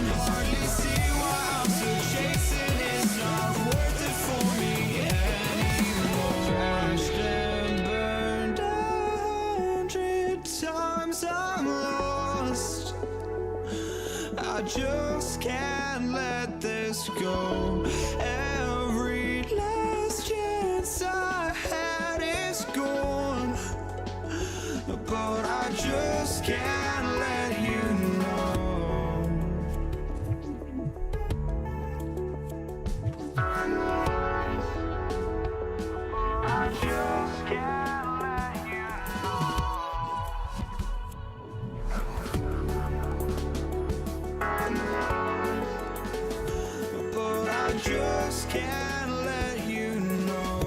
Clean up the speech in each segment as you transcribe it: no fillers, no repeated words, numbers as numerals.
can hardly see why I'm still chasing. It's not worth it for me anymore. Crashed and burned 100 times, I'm lost. I just can't let this go. Every last chance I had is gone, but I just can't let you know. I just can't let you know. But I just can't let you know.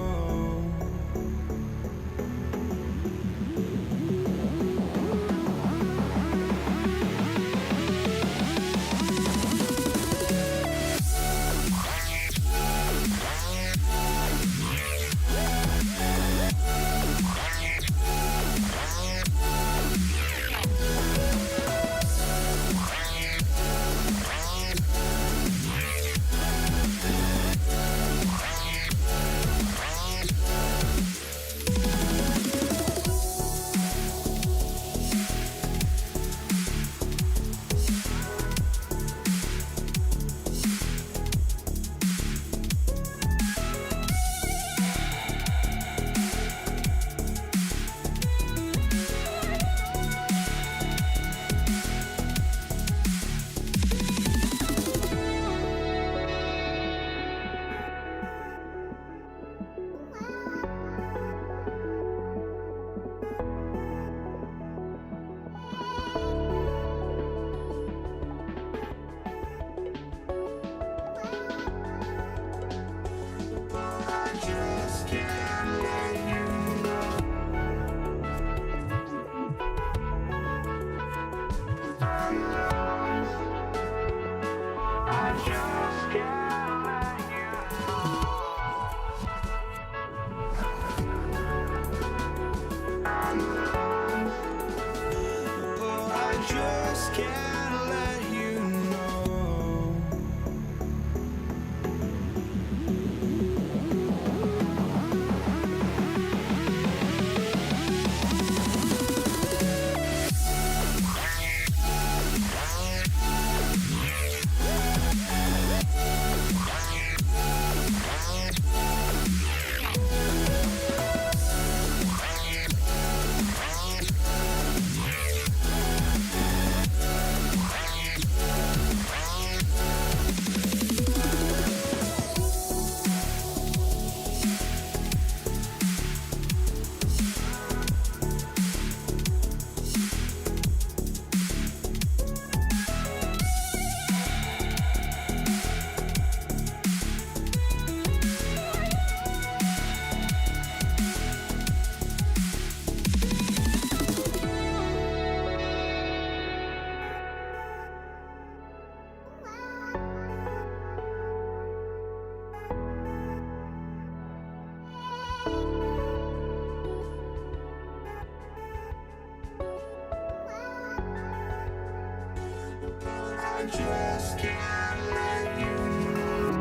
just can't let you know.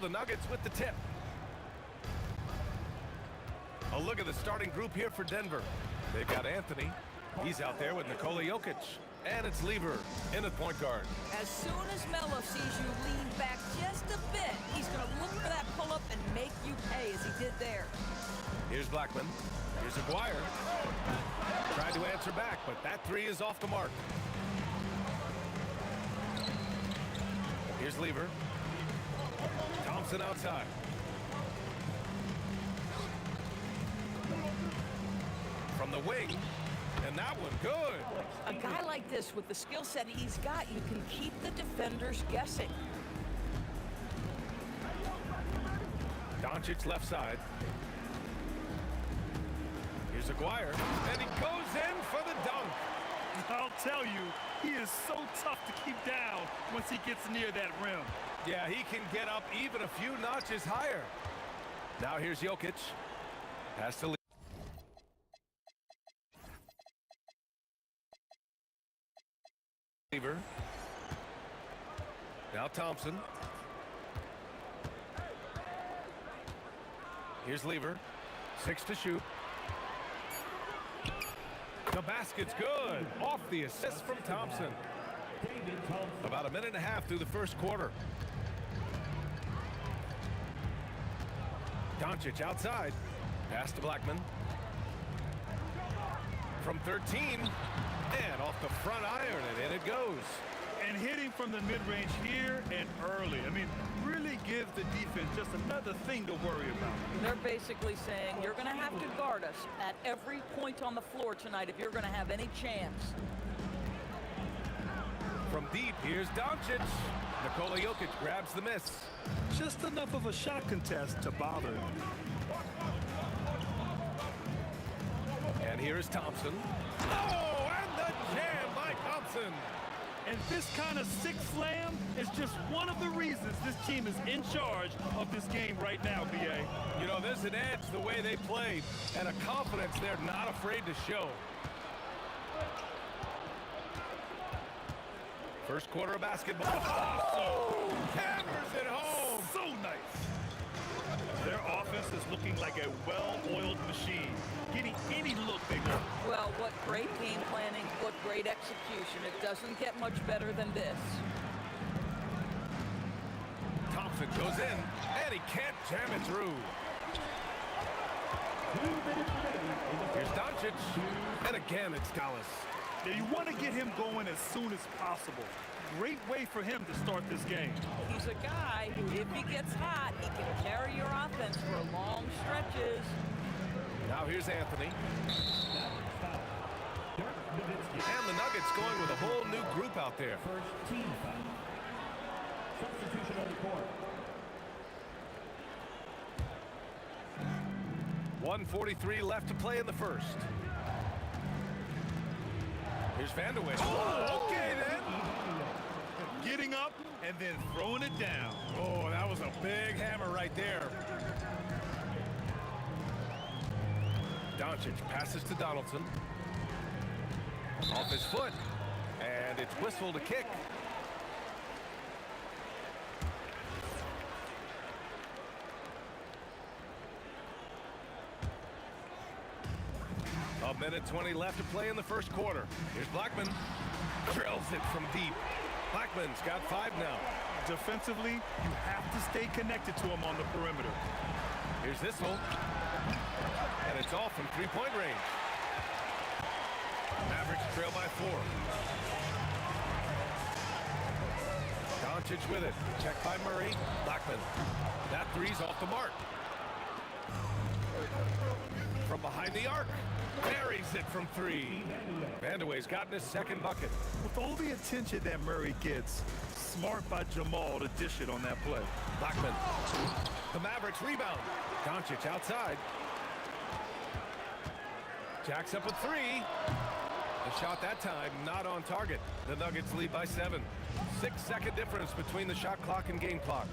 the Nuggets with the tip. A look at the starting group here for Denver. They've got Anthony. He's out there with Nikola Jokic. And it's Lever in at point guard. As soon as Melo sees you lean back just a bit, he's going to look for that pull-up and make you pay as he did there. Here's Blackman. Here's Aguirre. Tried to answer back, but that three is off the mark. Here's Lever. Thompson outside. From the wing. And that one, good. A guy like this, with the skill set he's got, you can keep the defenders guessing. Doncic left side. Here's Aguirre, and he goes in for the dunk. I'll tell you, he is so tough to keep down once he gets near that rim. Yeah, he can get up even a few notches higher. Now here's Jokic. Has to leave. Now Thompson. Here's Lever. 6 to shoot. The basket's good. Off the assist from Thompson. About a minute and a half through the first quarter. Doncic outside. Pass to Blackman. From 13. And off the front iron, and in it goes. And hitting from the mid-range here and early. I mean, really gives the defense just another thing to worry about. They're basically saying you're going to have to guard us at every point on the floor tonight if you're going to have any chance. From deep, here's Doncic. Nikola Jokic grabs the miss. Just enough of a shot contest to bother him. And here is Thompson. Oh, and the jam by Thompson. And this kind of sick slam is just one of the reasons this team is in charge of this game right now, B.A. You know, there's an edge the way they played and a confidence they're not afraid to show. First quarter of basketball. Oh, hammers it home. So nice. Their offense is looking like a well-oiled machine, getting any look they want. Well, what great game planning, what great execution. It doesn't get much better than this. Thompson goes in, and he can't jam it through. Here's Doncic, and again it's Dallas. Now you want to get him going as soon as possible. Great way for him to start this game. He's a guy who, if he gets hot, he can carry your offense for long stretches. Now here's Anthony. And the Nuggets going with a whole new group out there. First team foul. Substitution on the court. 1:43 left to play in the first. Here's Vandeweghe. Oh, okay then. Getting up and then throwing it down. Oh, that was a big hammer right there. Doncic passes to Donaldson. Off his foot. And it's whistle to kick. A minute 20 left to play in the first quarter. Here's Blackman. Drills it from deep. Blackman's got 5 now. Defensively, you have to stay connected to him on the perimeter. Here's Issel. And it's off from three-point range. Mavericks trail by 4. Doncic with it. Checked by Murray. Blackman. That three's off the mark. From behind the arc. Buries it from 3. Vandeweghe's gotten his second bucket. With all the attention that Murray gets, smart by Jamal to dish it on that play. Blackman. The Mavericks rebound. Doncic outside. Jacks up a 3. The shot that time not on target. The Nuggets lead by 7. 6-second difference between the shot clock and game clock.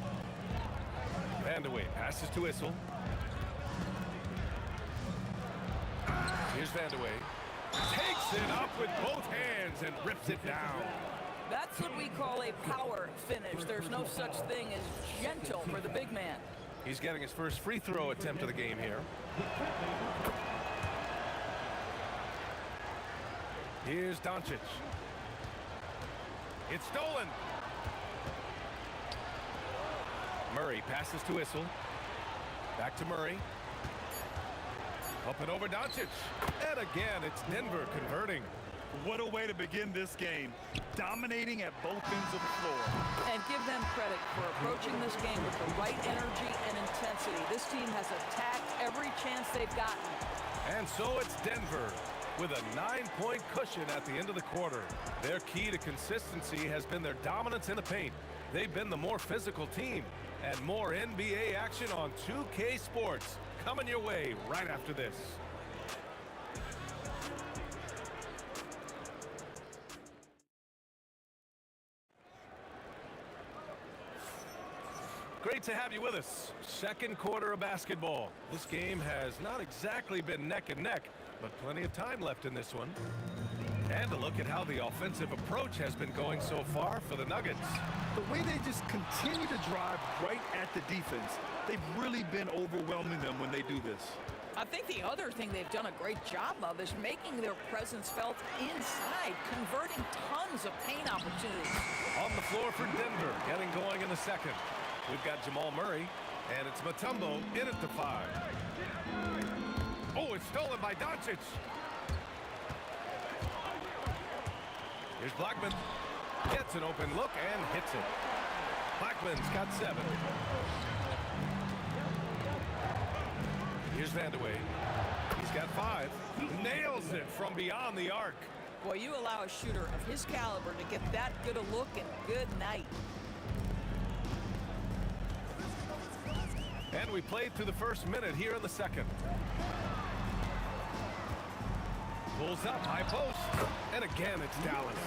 Vandeweghe passes to Issel. Here's Vandeweghe. Takes it up with both hands and rips it down. That's what we call a power finish. There's no such thing as gentle for the big man. He's getting his first free throw attempt of the game here. Here's Doncic. It's stolen. Murray passes to Issel. Back to Murray. Up and over Doncic. And again, it's Denver converting. What a way to begin this game. Dominating at both ends of the floor. And give them credit for approaching this game with the right energy and intensity. This team has attacked every chance they've gotten. And so it's Denver with a 9-point cushion at the end of the quarter. Their key to consistency has been their dominance in the paint. They've been the more physical team. And more NBA action on 2K Sports coming your way right after this. Great to have you with us. Second quarter of basketball. This game has not exactly been neck and neck, but plenty of time left in this one. And a look at how the offensive approach has been going so far for the Nuggets. The way they just continue to drive right at the defense, they've really been overwhelming them when they do this. I think the other thing they've done a great job of is making their presence felt inside, converting tons of paint opportunities. On the floor for Denver, getting going in the second. We've got Jamal Murray, and it's Mutombo in at the 5. Oh, it's stolen by Doncic. Here's Blackman. Gets an open look and hits it. Blackman's got 7. Here's Vandeweghe. He's got 5. Nails it from beyond the arc. Boy, you allow a shooter of his caliber to get that good a look and good night. And we played through the first minute here in the second. Pulls up, high post. And again, it's Dallas.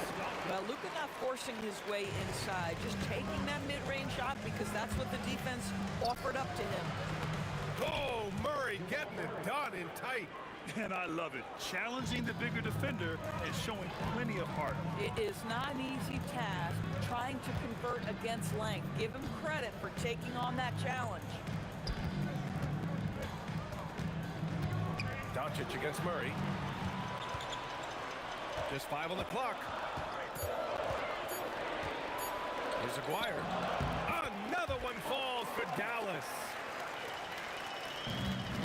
Well, Luka not forcing his way inside, just taking that mid-range shot because that's what the defense offered up to him. Oh, Murray getting it done in tight. And I love it. Challenging the bigger defender and showing plenty of heart. It is not an easy task trying to convert against length. Give him credit for taking on that challenge. Doncic against Murray. Just 5 on the clock. Here's Aguirre. Another one falls for Dallas.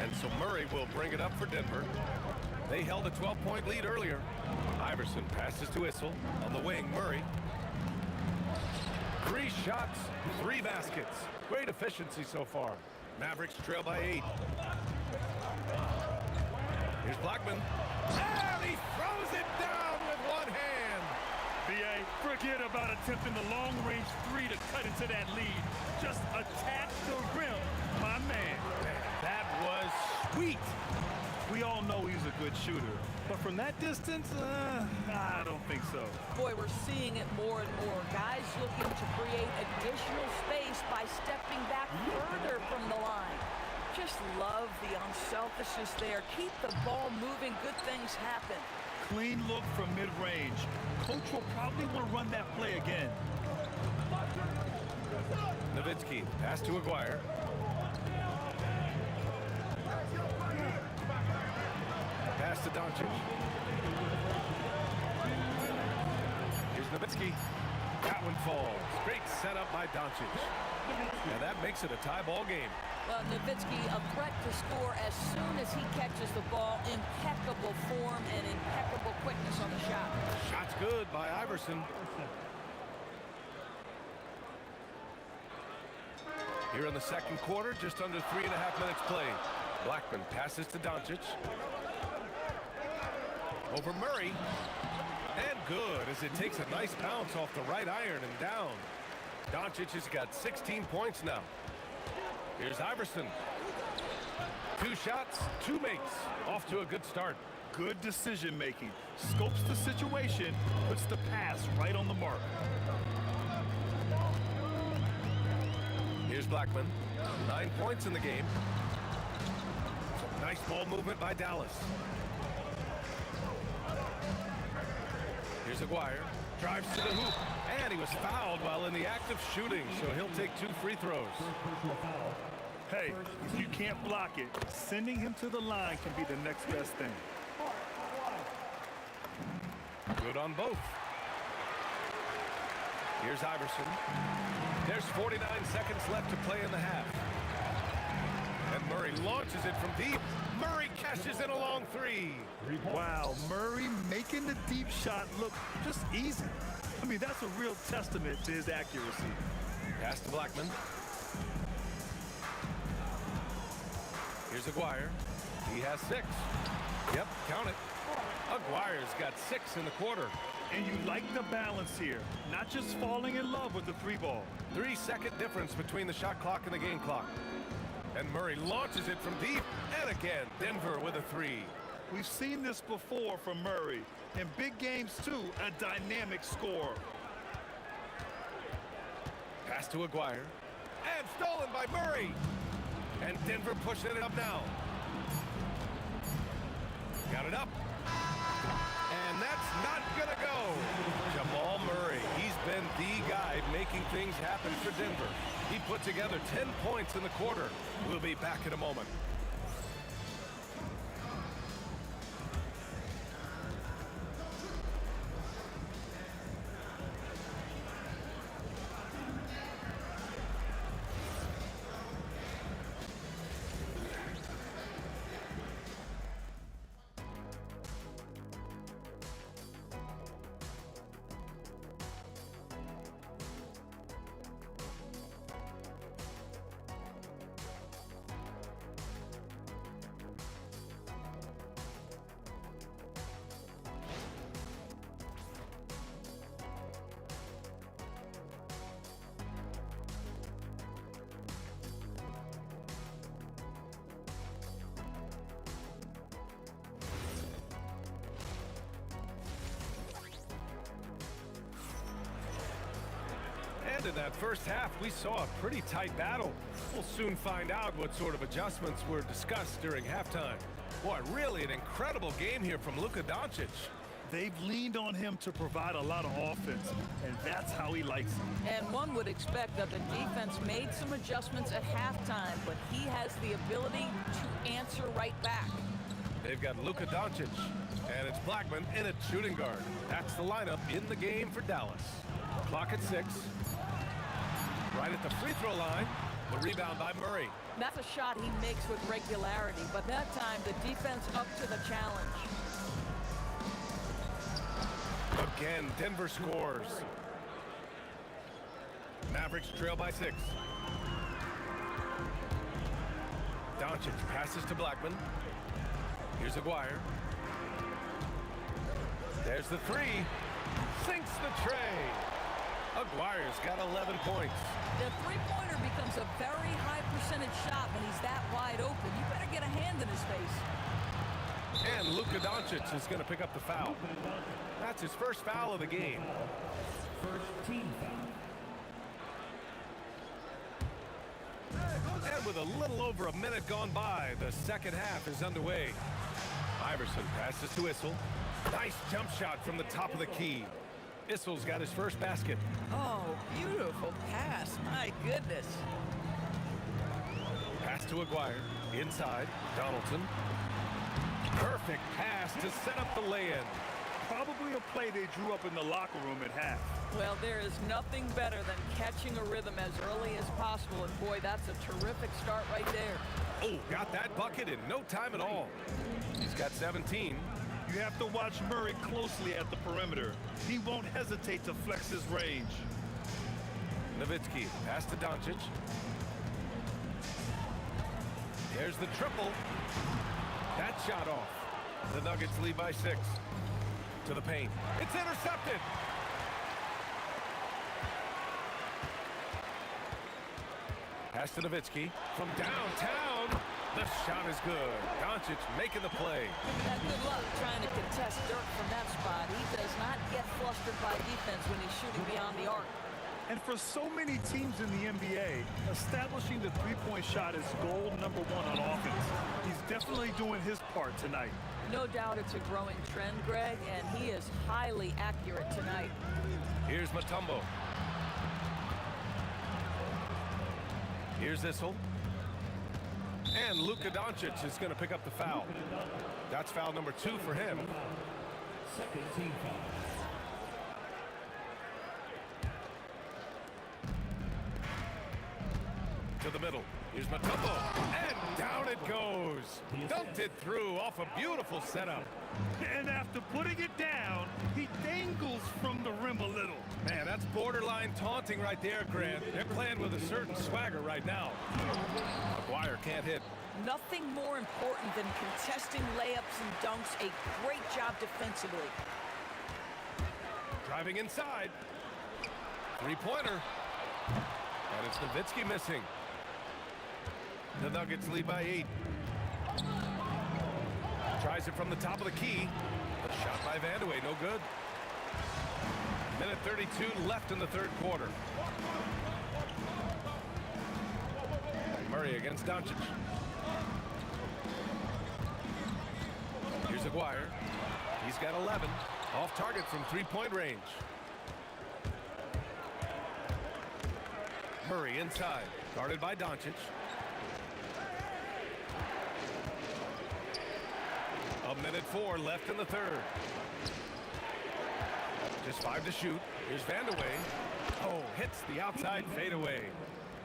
And so Murray will bring it up for Denver. They held a 12-point lead earlier. Iverson passes to Issel. On the wing, Murray. 3 shots, 3 baskets. Great efficiency so far. Mavericks trail by 8. Here's Blackman. And he throws it down with one hand. B.A., forget about attempting the long-range 3 to cut into that lead. Just attack the rim, my man. That was sweet. We all know he's a good shooter, but from that distance, I don't think so. Boy, we're seeing it more and more. Guys looking to create additional space by stepping back further from the line. Just love the unselfishness there. Keep the ball moving. Good things happen. Clean look from mid-range. Coach will probably want to run that play again. Nowitzki, pass to Aguirre. Pass to Doncic. Here's Nowitzki. That one falls. Great setup by Doncic. And that makes it a tie ball game. Well, Nowitzki, a threat to score as soon as he catches the ball. Impeccable form and impeccable quickness on the shot. Shot's good by Iverson. Here in the second quarter, just under 3.5 minutes played. Blackman passes to Doncic. Over Murray. And good as it takes a nice bounce off the right iron and down. Doncic has got 16 points now. Here's Iverson. 2 shots, 2 makes. Off to a good start. Good decision making. Scopes the situation, puts the pass right on the mark. Here's Blackman. 9 points in the game. Some nice ball movement by Dallas. Here's Aguirre. Drives to the hoop. And he was fouled while in the act of shooting, so he'll take 2 free throws. Personal foul. Hey, if you can't block it, sending him to the line can be the next best thing. Good on both. Here's Iverson. There's 49 seconds left to play in the half. And Murray launches it from deep. Murray cashes in a long 3. Wow, Murray making the deep shot look just easy. I mean, that's a real testament to his accuracy. Pass to Blackman. Here's Aguirre. He has 6. Yep, count it. Aguirre's got 6 in the quarter. And you like the balance here, not just falling in love with the 3 ball. 3-second difference between the shot clock and the game clock. And Murray launches it from deep. And again, Denver with a 3. We've seen this before from Murray. In big games, too, a dynamic score. Pass to Aguirre. And stolen by Murray. And Denver pushing it up now. Got it up. And that's not gonna go. Jamal Murray, he's been the guy making things happen for Denver. He put together 10 points in the quarter. We'll be back in a moment. And in that first half, we saw a pretty tight battle. We'll soon find out what sort of adjustments were discussed during halftime. Boy, really an incredible game here from Luka Doncic. They've leaned on him to provide a lot of offense, and that's how he likes it. And one would expect that the defense made some adjustments at halftime, but he has the ability to answer right back. They've got Luka Doncic, and it's Blackman in at shooting guard. That's the lineup in the game for Dallas. Clock at 6. Right at the free throw line. The rebound by Murray. That's a shot he makes with regularity, but that time the defense up to the challenge. Again, Denver scores. Mavericks trail by 6. Doncic passes to Blackman. Here's Aguirre. There's the 3. Sinks the tray. Aguirre's got 11 points. The three-pointer becomes a very high percentage shot when he's that wide open. You better get a hand in his face. And Luka Doncic is going to pick up the foul. That's his first foul of the game. First team foul. And with a little over a minute gone by, the second half is underway. Iverson passes to Issel. Nice jump shot from the top of the key. Issel's got his first basket. Oh, beautiful pass. My goodness. Pass to Aguirre. Inside. Donaldson. Perfect pass to set up the lay-in. Probably a play they drew up in the locker room at half. Well, there is nothing better than catching a rhythm as early as possible. And boy, that's a terrific start right there. Oh, got that bucket in no time at all. He's got 17. You have to watch Murray closely at the perimeter. He won't hesitate to flex his range. Nowitzki, pass to Doncic. There's the triple. That shot off. The Nuggets lead by 6. To the paint. It's intercepted. Pass to Nowitzki. From downtown. The shot is good. Doncic making the play. Good luck trying to contest dirt from that spot. He does not get flustered by defense when he's shooting beyond the arc. And for so many teams in the NBA, establishing the three-point shot is goal number 1 on offense. He's definitely doing his part tonight. No doubt it's a growing trend, Greg, and he is highly accurate tonight. Here's Mutombo. Here's Issel. And Luka Doncic is going to pick up the foul. That's foul number 2 for him. Second team foul. To the middle. Here's Mutombo. And down it goes. Dunked it through off a beautiful setup. And after putting it down, he dangles from the rim a little. Man, that's borderline taunting right there, Grant. They're playing with a certain swagger right now. McGuire can't hit. Nothing more important than contesting layups and dunks. A great job defensively. Driving inside. Three-pointer. And it's Nowitzki missing. The Nuggets lead by 8. Tries it from the top of the key. A shot by Vandeweghe, no good. Minute 32 left in the third quarter. Murray against Doncic. Here's Aguirre. He's got 11. Off target from three-point range. Murray inside. Guarded by Doncic. A minute 4 left in the third. Just 5 to shoot. Here's Vandeweghe. Oh, hits the outside fadeaway.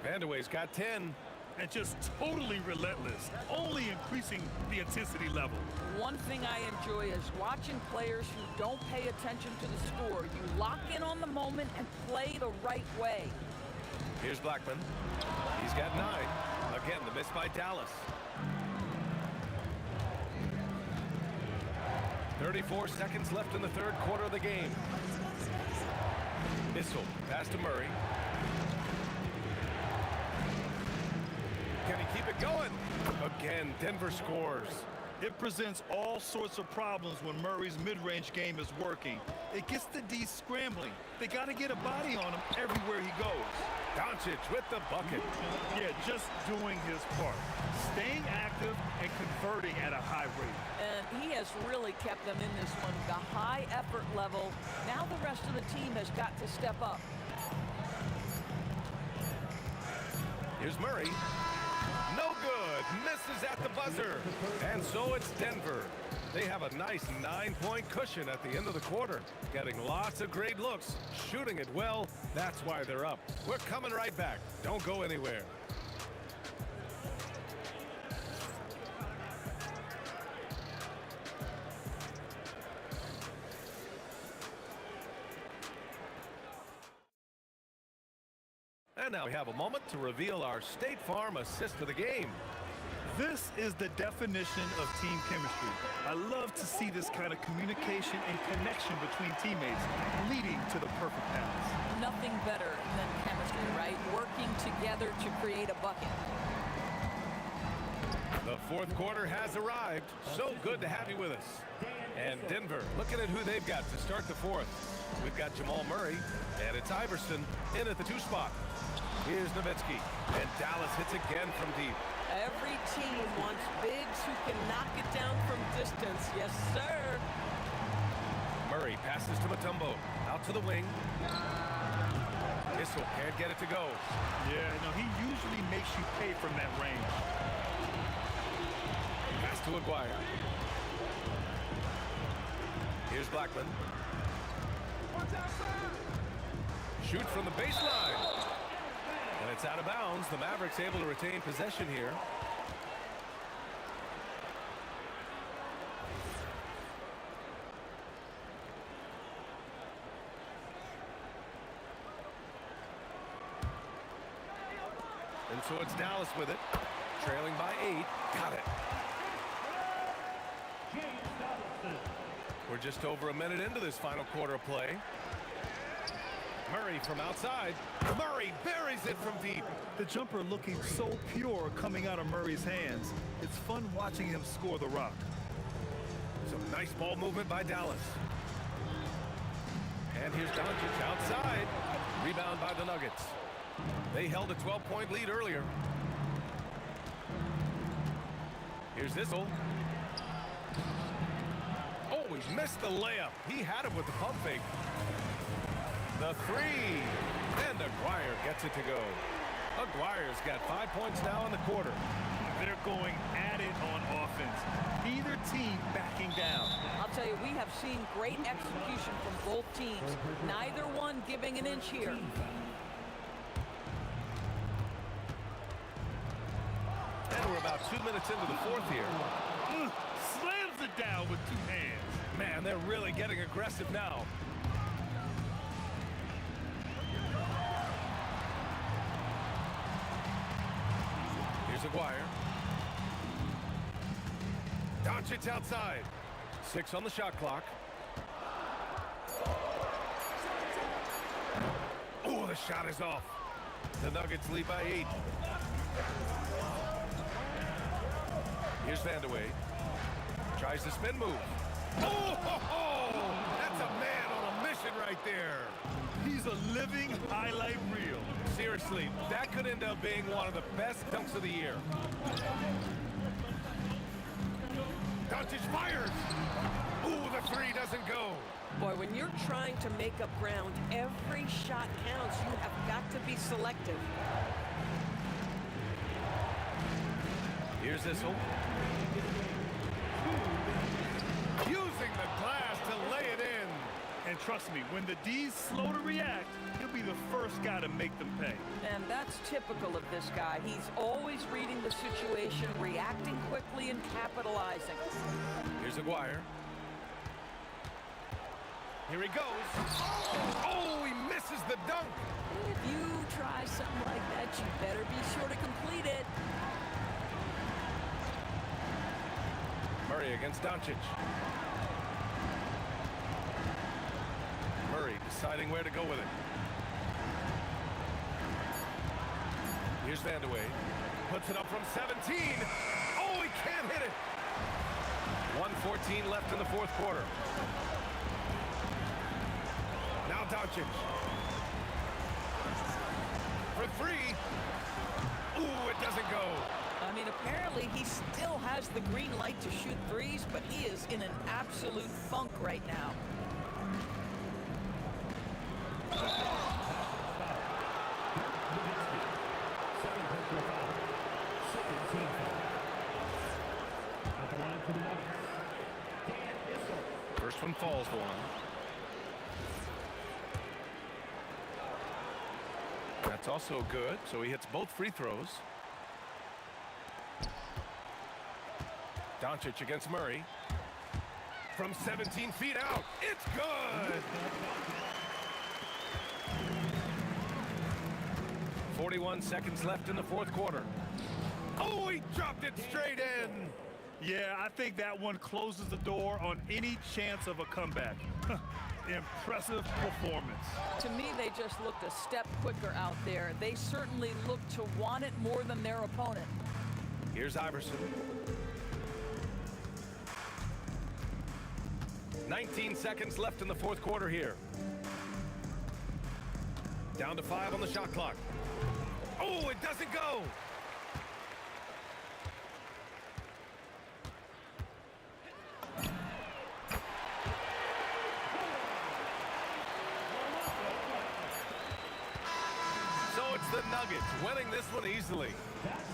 Vandeweghe's got 10. And just totally relentless, only increasing the intensity level. One thing I enjoy is watching players who don't pay attention to the score. You lock in on the moment and play the right way. Here's Blackman. He's got 9. Again, the miss by Dallas. 34 seconds left in the third quarter of the game. Issel, pass to Murray. Can he keep it going? Again, Denver scores. It presents all sorts of problems when Murray's mid-range game is working. It gets the D scrambling. They got to get a body on him everywhere he goes. Doncic with the bucket. Yeah, just doing his part. Staying active and converting at a high rate. And he has really kept them in this one. The high effort level. Now the rest of the team has got to step up. Here's Murray. No good. Misses at the buzzer. And so it's Denver. They have a nice 9-point cushion at the end of the quarter. Getting lots of great looks. Shooting it well. That's why they're up. We're coming right back. Don't go anywhere. And now we have a moment to reveal our State Farm assist of the game. This is the definition of team chemistry. I love to see this kind of communication and connection between teammates, leading to the perfect pass. Nothing better than chemistry, right? Working together to create a bucket. The fourth quarter has arrived. So good to have you with us. And Denver, looking at who they've got to start the fourth. We've got Jamal Murray, and it's Iverson in at the 2 spot. Here's Nowitzki, and Dallas hits again from deep. Every team wants bigs who can knock it down from distance. Yes, sir. Murray passes to Mutombo. Out to the wing. Issel can't get it to go. Yeah, no, he usually makes you pay from that range. Pass to Aguirre. Here's Blackman. Shoots from the baseline. And it's out of bounds. The Mavericks able to retain possession here. And so it's Dallas with it. Trailing by 8. Got it. We're just over a minute into this final quarter of play. Murray from outside. Murray buries it from deep. The jumper looking so pure coming out of Murray's hands. It's fun watching him score the rock. Some nice ball movement by Dallas. And here's Doncic outside. Rebound by the Nuggets. They held a 12-point lead earlier. Here's Issel. he missed the layup. He had him with the pump fake. The three. And Aguirre gets it to go. Aguirre's got 5 points now in the quarter. They're going at it on offense. Neither team backing down. I'll tell you, we have seen great execution from both teams. Neither one giving an inch here. And we're about 2 minutes into the fourth here. Slams it down with two hands. Man, they're really getting aggressive now. Here's Aguirre. Doncic outside. 6 on the shot clock. Oh, the shot is off. The Nuggets lead by 8. Here's Vandeweghe. Tries the spin move. Oh, that's a man on a mission right there. He's a living highlight reel. Seriously, that could end up being one of the best dunks of the year. Doncic fires. Ooh, the three doesn't go. Boy, when you're trying to make up ground, every shot counts. You have got to be selective. Here's Issel. Using the glass to lay it in. And trust me, when the D's slow to react, he'll be the first guy to make them pay. And that's typical of this guy. He's always reading the situation, reacting quickly, and capitalizing. Here's Aguirre. Here he goes. Oh, he misses the dunk. If you try something like that, you better be sure to complete it. Murray against Doncic. Murray deciding where to go with it. Here's Vandeweghe. Puts it up from 17. Oh, he can't hit it. 1:14 left in the fourth quarter. Now Doncic. For three. Ooh, it doesn't go. I mean, apparently he still has the green light to shoot threes, but he is in an absolute funk right now. First one falls for him. That's also good, so he hits both free throws. Doncic against Murray. From 17 feet out. It's good! 41 seconds left in the fourth quarter. Oh, he dropped it straight in! Yeah, I think that one closes the door on any chance of a comeback. Impressive performance. To me, they just looked a step quicker out there. They certainly looked to want it more than their opponent. Here's Iverson. 19 seconds left in the fourth quarter here. Down to 5 on the shot clock. Oh, it doesn't go! So it's the Nuggets winning this one easily.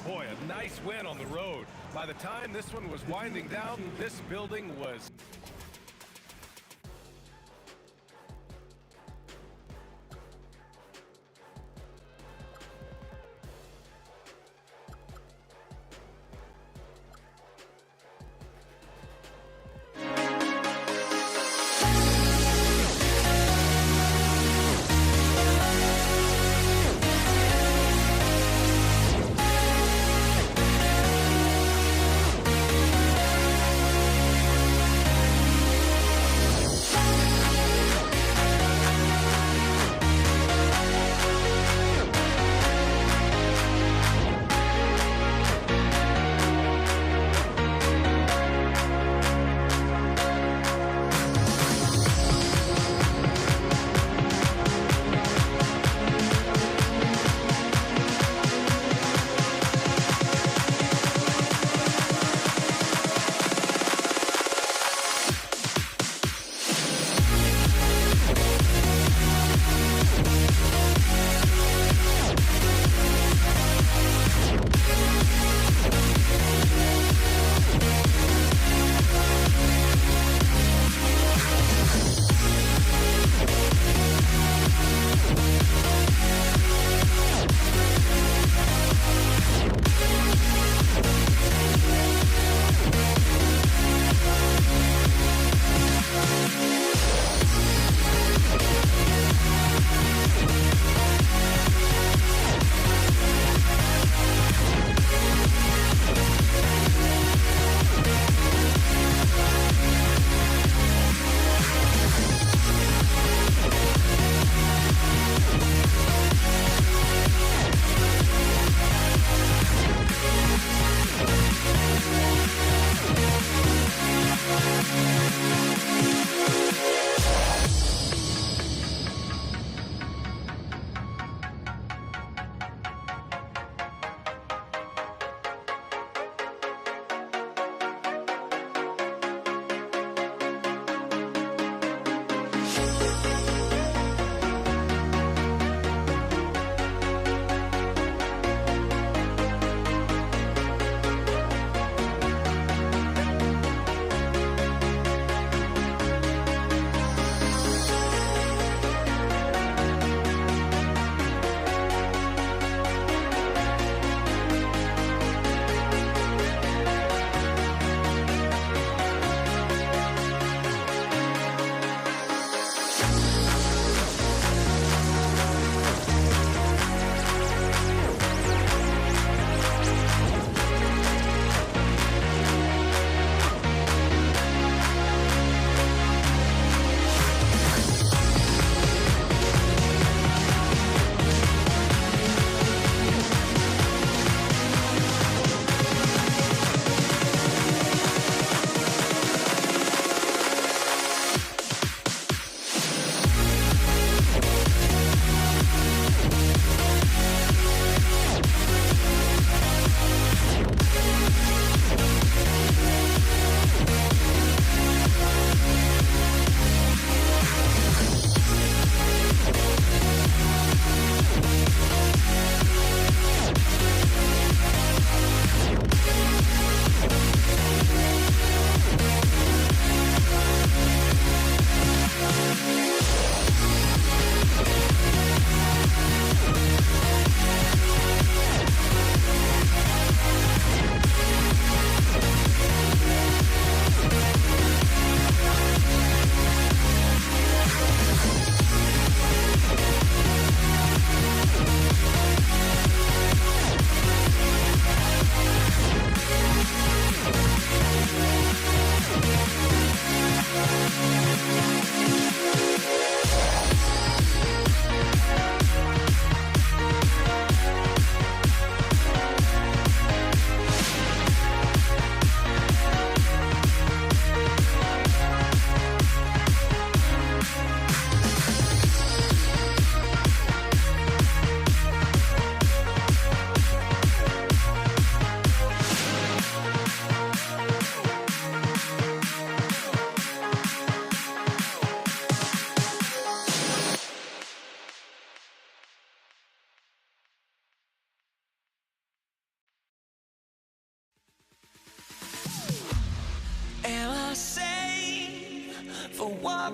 Boy, a nice win on the road. By the time this one was winding down, this building was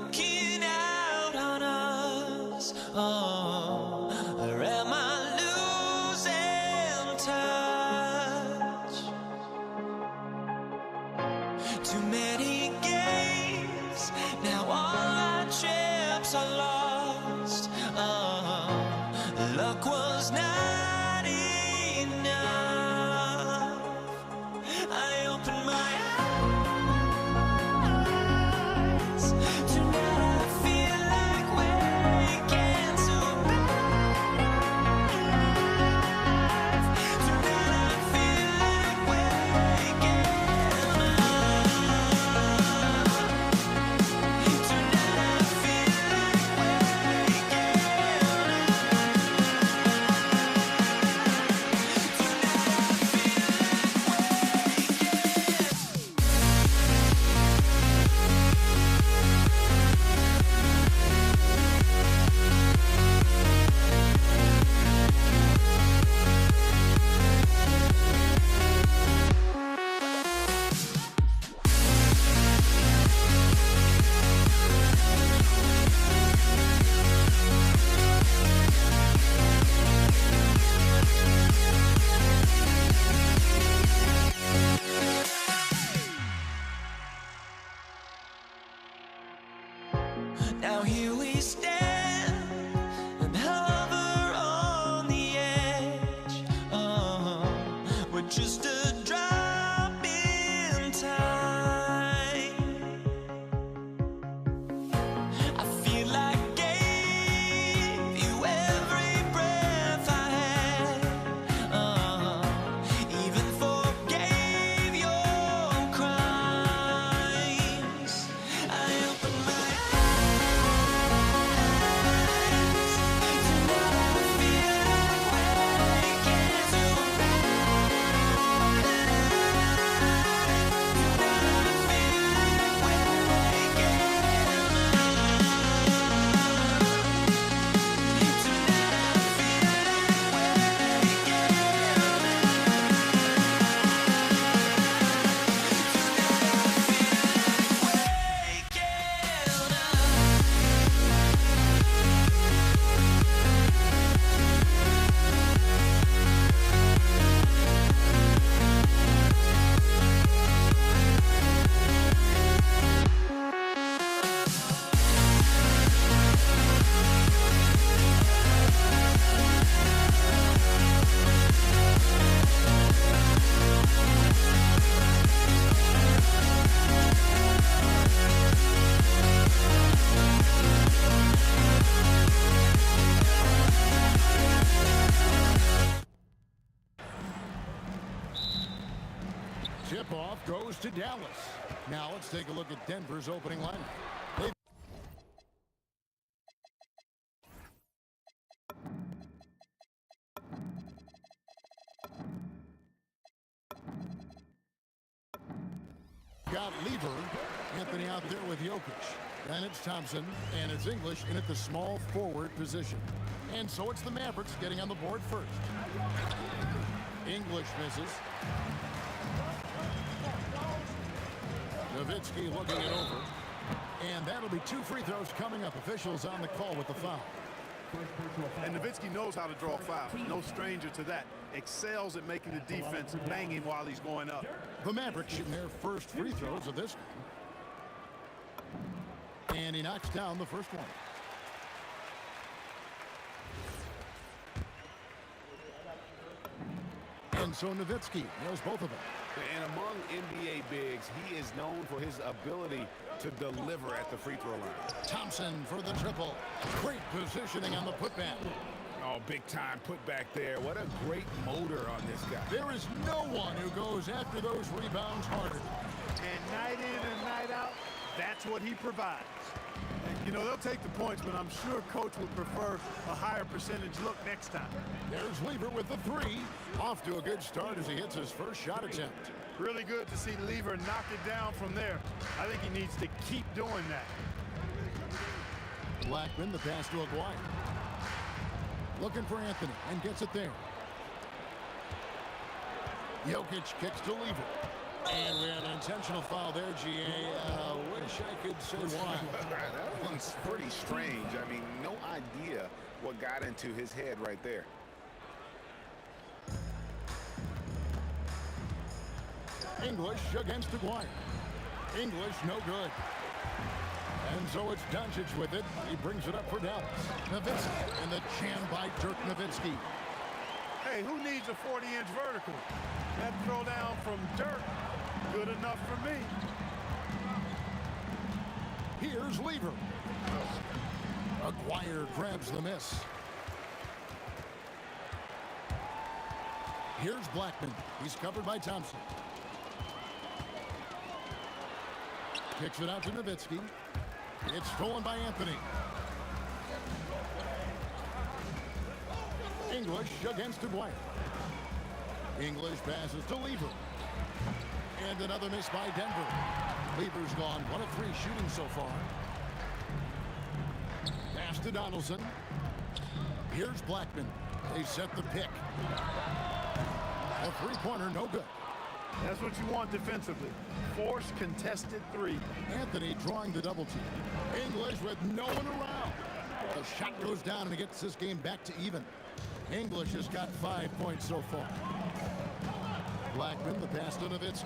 looking out on us? Oh, or am I losing touch? Too many games, now all our chips are lost. Oh, luck was not enough. I opened my eyes. Tonight I feel like waking to life. Tonight I feel like waking up. Tonight I feel like waking Now here we stand and hover on the edge. Oh, we're just a drop in time. I feel like I gave you every breath I had. Oh, even forgave your crimes. I opened my Tip-off goes to Dallas. Now let's take a look at Denver's opening lineup. They've got Lever, Anthony out there with Jokic. Then it's Thompson, and it's English in at the small forward position. And so it's the Mavericks getting on the board first. English misses. Nowitzki looking it over. And that'll be 2 free throws coming up. Officials on the call with the foul. And Nowitzki knows how to draw fouls. No stranger to that. Excels at making the defense banging while he's going up. The Mavericks shooting their first free throws of this game. And he knocks down the first one. And so Nowitzki nails both of them. And among NBA bigs, he is known for his ability to deliver at the free throw line. Thompson for the triple. Great positioning on the putback. Oh, big time putback there. What a great motor on this guy. There is no one who goes after those rebounds harder. And night in and night out, that's what he provides. You know, they'll take the points, but I'm sure Coach would prefer a higher percentage look next time. There's Lever with the 3. Off to a good start as he hits his first shot attempt. Really good to see Lever knock it down from there. I think he needs to keep doing that. Blackman, the pass to Aguirre. Looking for Anthony and gets it there. Jokic kicks to Lever. And we have an intentional foul there, GA. Wish I could say why. That one's pretty strange. I mean, no idea what got into his head right there. English against Aguirre. English, no good. And so it's Doncic with it. He brings it up for Dallas. Nowitzki and the jam by Dirk Nowitzki. Hey, who needs a 40-inch vertical? That throw down from Dirk, good enough for me. Here's Lever. Aguirre grabs the miss. Here's Blackman. He's covered by Thompson. Kicks it out to Nowitzki. It's stolen by Anthony. English against Aguirre. English passes to Lever. And another miss by Denver. Lever's gone 1 of 3 shooting so far. Pass to Donaldson. Here's Blackman. They set the pick. A three-pointer, no good. That's what you want defensively. Force contested three. Anthony drawing the double team. English with no one around. The shot goes down and it gets this game back to even. English has got 5 points so far. Blackman, the pass to Nowitzki.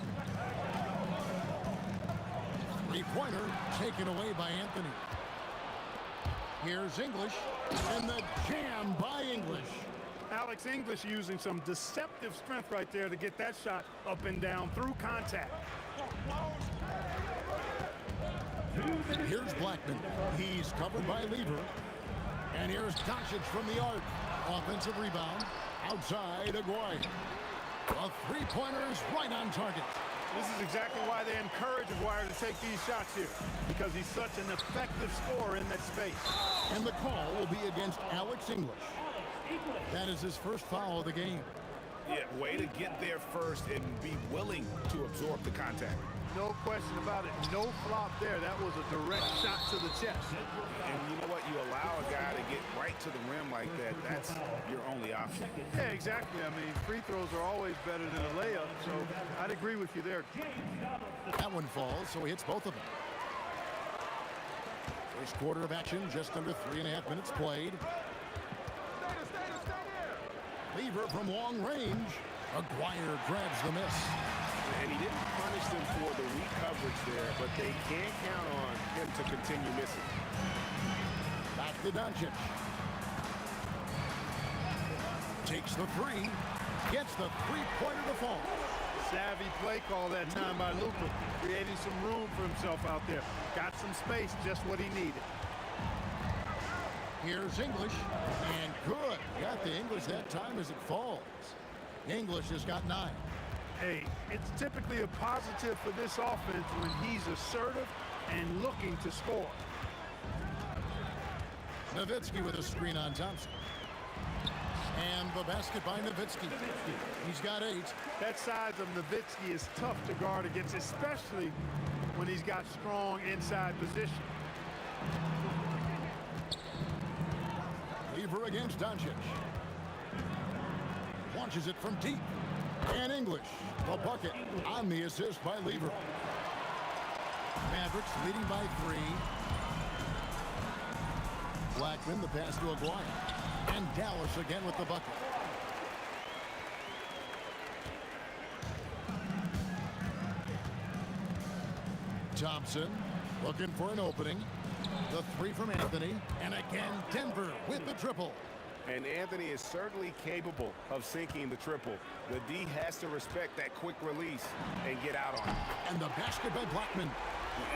Three-pointer taken away by Anthony. Here's English, and the jam by English. Alex English using some deceptive strength right there to get that shot up and down through contact. Here's Blackman. He's covered by Lever. And here's Doncic from the arc. Offensive rebound. Outside Aguirre. A three-pointer is right on target. This is exactly why they encourage Aguirre to take these shots here, because he's such an effective scorer in that space. And the call will be against Alex English. That is his first foul of the game. Yeah, way to get there first and be willing to absorb the contact. No question about it. No flop there. That was a direct shot to the chest. And you know what? You allow a guy to get right to the rim like that. That's your only option. Yeah, exactly. I mean, free throws are always better than a layup, so I'd agree with you there. That one falls, so he hits both of them. First quarter of action, just under 3.5 minutes played. Lever from long range. Aguirre grabs the miss. And he didn't punish them for the weak coverage there, but they can't count on him to continue missing. Back to Doncic. Takes the three. Gets the three-pointer to fall. Savvy play call that time by Luka, creating some room for himself out there. Got some space, just what he needed. Here's English, and good. Got the English that time as it falls. English has got 9. Hey, it's typically a positive for this offense when he's assertive and looking to score. Nowitzki with a screen on Thompson. And the basket by Nowitzki. He's got 8. That size of Nowitzki is tough to guard against, especially when he's got strong inside position. Lever against Doncic. Launches it from deep. And English, the bucket on the assist by Lever. Mavericks leading by 3. Blackman, the pass to Aguirre. And Dallas again with the bucket. Thompson looking for an opening. The 3 from Anthony. And again, Denver with the triple. And Anthony is certainly capable of sinking the triple. The D has to respect that quick release and get out on it. And the basket by Blackman.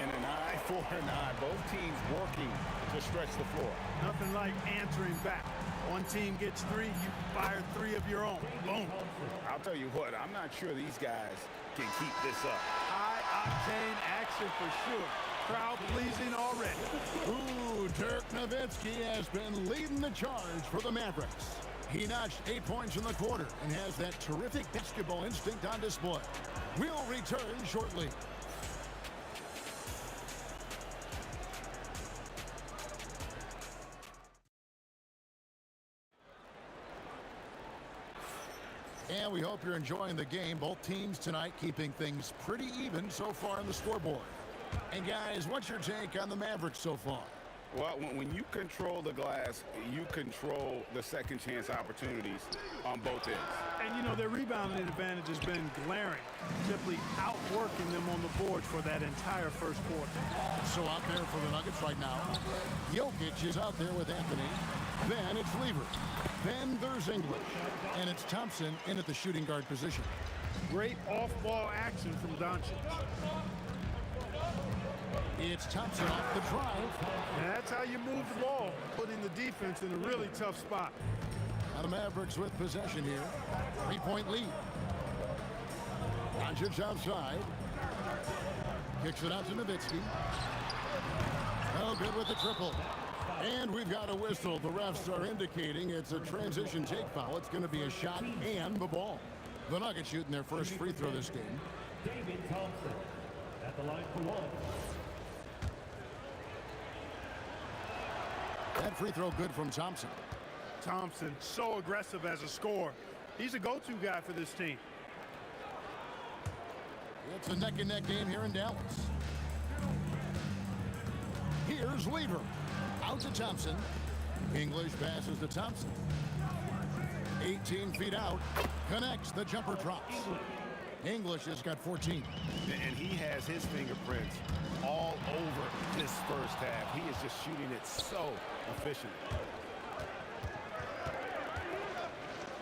And an eye for an eye. Both teams working to stretch the floor. Nothing like answering back. One team gets 3, you fire 3 of your own. Boom. I'll tell you what, I'm not sure these guys can keep this up. High-octane action for sure. Crowd pleasing already. Ooh, Dirk Nowitzki has been leading the charge for the Mavericks. He notched 8 points in the quarter and has that terrific basketball instinct on display. We'll return shortly. And we hope you're enjoying the game. Both teams tonight keeping things pretty even so far on the scoreboard. And guys, what's your take on the Mavericks so far? Well, when you control the glass, you control the second chance opportunities on both ends. And, you know, their rebounding advantage has been glaring, simply outworking them on the boards for that entire first quarter. So out there for the Nuggets right now, Jokic is out there with Anthony. Then it's Lever. Then there's English. And it's Thompson in at the shooting guard position. Great off-ball action from Doncic. It's Thompson off the drive. And that's how you move the ball, putting the defense in a really tough spot. Now the Mavericks with possession here. 3-point lead. Doncic outside. Kicks it out to Nowitzki. Oh, good with the triple. And we've got a whistle. The refs are indicating it's a transition take foul. It's going to be a shot and the ball. The Nuggets shooting their first free throw this game. David Thompson at the line for one. That free throw good from Thompson. Thompson, so aggressive as a scorer. He's a go-to guy for this team. It's a neck-and-neck game here in Dallas. Here's Lever. Out to Thompson. English passes to Thompson. 18 feet out. Connects. The jumper drops. English has got 14. And he has his fingerprints all over this first half. He is just shooting it so efficient.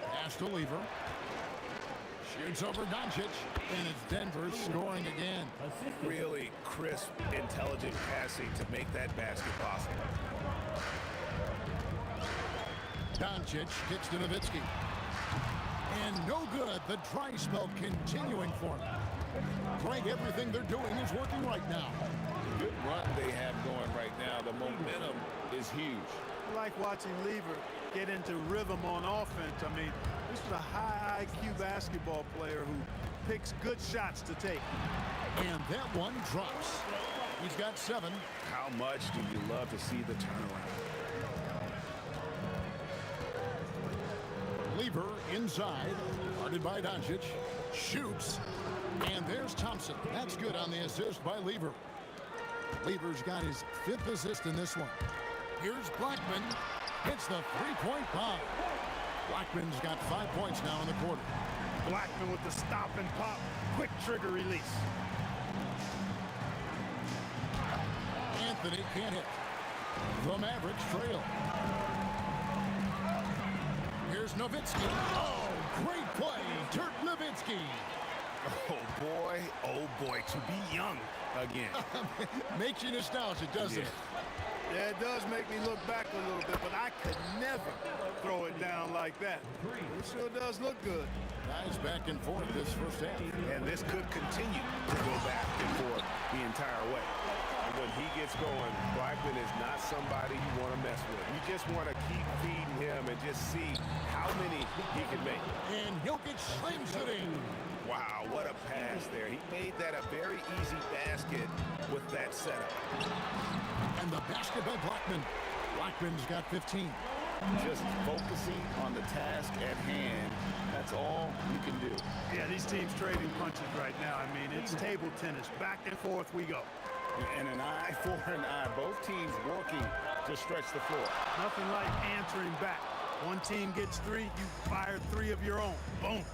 Pass to Lever. Shoots over Doncic. And it's Denver scoring again. Really crisp, intelligent passing to make that basket possible. Doncic kicks to Nowitzki. And no good. The dry spell continuing for him. Greg, everything they're doing is working right now. Good run they have going right now. The momentum is huge. I like watching Lever get into rhythm on offense. I mean, this is a high IQ basketball player who picks good shots to take. And that one drops. He's got 7. How much do you love to see the turnaround? Lever inside, guarded by Doncic, shoots, and there's Thompson. That's good on the assist by Lever. Lever's got his 5th assist in this one. Here's Blackman, hits the 3-point bomb. Blackman's got 5 points now in the quarter. Blackman with the stop and pop, quick trigger release. Anthony can't hit. The Mavericks trail. Here's Nowitzki. Oh, great play, Dirk Nowitzki. Oh boy, to be young again. Makes you nostalgic, doesn't it? Yeah, it does make me look back a little bit, but I could never throw it down like that. It sure does look good. Guys back and forth this first half. And this could continue to go back and forth the entire way. And when he gets going, Blackman is not somebody you want to mess with. You just want to keep feeding him and just see how many he can make. And Jokic slams it in. Wow, what a pass there. He made that a very easy basket with that setup. And the basket by Blackman. Blackman's got 15. Just focusing on the task at hand. That's all you can do. Yeah, these teams trading punches right now. I mean, it's table tennis. Back and forth we go. And an eye for an eye. Both teams working to stretch the floor. Nothing like answering back. One team gets 3, you fire 3 of your own. Boom.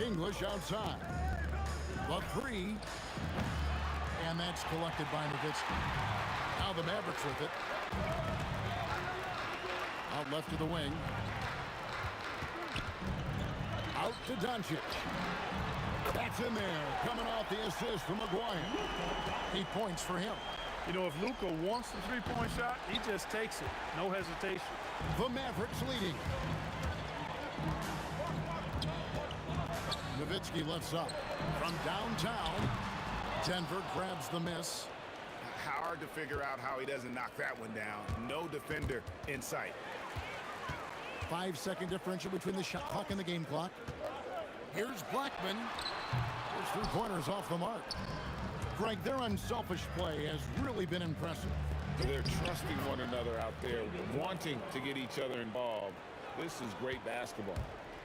English outside. The 3. And that's collected by Nowitzki. Now the Mavericks with it. Out left to the wing. Out to Doncic. That's in there. Coming off the assist from Maguire. 8 points for him. You know, if Luka wants the 3-point shot, he just takes it. No hesitation. The Mavericks leading. Nowitzki lifts up from downtown. Denver grabs the miss. Hard to figure out how he doesn't knock that one down. No defender in sight. 5-second differential between the shot clock and the game clock. Here's Blackman. His 3-pointers off the mark. Greg, their unselfish play has really been impressive. They're trusting one another out there, wanting to get each other involved. This is great basketball.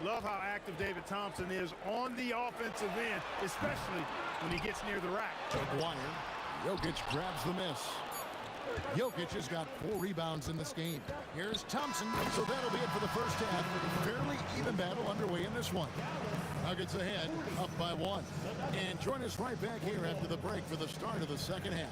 Love how active David Thompson is on the offensive end, especially when he gets near the rack. Aguirre. Jokic grabs the miss. Jokic has got 4 rebounds in this game. Here's Thompson. So that'll be it for the first half. Fairly even battle underway in this one. Nuggets ahead, up by 1. And join us right back here after the break for the start of the second half.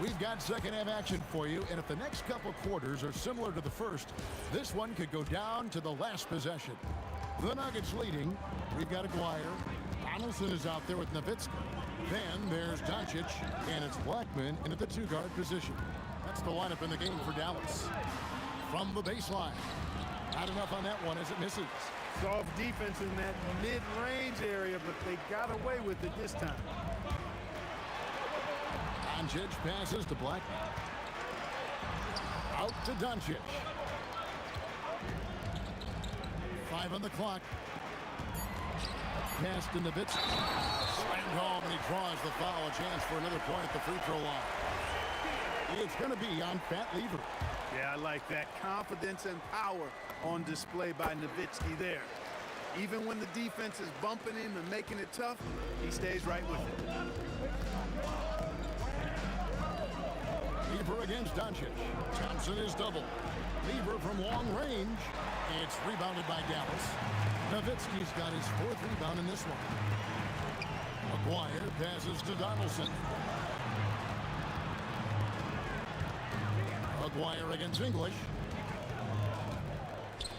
We've got second half action for you, and if the next couple quarters are similar to the first, this one could go down to the last possession. The Nuggets leading. We've got Aguirre. Donaldson is out there with Nowitzki. Then there's Doncic, and it's Blackman in at the 2-guard position. That's the lineup in the game for Dallas. From the baseline. Not enough on that one as it misses. Soft defense in that mid-range area, but they got away with it this time. Doncic passes to Blackman. Out to Doncic. 5 on the clock. Pass to Nowitzki. Slammed home, and he draws the foul. A chance for another point at the free throw line. It's going to be on Pat Lever. Yeah, I like that. Confidence and power on display by Nowitzki there. Even when the defense is bumping him and making it tough, he stays right with it. Lever against Doncic. Thompson is double. Lever from long range. It's rebounded by Dallas. Nowitzki's got his 4th rebound in this one. Aguirre passes to Donaldson. Aguirre against English.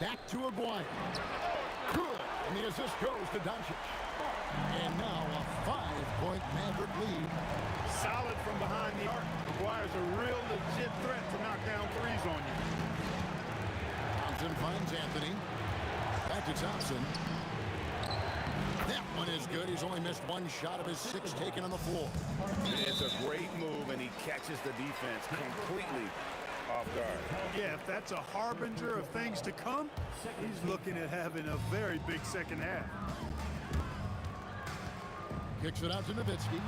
Back to Aguirre. Good. And the assist goes to Doncic. And now a 5-point Maverick lead. Solid from behind the arc. Aguirre's a real legit threat to knock down threes on you. Thompson finds Anthony. Back to Thompson. That one is good. He's only missed 1 shot of his 6 taken on the floor. It's a great move, and he catches the defense completely off guard. Yeah, if that's a harbinger of things to come, he's looking at having a very big second half. Kicks it out to Nowitzki.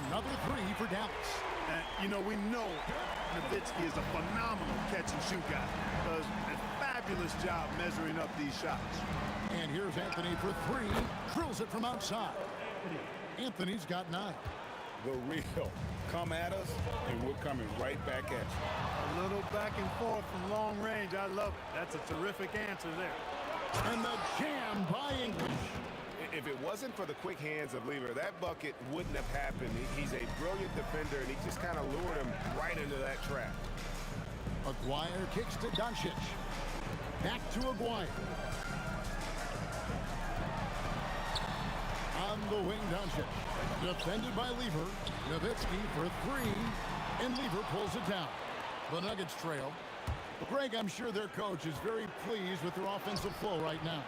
Another 3 for Dallas. You know, we know Nowitzki is a phenomenal catch-and-shoot guy. Does a fabulous job measuring up these shots. And here's Anthony for 3. Drills it from outside. Anthony's got 9. The real. Come at us, and we're coming right back at you. A little back and forth from long range. I love it. That's a terrific answer there. And the jam by English. If it wasn't for the quick hands of Lever, that bucket wouldn't have happened. He's a brilliant defender, and he just kind of lured him right into that trap. Aguirre kicks to Doncic. Back to Aguirre. On the wing, Doncic. Defended by Lever. Nowitzki for 3. And Lever pulls it down. The Nuggets trail. Greg, I'm sure their coach is very pleased with their offensive flow right now.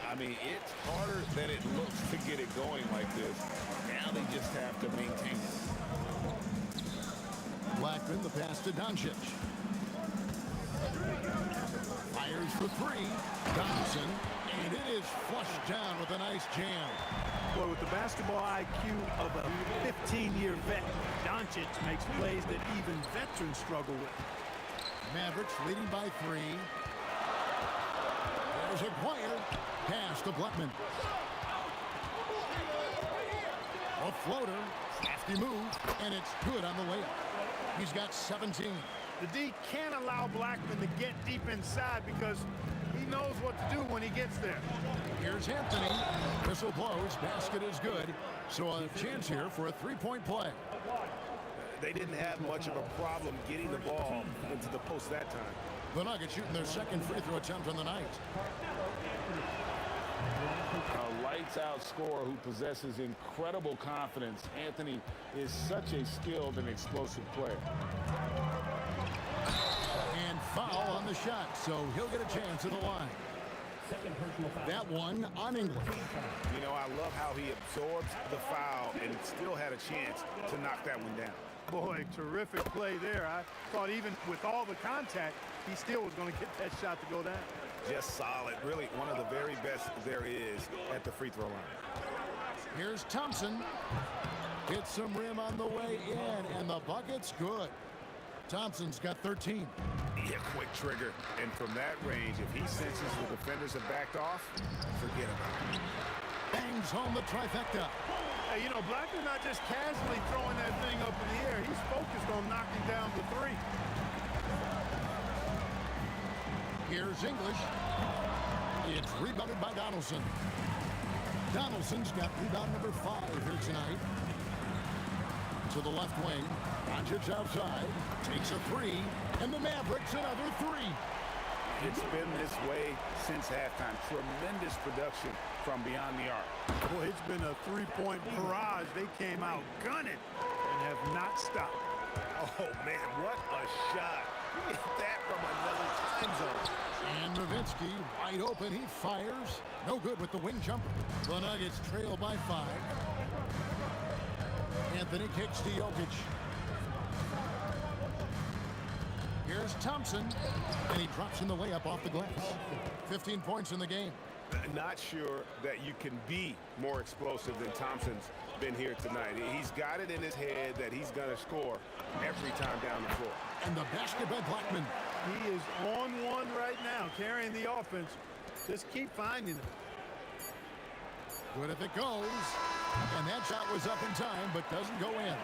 I mean, it's harder than it looks to get it going like this. Now they just have to maintain it. Blackman, the pass to Doncic. Fires for 3. Donaldson. And it is flushed down with a nice jam. Boy, with the basketball IQ of a 15-year vet, Doncic makes plays that even veterans struggle with. Mavericks leading by 3. There's Aguirre. Pass to Blackman. A floater. Crafty move. And it's good on the layup. He's got 17. The D can't allow Blackman to get deep inside because he knows what to do when he gets there. Here's Anthony. Whistle blows. Basket is good. So a chance here for a 3-point play. They didn't have much of a problem getting the ball into the post that time. The Nuggets shooting their second free throw attempt on the night. A lights-out scorer who possesses incredible confidence. Anthony is such a skilled and explosive player. the shot, so he'll get a chance at the line. Second personal foul. That one on English. You know, I love how he absorbs the foul and still had a chance to knock that one down. Boy, terrific play there. I thought even with all the contact, he still was going to get that shot to go down. Just solid. Really one of the very best there is at the free throw line. Here's Thompson. Hits some rim on the way in, and the bucket's good. Thompson's got 13. Yeah, quick trigger. And from that range, if he senses the defenders have backed off, forget about it. Bangs home the trifecta. Hey, you know, Blackman's not just casually throwing that thing up in the air. He's focused on knocking down the three. Here's English. It's rebounded by Donaldson. Donaldson's got rebound number 5 here tonight. To the left wing. Doncic outside. Takes a 3. And the Mavericks another 3. It's been this way since halftime. Tremendous production from beyond the arc. Boy, it's been a three-point barrage. They came out gunning and have not stopped. Oh, man, what a shot. You get that from another time zone. And Nowitzki wide open. He fires. No good with the wing jumper. The Nuggets trail by 5. Anthony kicks to Jokic. Here's Thompson. And he drops in the layup off the glass. 15 points in the game. Not sure that you can be more explosive than Thompson's been here tonight. He's got it in his head that he's going to score every time down the floor. And the basket by Blackman. He is on one right now, carrying the offense. Just keep finding him. Good if it goes. And that shot was up in time, but doesn't go in.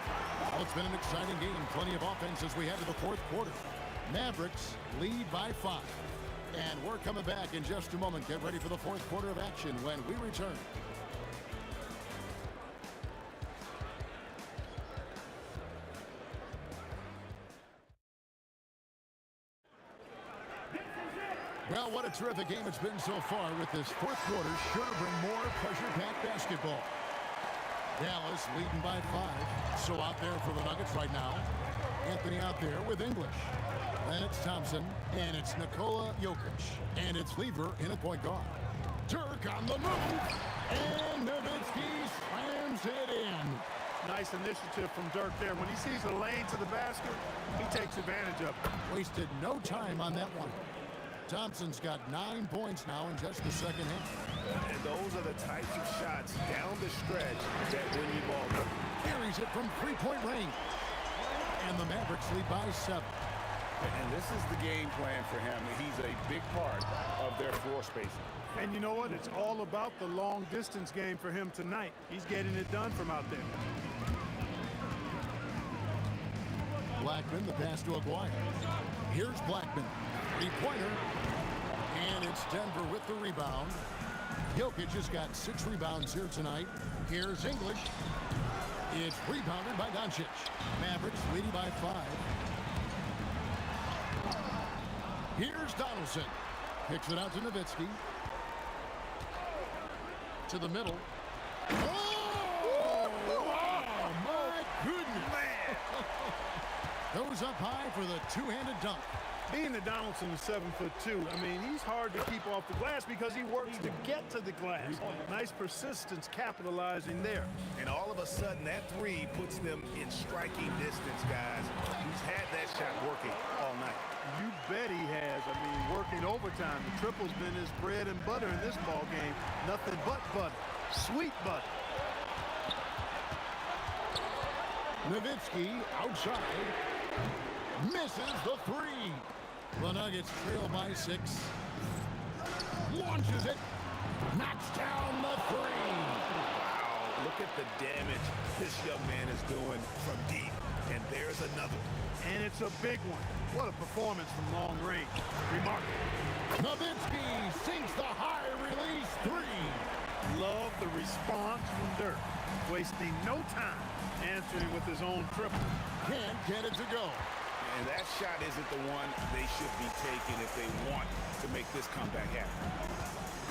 Well, it's been an exciting game. Plenty of offense as we head to the fourth quarter. Mavericks lead by 5. And we're coming back in just a moment. Get ready for the fourth quarter of action when we return. Well, what a terrific game it's been so far with this fourth quarter. Sure to bring more pressure-packed basketball. Dallas leading by 5. So out there for the Nuggets right now. Anthony out there with English. Then it's Thompson, and it's Nikola Jokic. And it's Lever in a point guard. Dirk on the move. And Nowitzki slams it in. Nice initiative from Dirk there. When he sees a lane to the basket, he takes advantage of it. Wasted no time on that one. Thompson's got 9 points now in just the second half. And those are the types of shots down the stretch that win you ball game. Carries it from three-point range. And the Mavericks lead by 7. And this is the game plan for him. He's a big part of their floor spacing. And you know what? It's all about the long-distance game for him tonight. He's getting it done from out there. Blackman, the pass to Aguirre. Here's Blackman. Three-pointer. And it's Denver with the rebound. Jokic has got 6 rebounds here tonight. Here's English. It's rebounded by Doncic. Mavericks leading by 5. Here's Donaldson. Kicks it out to Nowitzki. To the middle. Oh, my goodness. Man. Goes up high for the two-handed dunk. Being that Donaldson is 7'2", I mean, he's hard to keep off the glass because he works to get to the glass. Nice persistence capitalizing there. And all of a sudden, that 3 puts them in striking distance, guys. He's had that shot working all night. You bet he has. I mean, working overtime. The triple's been his bread and butter in this ball game. Nothing but butter. Sweet butter. Nowitzki outside. Misses the 3. The Nuggets trail by 6. Launches it. Knocks down the 3. Wow, look at the damage this young man is doing from deep. And there's another. And it's a big one. What a performance from long range. Remarkable. Nowitzki sinks the high release 3. Love the response from Dirk. Wasting no time answering with his own triple. Can't get it to go. And that shot isn't the one they should be taking if they want to make this comeback happen.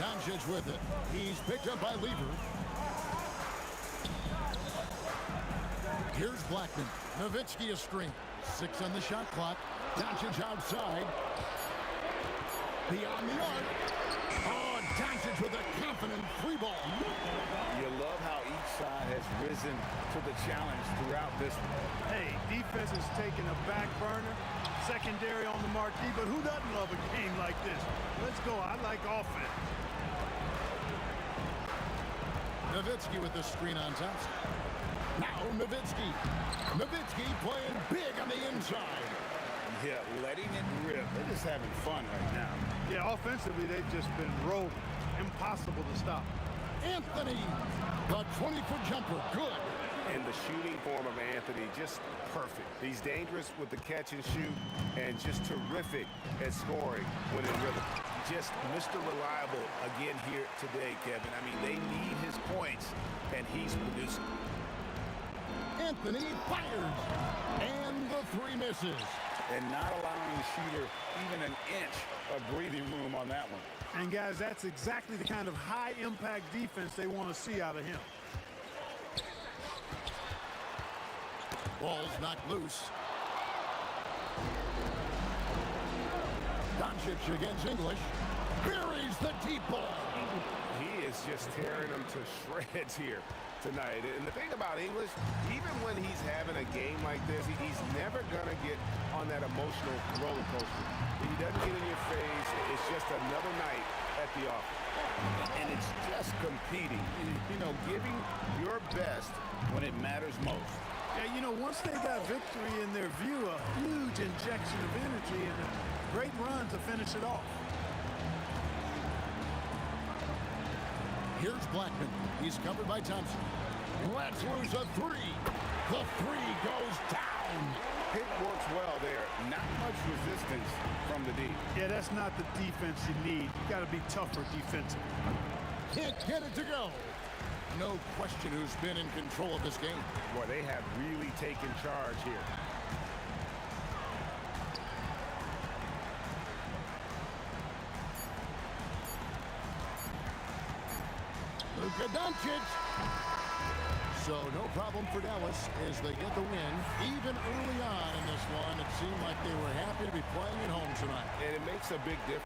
Doncic with it. He's picked up by Lever. Here's Blackman. Nowitzki a string. 6 on the shot clock. Doncic outside. Beyond the arc. Oh, Doncic with a confident free ball. You love how each side has risen to the challenge throughout this one. Hey, defense is taking a back burner, secondary on the marquee, but who doesn't love a game like this? Let's go. I like offense. Nowitzki with the screen on Thompson. Now Nowitzki. Nowitzki playing big on the inside. Yeah, letting it rip. They're just having fun right now. Yeah, offensively, they've just been rolling. Impossible to stop. Anthony, the 20-foot jumper, good. And the shooting form of Anthony, just perfect. He's dangerous with the catch and shoot, and just terrific at scoring when in rhythm. Just Mr. Reliable again here today, Kevin. I mean, they need his points, and he's producing. Anthony fires, and the three misses. And not allowing the shooter even an inch of breathing room on that one. And guys, that's exactly the kind of high-impact defense they want to see out of him. Ball's knocked loose. Doncic against English. Buries the deep ball. He is just tearing them to shreds here tonight. And the thing about English, even when he's having a game like this, he's never going to get on that emotional roller coaster. He doesn't get in your face. It's just another night at the office. And it's just competing, you know, giving your best when it matters most. Yeah, you know, once they got victory in their view, a huge injection of energy and a great run to finish it off. Here's Blackman. He's covered by Thompson. Let's lose a three. The three goes down. Pick works well there. Not much resistance from the D. Yeah, that's not the defense you need. You got to be tougher defensively. Can't get it to go. No question who's been in control of this game. Boy, they have really taken charge here. Luka Doncic. So no problem for Dallas as they get the win. Even early on in this one, it seemed like they were happy to be playing at home tonight. And it makes a big difference.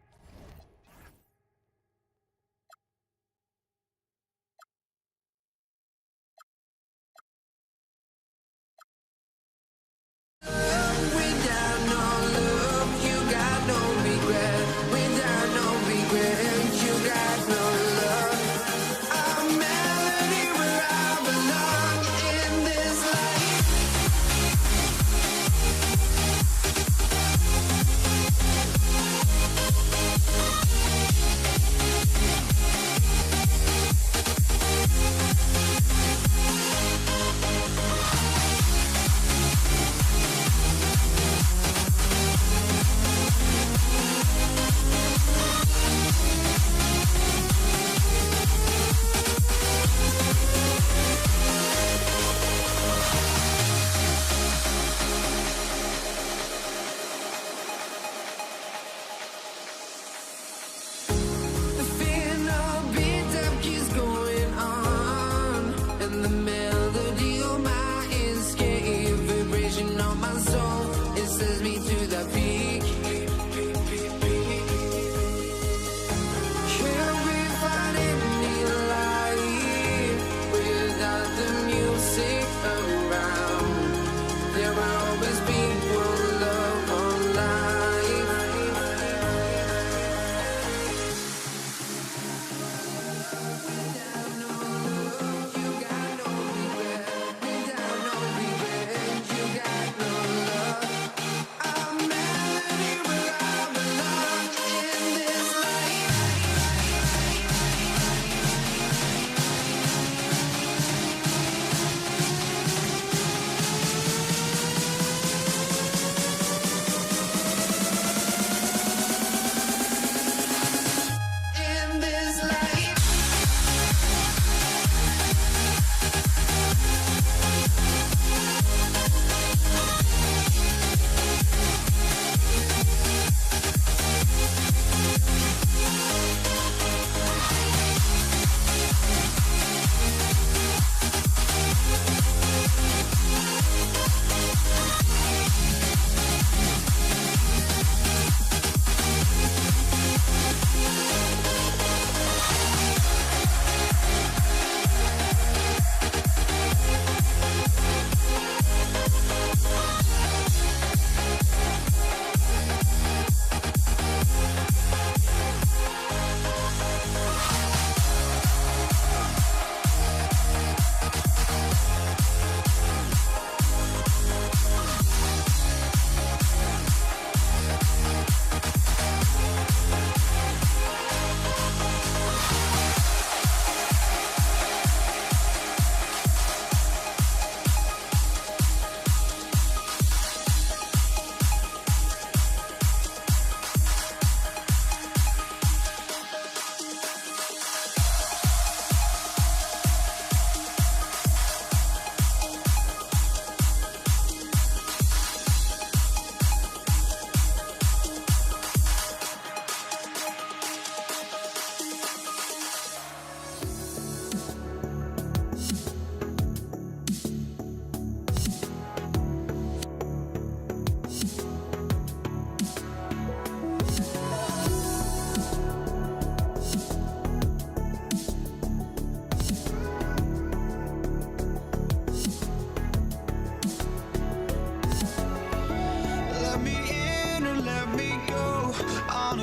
Without no love, you got no regret. Without no regret, you got no love. A melody where I belong in this life.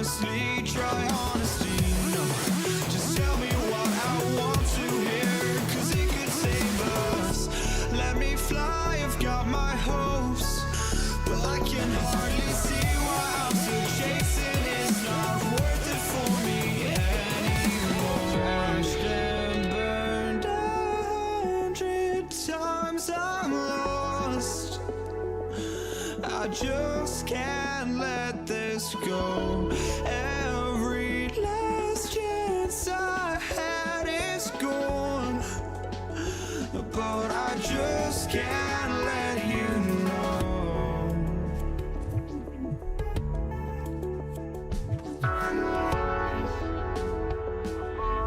honestly, try honesty. No, just tell me what I want to hear, 'cause it could save us. Let me fly, I've got my hopes, but I can hardly see why I'm still chasing. It's not worth it for me anymore. Crashed and burned 100 times, I'm lost. I just can't let this go. Every last chance I had is gone, but I just can't let you know.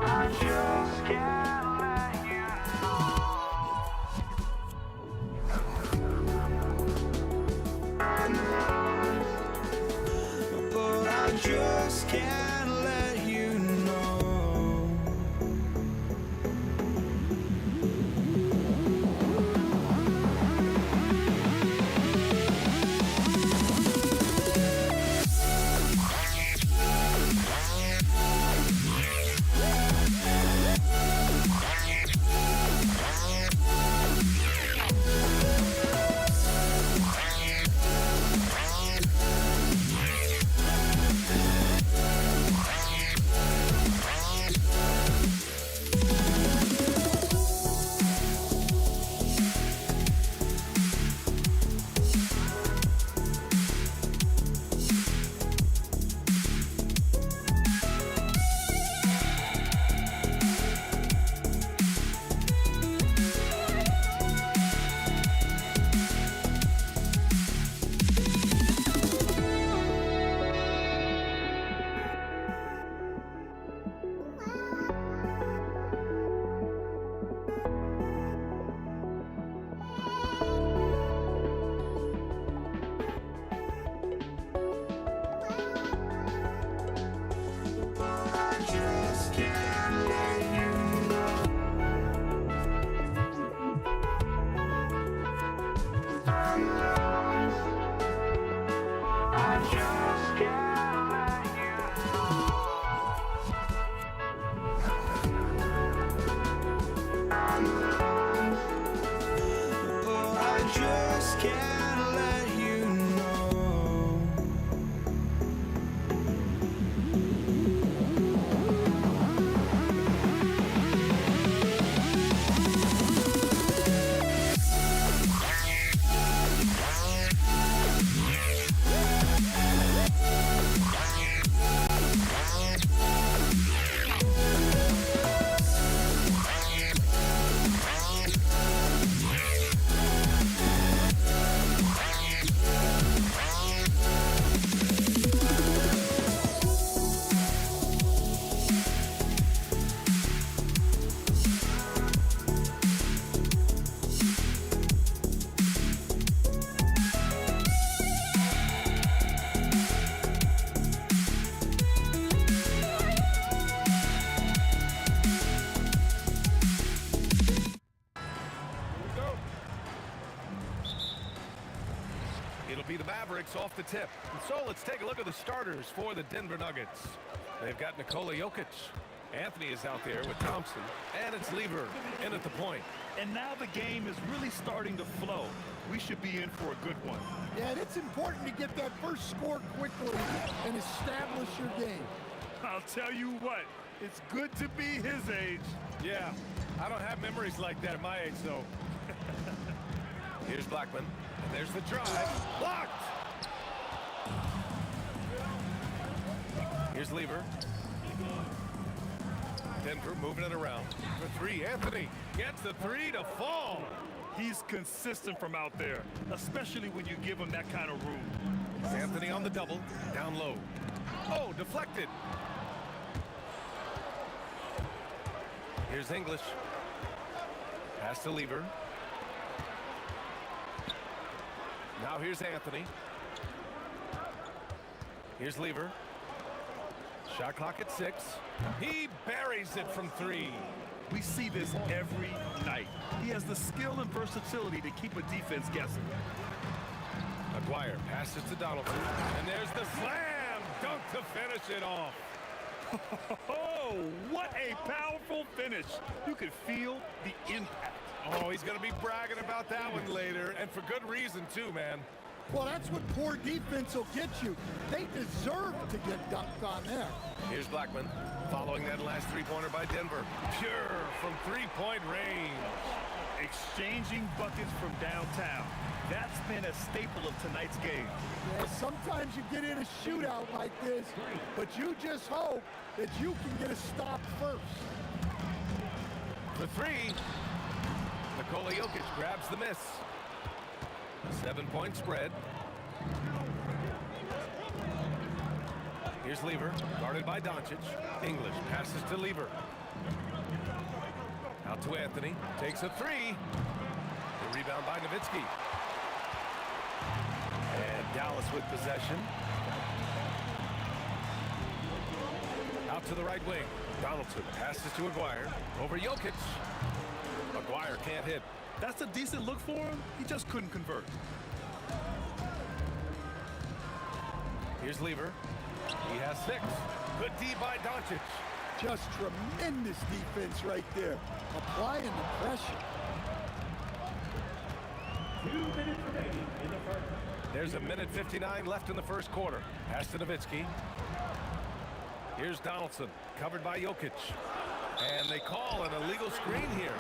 I just can't let you know. But I just can't let you know. It'll be the Mavericks off the tip. And so let's take a look at the starters for the Denver Nuggets. They've got Nikola Jokic. Anthony is out there with Thompson. And it's Lever in at the point. And now the game is really starting to flow. We should be in for a good one. Yeah, and it's important to get that first score quickly and establish your game. I'll tell you what, it's good to be his age. Yeah, I don't have memories like that at my age, though. Here's Blackman. And there's the drive. Blocked! Here's Lever. Denver moving it around. For three, Anthony gets the three to fall. He's consistent from out there, especially when you give him that kind of room. Anthony on the double, down low. Oh, deflected. Here's English. Pass to Lever. Now here's Anthony. Here's Lever. Shot clock at 6. He buries it from 3. We see this every night. He has the skill and versatility to keep a defense guessing. McGuire passes to Donaldson. And there's the slam dunk to finish it off. Oh, what a powerful finish. You could feel the impact. Oh, he's going to be bragging about that one later, and for good reason, too, man. Well, that's what poor defense will get you. They deserve to get dunked on there. Here's Blackman, following that last three-pointer by Denver. Pure from three-point range. Exchanging buckets from downtown. That's been a staple of tonight's game. Yeah, sometimes you get in a shootout like this, but you just hope that you can get a stop first. The three. Nikola Jokic grabs the miss. 7-point spread. Here's Lever, guarded by Doncic. English passes to Lever. Out to Anthony, takes a three. The rebound by Nowitzki. And Dallas with possession. Out to the right wing. Donaldson passes to Aguirre. Over Jokic. Aguirre can't hit. That's a decent look for him. He just couldn't convert. Here's Lever. He has 6. Good D by Doncic. Just tremendous defense right there. Applying the pressure. 2 minutes remaining in the first. There's a minute 59 left in the first quarter. Pass to Nowitzki. Here's Donaldson, covered by Jokic. And they call an illegal screen here.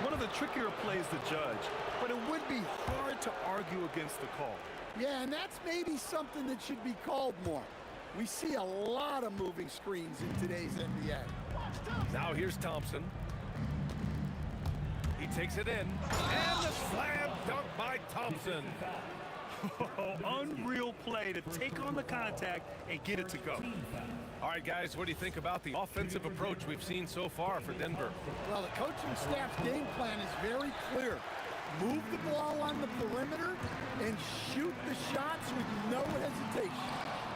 One of the trickier plays to judge, but it would be hard to argue against the call. Yeah, and that's maybe something that should be called more. We see a lot of moving screens in today's NBA. Now here's Thompson. He takes it in. And the slam dunk by Thompson. Unreal play to take on the contact and get it to go. All right, guys, what do you think about the offensive approach we've seen so far for Denver? Well, the coaching staff's game plan is very clear. Move the ball on the perimeter and shoot the shots with no hesitation.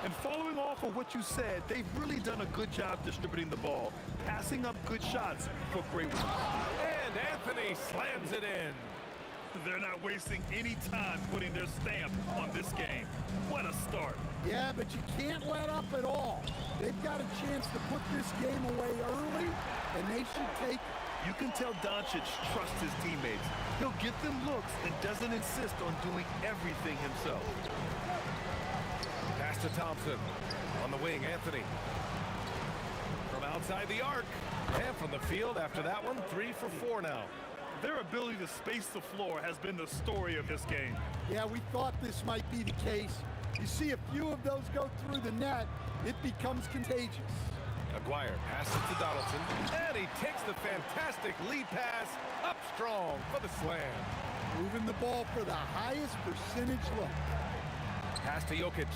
And following off of what you said, they've really done a good job distributing the ball, passing up good shots for great ones. And Anthony slams it in. They're not wasting any time putting their stamp on this game. What a start. Yeah, but you can't let up at all. They've got a chance to put this game away early, and they should take it. You can tell Doncic trusts his teammates. He'll get them looks and doesn't insist on doing everything himself. Pass to Thompson. On the wing, Anthony. From outside the arc. And from the field after that one, 3 for 4 now. Their ability to space the floor has been the story of this game. Yeah, we thought this might be the case. You see a few of those go through the net, it becomes contagious. Aguirre passes to Donaldson, and he takes the fantastic lead pass up strong for the slam. Moving the ball for the highest percentage look. Pass to Jokic.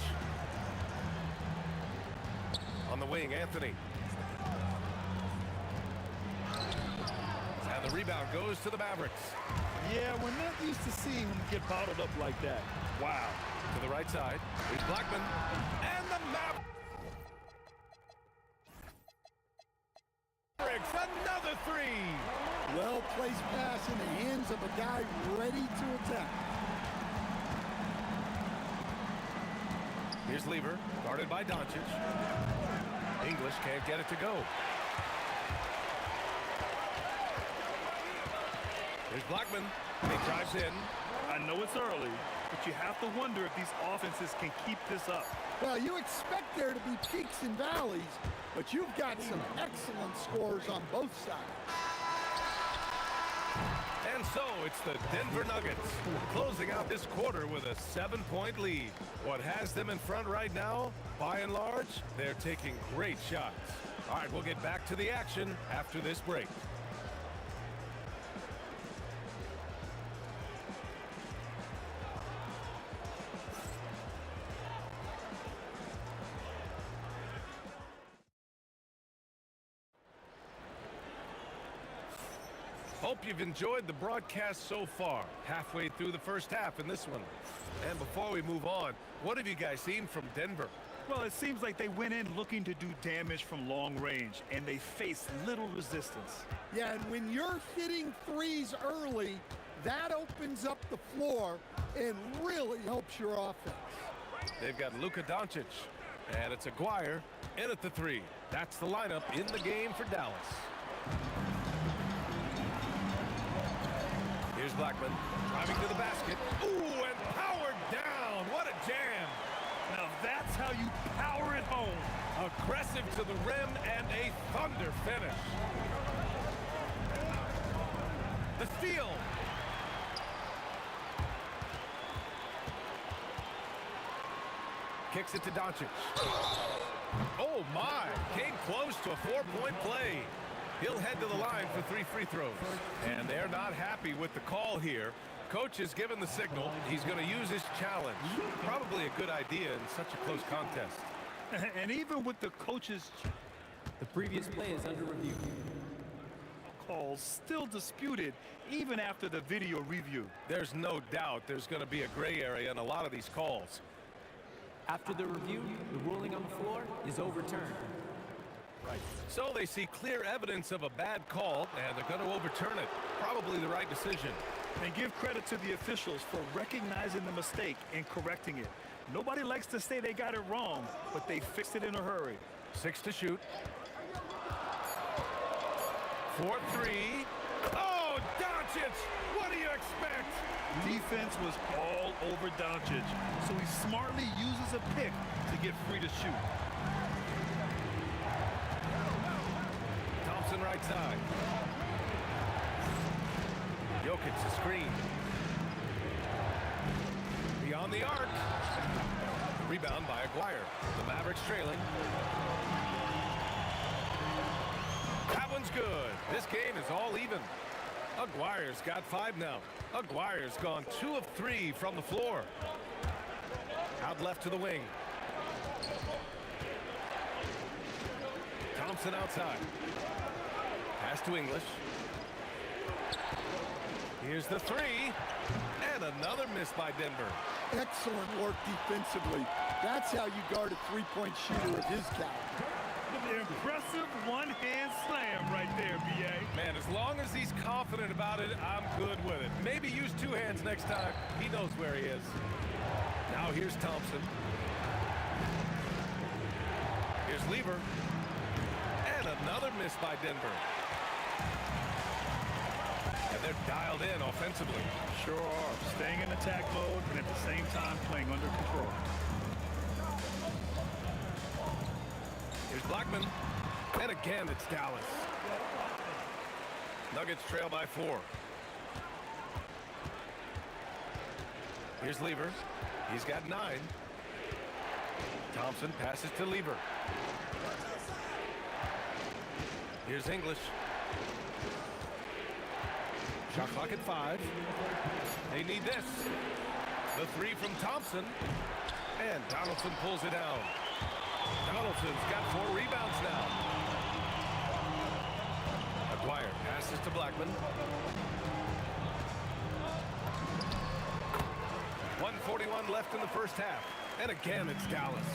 On the wing, Anthony. And the rebound goes to the Mavericks. Yeah, we're not used to seeing him get bottled up like that. Wow. To the right side, here's Blackman. And the Mavericks. Another three. Well-placed pass in the hands of a guy ready to attack. Here's Lever, guarded by Doncic. English can't get it to go. Here's Blackman. He drives in. I know it's early, but you have to wonder if these offenses can keep this up. Well, you expect there to be peaks and valleys, but you've got some excellent scores on both sides. And so it's the Denver Nuggets closing out this quarter with a 7-point lead. What has them in front right now, by and large, they're taking great shots. All right, we'll get back to the action after this break. Hope you've enjoyed the broadcast so far. Halfway through the first half in this one. And before we move on, what have you guys seen from Denver? Well, it seems like they went in looking to do damage from long range, and they faced little resistance. Yeah, and when you're hitting threes early, that opens up the floor and really helps your offense. They've got Luka Doncic. And it's Aguirre in at the 3. That's the lineup in the game for Dallas. Here's Blackman driving to the basket. Ooh, and powered down. What a jam. Now that's how you power it home. Aggressive to the rim and a thunder finish. The steal. Kicks it to Doncic. Oh my, came close to a 4-point play. He'll head to the line for 3 free throws. And they're not happy with the call here. Coach has given the signal. He's going to use his challenge. Probably a good idea in such a close contest. And even with the coach's The previous play is under review. calls still disputed even after the video review. There's no doubt there's going to be a gray area in a lot of these calls. After the review, the ruling on the floor is overturned. Right. So they see clear evidence of a bad call, and they're going to overturn it. Probably the right decision. And give credit to the officials for recognizing the mistake and correcting it. Nobody likes to say they got it wrong, but they fixed it in a hurry. 6 to shoot. 4-3. Oh, Doncic! What do you expect? Defense was all over Doncic, so he smartly uses a pick to get free to shoot. Thompson right side. Jokic the screen. Beyond the arc. Rebound by Aguirre. The Mavericks trailing. That one's good. This game is all even. Aguirre's got 5 now. Aguirre's gone 2 of 3 from the floor. Out left to the wing. Thompson outside. Pass to English. Here's the 3. And another miss by Denver. Excellent work defensively. That's how you guard a three-point shooter of his caliber. Impressive one-hand slam right there, B.A. Man, as long as he's confident about it, I'm good with it. Maybe use 2 hands next time. He knows where he is. Now here's Thompson. Here's Lever. And another miss by Denver. And they're dialed in offensively. Sure are. Staying in attack mode and at the same time playing under control. Here's Blackman. And again, it's Dallas. Nuggets trail by 4. Here's Lever. He's got 9. Thompson passes to Lever. Here's English. Shot clock at 5. They need this. The 3 from Thompson. And Donaldson pulls it down. Donaldson's got 4 rebounds now. Aguirre passes to Blackman. 1:41 left in the first half. And again, it's Dallas.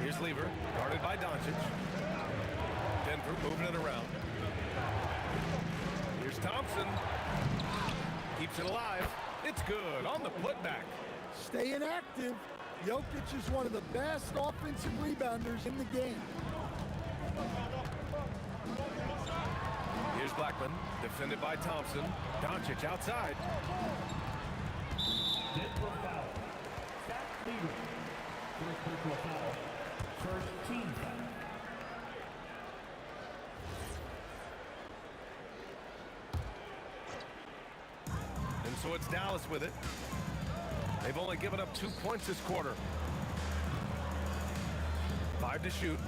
Here's Lever, guarded by Doncic. Denver moving it around. Here's Thompson. Keeps it alive. It's good on the putback. Staying active. Jokic is one of the best offensive rebounders in the game. Here's Blackman, defended by Thompson. Doncic outside. Denver foul. Zach Lever. First personal foul. First team foul. And so it's Dallas with it. They've only given up 2 points this quarter. 5 to shoot.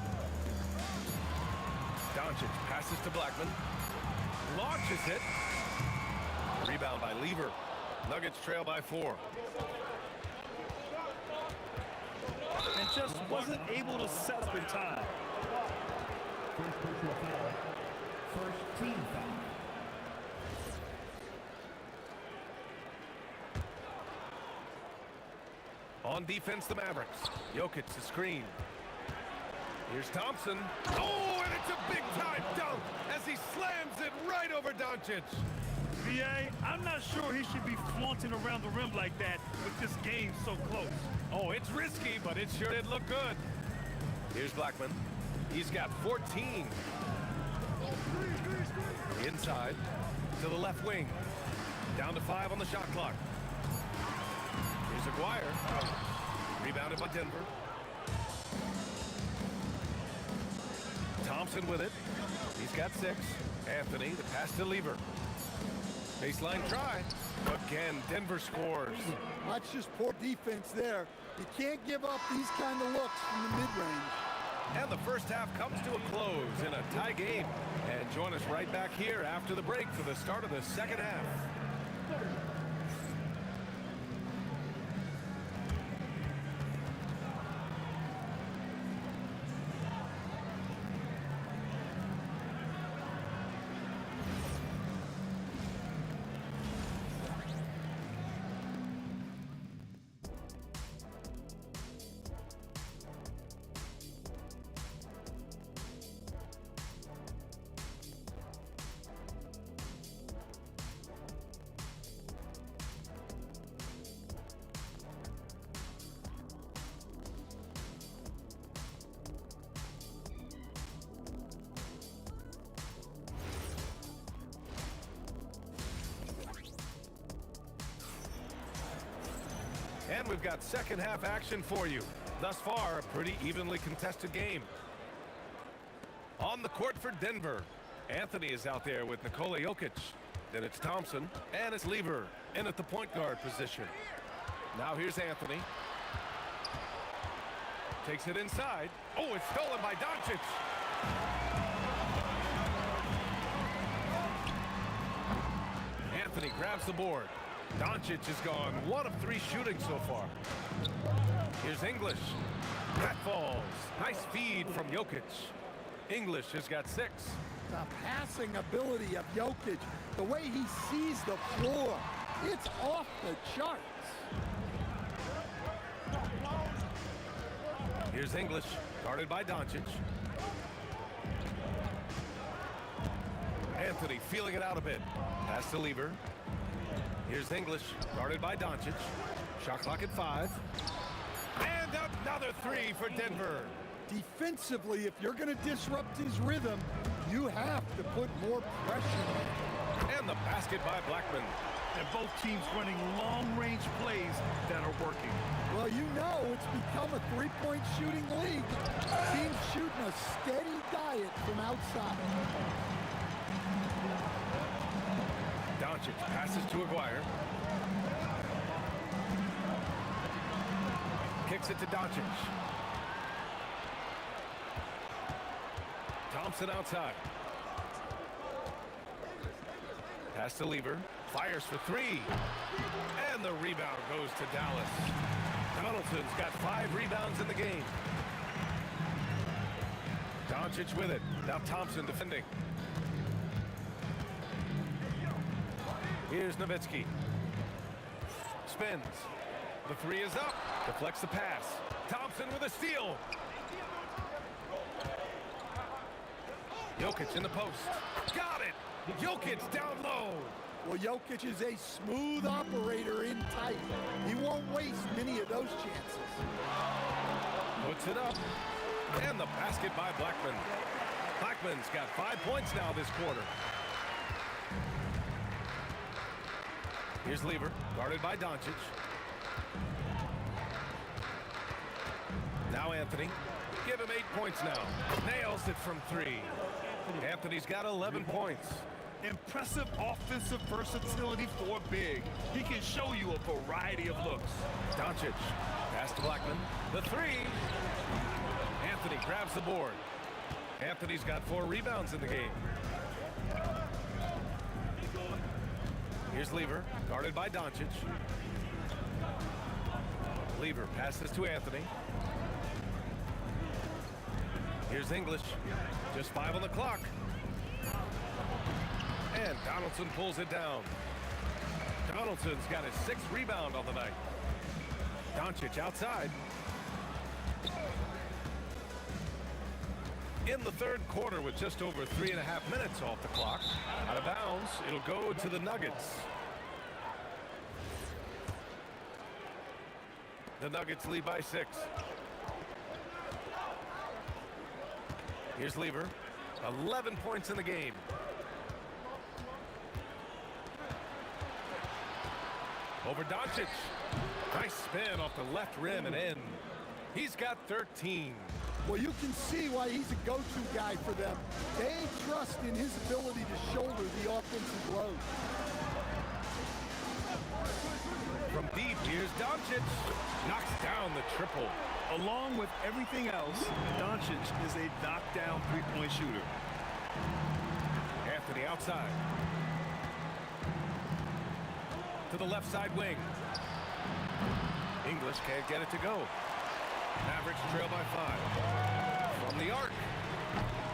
Doncic passes to Blackman. Launches it. Rebound by Lever. Nuggets trail by 4. And just wasn't able to set up in time. First personal foul. First team foul. On defense, the Mavericks. Jokic the screen. Here's Thompson. Oh, and it's a big-time dunk as he slams it right over Doncic. VA, I'm not sure he should be flaunting around the rim like that with this game so close. Oh, it's risky, but it sure did look good. Here's Blackman. He's got 14. Inside to the left wing. Down to 5 on the shot clock. Here's Aguirre. Rebounded by Denver. Thompson with it. He's got 6. Anthony, the pass to Lever. Baseline try. Again, Denver scores. That's just poor defense there. You can't give up these kind of looks from the mid-range. And the first half comes to a close in a tie game. And join us right back here after the break for the start of the second half. And we've got second half action for you. Thus far, a pretty evenly contested game. On the court for Denver, Anthony is out there with Nikola Jokic. Then it's Thompson, and it's Lever in at the point guard position. Now here's Anthony. Takes it inside. Oh, it's stolen by Doncic. Anthony grabs the board. Doncic is gone 1 of 3 shooting so far. Here's English. That falls. Nice feed from Jokic. English has got 6. The passing ability of Jokic, the way he sees the floor, it's off the charts. Here's English, guarded by Doncic. Anthony feeling it out a bit. Pass to Lever. Here's English, guarded by Doncic. Shot clock at 5. And another 3 for Denver. Defensively, if you're going to disrupt his rhythm, you have to put more pressure on him. And the basket by Blackman. And both teams running long-range plays that are working. Well, you know it's become a three-point shooting league. Teams shooting a steady diet from outside. Doncic passes to Aguirre. Kicks it to Doncic. Thompson outside. Pass to Lever. Fires for 3. And the rebound goes to Dallas. Donaldson's got 5 rebounds in the game. Doncic with it. Now Thompson defending. Here's Nowitzki. Spins. The 3 is up. Deflects the pass. Thompson with a steal. Jokic in the post. Got it. Jokic down low. Well, Jokic is a smooth operator in tight. He won't waste many of those chances. Puts it up. And the basket by Blackman. Blackman's got 5 points now this quarter. Here's Lever, guarded by Doncic. Now Anthony. Give him 8 points now. Nails it from 3. Anthony's got 11 points. Impressive offensive versatility for big. He can show you a variety of looks. Doncic, pass to Blackman. The 3. Anthony grabs the board. Anthony's got 4 rebounds in the game. Here's Lever, guarded by Doncic. Lever passes to Anthony. Here's English. Just 5 on the clock. And Donaldson pulls it down. Donaldson's got his 6th rebound on the night. Doncic outside. In the third quarter with just over 3.5 minutes off the clock. Out of bounds, it'll go to the Nuggets. The Nuggets lead by 6. Here's Lever. 11 points in the game. Over Doncic. Nice spin off the left rim and in. He's got 13. Well, you can see why he's a go-to guy for them. They trust in his ability to shoulder the offensive load. From deep, here's Doncic. Knocks down the triple. Along with everything else, Doncic is a knockdown three-point shooter. Anthony outside. To the left side wing. English can't get it to go. Mavericks trail by 5. From the arc.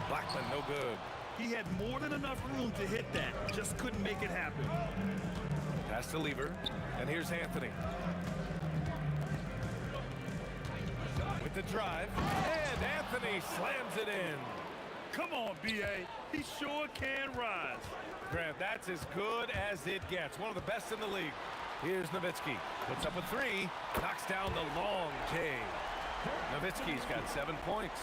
Blackman no good. He had more than enough room to hit that. Just couldn't make it happen. Pass to Lever. And here's Anthony. With the drive. And Anthony slams it in. Come on, B.A. He sure can rise. Grant, that's as good as it gets. One of the best in the league. Here's Nowitzki. Puts up a 3. Knocks down the long J. Nowitzki's got 7 points.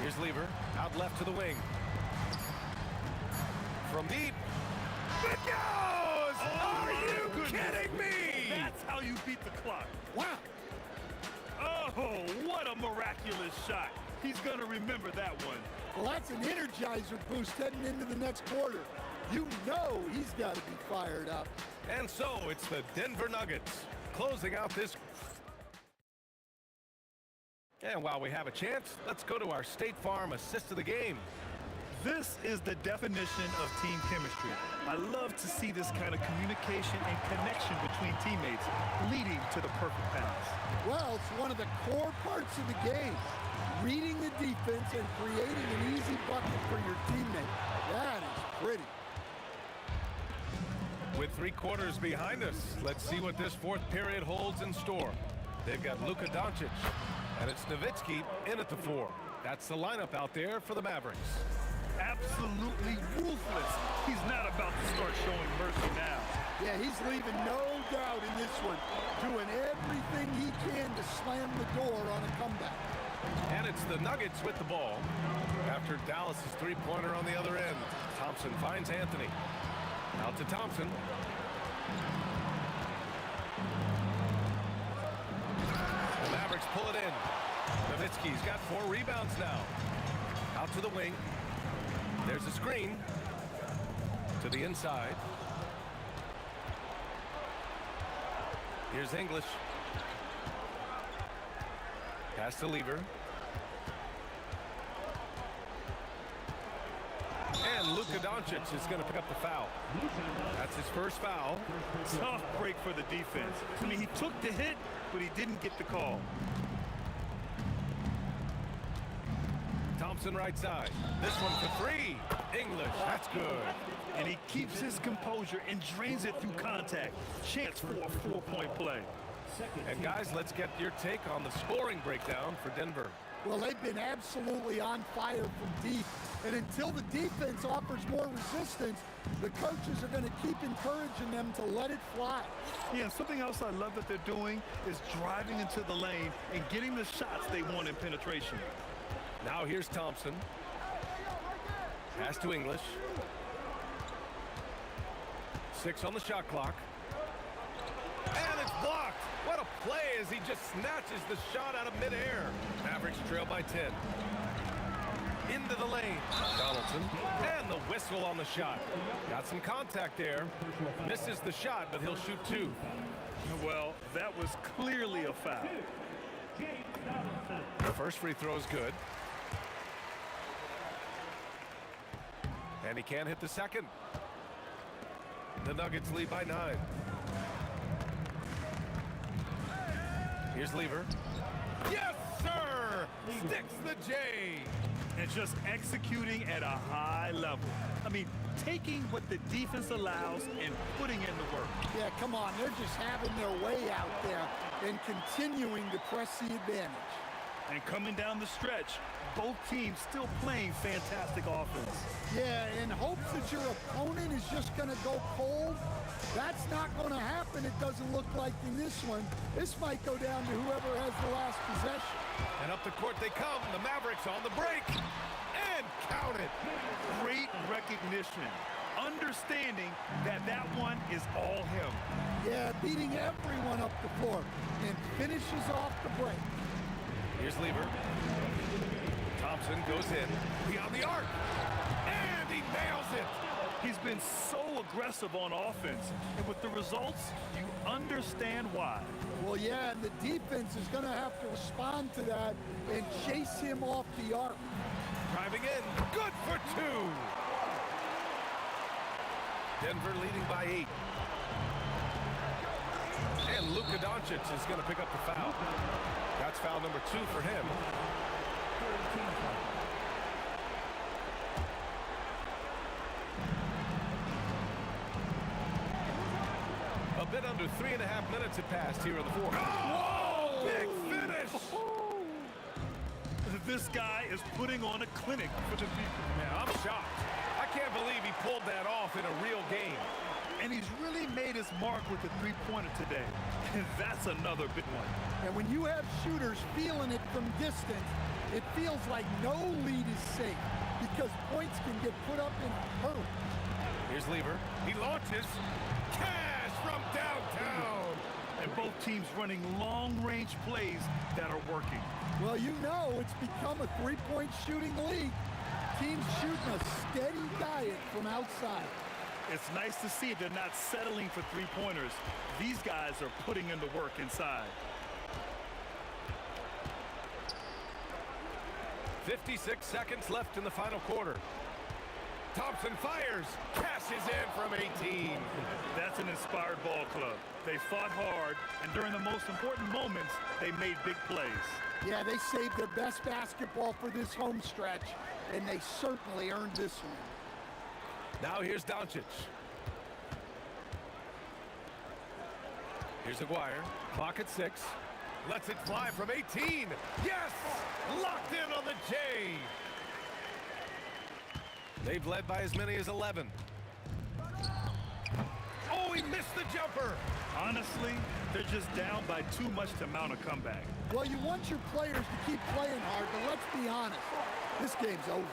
Here's Lever. Out left to the wing. From deep. It goes! Are you kidding me? That's how you beat the clock. Wow. Oh, what a miraculous shot. He's going to remember that one. Well, that's an energizer boost heading into the next quarter. You know he's got to be fired up. And so it's the Denver Nuggets closing out this. And while we have a chance, let's go to our State Farm assist of the game. This is the definition of team chemistry. I love to see this kind of communication and connection between teammates leading to the perfect pass. Well, it's one of the core parts of the game. Reading the defense and creating an easy bucket for your teammate. That is pretty. With 3 quarters behind us, let's see what this fourth period holds in store. They've got Luka Doncic, and it's Nowitzki in at the 4. That's the lineup out there for the Mavericks. Absolutely ruthless. He's not about to start showing mercy now. Yeah, he's leaving no doubt in this one. Doing everything he can to slam the door on a comeback. And it's the Nuggets with the ball. After Dallas' 3-pointer on the other end, Thompson finds Anthony. Out to Thompson. The Mavericks pull it in. Nowitzki's got 4 rebounds now. Out to the wing. There's a screen. To the inside. Here's English. Pass to Lever. And Luka Doncic is going to pick up the foul. That's his first foul. Tough break for the defense. I mean, he took the hit, but he didn't get the call. Thompson right side. This one for 3. English, that's good. And he keeps his composure and drains it through contact. Chance for a 4-point play. And guys, let's get your take on the scoring breakdown for Denver. Well, they've been absolutely on fire from deep. And until the defense offers more resistance, the coaches are going to keep encouraging them to let it fly. Yeah, and something else I love that they're doing is driving into the lane and getting the shots they want in penetration. Now here's Thompson. Pass to English. 6 on the shot clock. And it's blocked. What a play as he just snatches the shot out of midair. Mavericks trail by 10. Into the lane. Donaldson. And the whistle on the shot. Got some contact there. Misses the shot, but he'll shoot 2. Well, that was clearly a foul. The first free throw is good. And he can't hit the second. The Nuggets lead by 9. Here's Lever. Yes, sir! Sticks the J. And just executing at a high level. I mean, taking what the defense allows and putting in the work. Yeah, come on. They're just having their way out there and continuing to press the advantage. And coming down the stretch, both teams still playing fantastic offense. Yeah, in hopes that your opponent is just going to go cold, that's not going to happen. It doesn't look like in this one. This might go down to whoever has the last possession. And up the court they come. The Mavericks on the break. And count it. Great recognition. Understanding that that one is all him. Yeah, beating everyone up the floor and finishes off the break. Here's Lever. Thompson goes in. Beyond the arc. And he nails it. He's been so aggressive on offense. And with the results, you understand why. Well, yeah, and the defense is going to have to respond to that and chase him off the arc. Driving in. Good for two. Denver leading by 8. And Luka Doncic is going to pick up the foul. That's foul number 2 for him. A bit under 3.5 minutes have passed here in the fourth. Oh, big finish! This guy is putting on a clinic for the people. Yeah, I'm shocked. I can't believe he pulled that off in a real game. And he's really made his mark with the three-pointer today. And that's another big one. And when you have shooters feeling it from distance, it feels like no lead is safe because points can get put up in a hurry. Here's Lever. He launches. Cash from downtown. And both teams running long-range plays that are working. Well, you know it's become a three-point shooting league. Teams shooting a steady diet from outside. It's nice to see they're not settling for three-pointers. These guys are putting in the work inside. 56 seconds left in the final quarter. Thompson fires. Cashes in from 18. That's an inspired ball club. They fought hard, and during the most important moments, they made big plays. Yeah, they saved their best basketball for this home stretch, and they certainly earned this one. Now here's Doncic. Here's Aguirre. Clock at 6. Lets it fly from 18. Yes! Locked in on the J. They've led by as many as 11. Oh, he missed the jumper. Honestly, they're just down by too much to mount a comeback. Well, you want your players to keep playing hard, but let's be honest. This game's over.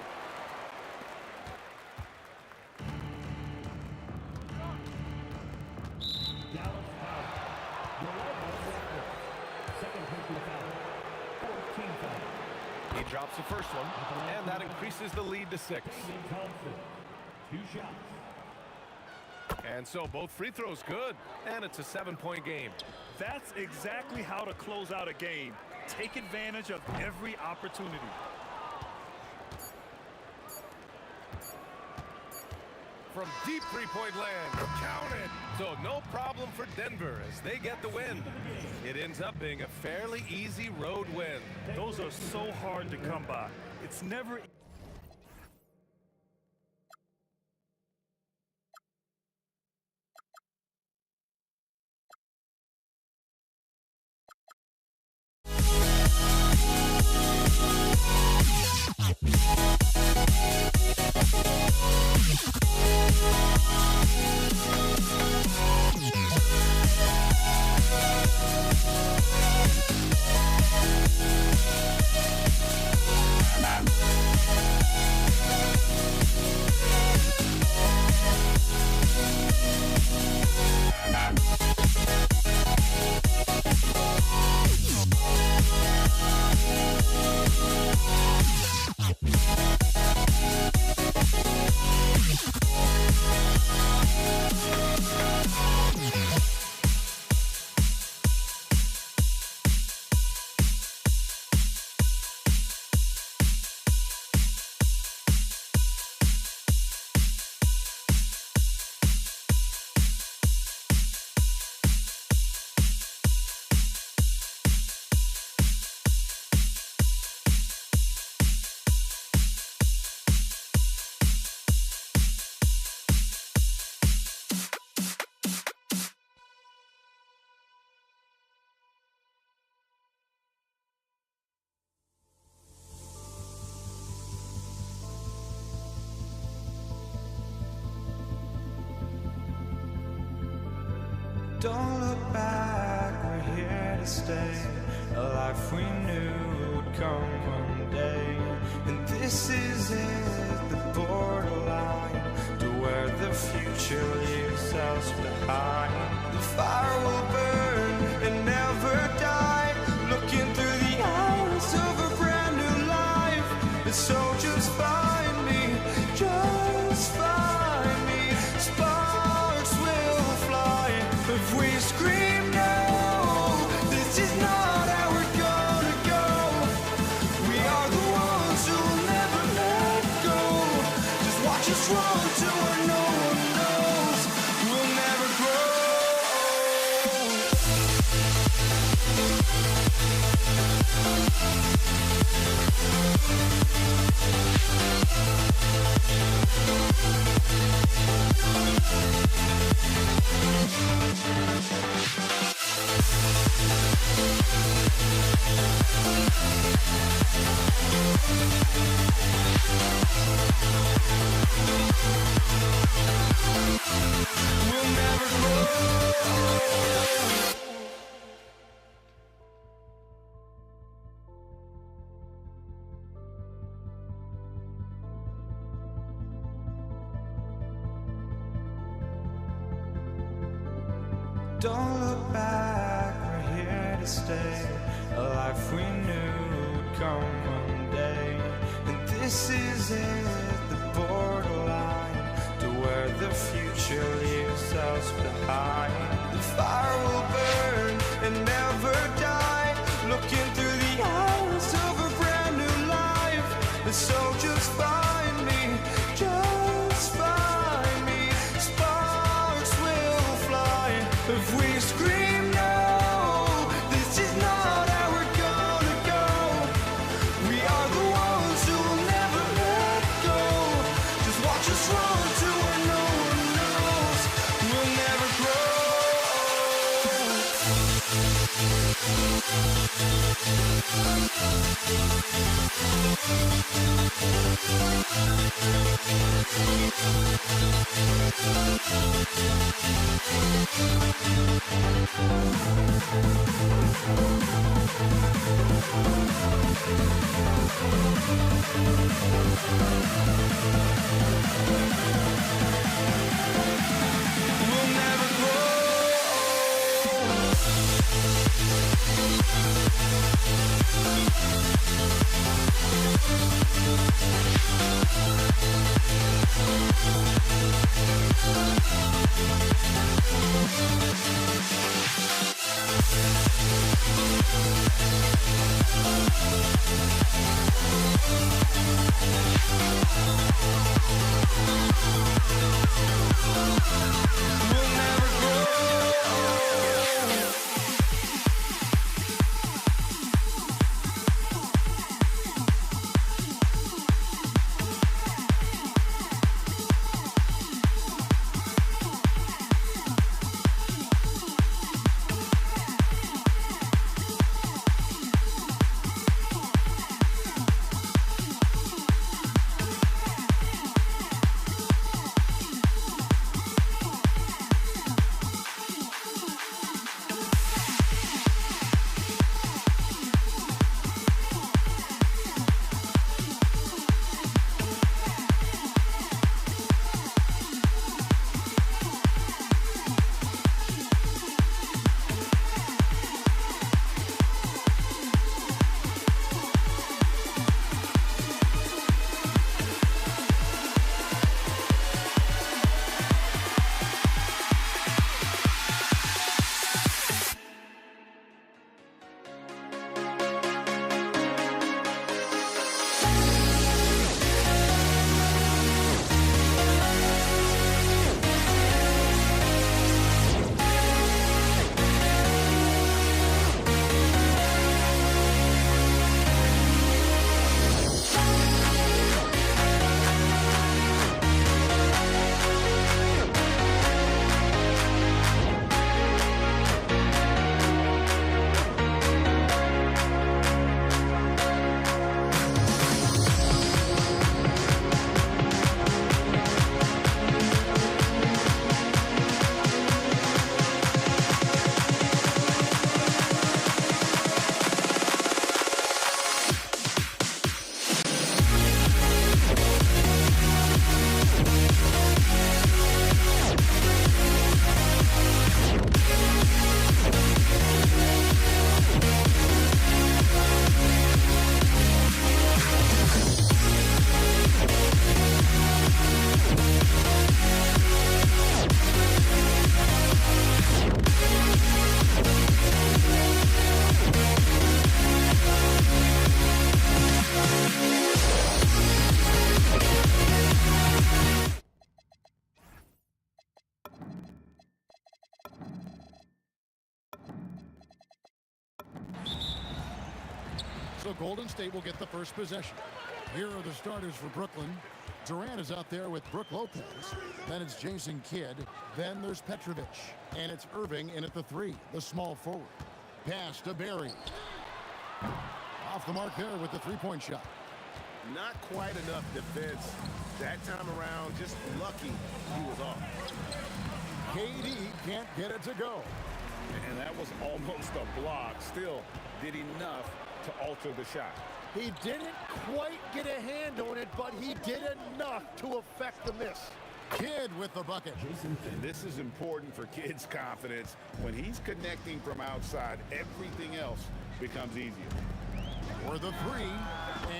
He drops the first one, and that increases the lead to 6. 2 shots. And so both free throws good, and it's a 7-point game. That's exactly how to close out a game. Take advantage of every opportunity. From deep three-point land, count it. So no problem for Denver as they get the win. It ends up being a fairly easy road win. Those are so hard to come by. It's never Don't look back, we're here to stay. A life we knew would come one day. And this is it, the borderline to where the future leaves us behind. The fire will burn and never die, looking through the eyes of a brand new life. And so just find me, just find me. Sparks will fly if we scream no. This is not how we're gonna go. We are the ones who will never let go. Just watch us run to where no one knows. We'll never grow. We'll never grow. Don't look back, we're here to stay. A life we knew would come one day. And this is it, the borderline to where the future leaves us behind. The fire will burn and never die, looking through the eyes of a brand new life. And so just find me, just find me. Sparks will fly if we scream no. This is not how we're gonna go. We are the ones who will never let go. Just watch us run to where no one knows. We'll never grow. We'll never grow. We'll never grow. So Golden State will get the first possession. Here are the starters for Brooklyn. Durant is out there with Brook Lopez. Then it's Jason Kidd. Then there's Petrovic. And it's Irving in at the 3, the small forward. Pass to Barry. Off the mark there with the three-point shot. Not quite enough defense that time around. Just lucky he was off. KD can't get it to go. And that was almost a block. Still did enough to alter the shot. He didn't quite get a hand on it, but he did enough to affect the miss. Kidd with the bucket. And this is important for Kidd's confidence. When he's connecting from outside, everything else becomes easier. For the 3,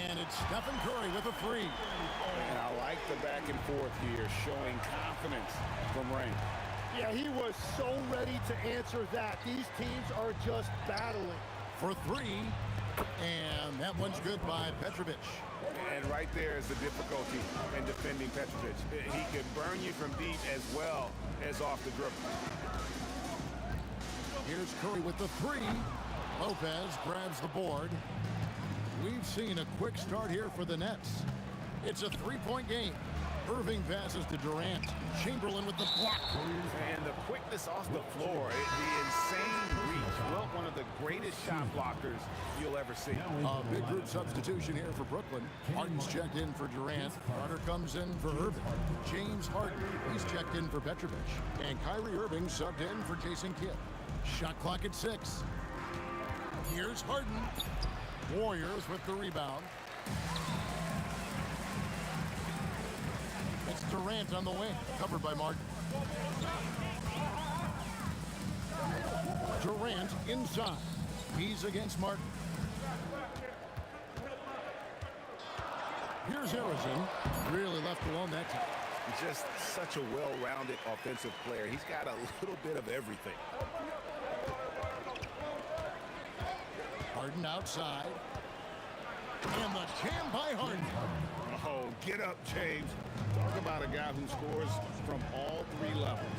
and it's Stephen Curry with a 3. And I like the back and forth here, showing confidence from range. Yeah, he was so ready to answer that. These teams are just battling. For 3, and that one's good by Petrovic. And right there is the difficulty in defending Petrovic. He can burn you from deep as well as off the dribble. Here's Curry with the 3. Lopez grabs the board. We've seen a quick start here for the Nets. It's a 3-point game. Irving passes to Durant. Chamberlain with the block. And the quickness off the floor, the insane reach. Well, one of the greatest shot blockers you'll ever see. A big group substitution here for Brooklyn. Harden's checked in for Durant. Carter comes in for Irving. James Harden, he's checked in for Petrovic. And Kyrie Irving subbed in for Jason Kidd. Shot clock at 6. Here's Harden. Warriors with the rebound. It's Durant on the wing, covered by Martin. Durant inside. He's against Martin. Here's Harrison. Really left alone that time. Just such a well-rounded offensive player. He's got a little bit of everything. Harden outside. And the jam by Harden. Oh, get up, James. Talk about a guy who scores from all 3 levels.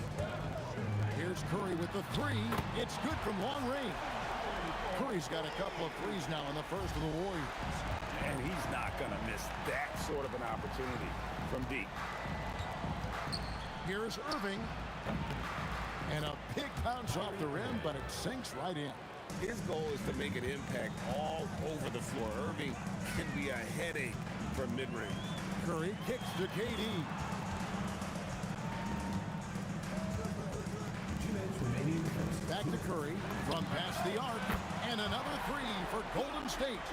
Here's Curry with the 3. It's good from long range. Curry's got a couple of threes now in the first of the Warriors. And he's not going to miss that sort of an opportunity from deep. Here's Irving. And a big bounce off the rim, but it sinks right in. His goal is to make an impact all over the floor. Irving can be a headache from mid-range. Curry kicks to KD. Back to Curry from past the arc. And another 3 for Golden State.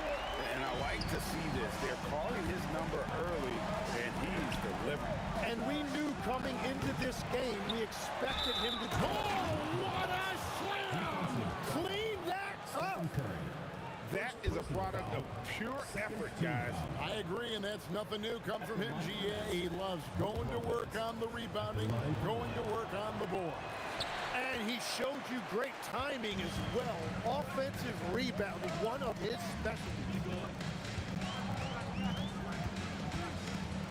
And I like to see this. They're calling his number early, and he's delivering. And we knew coming into this game, we expected him to go. Oh, what a slam! Clean that up! That is a product of pure effort, guys. I agree, and that's nothing new come from him, GA. He loves going to work on the rebounding, going to work on the board. And he showed you great timing as well. Offensive rebounding, one of his specialties.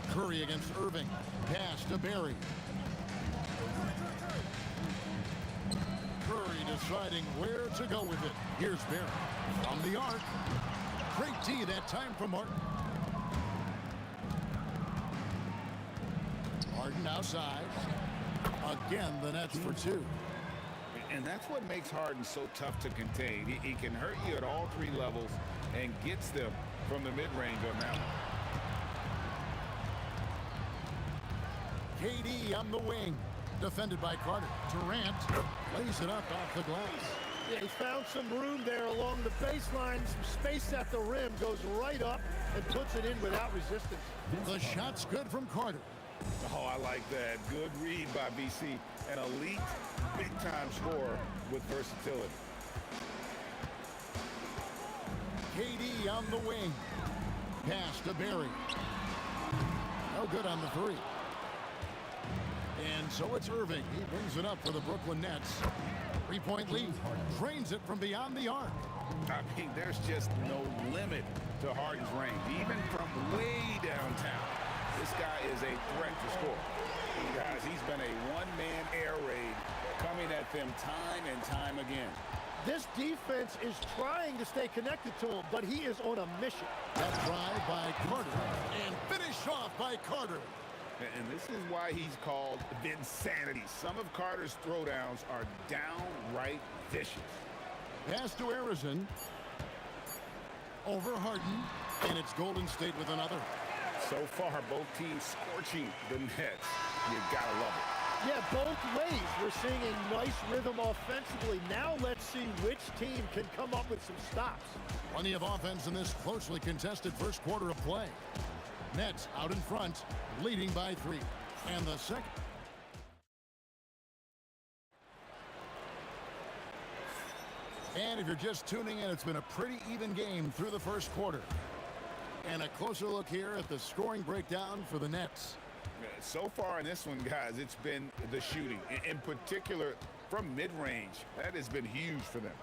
Curry against Irving. Pass to Barry. Curry deciding where to go with it. Here's Barry from the arc. Great D that time from Martin. Martin outside. Again, the Nets for 2. And that's what makes Harden so tough to contain. He can hurt you at all 3 levels and gets them from the mid-range on that one. KD on the wing. Defended by Carter. Durant lays it up off the glass. Yeah, he found some room there along the baseline. Some space at the rim. Goes right up and puts it in without resistance. The shot's good from Carter. Oh, I like that. Good read by BC. An elite, big-time scorer with versatility. KD on the wing. Pass to Barry. No good on the 3. And so it's Irving. He brings it up for the Brooklyn Nets. 3-point lead. Drains it from beyond the arc. I mean, there's just no limit to Harden's range. Even from way downtown, this guy is a threat to score. Guys, he's been a one-man air raid coming at them time and time again. This defense is trying to stay connected to him, but he is on a mission. That drive by Carter and finished off by Carter. And this is why he's called Vinsanity. Some of Carter's throwdowns are downright vicious. Pass to Harrison. Over Harden, and it's Golden State with another. So far, both teams scorching the nets. You gotta love it. Yeah, both ways. We're seeing a nice rhythm offensively. Now let's see which team can come up with some stops. Plenty of offense in this closely contested first quarter of play. Nets out in front, leading by 3. And the second. And if you're just tuning in, it's been a pretty even game through the first quarter. And a closer look here at the scoring breakdown for the Nets. So far in this one, guys, it's been the shooting. In particular, from mid-range. That has been huge for them.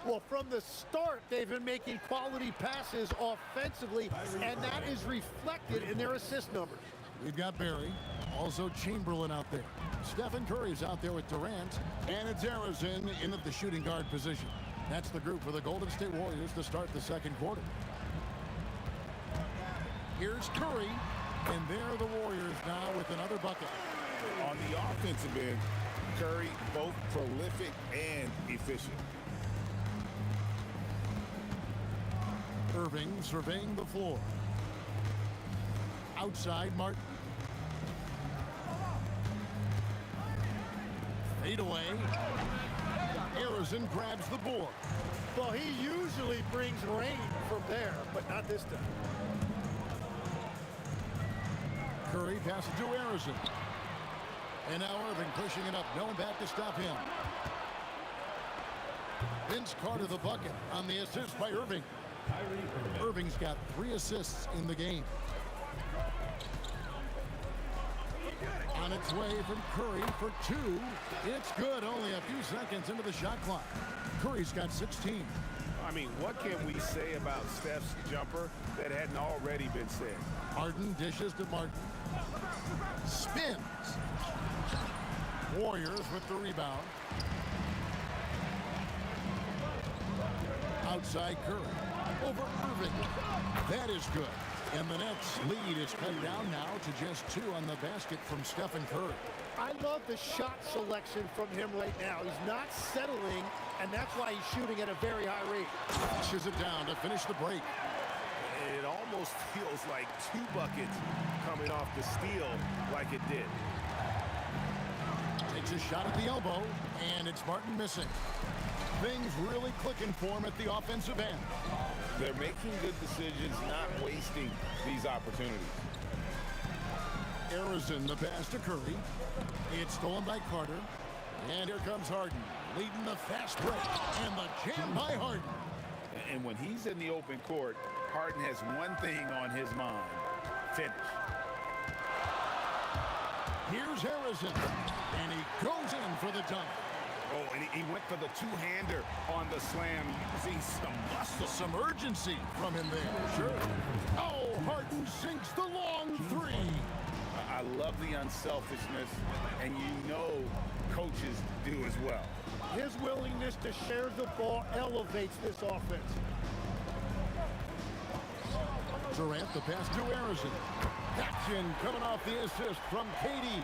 Well, from the start, they've been making quality passes offensively, and that is reflected in their assist numbers. We've got Barry, also Chamberlain out there. Stephen Curry's out there with Durant, and it's Harrison in at the shooting guard position. That's the group for the Golden State Warriors to start the second quarter. Here's Curry, and there are the Warriors now with another bucket. On the offensive end, Curry both prolific and efficient. Irving surveying the floor. Outside, Martin. Fade away. Harrison grabs the board. Well, he usually brings rain from there, but not this time. Curry passes to Harrison. And now Irving pushing it up. No one back to stop him. Vince Carter the bucket on the assist by Irving. Irving's got 3 assists in the game. On its way from Curry for 2. It's good. Only a few seconds into the shot clock. Curry's got 16. I mean, what can we say about Steph's jumper that hadn't already been said? Harden dishes to Martin. Spins. Warriors with the rebound. Outside Curry. Over Irving. That is good. And the Nets lead is cut down now to just 2 on the basket from Stephen Curry. I love the shot selection from him right now. He's not settling, and that's why he's shooting at a very high rate. Pushes it down to finish the break. It almost feels like 2 buckets coming off the steal like it did. Takes a shot at the elbow, and it's Martin missing. Things really clicking for him at the offensive end. They're making good decisions, not wasting these opportunities. Harrison, the pass to Curry. It's stolen by Carter. And here comes Harden, leading the fast break. And the jam by Harden. And when he's in the open court, Harden has one thing on his mind: finish. Here's Harrison. And he goes in for the dunk. Oh, and he went for the 2-hander on the slam, using some muscle. Some urgency from him there. Sure. Oh, Harden sinks the long 3. I love the unselfishness, and you know coaches do as well. His willingness to share the ball elevates this offense. Durant, the pass to Harrison. Action coming off the assist from KD.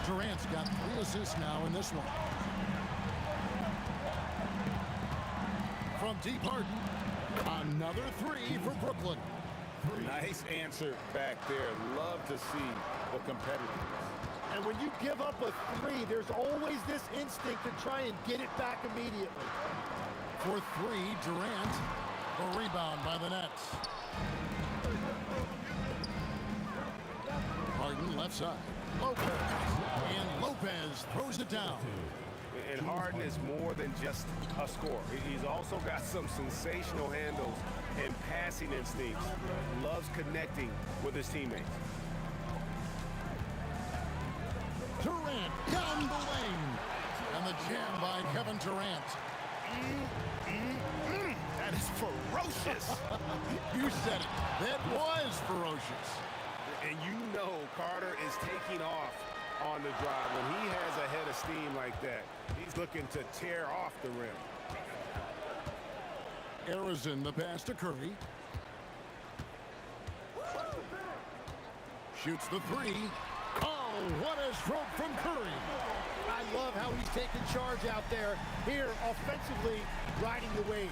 Durant's got 3 assists now in this one. From deep Harden, another 3 for Brooklyn. Nice answer back there. Love to see the competitiveness. And when you give up a 3, there's always this instinct to try and get it back immediately. For 3, Durant, a rebound by the Nets. Harden left side. Lopez. And Lopez throws it down. And Harden is more than just a scorer. He's also got some sensational handles and passing instincts. Loves connecting with his teammates. Durant down the lane. And the jam by Kevin Durant. That is ferocious. You said it. That was ferocious. And you know Carter is taking off on the drive. When he has a head of steam like that, he's looking to tear off the rim. Harrison, the pass to Curry. Shoots the three. Oh, what a stroke from Curry. I love how he's taking charge out there. Here, offensively, riding the wave.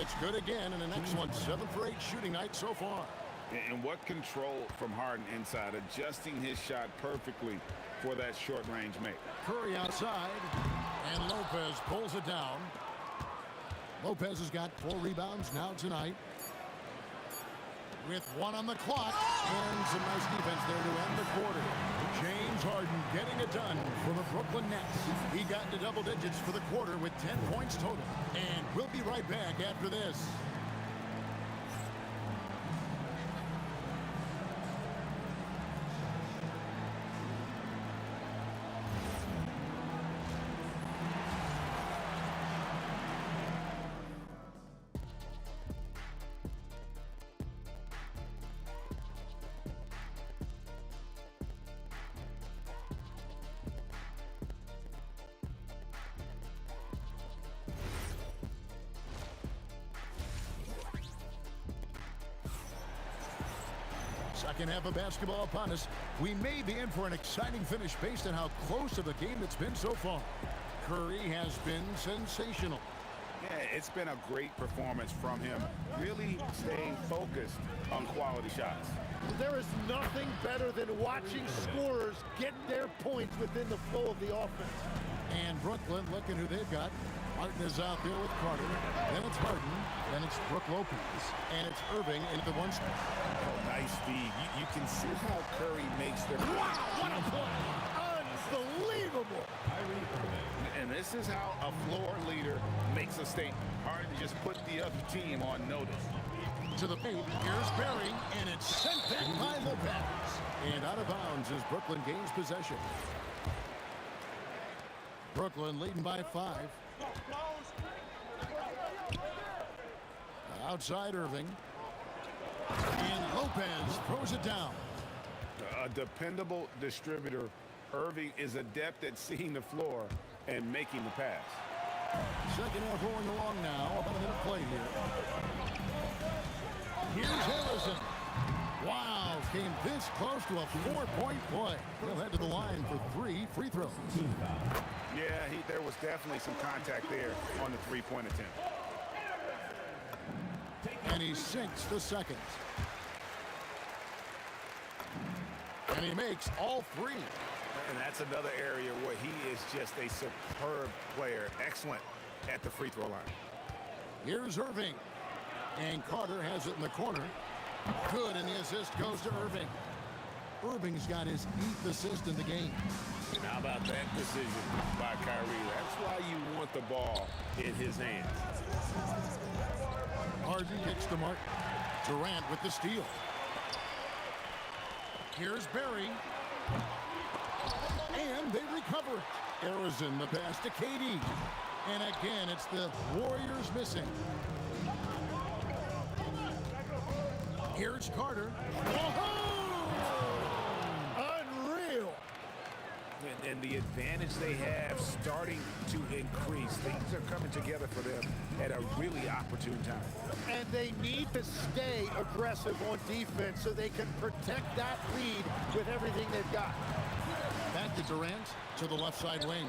It's good again, and an excellent 7 for 8 shooting night so far. And what control from Harden inside, adjusting his shot perfectly for that short-range make. Curry outside, and Lopez pulls it down. Lopez has got 4 rebounds now tonight. With 1 on the clock, and some nice defense there to end the quarter. James Harden getting it done for the Brooklyn Nets. He got into double digits for the quarter with 10 points total. And we'll be right back after this. Second half of basketball upon us. We may be in for an exciting finish based on how close of a game it's been so far. Curry has been sensational. Yeah, it's been a great performance from him. Really staying focused on quality shots. There is nothing better than watching scorers get their points within the flow of the offense. And Brooklyn, looking who they've got. Martin is out there with Carter. Then it's Harden. Then it's Brook Lopez. And it's Irving into the 1 spot. Oh, nice feed. You can see how Curry makes their... Wow, what a play! Unbelievable! And this is how a floor leader makes a statement. Harden just put the other team on notice. To the paint, here's Barry, and it's sent back by Lopez. And out of bounds as Brooklyn gains possession. Brooklyn leading by 5. Outside Irving. And Lopez throws it down. A dependable distributor. Irving is adept at seeing the floor and making the pass. Second half rolling along now. About a minute play here. Here's Harrison. Wow, came this close to a 4-point play. He'll head to the line for 3 free throws. Yeah, there was definitely some contact there on the 3-point attempt. And he sinks the second. And he makes all 3. And that's another area where he is just a superb player. Excellent at the free throw line. Here's Irving. And Carter has it in the corner. Good, and the assist goes to Irving. Irving's got his 8th assist in the game. How about that decision by Kyrie? That's why you want the ball in his hands. Harden gets to Martin. Durant with the steal. Here's Barry. And they recover it. Harrison, the pass to KD. And again, it's the Warriors missing. Here's Carter. Unreal. And the advantage they have starting to increase. Things are coming together for them at a really opportune time. And they need to stay aggressive on defense so they can protect that lead with everything they've got. Back to Durant to the left side wing.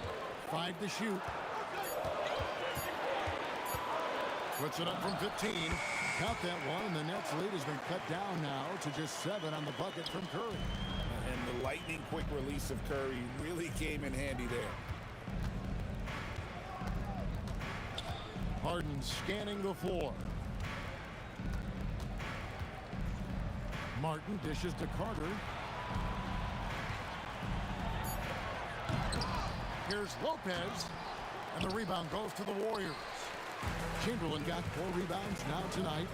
5 to shoot. Puts it up from 15. Count that one, and the Nets lead has been cut down now to just 7 on the bucket from Curry. And the lightning quick release of Curry really came in handy there. Harden scanning the floor. Martin dishes to Carter. Here's Lopez, and the rebound goes to the Warriors. Chamberlain got 4 rebounds now tonight.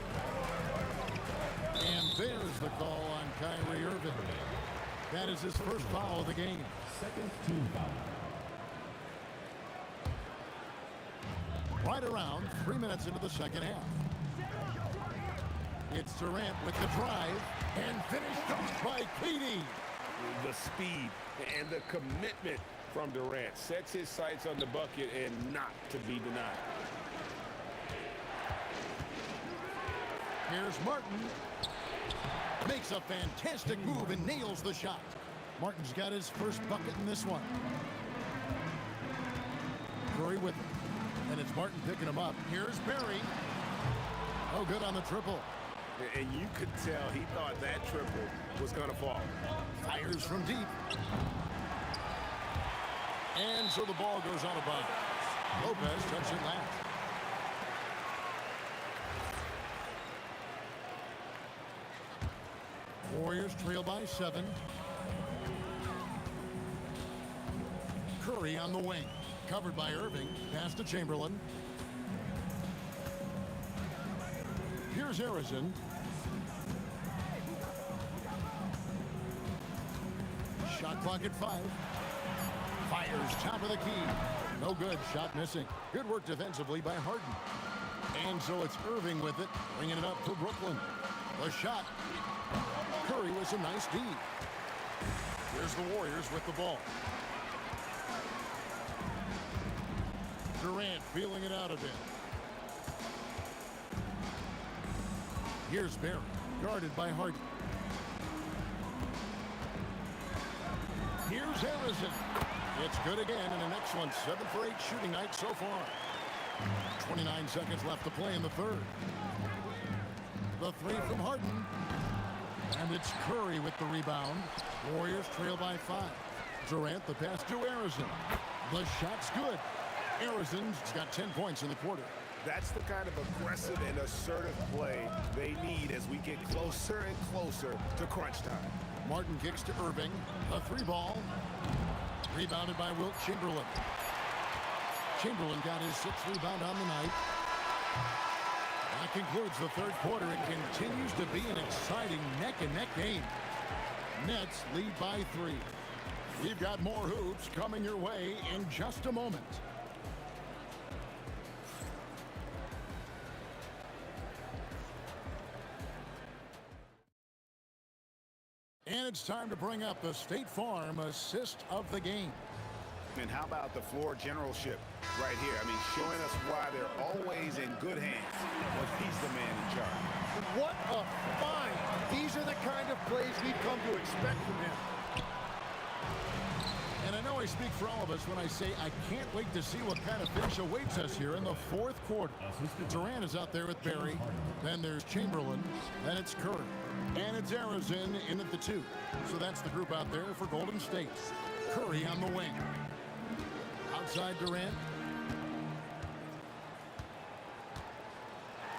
And there's the call on Kyrie Irving. That is his first foul of the game. Second team foul. Right around 3 minutes into the second half. It's Durant with the drive and finished off by KD. The speed and the commitment from Durant sets his sights on the bucket and not to be denied. Here's Martin. Makes a fantastic move and nails the shot. Martin's got his first bucket in this one. Curry with him. And it's Martin picking him up. Here's Barry. Oh, good on the triple. And you could tell he thought that triple was going to fall. Fires from deep. And so the ball goes out of bounds. Lopez touched it last. Warriors trail by 7. Curry on the wing. Covered by Irving. Pass to Chamberlain. Here's Harrison. Shot clock at 5. Fires top of the key. No good. Shot missing. Good work defensively by Harden. And so it's Irving with it. Bringing it up for Brooklyn. The shot. Curry with a nice D. Here's the Warriors with the ball. Durant feeling it out a bit. Here's Barry, guarded by Harden. Here's Harrison. It's good again and an excellent 7 for 8 shooting night so far. 29 seconds left to play in the third. The 3 from Harden. And it's Curry with the rebound. Warriors trail by 5. Durant the pass to Harrison. The shot's good. Harrison's got 10 points in the quarter. That's the kind of aggressive and assertive play they need as we get closer and closer to crunch time. Martin kicks to Irving. A 3 ball. Rebounded by Wilt Chamberlain. Chamberlain got his 6th rebound on the night. That concludes the third quarter. It continues to be an exciting neck-and-neck game. Nets lead by 3. We've got more hoops coming your way in just a moment. And it's time to bring up the State Farm assist of the game. And how about the floor generalship right here? I mean, showing us why they're always in good hands when he's the man in charge. What a find. These are the kind of plays we've come to expect from him. And I know I speak for all of us when I say I can't wait to see what kind of finish awaits us here in the fourth quarter. Durant is out there with Barry. Then there's Chamberlain. Then it's Curry. And it's Harrison in at the 2. So that's the group out there for Golden State. Curry on the wing. Outside Durant.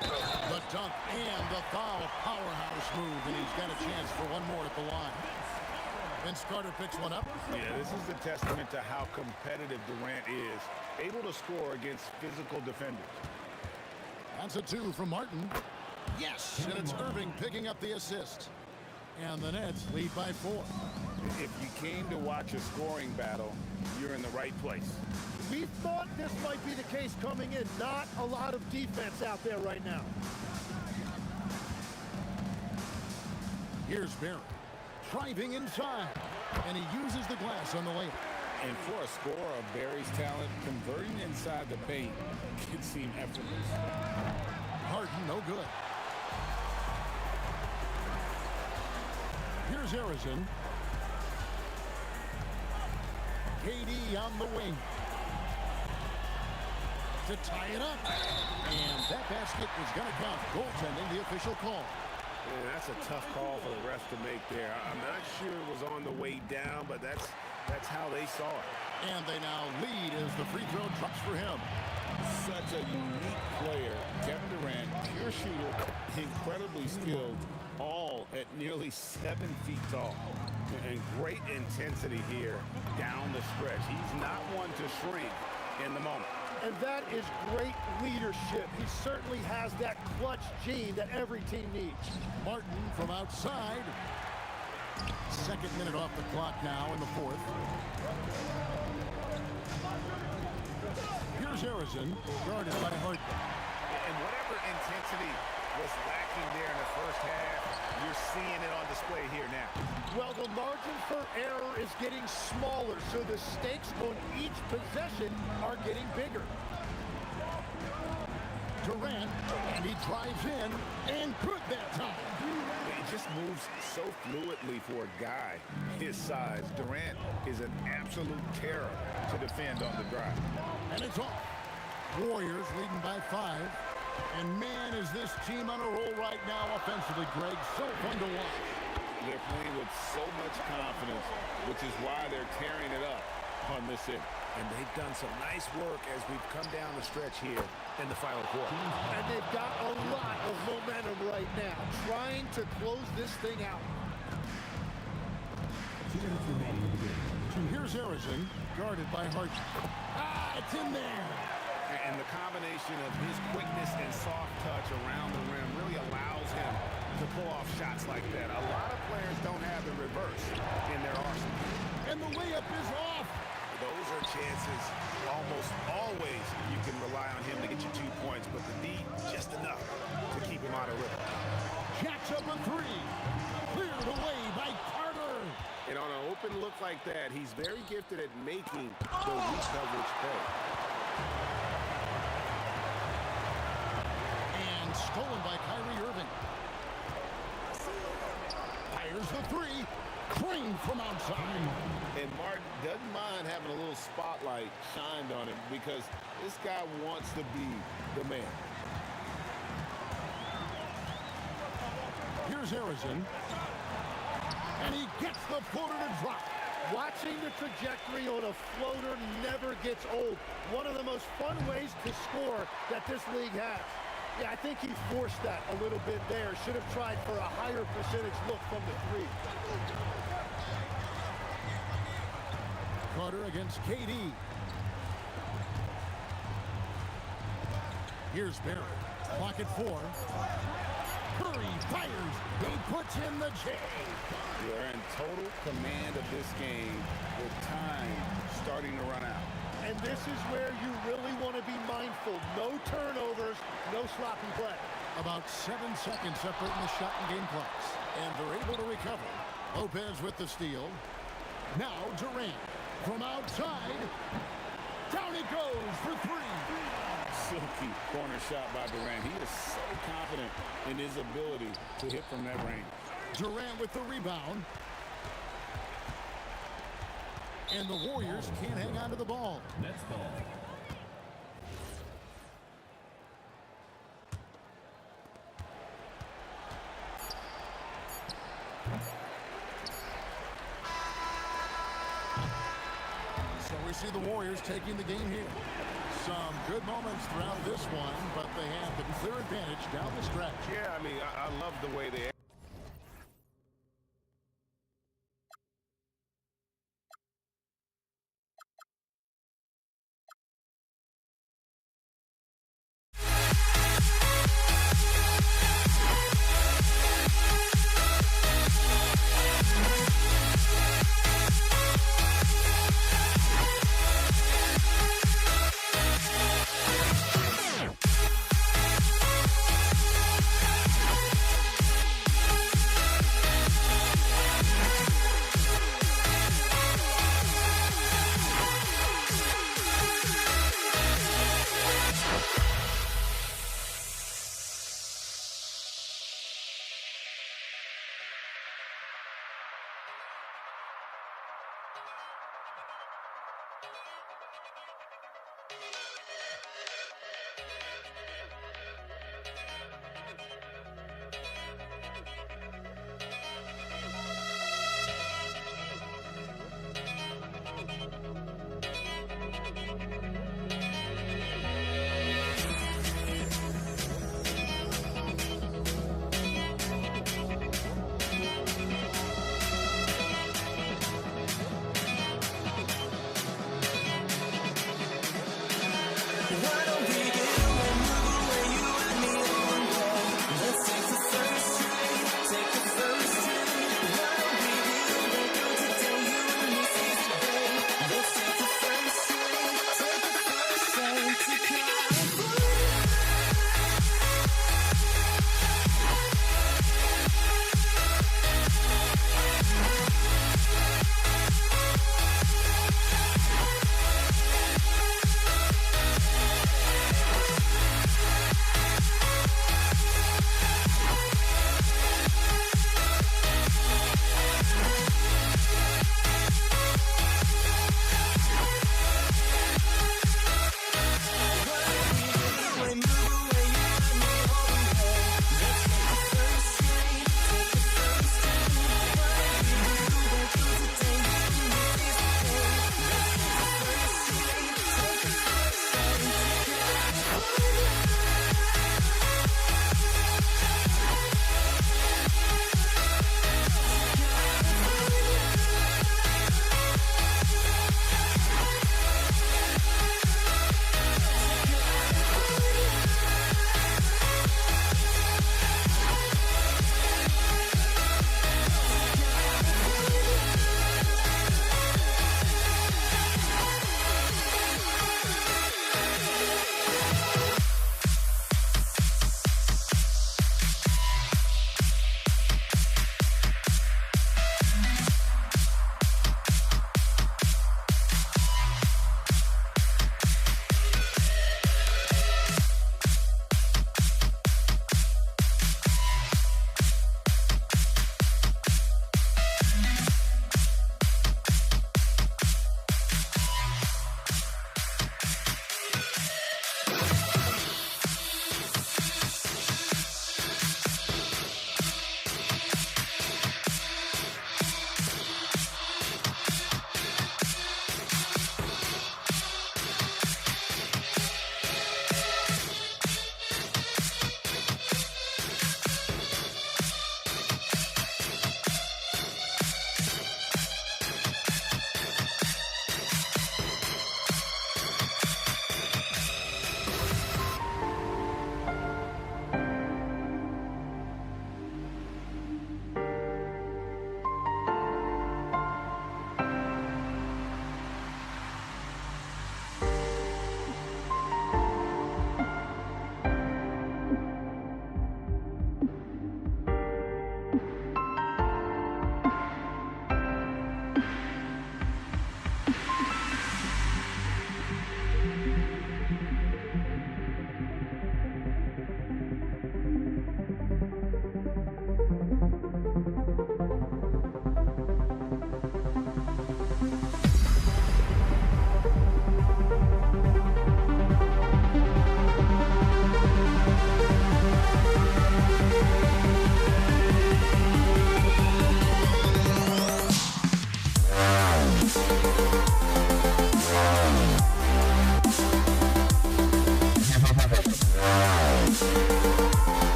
The dunk and the foul. Powerhouse move. And he's got a chance for one more at the line. Vince Carter picks one up. Yeah, this is a testament to how competitive Durant is. Able to score against physical defenders. That's a 2 from Martin. Yes, and it's Irving picking up the assist. And the Nets lead by 4. If you came to watch a scoring battle, you're in the right place. We thought this might be the case coming in. Not a lot of defense out there right now. Here's Barry. Driving inside. And he uses the glass on the layup. And for a scorer of Barry's talent, converting inside the paint can seem effortless. Harden, no good. Here's Harrison. KD on the wing. To tie it up. And that basket is going to count. Goaltending, the official call. Yeah, that's a tough call for the refs to make there. I'm not sure it was on the way down, but that's how they saw it. And they now lead as the free throw drops for him. Such a unique player. Kevin Durant, pure shooter, incredibly skilled, all at nearly 7 feet tall. And great intensity here down the stretch. He's not one to shrink in the moment. And that is great leadership. He certainly has that clutch gene that every team needs. Martin from outside. Second minute off the clock now in the fourth. Here's Harrison, guarded by Harden. And whatever intensity was lacking there in the first half, you're seeing it on display here now. Well, the margin for error is getting smaller, so the stakes on each possession are getting bigger. Durant, and he drives in, and good that time. He just moves so fluidly for a guy his size. Durant is an absolute terror to defend on the drive. And it's off. Warriors leading by 5. And man, is this team on a roll right now offensively, Greg. So fun to watch. They're playing with so much confidence, which is why they're tearing it up on this end. And they've done some nice work as we've come down the stretch here in the final quarter. And they've got a lot of momentum right now, trying to close this thing out. 2 minutes remaining in the game. Here's Harrison, guarded by Hart. It's in there. And the combination of his quickness and soft touch around the rim really allows him to pull off shots like that. A lot of players don't have the reverse in their arsenal. And the layup is off. Those are chances almost always you can rely on him to get you 2 points, but the D, just enough to keep him out of rhythm. Jacks up a 3. Cleared away by Carter. And on an open look like that, he's very gifted at making the weak coverage pay. And stolen by Kyrie Irving. Fires the 3. Crane from outside. And Martin doesn't mind having a little spotlight shined on him because this guy wants to be the man. Here's Harrison. And he gets the floater to drop. Watching the trajectory on a floater never gets old. One of the most fun ways to score that this league has. Yeah, I think he forced that a little bit there. Should have tried for a higher percentage look from the 3. Carter against KD. Here's Barrett. Clock at 4. Curry fires. He puts in the J. They're in total command of this game with time starting to run out. And this is where you really want to be mindful. No turnovers, no sloppy play. About 7 seconds separating the shot and game clocks. And they're able to recover. Lopez with the steal. Now Durant from outside. Down it goes for 3. Silky corner shot by Durant. He is so confident in his ability to hit from that range. Durant with the rebound. And the Warriors can't hang on to the ball. Nets ball. So we see the Warriors taking the game here. Some good moments throughout this one, but they have the clear advantage down the stretch. Yeah, I mean, I love the way they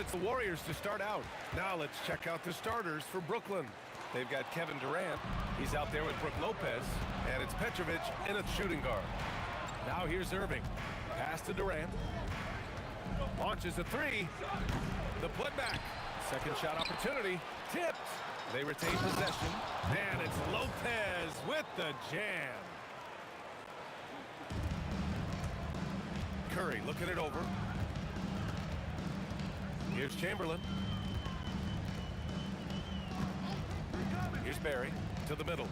And it's the Warriors to start out. Now let's check out the starters for Brooklyn. They've got Kevin Durant. He's out there with Brook Lopez. And it's Petrovic in a shooting guard. Now here's Irving. Pass to Durant. Launches a three. The putback. Second shot opportunity. Tipped. They retain possession. And it's Lopez with the jam. Curry looking it over. Here's Chamberlain. Here's Barry to the middle.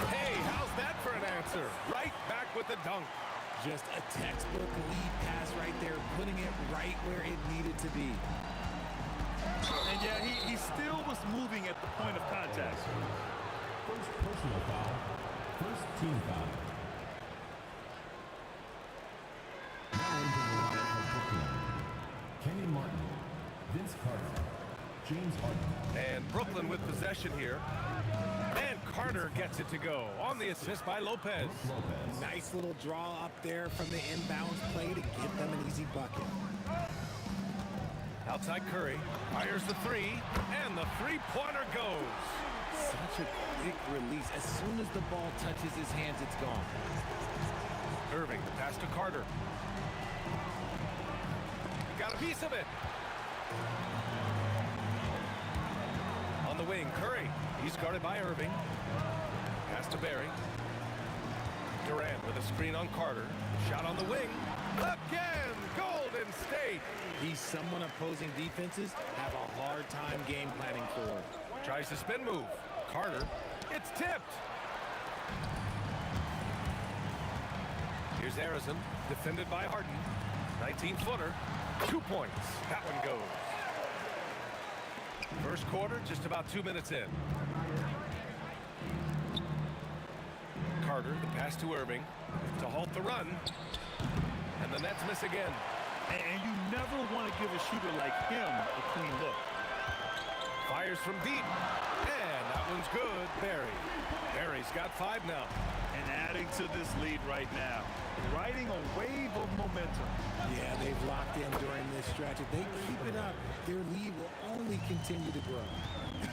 Hey, how's that for an answer? Right back with the dunk. Just a textbook lead pass right there, putting it right where it needed to be. And yeah, he still was moving at the point of contact. First personal foul. First team foul. Now into the line for Brooklyn. Kenny Martin, Vince Carter, James Harden. And Brooklyn with possession here. And Carter gets it to go on the assist by Lopez. Nice little draw up there from the inbounds play to give them an easy bucket. Outside Curry, fires the three, and the three-pointer goes. Such a quick release. As soon as the ball touches his hands, it's gone. Irving, the pass to Carter. Got a piece of it. On the wing, Curry. He's guarded by Irving. Pass to Barry. Durant with a screen on Carter. Shot on the wing. Again, Golden State. He's someone opposing defenses have a hard time game planning for. Tries the spin move. Carter. It's tipped. Here's Harrison. Defended by Harden. 19-footer. 2 points. That one goes. First quarter, just about 2 minutes in. Carter, the pass to Irving to halt the run. And the Nets miss again. And you never want to give a shooter like him a clean look. Fires from deep. And that one's good. Barry. Barry's got 5 now. And adding to this lead right now. Riding a wave of momentum. Yeah, they've locked in during this stretch. If they keep it up, their lead will only continue to grow.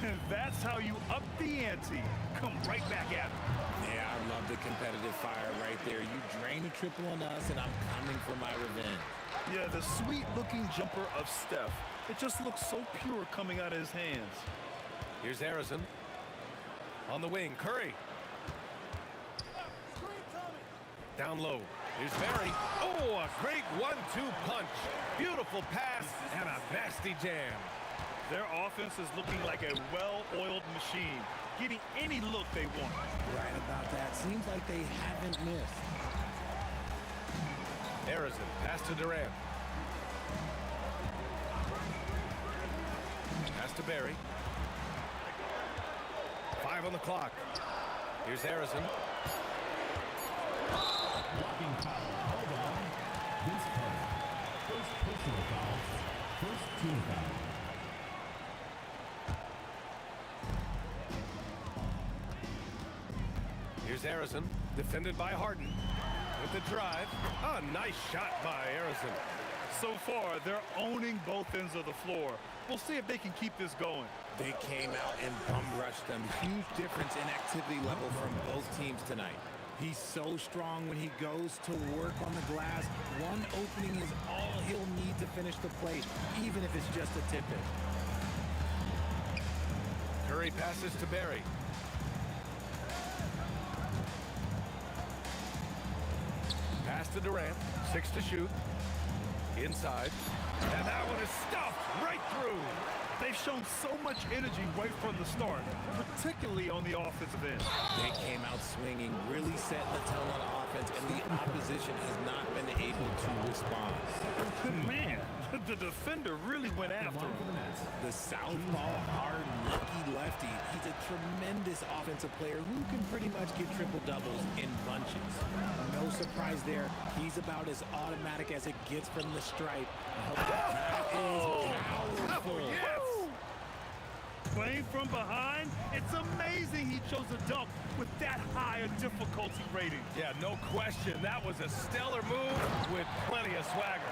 And that's how you up the ante. Come right back at them. Yeah, I love the competitive fire right there. You drain a triple on us, and I'm coming for my revenge. Yeah, the sweet-looking jumper of Steph. It just looks so pure coming out of his hands. Here's Harrison. On the wing, Curry. Down low. Here's Barry. Oh, a great 1-2 punch. Beautiful pass and a nasty jam. Their offense is looking like a well-oiled machine, getting any look they want. Right about that. Seems like they haven't missed. Harrison, pass to Durant. Pass to Barry. 5 on the clock. Here's Harrison. Blocking foul. Hold on. Vince Carter. First personal foul. First team foul. Here's Harrison, defended by Harden. With the drive. A nice shot by Harrison. So far, they're owning both ends of the floor. We'll see if they can keep this going. They came out and bum-rushed them. Huge difference in activity level from both teams tonight. He's so strong when he goes to work on the glass. One opening is all he'll need to finish the play, even if it's just a tip-in. Curry passes to Barry. Pass to Durant. 6 to shoot. Inside. And that one is stuffed right through. They've shown so much energy right from the start, particularly on the offensive end. They came out swinging, really setting the tone on offense, and the opposition has not been able to respond. Man, the defender really went after him. The southpaw, hard, lucky lefty. He's a tremendous offensive player who can pretty much get triple-doubles in bunches. No surprise there. He's about as automatic as it gets from the stripe. That is powerful. Yes! Playing from behind, it's amazing he chose a dunk with that high a difficulty rating. Yeah, no question. That was a stellar move with plenty of swagger.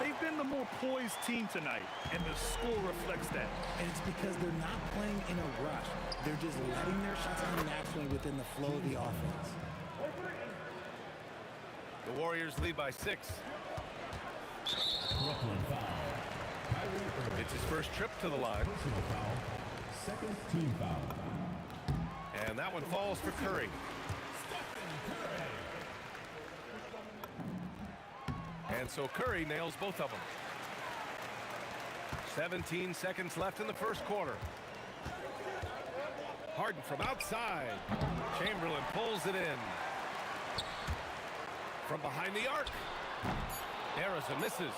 They've been the more poised team tonight, and the score reflects that. And it's because they're not playing in a rush. They're just letting their shots come naturally within the flow of the offense. The Warriors lead by 6. Brooklyn foul. It's his first trip to the line. Personal foul. Second team foul. And that one falls for Curry. And so Curry nails both of them. 17 seconds left in the first quarter. Harden from outside. Chamberlain pulls it in. From behind the arc. Harrison misses.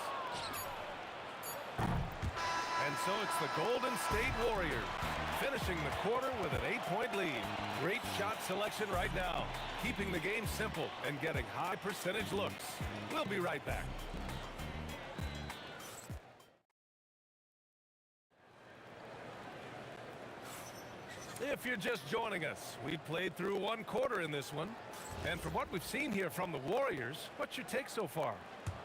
And so it's the Golden State Warriors finishing the quarter with an 8-point lead. Great shot selection right now, keeping the game simple and getting high percentage looks. We'll be right back. If you're just joining us, we played through one quarter in this one. And from what we've seen here from the Warriors, what's your take so far?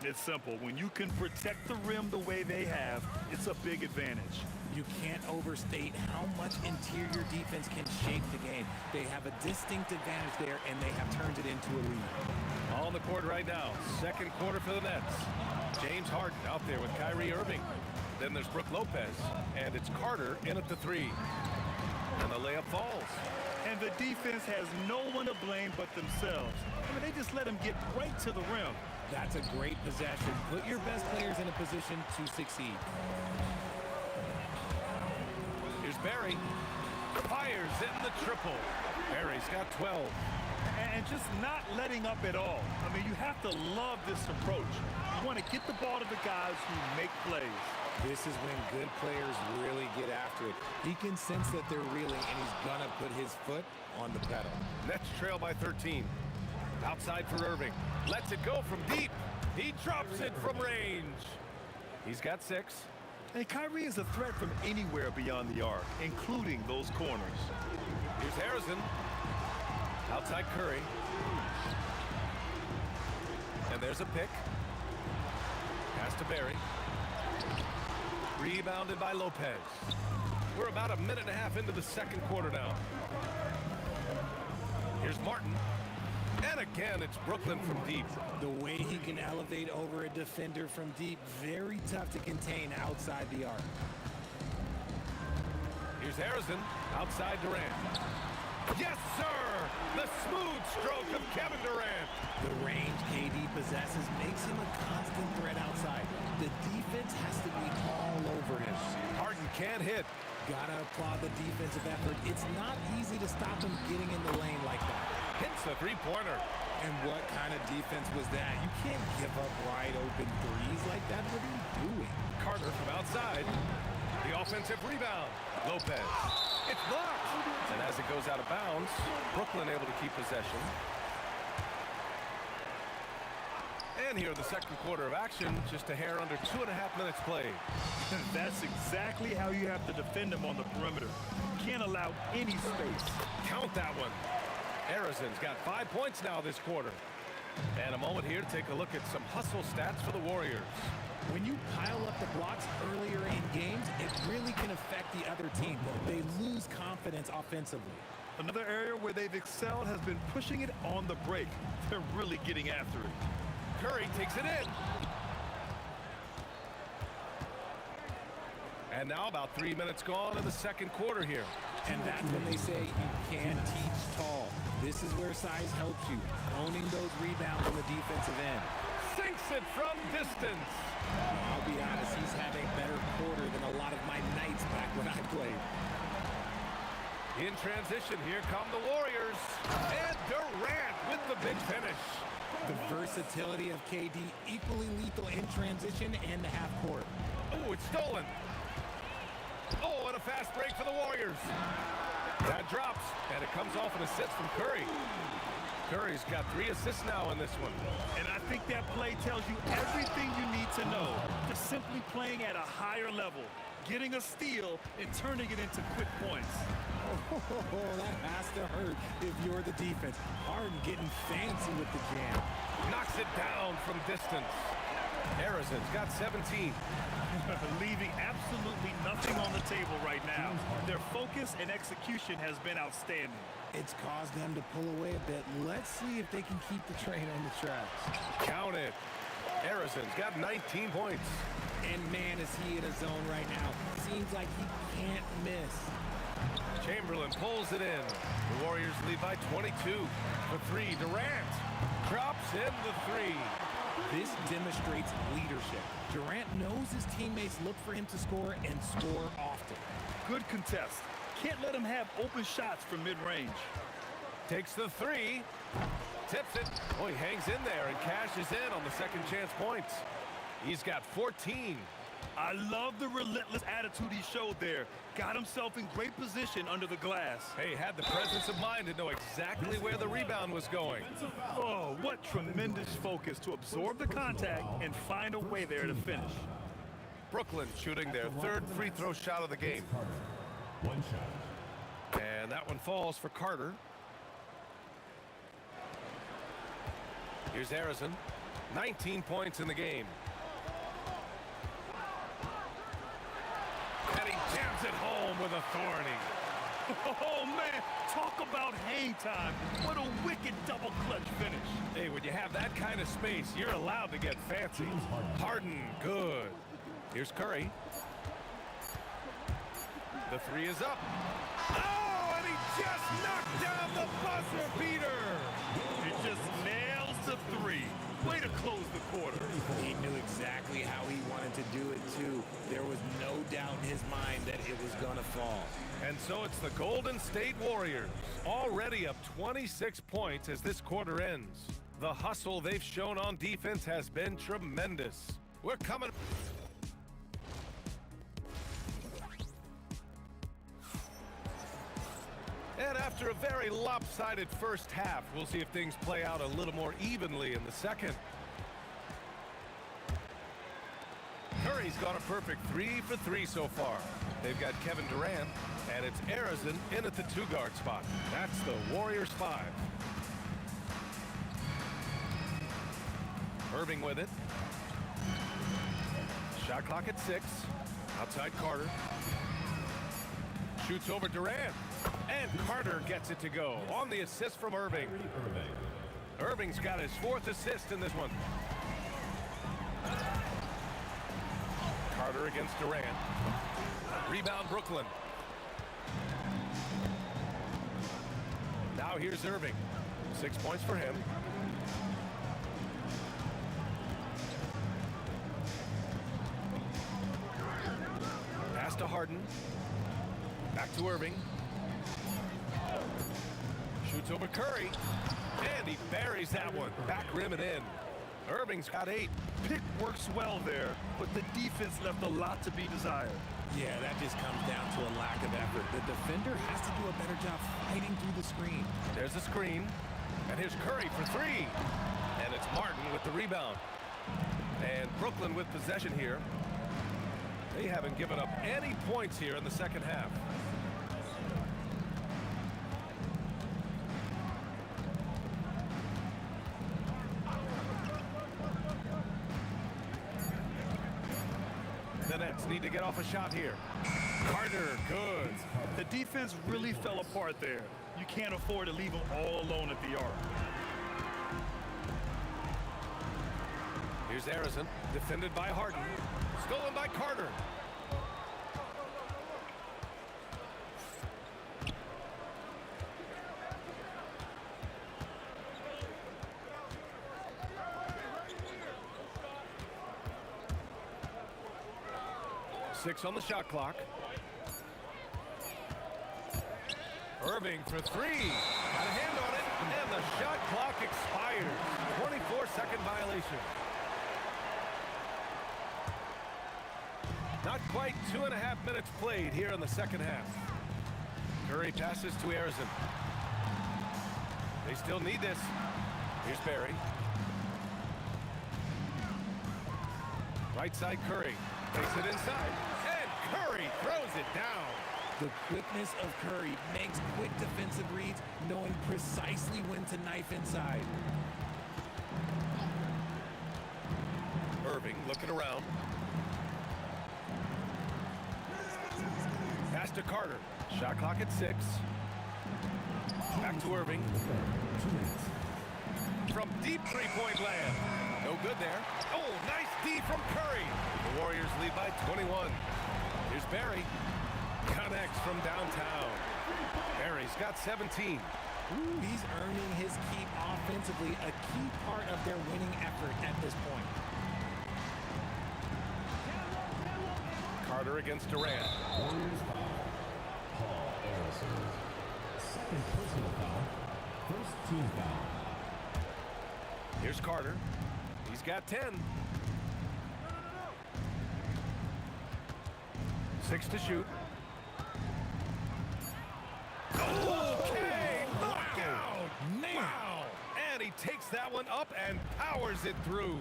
It's simple. When you can protect the rim the way they have, it's a big advantage. You can't overstate how much interior defense can shape the game. They have a distinct advantage there, and they have turned it into a lead. On the court right now, second quarter for the Nets. James Harden out there with Kyrie Irving. Then there's Brook Lopez, and it's Carter in at the 3. And the layup falls. And the defense has no one to blame but themselves. I mean, they just let them get right to the rim. That's a great possession. Put your best players in a position to succeed. Here's Barry. Fires in the triple. Barry's got 12. And just not letting up at all. I mean, you have to love this approach. You want to get the ball to the guys who make plays. This is when good players really get after it. He can sense that they're reeling, and he's going to put his foot on the pedal. Nets trail by 13. Outside for Irving. Lets it go from deep. He drops it from range. He's got 6. And Kyrie is a threat from anywhere beyond the arc, including those corners. Here's Harrison. Outside Curry. And there's a pick. Pass to Barry. Rebounded by Lopez. We're about a minute and a half into the second quarter now. Here's Martin. And again, it's Brooklyn from deep. The way he can elevate over a defender from deep, very tough to contain outside the arc. Here's Harrison, outside Durant. Yes, sir! The smooth stroke of Kevin Durant. The range KD possesses makes him a constant threat outside. The defense has to be all over him. Harden can't hit. Gotta applaud the defensive effort. It's not easy to stop him getting in the lane like that. Hits the three-pointer. And what kind of defense was that? You can't give up wide open threes like that. What are you doing? Carter from outside. The offensive rebound. Lopez. It's blocked. And as it goes out of bounds, Brooklyn able to keep possession. And here in the second quarter of action, just a hair under 2.5 minutes played. That's exactly how you have to defend them on the perimeter. You can't allow any space. Count that one. Harrison's got 5 points now this quarter. And a moment here to take a look at some hustle stats for the Warriors. When you pile up the blocks earlier in games, it really can affect the other team. They lose confidence offensively. Another area where they've excelled has been pushing it on the break. They're really getting after it. Curry takes it in. And now about 3 minutes gone in the second quarter here. And that's when they say you can't teach tall. This is where size helps you, owning those rebounds on the defensive end. Sinks it from distance. I'll be honest, he's having a better quarter than a lot of my nights back when I played. In transition, here come the Warriors. And Durant with the big finish. The versatility of KD, equally lethal in transition and the half court. Oh, it's stolen. Oh, and a fast break for the Warriors. That drops, and it comes off an assist from Curry. Curry's got 3 assists now in this one. And I think that play tells you everything you need to know. Just simply playing at a higher level, getting a steal, and turning it into quick points. Oh, that has to hurt if you're the defense. Harden getting fancy with the jam. Knocks it down from distance. Harrison's got 17. Leaving absolutely nothing on the table right now. Their focus and execution has been outstanding. It's caused them to pull away a bit. Let's see if they can keep the train on the tracks. Count it. Harrison's got 19 points. And man, is he in a zone right now. Seems like he can't miss. Chamberlain pulls it in. The Warriors lead by 22. For three, Durant drops in the three. This demonstrates leadership. Durant knows his teammates look for him to score and score often. Good contest. Can't let him have open shots from mid-range. Takes the three. Tips it. Oh, he hangs in there and cashes in on the second chance points. He's got 14. I love the relentless attitude he showed there. Got himself in great position under the glass. Hey, had the presence of mind to know exactly where the rebound was going. Oh, what tremendous focus to absorb the contact and find a way there to finish. Brooklyn shooting their third free throw shot of the game. One shot. And that one falls for Carter. Here's Harrison. 19 points in the game. And he jams it home with authority. Oh, man, talk about hang time. What a wicked double clutch finish. Hey, when you have that kind of space, you're allowed to get fancy. Harden, good. Here's Curry. The three is up. Oh, and he just knocked down the buzzer beater. He just nails the three. Way to close the quarter. He knew exactly how he wanted to do it, too. There was no doubt in his mind that it was going to fall. And so it's the Golden State Warriors, already up 26 points as this quarter ends. The hustle they've shown on defense has been tremendous. We're coming. And after a very lopsided first half, we'll see if things play out a little more evenly in the second. Curry's got a perfect 3 for 3 so far. They've got Kevin Durant, and it's Harrison in at the two-guard spot. That's the Warriors 5. Irving with it. Shot clock at 6. Outside Carter. Shoots over Durant. And Carter gets it to go on the assist from Irving. Irving's got his 4th assist in this one. Carter against Durant. Rebound Brooklyn. Now here's Irving. 6 points for him. Pass to Harden. Back to Irving. Shoots over Curry. And he buries that one. Back rim and in. Irving's got 8. Pick works well there, but the defense left a lot to be desired. Yeah, that just comes down to a lack of effort. The defender has to do a better job fighting through the screen. There's a screen. And here's Curry for 3. And it's Martin with the rebound. And Brooklyn with possession here. They haven't given up any points here in the second half. The Nets need to get off a shot here. Carter, good. The defense really fell apart there. You can't afford to leave them all alone at the arc. Here's Harrison, defended by Harden. Stolen by Carter. Six on the shot clock. Irving for 3. Got a hand on it, and the shot clock expires. 24-second violation. Not quite 2.5 minutes played here in the second half. Curry passes to Harrison. They still need this. Here's Barry. Right side Curry. Takes it inside. And Curry throws it down. The quickness of Curry makes quick defensive reads, knowing precisely when to knife inside. Irving. Irving looking around. Pass to Carter. Shot clock at 6. Back to Irving. From deep three-point land. No good there. Oh, nice D from Curry. The Warriors lead by 21. Here's Barry. Connects from downtown. Barry's got 17. Ooh, he's earning his keep offensively, a key part of their winning effort at this point. Carter against Durant. Warriors foul. Paul Harrison. Second personal foul. First team foul. Here's Carter. He's got 10. 6 to shoot. Okay, knockout! Wow! And he takes that one up and powers it through.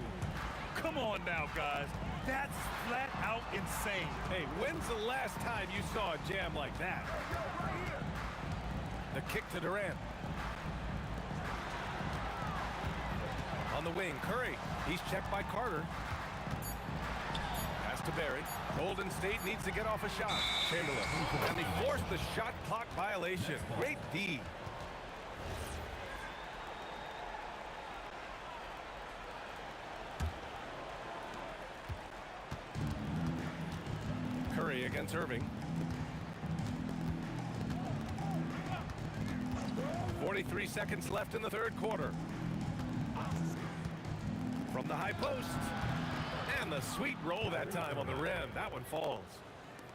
Come on now, guys. That's flat out insane. Hey, when's the last time you saw a jam like that? The kick to Durant. On the wing, Curry. He's checked by Carter. Pass to Barry. Golden State needs to get off a shot. Chamberlain. And they forced the shot clock violation. Great D. Curry against Irving. 43 seconds left in the third quarter. From the high post. And the sweet roll that time on the rim. That one falls.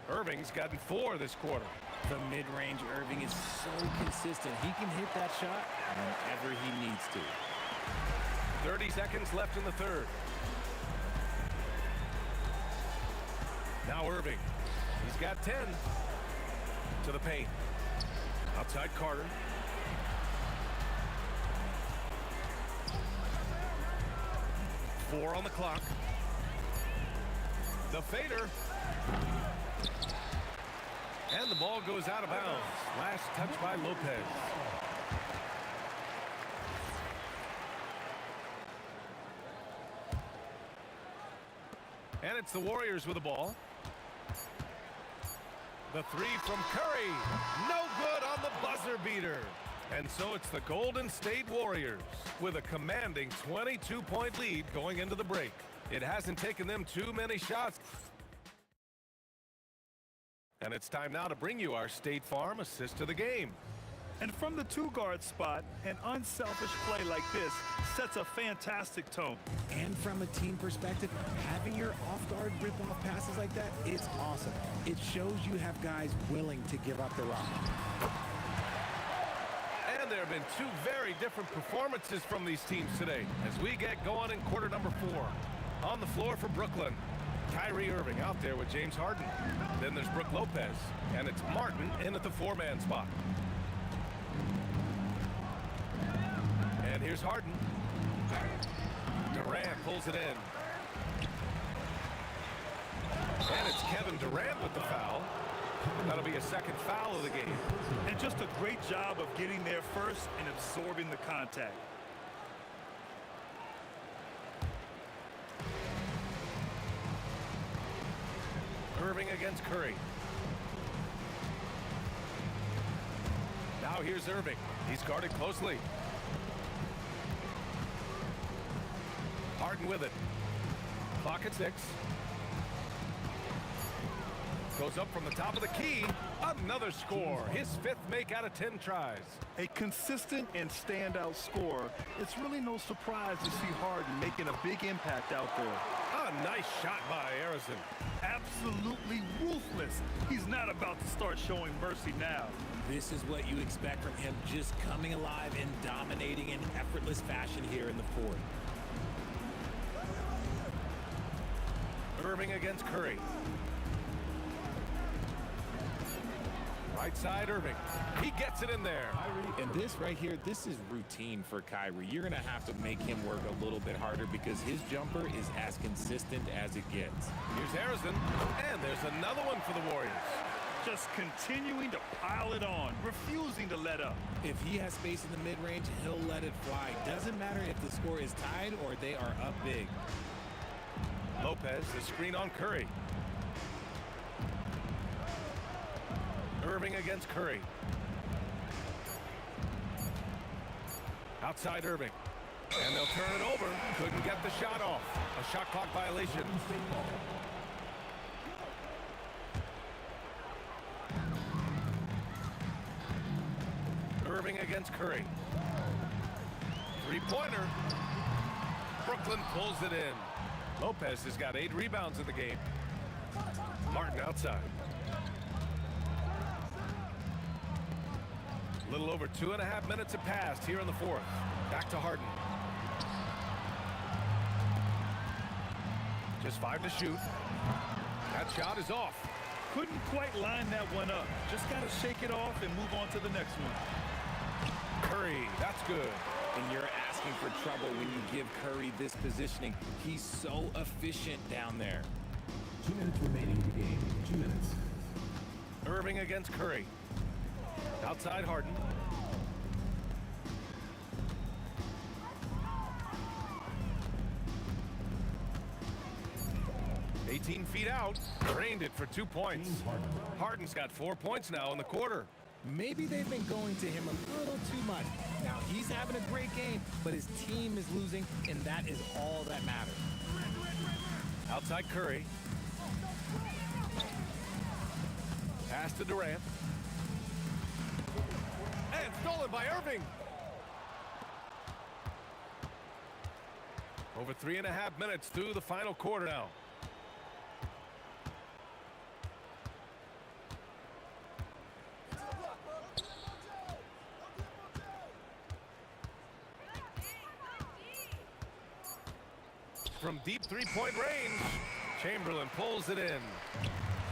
Irving's gotten 4 this quarter. The mid-range Irving is so consistent. He can hit that shot whenever he needs to. 30 seconds left in the third. Now Irving. He's got 10. To the paint. Outside Carter. Four on the clock. The fader. And the ball goes out of bounds. Last touch by Lopez. And it's the Warriors with the ball. The three from Curry. No good on the buzzer beater. And so it's the Golden State Warriors with a commanding 22-point lead going into the break. It hasn't taken them too many shots. And it's time now to bring you our State Farm assist of the game. And from the two-guard spot, an unselfish play like this sets a fantastic tone. And from a team perspective, having your off-guard rip-off passes like that, it's awesome. It shows you have guys willing to give up the rock. And there have been two very different performances from these teams today as we get going in quarter number 4. On the floor for Brooklyn, Kyrie Irving out there with James Harden. Then there's Brook Lopez, and it's Martin in at the 4-man spot. And here's Harden. Durant pulls it in. And it's Kevin Durant with the foul. That'll be a second foul of the game. And just a great job of getting there first and absorbing the contact. Irving against Curry. Now here's Irving. He's guarded closely. Harden with it. Clock at 6. Goes up from the top of the key. Another score. His 5th make out of 10 tries. A consistent and standout scorer. It's really no surprise to see Harden making a big impact out there. A nice shot by Harrison. Absolutely ruthless. He's not about to start showing mercy now. This is what you expect from him, just coming alive and dominating in effortless fashion here in the fourth. Irving against Curry. Right side, Irving. He gets it in there. And this right here, this is routine for Kyrie. You're going to have to make him work a little bit harder because his jumper is as consistent as it gets. Here's Harrison. And there's another one for the Warriors. Just continuing to pile it on, refusing to let up. If he has space in the mid-range, he'll let it fly. Doesn't matter if the score is tied or they are up big. Lopez, the screen on Curry. Irving against Curry. Outside Irving. And they'll turn it over. Couldn't get the shot off. A shot clock violation. Irving against Curry. Three-pointer. Brooklyn pulls it in. Lopez has got 8 rebounds in the game. Martin outside. A little over 2.5 minutes have passed here in the fourth. Back to Harden. Just 5 to shoot. That shot is off. Couldn't quite line that one up. Just got to shake it off and move on to the next one. Curry, that's good. And you're asking for trouble when you give Curry this positioning. He's so efficient down there. 2 minutes remaining in the game. 2 minutes. Irving against Curry. Outside Harden. $18 feet out. Drained it for 2 points. Harden's got 4 points now in the quarter. Maybe they've been going to him a little too much. Now, he's having a great game, but his team is losing, and that is all that matters. Outside Curry. Pass to Durant. And stolen by Irving. Over 3.5 minutes through the final quarter now. From deep three-point range, Chamberlain pulls it in.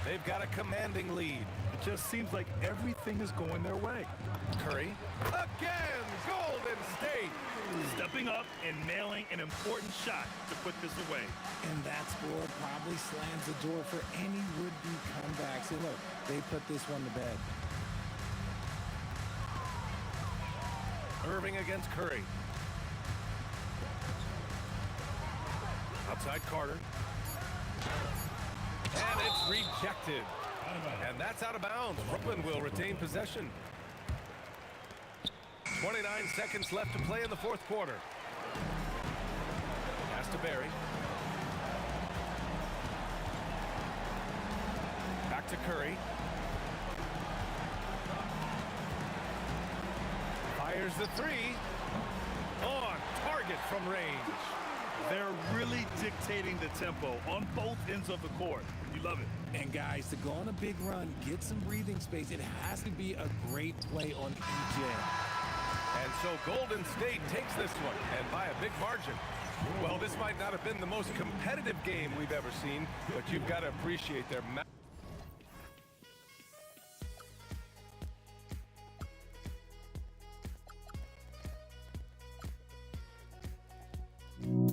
They've got a commanding lead. It just seems like everything is going their way. Curry again, Golden State. Stepping up and nailing an important shot to put this away. And that score probably slams the door for any would-be comebacks. And look, they put this one to bed. Irving against Curry. Outside Carter. And it's rejected. And that's out of bounds. Brooklyn will retain possession. 29 seconds left to play in the fourth quarter. Pass to Barry. Back to Curry. Fires the three. On target from range. They're really dictating the tempo on both ends of the court. You love it. And guys, to go on a big run, get some breathing space, it has to be a great play on each end. And so Golden State takes this one, and by a big margin. Well, this might not have been the most competitive game we've ever seen, but you've got to appreciate their We'll be right back.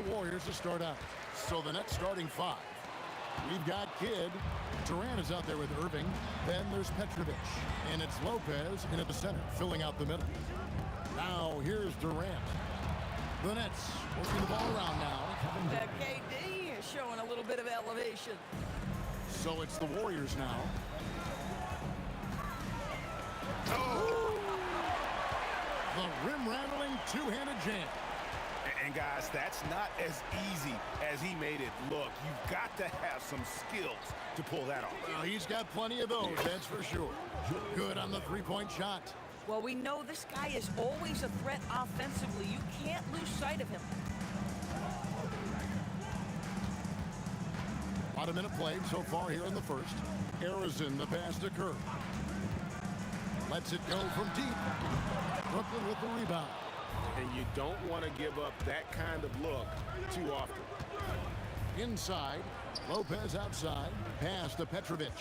the Warriors to start out. So the next starting five. We've got Kidd. Durant is out there with Irving. Then there's Petrovic. And it's Lopez in at the center, filling out the middle. Now here's Durant. The Nets working the ball around now. KD is showing a little bit of elevation. So it's the Warriors now. The rim-rattling two-handed jam. And guys, that's not as easy as he made it look. You've got to have some skills to pull that off. Well, he's got plenty of those, that's for sure. Good on the three-point shot. Well, we know this guy is always a threat offensively. You can't lose sight of him. About a minute played so far here in the first. Arizin, the pass to Kerr. Lets it go from deep. Brooklyn with the rebound. And you don't want to give up that kind of look too often. Inside, Lopez outside, pass to Petrovic.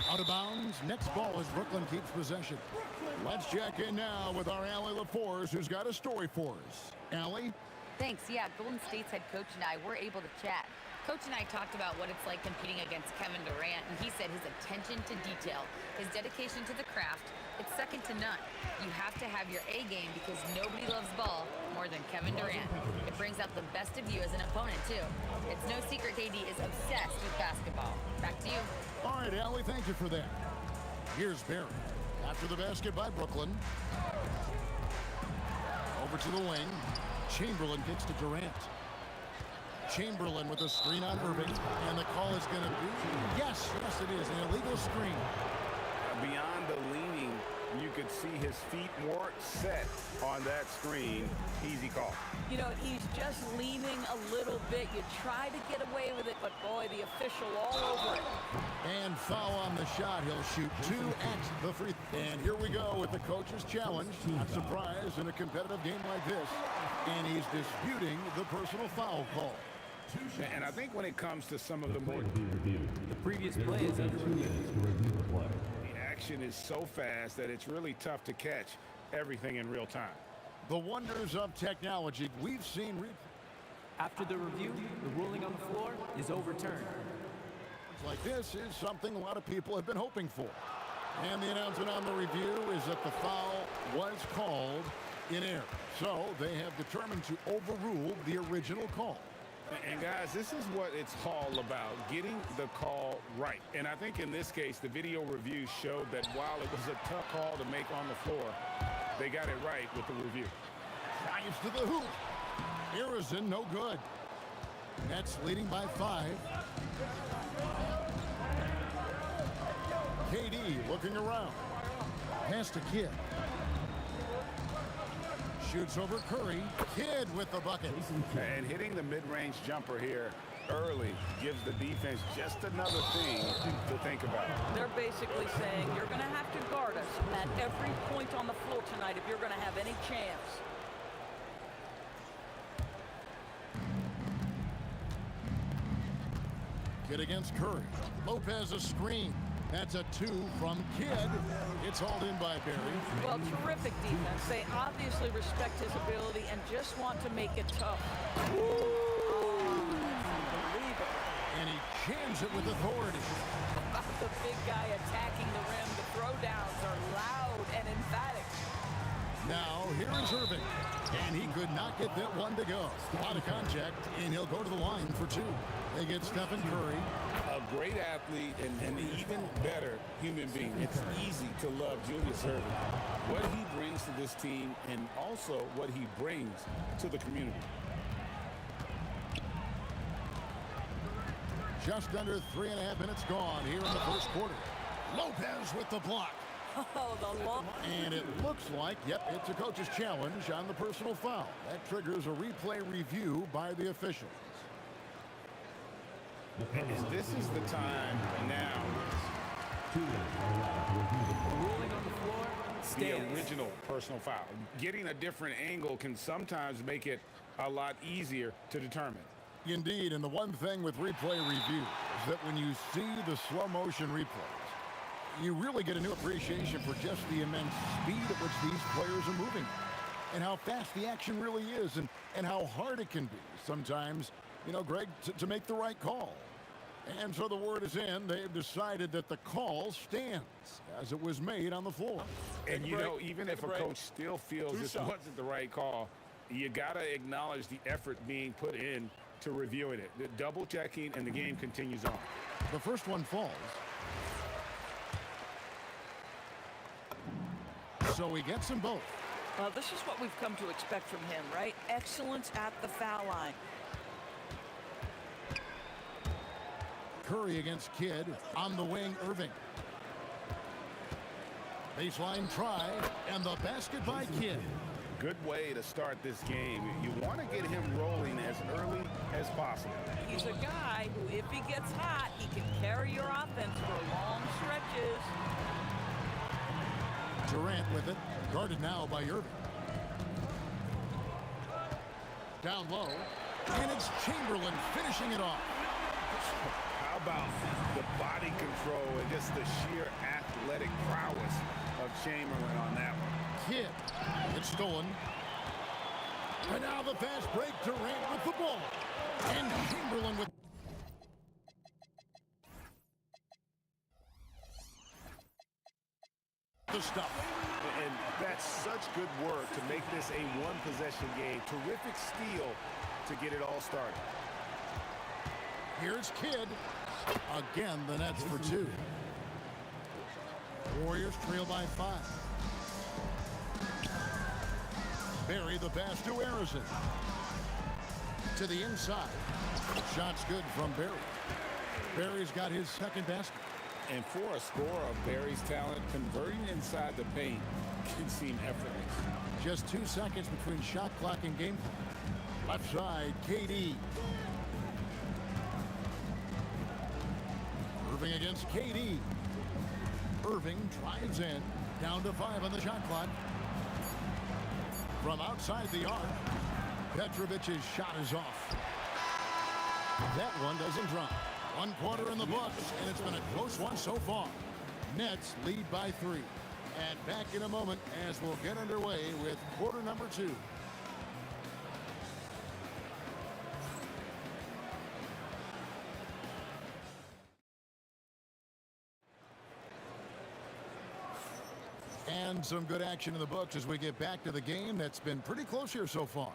Out of bounds, next ball as Brooklyn keeps possession. Let's check in now with our Allie LaForce, who's got a story for us. Allie? Thanks. Yeah, Golden State's head coach and I were able to chat. Coach and I talked about what it's like competing against Kevin Durant, and he said his attention to detail, his dedication to the craft, it's second to none. You have to have your A game because nobody loves ball more than Kevin Durant. It brings out the best of you as an opponent, too. It's no secret KD is obsessed with basketball. Back to you. All right, Allie, thank you for that. Here's Barry. After the basket by Brooklyn. Over to the wing. Chamberlain gets to Durant. Chamberlain with a screen on Irving, and the call is going to be, yes, it is, an illegal screen. Beyond the leaning, you could see his feet weren't set on that screen. Easy call. You know, he's just leaning a little bit. You try to get away with it, but boy, the official all over it. And foul on the shot. He'll shoot 2 at the free. And here we go with the coach's challenge. Not surprised in a competitive game like this. And he's disputing the personal foul call. And I think when it comes to some of the more... The previous play is under review. The action is so fast that it's really tough to catch everything in real time. The wonders of technology we've seen. After the review, the ruling on the floor is overturned. Like this is something a lot of people have been hoping for. And the announcement on the review is that the foul was called in error. So they have determined to overrule the original call. And guys, this is what it's all about, getting the call right. And I think in this case, the video review showed that while it was a tough call to make on the floor, they got it right with the review. Drives to the hoop. Arizin, no good. Nets leading by 5. KD looking around. Pass to Kidd. Shoots over Curry. Kidd with the bucket. And hitting the mid-range jumper here early gives the defense just another thing to think about. They're basically saying you're going to have to guard us at every point on the floor tonight if you're going to have any chance. Kidd against Curry. Lopez a screen. That's a 2 from Kidd. It's hauled in by Barry. Well, terrific defense. They obviously respect his ability and just want to make it tough. Oh, that's unbelievable. And he jams it with authority. About the big guy attacking the rim. The throwdowns are loud and emphatic. Now, here is Irving. And he could not get that one to go. Out of contact, and he'll go to the line for 2. They get Stephen Curry. A great athlete and an even better human being. It's easy to love Julius Irving. What he brings to this team and also what he brings to the community. Just under 3.5 minutes gone here in the first quarter. Lopez with the block. Oh, the long. And it looks like, yep, it's a coach's challenge on the personal foul. That triggers a replay review by the officials. And this is the time now. The ruling on the floor The stands. original personal foul. Getting a different angle can sometimes make it a lot easier to determine. Indeed, and the one thing with replay review is that when you see the slow motion replays, You really get a new appreciation for just the immense speed at which these players are moving and how fast the action really is and how hard it can be sometimes, Greg, to make the right call. And so the word is in. They've decided that the call stands as it was made on the floor. And, even if a coach still feels this wasn't the right call, you got to acknowledge the effort being put in to reviewing it. The double checking, and the game continues on. The first one falls. So he gets them both. Well, this is what we've come to expect from him, right? Excellence at the foul line. Curry against Kidd. On the wing, Irving. Baseline try, and the basket by Kidd. Good way to start this game. You want to get him rolling as early as possible. He's a guy who, if he gets hot, he can carry your offense for long stretches. Durant with it, guarded now by Irving. Down low, and it's Chamberlain finishing it off. How about the body control and just the sheer athletic prowess of Chamberlain on that one? Kidd, it's stolen. And now the fast break, Durant with the ball. And Chamberlain with... the stuff. And that's such good work to make this a one-possession game. Terrific steal to get it all started. Here's Kidd. Again, the Nets for two. Warriors trail by 5. Barry the pass to Harrison. To the inside. Shot's good from Barry. Barry's got his second basket. And for a scorer of Barry's talent, converting inside the paint can seem effortless. Just 2 seconds between shot clock and game clock. Left side, KD. Irving against KD. Irving drives in. Down to 5 on the shot clock. From outside the arc, Petrovic's shot is off. That one doesn't drop. 1 quarter in the books, and it's been a close one so far. Nets lead by 3. And back in a moment as we'll get underway with quarter number 2. And some good action in the books as we get back to the game that's been pretty close here so far.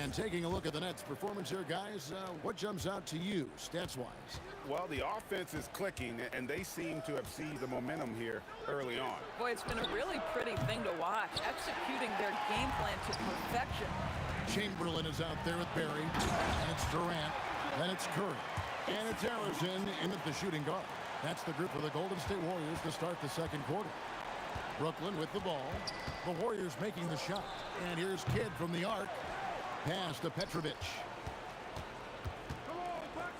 And taking a look at the Nets' performance here, guys, what jumps out to you, stats-wise? Well, the offense is clicking, and they seem to have seized the momentum here early on. Boy, it's been a really pretty thing to watch, executing their game plan to perfection. Chamberlain is out there with Barry, and it's Durant, then it's Curry, and it's Harrison in at the shooting guard. That's the group of the Golden State Warriors to start the second quarter. Brooklyn with the ball. The Warriors making the shot. And here's Kidd from the arc. Pass to Petrovic.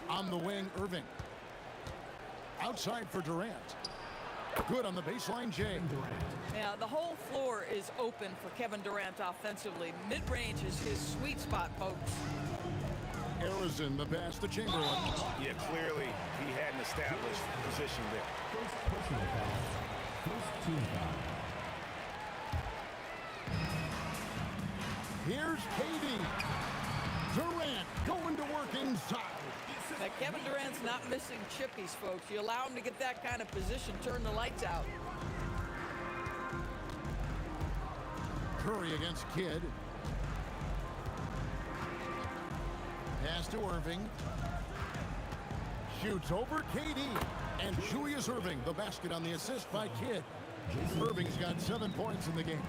On the wing, Irving. Outside for Durant. Good on the baseline, Jay. Yeah, the whole floor is open for Kevin Durant offensively. Mid-range is his sweet spot, folks. Harrison, the pass to Chamberlain. Yeah, clearly he had an established position there. Here's KD. Durant going to work inside. Now, Kevin Durant's not missing chippies, folks. You allow him to get that kind of position, turn the lights out. Curry against Kidd. Pass to Irving. Shoots over KD. And Julius Irving, the basket on the assist by Kidd. Irving's got 7 points in the game.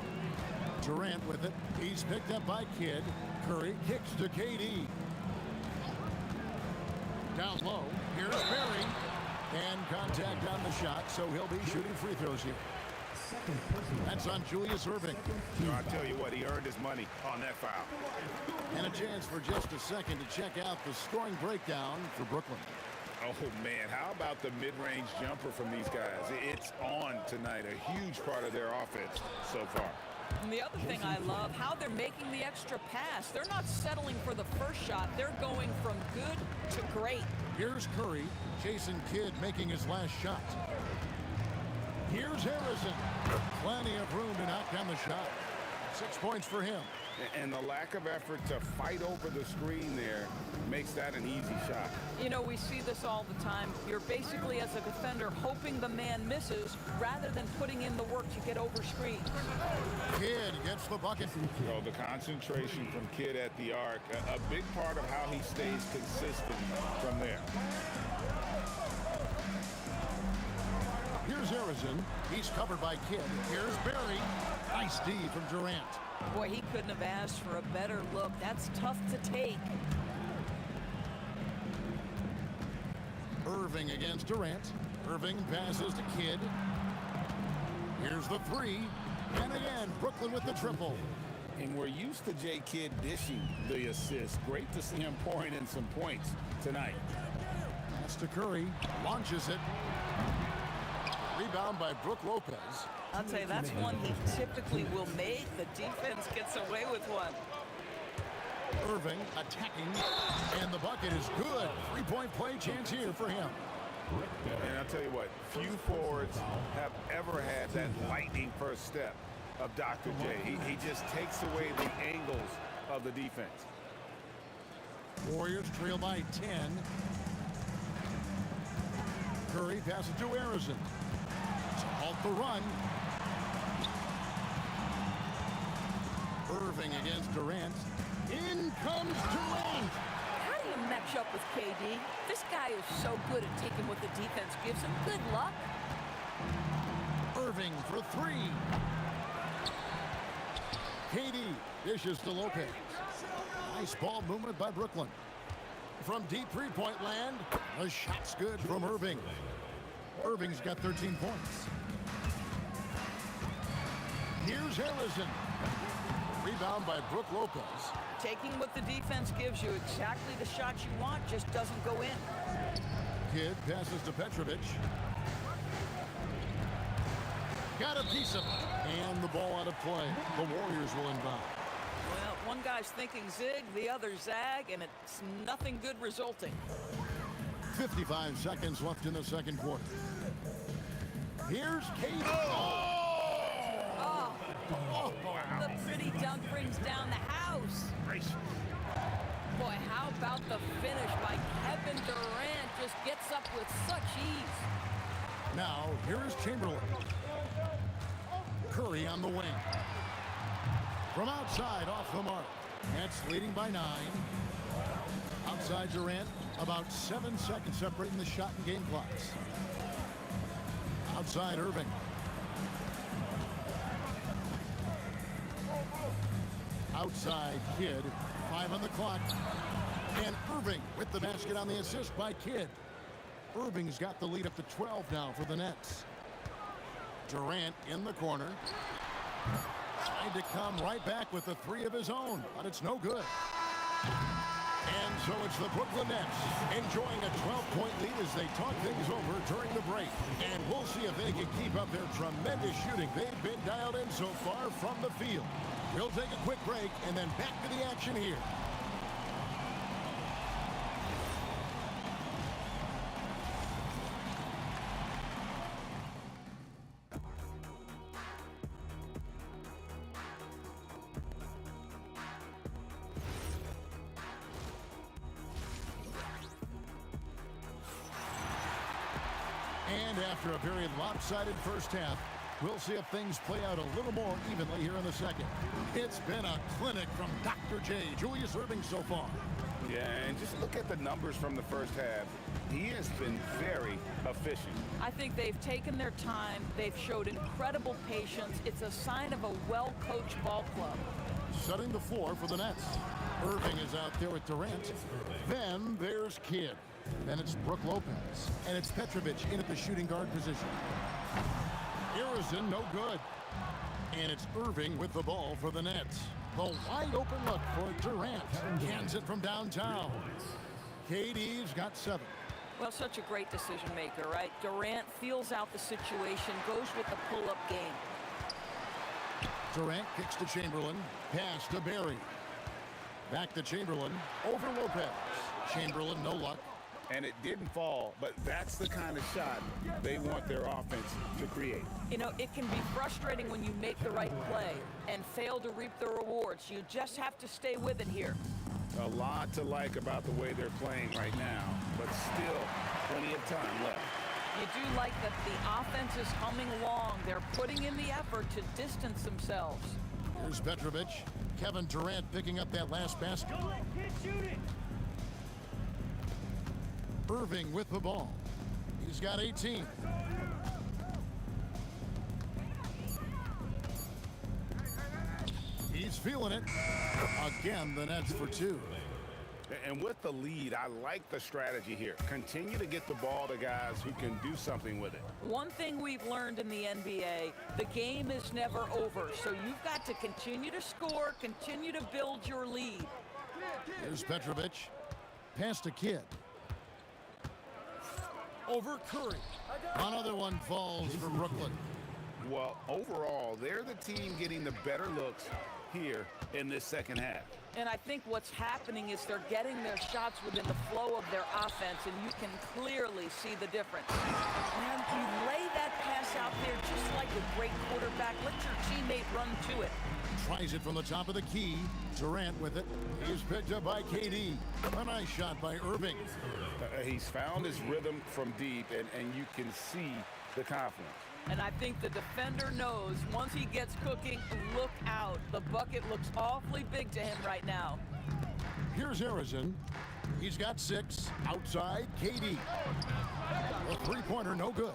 Durant with it. He's picked up by Kidd. Curry kicks to KD. Down low. Here's Barry. And contact on the shot, so he'll be shooting free throws here. That's on Julius Irving. I'll tell you what, he earned his money on that foul. And a chance for just a second to check out the scoring breakdown for Brooklyn. Oh, man, how about the mid-range jumper from these guys? It's on tonight, a huge part of their offense so far. And the other thing I love, how they're making the extra pass. They're not settling for the first shot. They're going from good to great. Here's Curry. Jason Kidd making his last shot. Here's Harrison. Plenty of room to knock down the shot. 6 points for him. And the lack of effort to fight over the screen there makes that an easy shot. You know, we see this all the time. You're basically, as a defender, hoping the man misses rather than putting in the work to get over screens. Kidd gets the bucket. So the concentration from Kidd at the arc, a big part of how he stays consistent from there. Here's Harrison. He's covered by Kidd. Here's Barry. Nice D from Durant. Boy, he couldn't have asked for a better look. That's tough to take. Irving against Durant. Irving passes to Kidd. Here's the three. And again, Brooklyn with the triple. And we're used to J. Kidd dishing the assist. Great to see him pouring in some points tonight. Pass to Curry. Launches it. Rebound by Brook Lopez. I'll tell you, that's one he typically will make. The defense gets away with one. Irving attacking, and the bucket is good. 3-point play chance here for him. And I'll tell you what, few forwards have ever had that lightning first step of Dr. J. He just takes away the angles of the defense. Warriors trail by 10. Curry passes to Harrison. Halt the run. Irving against Durant. In comes Durant. How do you match up with KD? This guy is so good at taking what the defense gives him. Good luck. Irving for three. KD dishes to Lopez. Nice ball movement by Brooklyn. From deep three-point land, the shot's good from Irving. Irving's got 13 points. Here's Harrison. Rebound by Brook Lopez. Taking what the defense gives you, exactly the shot you want, just doesn't go in. Kidd passes to Petrovic. Got a piece of it. And the ball out of play. The Warriors will inbound. Well, one guy's thinking zig, the other zag, and it's nothing good resulting. 55 seconds left in the second quarter. Here's KD. Oh, the pretty dunk brings down the house. Boy, how about the finish by Kevin Durant? Just gets up with such ease. Now, here is Chamberlain. Curry on the wing. From outside, off the mark. Nets leading by 9. Outside Durant, about 7 seconds separating the shot and game clocks. Outside Irving. Outside Kidd, 5 on the clock. And Irving with the basket on the assist by Kidd. Irving's got the lead up to 12 now for the Nets. Durant in the corner. Trying to come right back with the three of his own, but it's no good. And so it's the Brooklyn Nets enjoying a 12-point lead as they talk things over during the break. And we'll see if they can keep up their tremendous shooting they've been dialed in so far from the field. We'll take a quick break and then back to the action here. And after a very lopsided first half, we'll see if things play out a little more evenly here in the second. It's been a clinic from Dr. J. Julius Irving so far. Yeah, and just look at the numbers from the first half. He has been very efficient. I think they've taken their time. They've showed incredible patience. It's a sign of a well-coached ball club. Setting the floor for the Nets. Irving is out there with Durant. Then there's Kidd. Then it's Brook Lopez. And it's Petrovic in at the shooting guard position. Harrison, no good. And it's Irving with the ball for the Nets. The wide open look for Durant. Cans it from downtown. KD's got 7. Well, such a great decision maker, right? Durant feels out the situation, goes with the pull-up game. Durant kicks to Chamberlain. Pass to Barry. Back to Chamberlain. Over Lopez. Chamberlain, no luck. and it didn't fall, but that's the kind of shot they want their offense to create. You know, it can be frustrating when you make the right play and fail to reap the rewards. You just have to stay with it here. A lot to like about the way they're playing right now, but still plenty of time left. You do like that the offense is humming along. They're putting in the effort to distance themselves. Here's Petrovic. Kevin Durant picking up that last basket. Irving with the ball. He's got 18. He's feeling it. Again, the Nets for two. And with the lead, I like the strategy here. Continue to get the ball to guys who can do something with it. One thing we've learned in the NBA, the game is never over. So you've got to continue to score, continue to build your lead. Here's Petrovic. Pass to Kidd. Over Curry. Another one falls for Brooklyn. Well, overall, they're the team getting the better looks here in this second half. And I think what's happening is they're getting their shots within the flow of their offense, and you can clearly see the difference. And you lay that pass out there just like a great quarterback. Let your teammate run to it. Tries it from the top of the key. Durant with it. He's picked up by KD. A nice shot by Irving. He's found his rhythm from deep, and you can see the confidence. And I think the defender knows once he gets cooking, look out. The bucket looks awfully big to him right now. Here's Harrison. He's got 6. Outside, KD. A three-pointer, no good.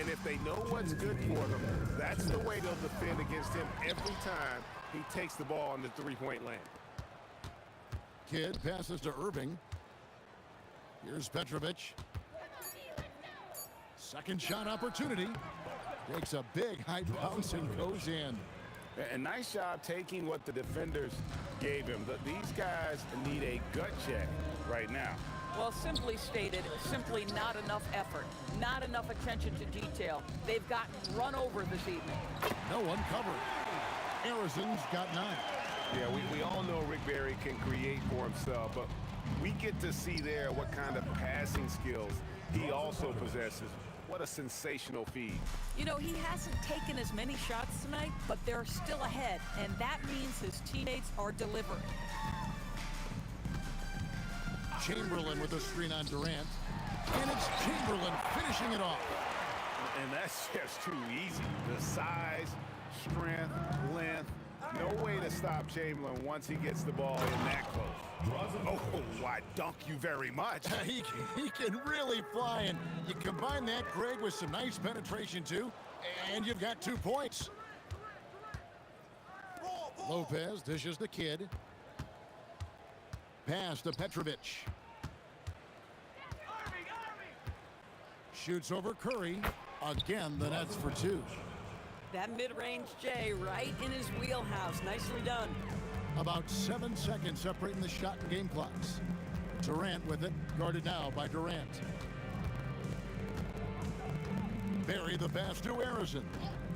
And if they know what's good for them, that's the way they'll defend against him every time he takes the ball in the three-point lane. Kidd passes to Irving. Here's Petrovic. Second shot opportunity. Takes a big high bounce and goes in. And nice job taking what the defenders gave him. These guys need a gut check right now. Well, simply stated, simply not enough effort, not enough attention to detail. They've gotten run over this evening. No one covered. Harrison's got 9. Yeah, we all know Rick Barry can create for himself, but we get to see there what kind of passing skills he also possesses. What a sensational feed. You know, he hasn't taken as many shots tonight, but they're still ahead, and that means his teammates are delivering. Chamberlain with a screen on Durant. And it's Chamberlain finishing it off. And that's just too easy. The size, strength, length. No way to stop Chamberlain once he gets the ball in that close. Oh, I dunk you very much. He can really fly, and you combine that, Greg, with some nice penetration, too, and you've got 2 points. Lopez dishes the Kidd. Pass to Petrovic. Shoots over Curry. Again, the Nets for 2. That mid-range J right in his wheelhouse. Nicely done. About 7 seconds separating the shot and game clocks. Durant with it, guarded now by Durant. Barry the pass to Harrison.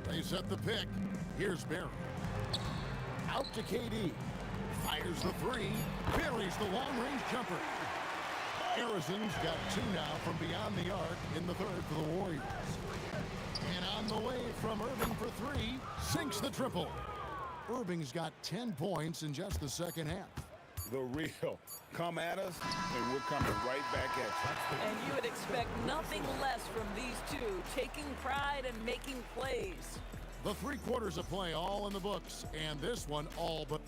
They set the pick. Here's Barry. Out to KD. Fires the 3. Barry's the long-range jumper. Harrison's got 2 now from beyond the arc in the third for the Warriors. And on the way from Irving for 3, sinks the triple. Irving's got 10 points in just the second half. The real. Come at us, and we're coming right back at you. And you would expect nothing less from these two, taking pride and making plays. The 3 quarters of play all in the books, and this one all but.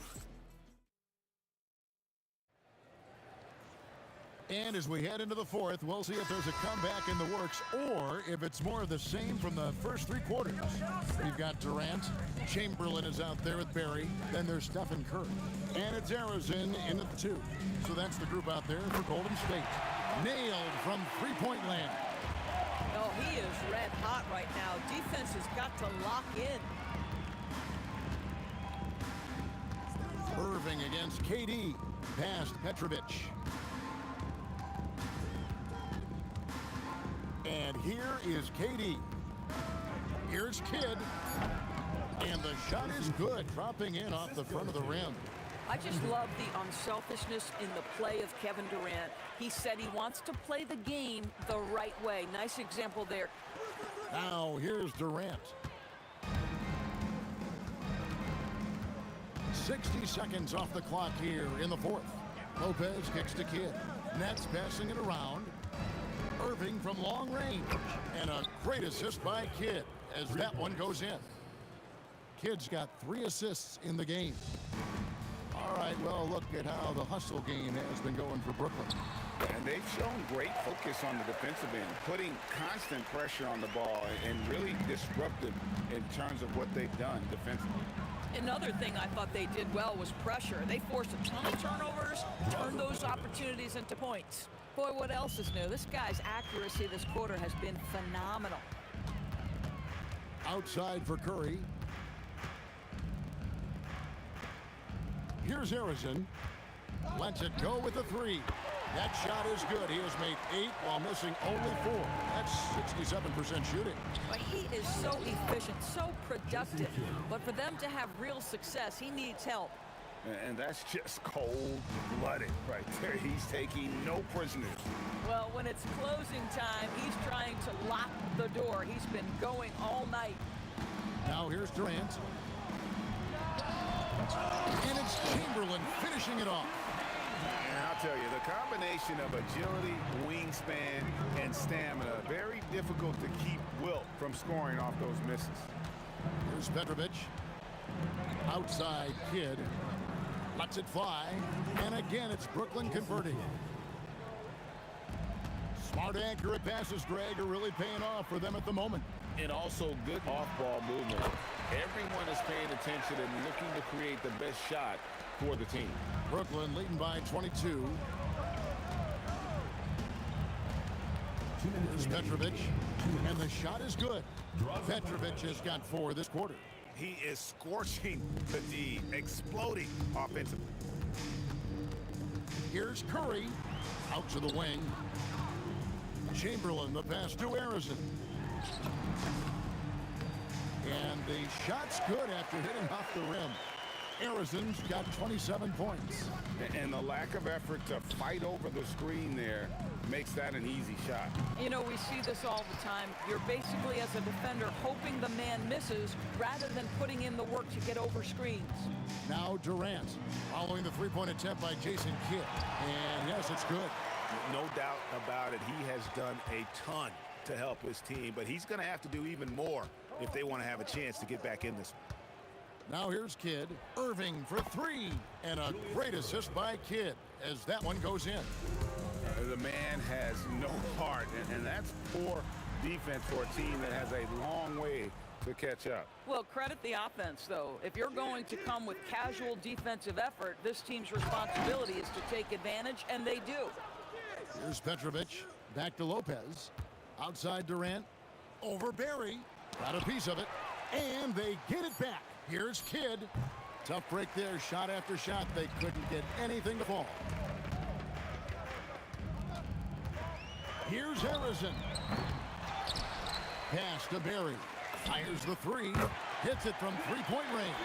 And as we head into the fourth, we'll see if there's a comeback in the works or if it's more of the same from the first 3 quarters. We've got Durant. Chamberlain is out there with Barry. Then there's Stephen Curry. And it's Harrison in at 2. So that's the group out there for Golden State. Nailed from three-point land. Oh, he is red hot right now. Defense has got to lock in. Irving against KD. Past Petrovic. And here is KD. Here's Kidd. And the shot is good, dropping in off the front of the rim. I just love the unselfishness in the play of Kevin Durant. He said he wants to play the game the right way. Nice example there. Now here's Durant. 60 seconds off the clock here in the fourth. Lopez kicks to Kidd. Nets passing it around. Irving from long range. And a great assist by Kidd as that one goes in. Kidd's got 3 assists in the game. All right, well, look at how the hustle game has been going for Brooklyn. And they've shown great focus on the defensive end, putting constant pressure on the ball and really disruptive in terms of what they've done defensively. Another thing I thought they did well was pressure. They forced a ton of turnovers, turned those opportunities into points. Boy, what else is new? This guy's accuracy this quarter has been phenomenal. Outside for Curry. Here's Harrison. Lets it go with a 3. That shot is good. He has made 8 while missing only 4. That's 67% shooting. But he is so efficient, so productive. But for them to have real success, he needs help. And that's just cold-blooded right there. He's taking no prisoners. Well, when it's closing time, he's trying to lock the door. He's been going all night. Now here's Durant. And it's Chamberlain finishing it off. And I'll tell you, the combination of agility, wingspan, and stamina, very difficult to keep Wilt from scoring off those misses. Here's Petrovic. Outside Kidd. Lets it fly. And again, it's Brooklyn converting. Smart, accurate passes, Greg, are really paying off for them at the moment. And also good off-ball movement. Everyone is paying attention and looking to create the best shot for the team. Brooklyn leading by 22. Here's Petrovic. And the shot is good. Petrovic has got 4 this quarter. He is scorching the D, exploding offensively. Here's Curry. Out to the wing. Chamberlain, the pass to Harrison. And the shot's good after hitting off the rim. Harrison's got 27 points. And the lack of effort to fight over the screen there makes that an easy shot. You know, we see this all the time. You're basically, as a defender, hoping the man misses rather than putting in the work to get over screens. Now Durant, following the three-point attempt by Jason Kidd. And yes, it's good. No doubt about it. He has done a ton to help his team, but he's going to have to do even more if they want to have a chance to get back in this. Now here's Kidd. Irving for 3. And a great assist by Kidd as that one goes in. The man has no heart, and that's poor defense for a team that has a long way to catch up. Well, credit the offense, though. If you're going to come with casual defensive effort, this team's responsibility is to take advantage, and they do. Here's Petrovic. Back to Lopez. Outside Durant. Over Barry. Got a piece of it. And they get it back. Here's Kidd. Tough break there. Shot after shot. They couldn't get anything to fall. Here's Harrison. Pass to Barry. Fires the 3. Hits it from three-point range.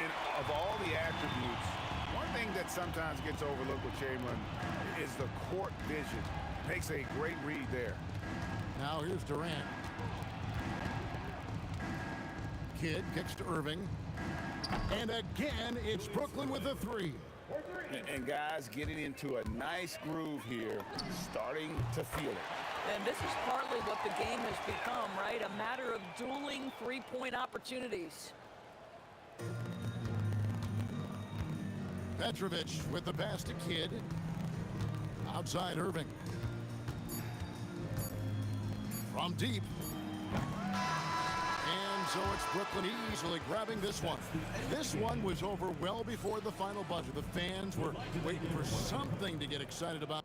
And of all the attributes, one thing that sometimes gets overlooked with Chamberlain is the court vision. Makes a great read there. Now here's Durant. Kidd kicks to Irving. And again, it's Brooklyn with a 3. And guys getting into a nice groove here, starting to feel it. And this is partly what the game has become, right? A matter of dueling three-point opportunities. Petrovic with the pass to Kidd. Outside Irving. From deep. And so it's Brooklyn easily grabbing this one. This one was over well before the final buzzer. The fans were waiting for something to get excited about.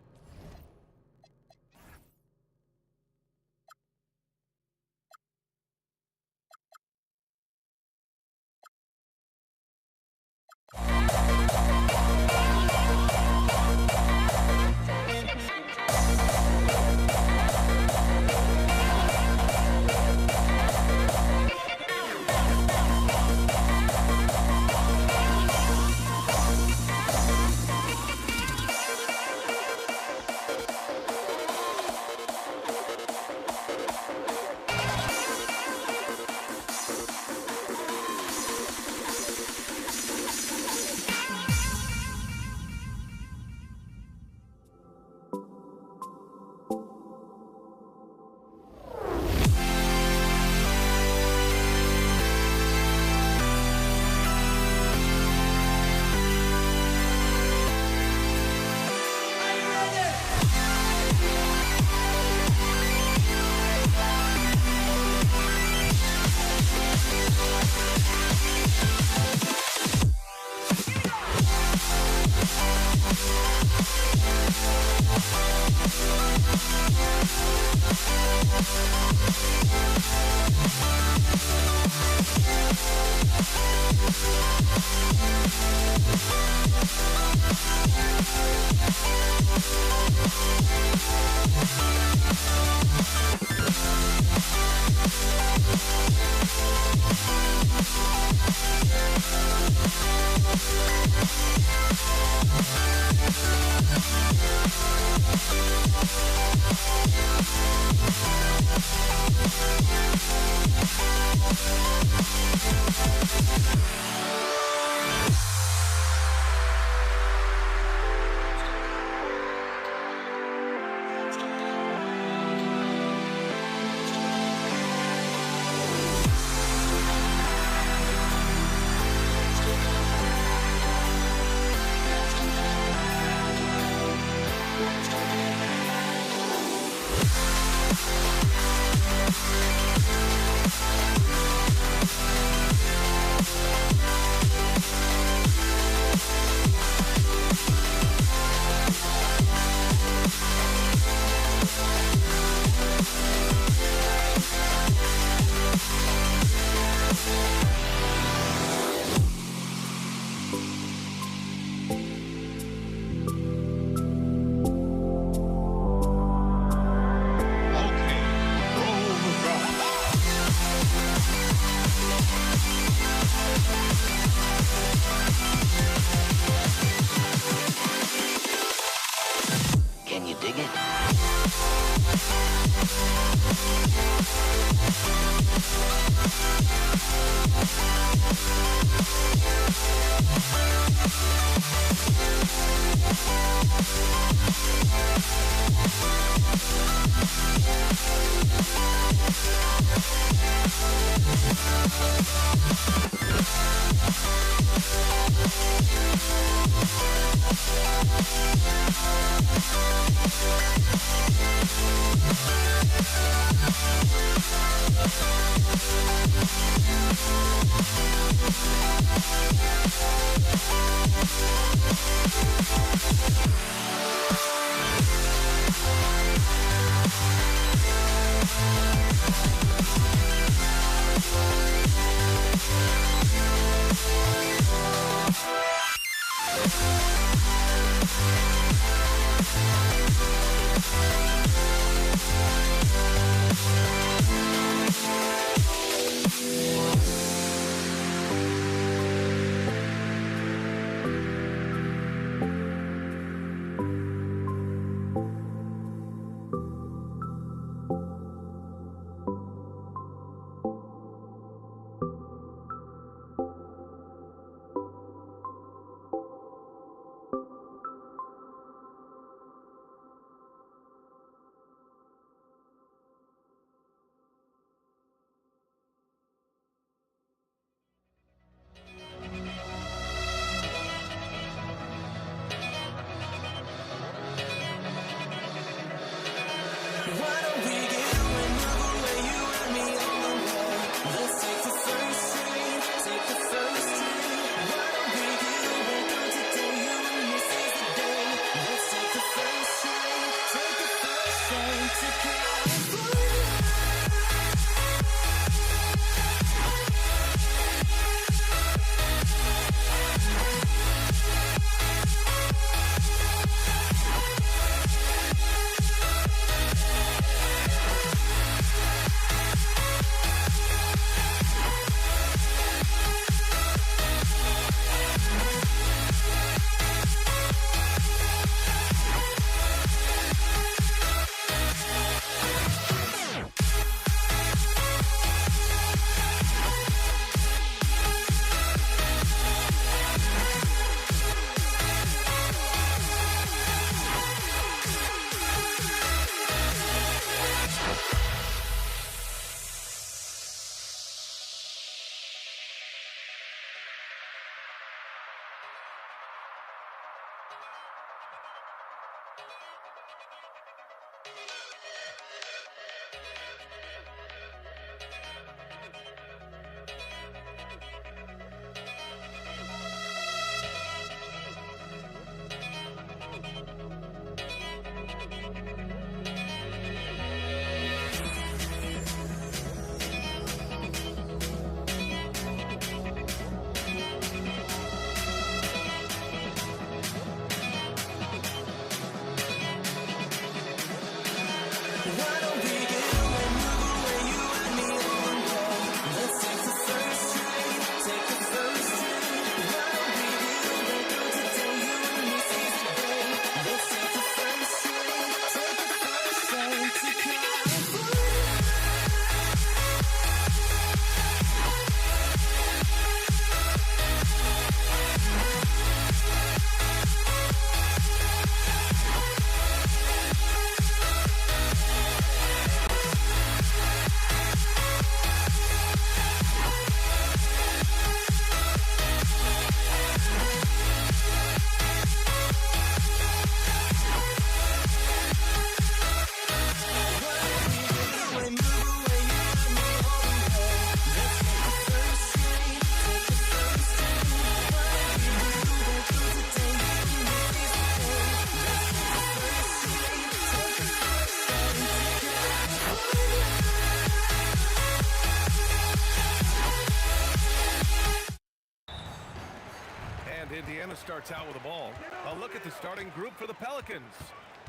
Indiana starts out with the ball. A look at the starting group for the Pelicans.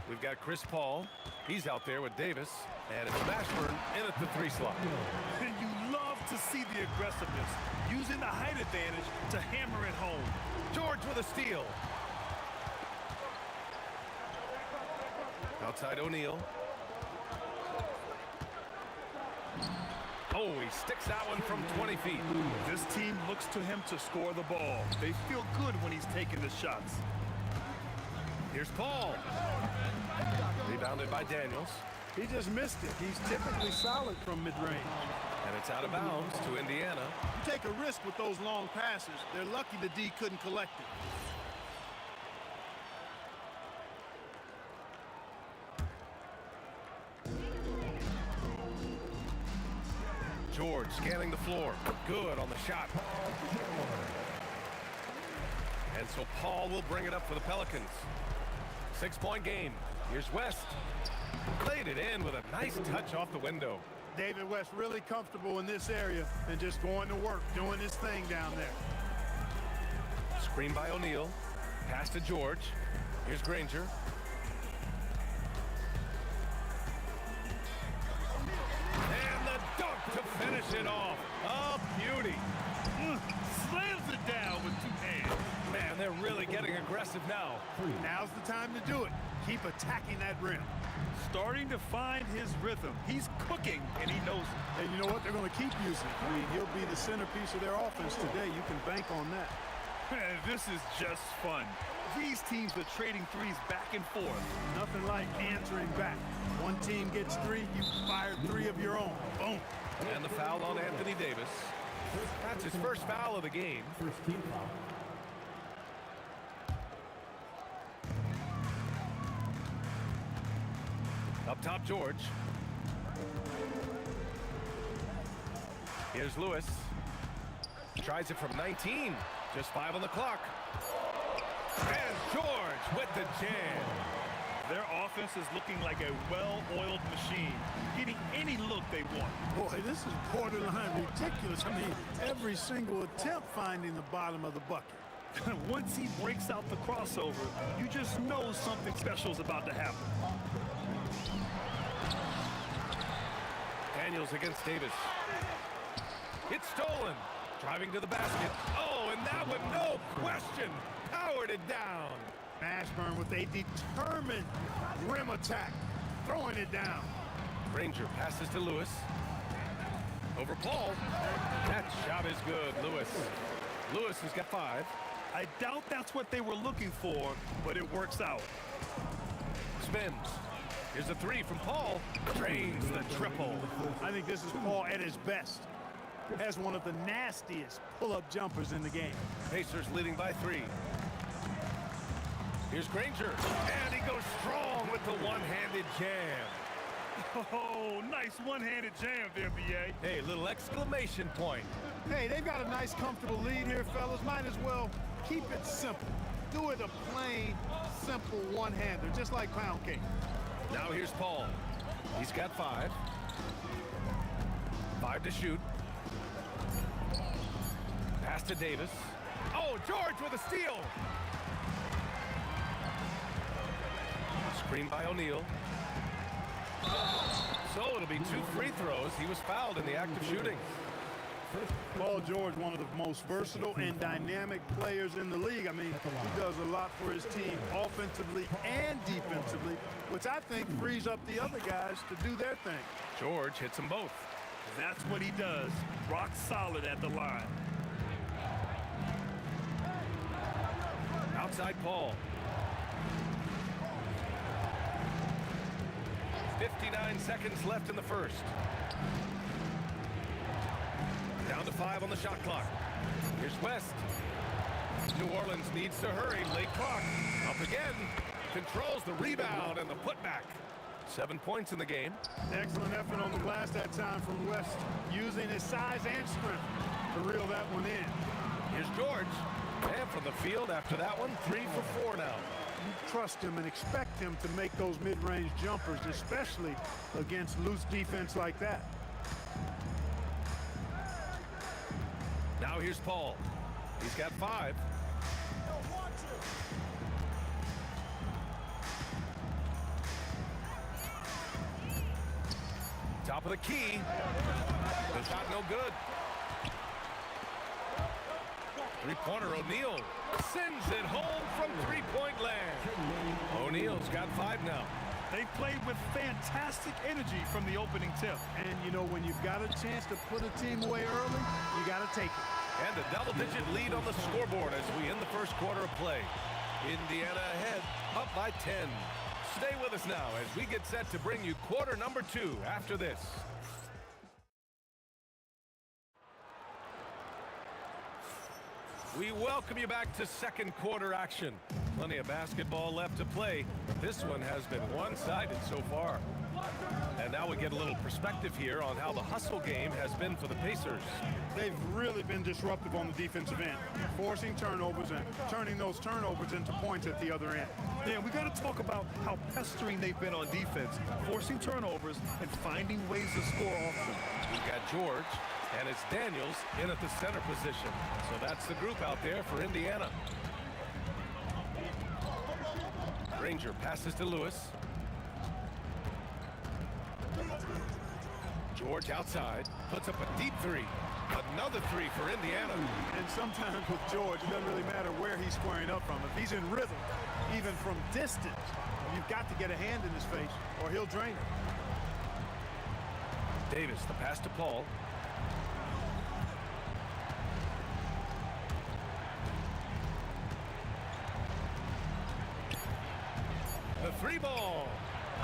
We've got Chris Paul. He's out there with Davis. And it's Mashburn in at the 3 slot. And you love to see the aggressiveness, using the height advantage to hammer it home. George with a steal. Outside O'Neal. Oh, he sticks that one from 20 feet. This team looks to him to score the ball. They feel good when he's taking the shots. Here's Paul. Rebounded by Daniels. He just missed it. He's typically solid from mid-range. And it's out of bounds to Indiana. You take a risk with those long passes. They're lucky the D couldn't collect it. George scanning the floor. Good on the shot. And so Paul will bring it up for the Pelicans. 6-point game. Here's West. Played it in with a nice touch off the window. David West really comfortable in this area and just going to work, doing his thing down there. Screen by O'Neal. Pass to George. Here's Granger. And the dunk to finish it off. A beauty. Slams it down with 2 hands. Man, they're really getting aggressive now. Now's the time to do it. Keep attacking that rim. Starting to find his rhythm. He's cooking, and he knows it. And you know what? They're going to keep using it. I mean, he'll be the centerpiece of their offense today. You can bank on that. This is just fun. These teams are trading threes back and forth. Nothing like answering back. One team gets 3, you fire 3 of your own. Boom. And the foul on Anthony Davis. That's his first foul of the game. First team foul. Up top, George. Here's Lewis. Tries it from 19. Just 5 on the clock. And George with the jam. Their offense is looking like a well-oiled machine, getting any look they want. Boy, this is borderline ridiculous. I mean, every single attempt finding the bottom of the bucket. Once he breaks out the crossover, you just know something special is about to happen. Daniels against Davis. It's stolen. Driving to the basket. Oh, and that one, no question, powered it down. Mashburn with a determined rim attack, throwing it down. Granger passes to Lewis. Over Paul. That shot is good, Lewis. Lewis has got 5. I doubt that's what they were looking for, but it works out. Spins. Here's a 3 from Paul. Drains the triple. I think this is Paul at his best. Has one of the nastiest pull-up jumpers in the game. Pacers leading by 3. Here's Granger. And he goes strong with the one-handed jam. Oh, nice one-handed jam there, B.A. Hey, little exclamation point. Hey, they've got a nice, comfortable lead here, fellas. Might as well keep it simple. Do it a plain, simple one-hander, just like pound cake. Now here's Paul. He's got 5. 5 to shoot. Pass to Davis. Oh, George with a steal. Screen by O'Neal. So it'll be 2 free throws. He was fouled in the act of shooting. Paul George, one of the most versatile and dynamic players in the league. I mean, he does a lot for his team offensively and defensively, which I think frees up the other guys to do their thing. George hits them both. That's what he does. Rock solid at the line. Outside Paul. 59 seconds left in the first. Down to 5 on the shot clock. Here's West. New Orleans needs to hurry. Late clock. Up again. Controls the rebound and the putback. 7 points in the game. Excellent effort on the glass that time from West, using his size and strength to reel that one in. Here's George. And from the field after that one, 3 for 4 now. You trust him and expect him to make those mid-range jumpers, especially against loose defense like that. Now here's Paul. He's got 5. Top of the key. The shot no good. Three-pointer O'Neal sends it home from three-point land. O'Neal's got 5 now. They played with fantastic energy from the opening tip. And, you know, when you've got a chance to put a team away early, you got to take it. And a double-digit lead on the scoreboard as we end the first quarter of play. Indiana ahead, up by 10. Stay with us now as we get set to bring you quarter number 2 after this. We welcome you back to second quarter action. Plenty of basketball left to play, but this one has been one-sided so far. And now we get a little perspective here on how the hustle game has been for the Pacers. They've really been disruptive on the defensive end, forcing turnovers and turning those turnovers into points at the other end. Yeah, we got to talk about how pestering they've been on defense, forcing turnovers and finding ways to score off them. We've got George, and it's Daniels in at the center position. So that's the group out there for Indiana. Granger passes to Lewis. George outside, puts up a deep 3. Another 3 for Indiana. And sometimes with George, it doesn't really matter where he's squaring up from. If he's in rhythm, even from distance, you've got to get a hand in his face or he'll drain it. Davis, the pass to Paul. The 3 ball.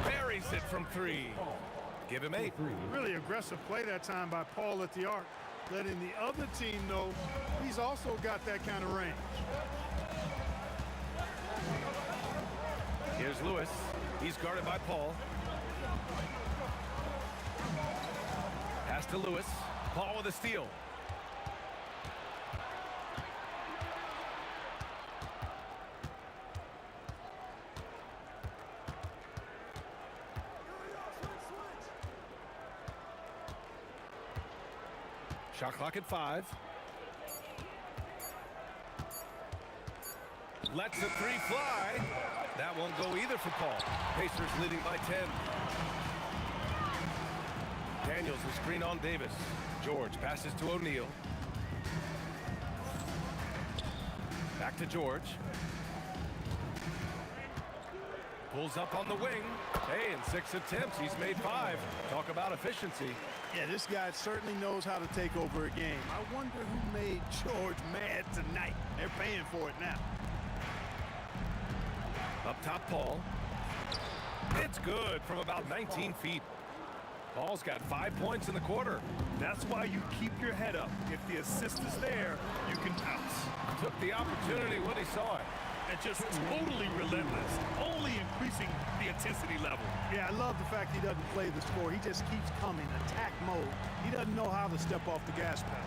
Buries it from 3. Give him 8. Really aggressive play that time by Paul at the arc, letting the other team know he's also got that kind of range. Here's Lewis. He's guarded by Paul. Pass to Lewis. Paul with a steal. Shot clock at 5. Lets the 3 fly. That won't go either for Paul. Pacers leading by 10. Daniels the screen on Davis. George passes to O'Neal. Back to George. Pulls up on the wing. Hey, in 6 attempts, he's made 5. Talk about efficiency. Yeah, this guy certainly knows how to take over a game. I wonder who made George mad tonight. They're paying for it now. Up top, Paul. It's good from about 19 feet. Paul's got 5 points in the quarter. That's why you keep your head up. If the assist is there, you can pounce. Took the opportunity when he saw it. and just totally relentless, only increasing the intensity level. Yeah, I love the fact he doesn't play the score. He just keeps coming, attack mode. He doesn't know how to step off the gas pedal.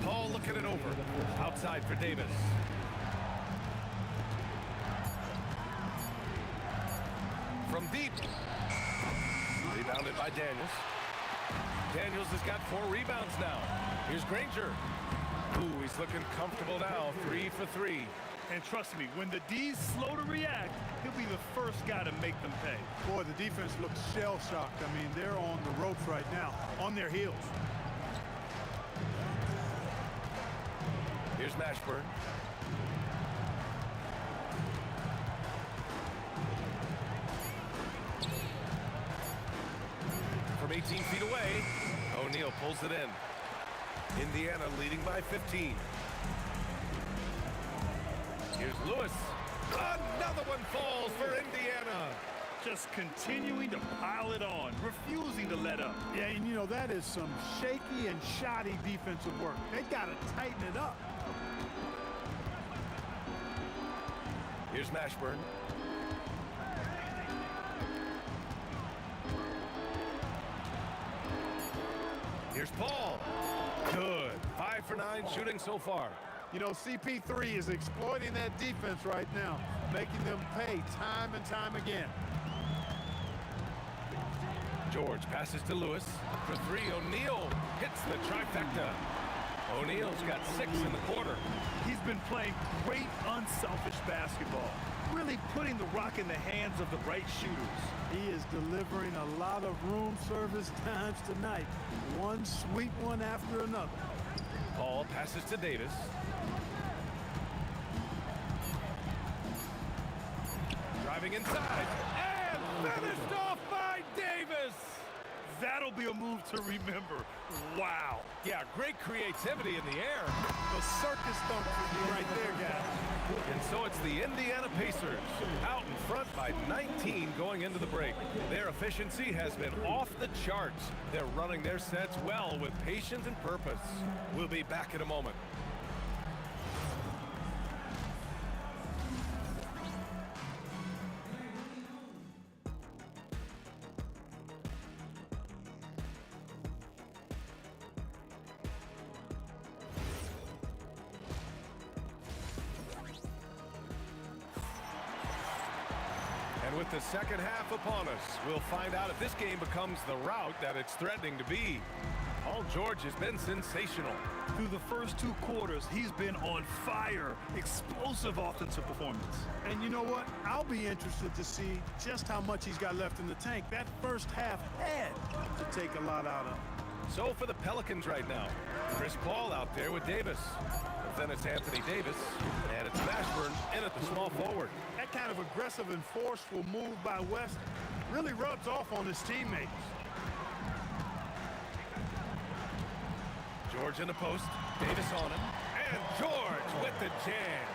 Paul looking it over. Outside for Davis. From deep. Rebounded by Daniels. Daniels has got 4 rebounds now. Here's Granger. Ooh, he's looking comfortable now. 3 for 3. And trust me, when the D's slow to react, he'll be the first guy to make them pay. Boy, the defense looks shell-shocked. I mean, they're on the ropes right now, on their heels. Here's Mashburn. From 18 feet away, O'Neal pulls it in. Indiana leading by 15. Here's Lewis. Another one falls for Indiana. Just continuing to pile it on, refusing to let up. Yeah, and you know, that is some shaky and shoddy defensive work. They got to tighten it up. Here's Mashburn. Here's Paul. Good. 5 for 9 shooting so far. You know, CP3 is exploiting that defense right now, making them pay time and time again. George passes to Lewis. For 3, O'Neal hits the trifecta. O'Neal's got 6 in the quarter. He's been playing great unselfish basketball, really putting the rock in the hands of the right shooters. He is delivering a lot of room service times tonight. One sweet one after another. Paul passes to Davis. Driving inside. And finished off by Davis. That'll be a move to remember. Wow. Yeah, great creativity in the air. The circus thump for you right there, guys. And so it's the Indiana Pacers out in front by 19 going into the break. Their efficiency has been off the charts. They're running their sets well with patience and purpose. We'll be back in a moment. And with the second half upon us, we'll find out if this game becomes the rout that it's threatening to be. Paul George has been sensational. Through the first 2 quarters, he's been on fire. Explosive offensive performance. And you know what? I'll be interested to see just how much he's got left in the tank. That first half had to take a lot out of him. So for the Pelicans right now, Chris Paul out there with Davis. But then it's Anthony Davis, and it's Mashburn in at the small forward. That kind of aggressive and forceful move by West really rubs off on his teammates. George in the post, Davis on him, and George with the jam.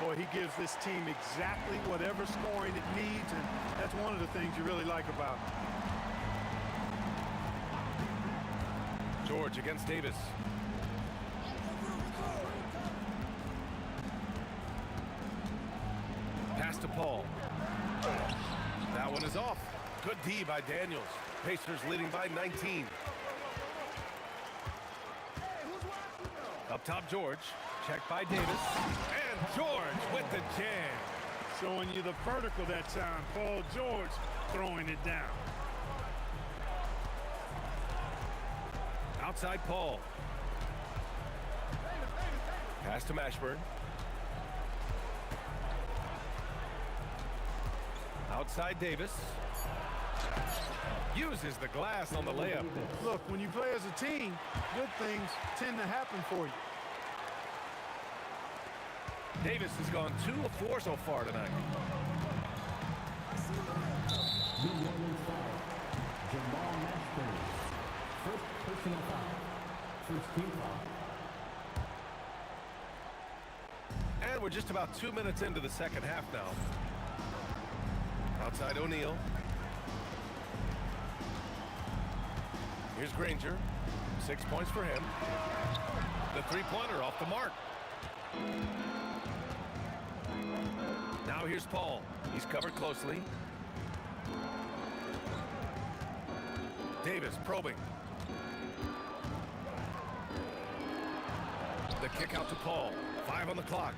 Boy, he gives this team exactly whatever scoring it needs, and that's one of the things you really like about him. George against Davis. Pass to Paul. That one is off. Good D by Daniels. Pacers leading by 19. Up top, George. Checked by Davis. And George with the jam. Showing you the vertical that time. Paul George throwing it down. Outside Paul. Pass to Mashburn. Outside Davis. Uses the glass on the layup. Look, when you play as a team, good things tend to happen for you. Davis has gone 2 of 4 so far tonight. Jamal Mashburn. First personal foul. First team foul. And we're just about 2 minutes into the second half now. Outside O'Neal. Here's Granger. 6 points for him. The three-pointer off the mark. Now here's Paul. He's covered closely. Davis probing. The kick out to Paul. 5 on the clock.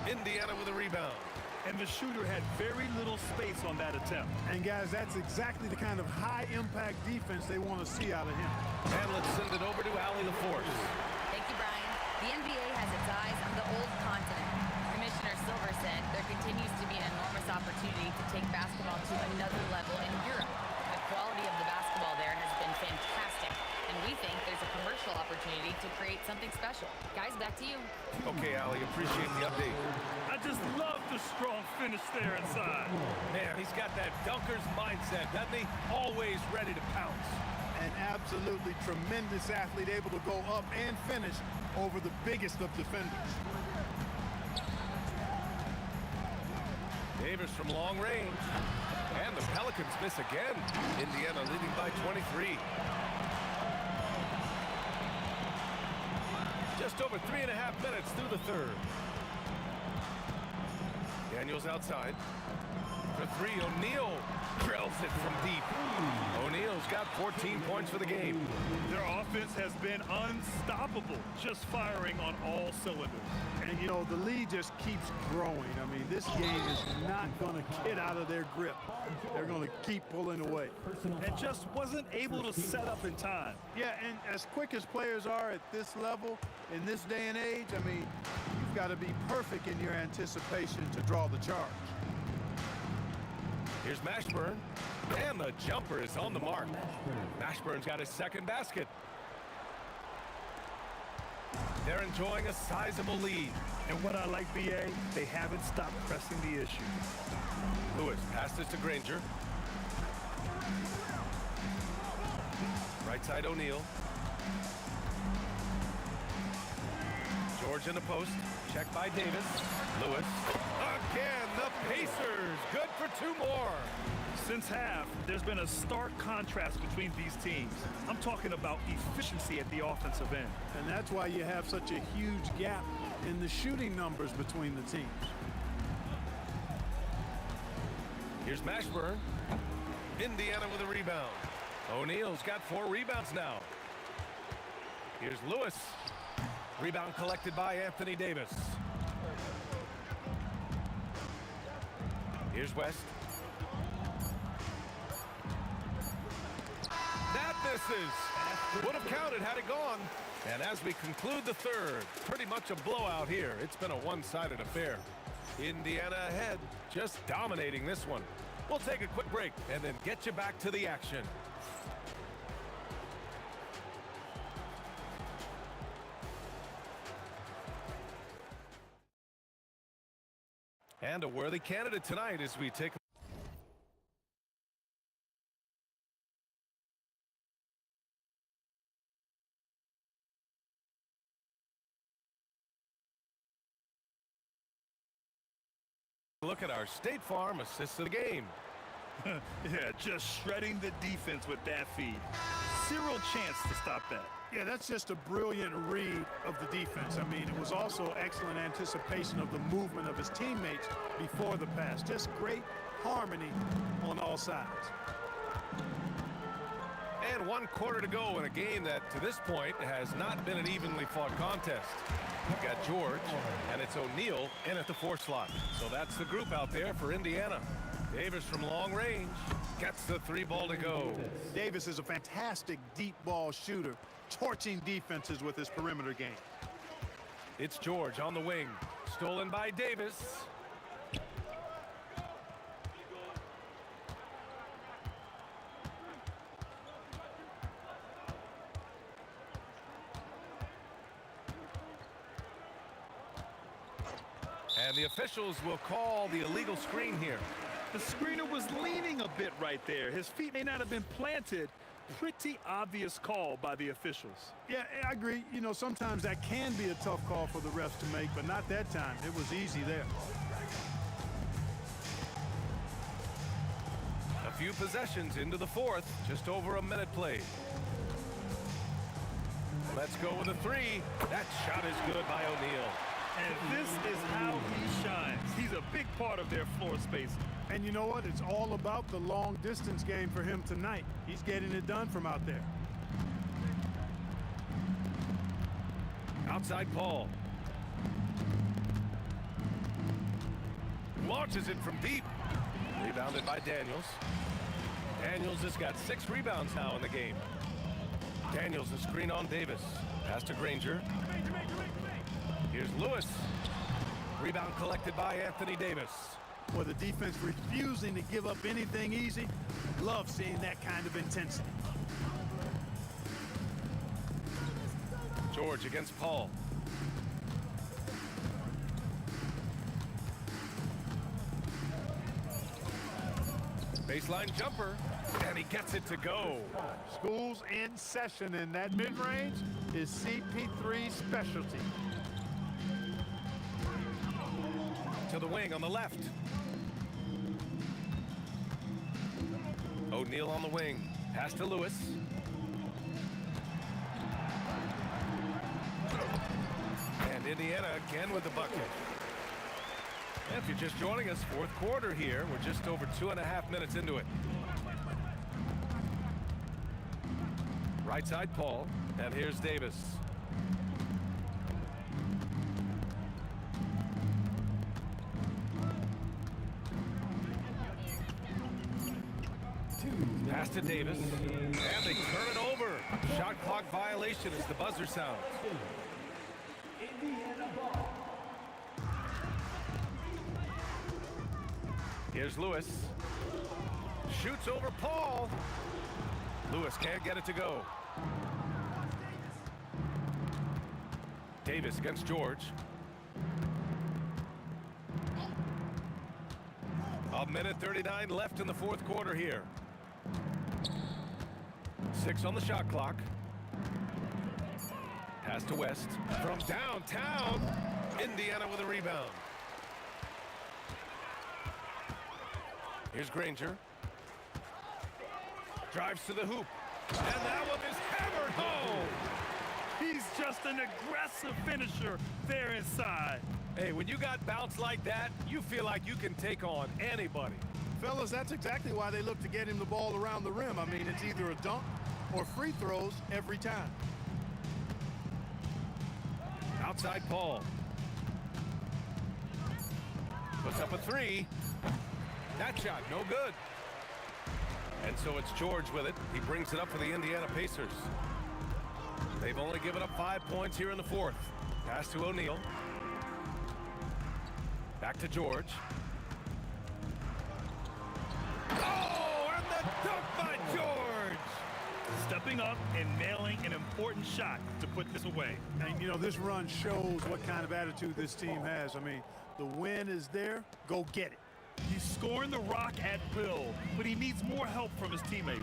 Indiana with a rebound. And the shooter had very little space on that attempt. And guys, that's exactly the kind of high-impact defense they want to see out of him. And let's send it over to Allie LaForce. Thank you, Brian. The NBA has its eyes on the old continent. Commissioner Silver said there continues to be an enormous opportunity to take basketball to another level in Europe. The quality of the basketball there has been fantastic, and we think there's a commercial opportunity to create something special. Guys, back to you. Okay, Allie, appreciate the update. I just love the strong finish there inside. Man, he's got that dunker's mindset, doesn't he? Always ready to pounce. An absolutely tremendous athlete, able to go up and finish over the biggest of defenders. Davis from long range. And the Pelicans miss again. Indiana leading by 23. Just over 3.5 minutes through the third. Daniels outside. For three, O'Neal drills it from deep. O'Neal's got 14 points for the game. Their offense has been unstoppable, just firing on all cylinders. And, you know, the lead just keeps growing. I mean, this game is not going to get out of their grip. They're going to keep pulling away. And just wasn't able to set up in time. Yeah, and as quick as players are at this level, in this day and age, I mean, you've got to be perfect in your anticipation to draw the charge. Here's Mashburn, and the jumper is on the mark. Mashburn's got his second basket. They're enjoying a sizable lead. And what I like, BA, they haven't stopped pressing the issue. Lewis passes to Granger. Right side O'Neal. George in the post. Check by Davis. Lewis. Again, the Pacers. Good for 2 more. Since half, there's been a stark contrast between these teams. I'm talking about efficiency at the offensive end. And that's why you have such a huge gap in the shooting numbers between the teams. Here's Mashburn. Indiana with a rebound. O'Neal's got 4 rebounds now. Here's Lewis. Rebound collected by Anthony Davis. Here's West. That misses. Would have counted had it gone. And as we conclude the third, pretty much a blowout here. It's been a one-sided affair. Indiana ahead, just dominating this one. We'll take a quick break and then get you back to the action. And a worthy candidate tonight as we take a look at our State Farm assists of the game. Yeah, just shredding the defense with that feed. Zero chance to stop that. Yeah, that's just a brilliant read of the defense. I mean, it was also excellent anticipation of the movement of his teammates before the pass. Just great harmony on all sides. And 1 quarter to go in a game that, to this point, has not been an evenly fought contest. You've got George, and it's O'Neal in at the 4 slot. So that's the group out there for Indiana. Davis from long range gets the 3 ball to go. Davis is a fantastic deep ball shooter, torching defenses with his perimeter game. It's George on the wing. Stolen by Davis. And the officials will call the illegal screen here. The screener was leaning a bit right there. His feet may not have been planted. Pretty obvious call by the officials. Yeah, I agree. You know, sometimes that can be a tough call for the refs to make, but not that time. It was easy there. A few possessions into the 4th, just over a minute played. Let's go with a three. That shot is good by O'Neal. And this is how he shines. He's a big part of their floor space. And you know what? It's all about the long distance game for him tonight. He's getting it done from out there. Outside Paul. Launches it from deep. Rebounded by Daniels. Daniels has got 6 rebounds now in the game. Daniels a screen on Davis. Pass to Granger. Here's Lewis. Rebound collected by Anthony Davis. Well, the defense refusing to give up anything easy. Love seeing that kind of intensity. George against Paul. Baseline jumper, and he gets it to go. School's in session, and that mid-range is CP3's specialty. To the wing on the left. O'Neal on the wing. Pass to Lewis. And Indiana again with the bucket. And if you're just joining us, fourth quarter here. We're just over 2.5 minutes into it. Right side Paul, and here's Davis. Pass to Davis, and they turn it over. Shot clock violation as the buzzer sounds. Here's Lewis. Shoots over Paul. Lewis can't get it to go. Davis against George. A minute 39 left in the fourth quarter here. 6 on the shot clock. Pass to West. From downtown, Indiana with a rebound. Here's Granger. Drives to the hoop. And that one is hammered home. He's just an aggressive finisher there inside. Hey, when you got bounce like that, you feel like you can take on anybody. Fellas, that's exactly why they look to get him the ball around the rim. I mean, it's either a dunk or free throws every time. Outside Paul. Puts up a three. That shot, no good. And so it's George with it. He brings it up for the Indiana Pacers. They've only given up 5 points here in the fourth. Pass to O'Neal. Back to George. Oh, and the dunk by George! Stepping up and nailing an important shot to put this away. And, you know, this run shows what kind of attitude this team has. I mean, the win is there. Go get it. He's scoring the rock at will, but he needs more help from his teammates.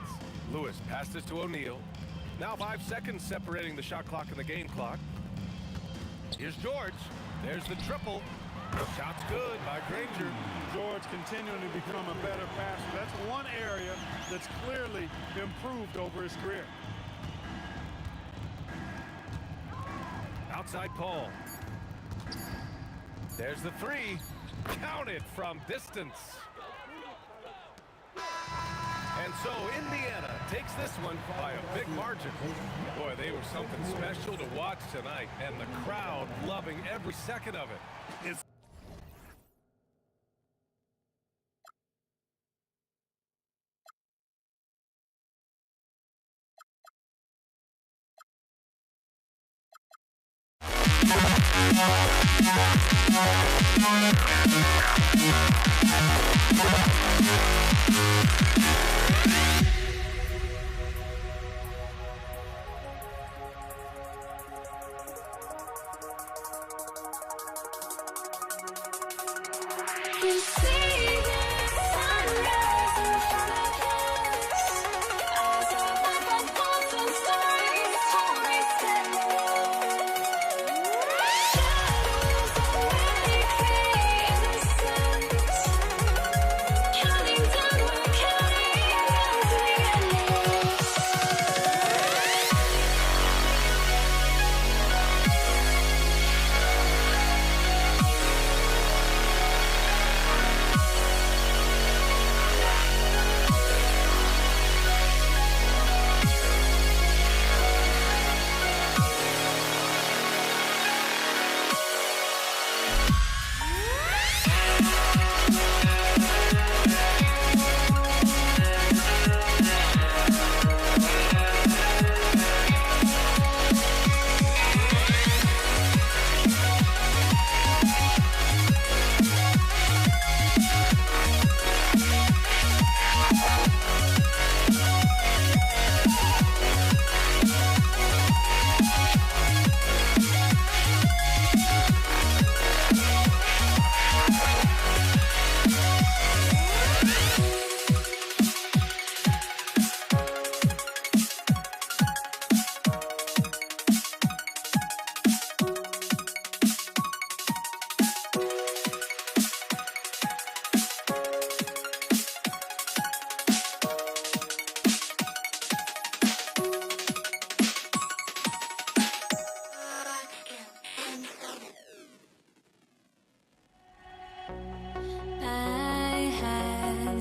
Lewis passed this to O'Neal. Now 5 seconds separating the shot clock and the game clock. Here's George. There's the triple. The shot's good by Granger. George continuing to become a better passer. That's one area that's clearly improved over his career. Outside Paul. There's the three. Counted from distance. And so Indiana takes this one by a big margin. Boy, they were something special to watch tonight, and the crowd loving every second of it. It's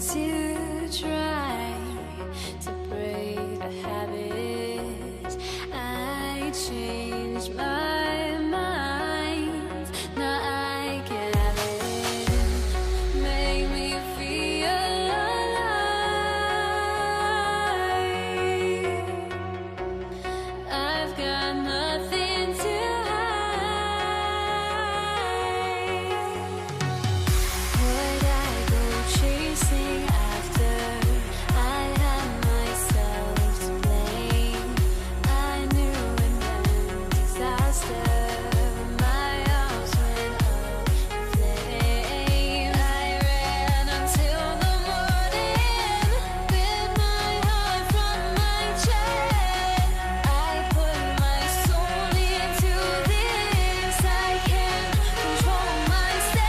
to try to break a habit. I changed my mind. Now I can have it. Make me feel alive. I've got nothing to would I go chasing after? I had myself to blame. I knew it meant disaster. My arms went up in flames. I ran until the morning with my heart from my chest. I put my soul into this. I can't control myself.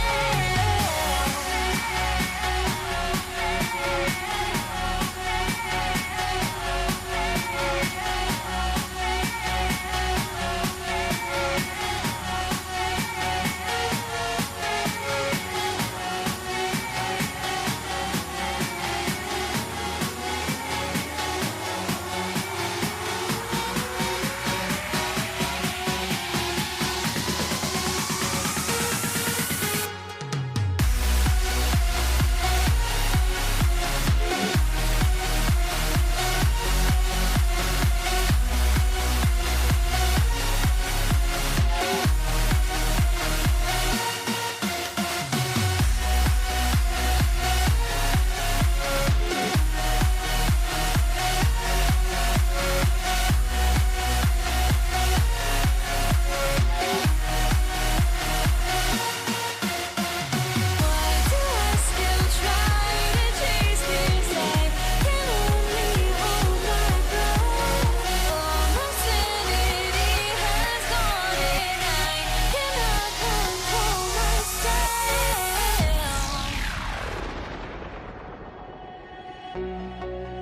Why do I still try to chase this? I can only hold my breath. All my sanity has gone, and I cannot control myself.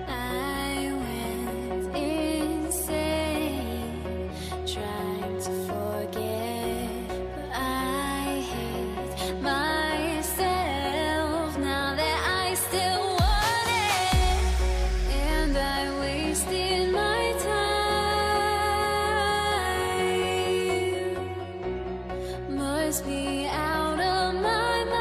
I went insane, trying to forget, but I hate myself now that I still want it, and I wasted my time. Must be out of my mind.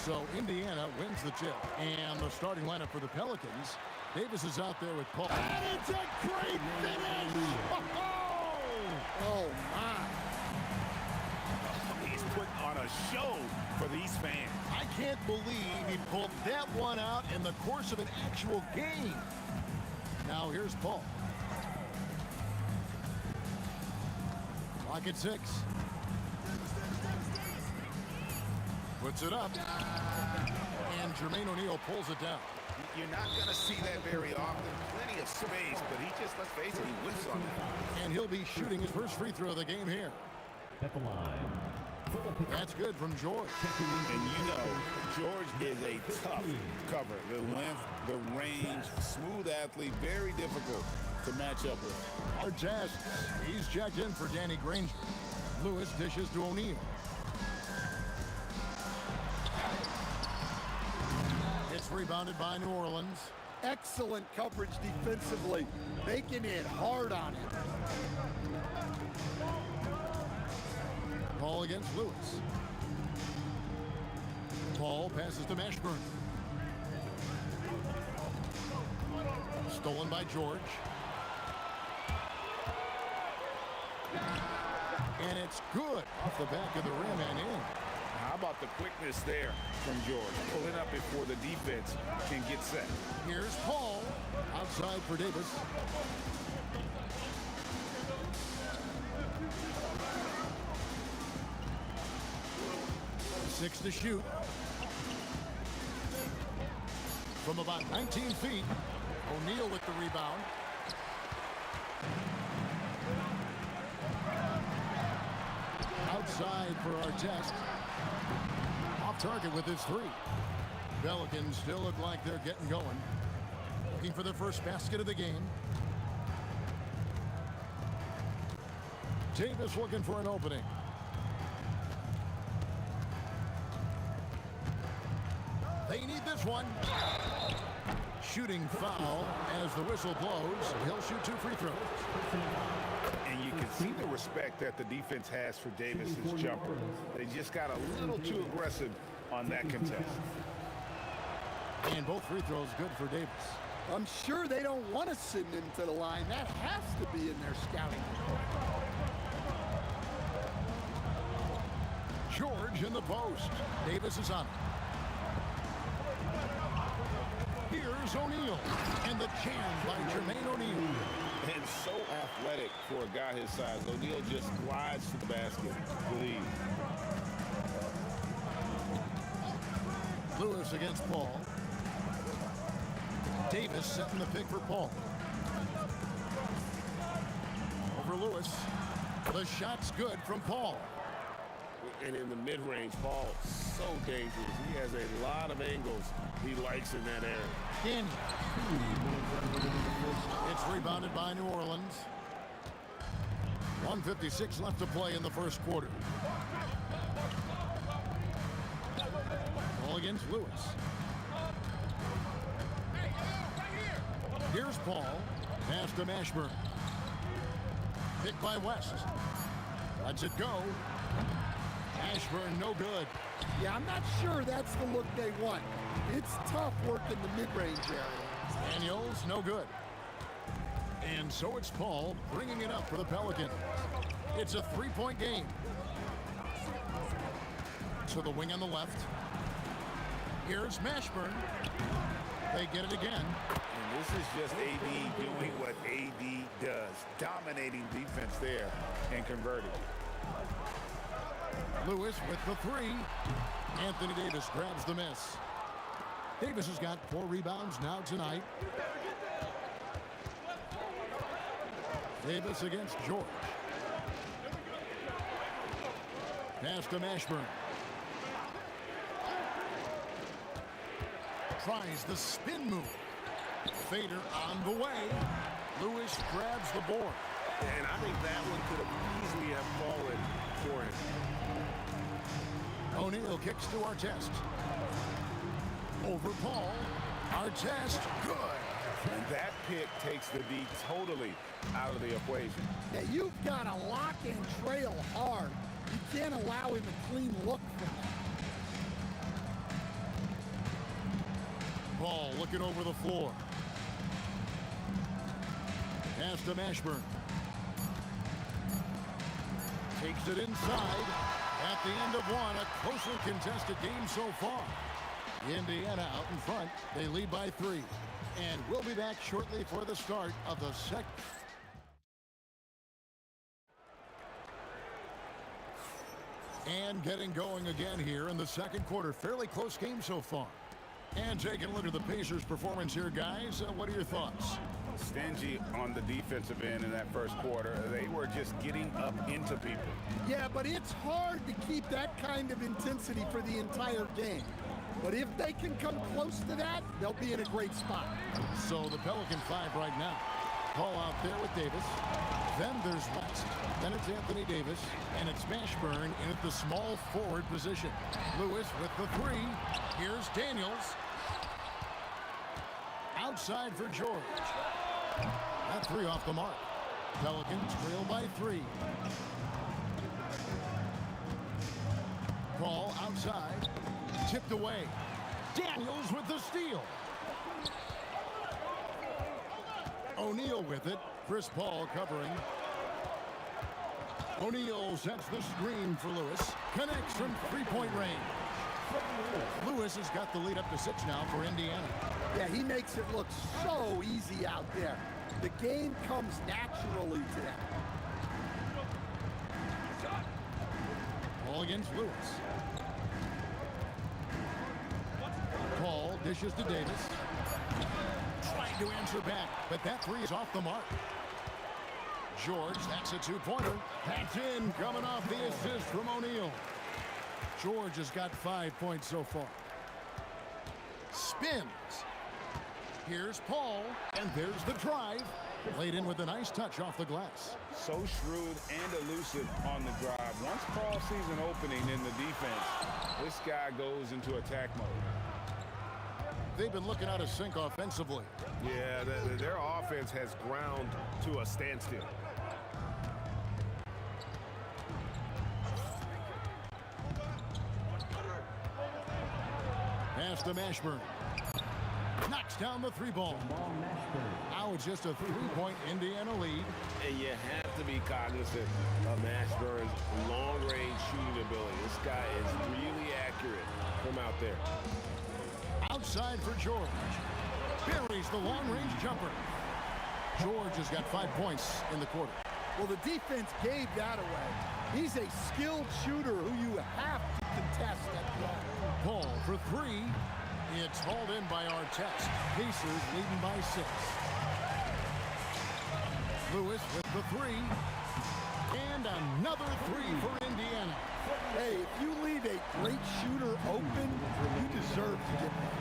So Indiana wins the tip. And the starting lineup for the Pelicans. Davis is out there with Paul. And it's a great finish! Oh, my. He's putting on a show for these fans. I can't believe he pulled that one out in the course of an actual game. Now here's Paul. Clock at 6. Puts it up. And Jermaine O'Neal pulls it down. You're not going to see that very often. Plenty of space, but he just, let's face it, he whiffs on that. And he'll be shooting his first free throw of the game here. At the line. That's good from George. And you know, George is a tough cover. The length, the range, smooth athlete, very difficult to match up with. Artest, he's checked in for Danny Granger. Lewis dishes to O'Neal. It's rebounded by New Orleans. Excellent coverage defensively, making it hard on him. Paul against Lewis. Paul passes to Mashburn. Stolen by George. And it's good off the back of the rim and in. How about the quickness there from George? Pulling up before the defense can get set. Here's Paul. Outside for Davis. Six to shoot. From about 19 feet, O'Neal with the rebound. Outside for Artest. Off target with his three. Pelicans still look like they're getting going. Looking for their first basket of the game. Davis looking for an opening. They need this one. Shooting foul as the whistle blows. He'll shoot 2 free throws. And you can see the respect that the defense has for Davis's jumper. They just got a little too aggressive on that contest. And both free throws good for Davis. I'm sure they don't want to send him to the line. That has to be in their scouting report. George in the post. Davis is on it. Here's O'Neal. And the jam by Jermaine O'Neal. And so athletic for a guy his size. O'Neal just glides to the basket with ease. Lewis against Paul. Davis setting the pick for Paul. Over Lewis. The shot's good from Paul. And in the mid-range, Paul, so dangerous. He has a lot of angles he likes in that area. Danny. It's rebounded by New Orleans. 1:56 left to play in the first quarter. Ball against Lewis. Here's Paul. Pass to Mashburn. Picked by West. Lets it go. Mashburn, no good. Yeah, I'm not sure that's the look they want. It's tough work in the mid-range area. Daniels, no good. And so it's Paul bringing it up for the Pelicans. It's a 3-point game. To the wing on the left. Here's Mashburn. They get it again. And this is just AD doing what AD does. Dominating defense there and converting. Lewis with the three. Anthony Davis grabs the miss. Davis has got 4 rebounds now tonight. Davis against George. Pass to Mashburn. Tries the spin move. Fader on the way. Lewis grabs the board. And I think that one could have easily have fallen for him. O'Neal kicks to Artest. Over Paul. Artest, good. And that pick takes the D totally out of the equation. Yeah, you've got to lock and trail hard. You can't allow him a clean look from that. Paul looking over the floor. Pass to Mashburn. Takes it inside. At the end of one, a closely contested game so far. Indiana out in front. They lead by 3. And we'll be back shortly for the start of the second. And getting going again here in the second quarter. Fairly close game so far. And taking a look at the Pacers' performance here, guys. What are your thoughts? Stingy on the defensive end in that first quarter. They were just getting up into people. Yeah, but it's hard to keep that kind of intensity for the entire game. But if they can come close to that, they'll be in a great spot. So the Pelican 5 right now. Paul out there with Davis. Then there's West. Then it's Anthony Davis. And it's Mashburn in at the small forward position. Lewis with the 3. Here's Daniels. Outside for George. That 3 off the mark. Pelicans trail by 3. Paul outside. Tipped away. Daniels with the steal. O'Neal with it. Chris Paul covering. O'Neal sets the screen for Lewis. Connects from three-point range. Lewis has got the lead up to 6 now for Indiana. Yeah, he makes it look so easy out there. The game comes naturally to them. Ball against Lewis. Paul dishes to Davis. Trying to answer back, but that 3 is off the mark. George, that's a 2-pointer. That's in, coming off the assist from O'Neal. George has got 5 points so far. Spins. Here's Paul, and there's the drive. Laid in with a nice touch off the glass. So shrewd and elusive on the drive. Once Paul sees an opening in the defense, this guy goes into attack mode. They've been looking out of sync offensively. Yeah, their offense has ground to a standstill. Pass to Mashburn. Knocks down the 3-ball. Now it's just a 3-point Indiana lead. And you have to be cognizant of Mashburn's long-range shooting ability. This guy is really accurate from out there. Outside for George. Buries the long-range jumper. George has got 5 points in the quarter. Well, the defense gave that away. He's a skilled shooter who you have to contest at the line. Paul for 3. It's hauled in by Artest. Pacers leading by 6. Lewis with the 3. And another 3 for Indiana. Hey, if you leave a great shooter open, you deserve to get that.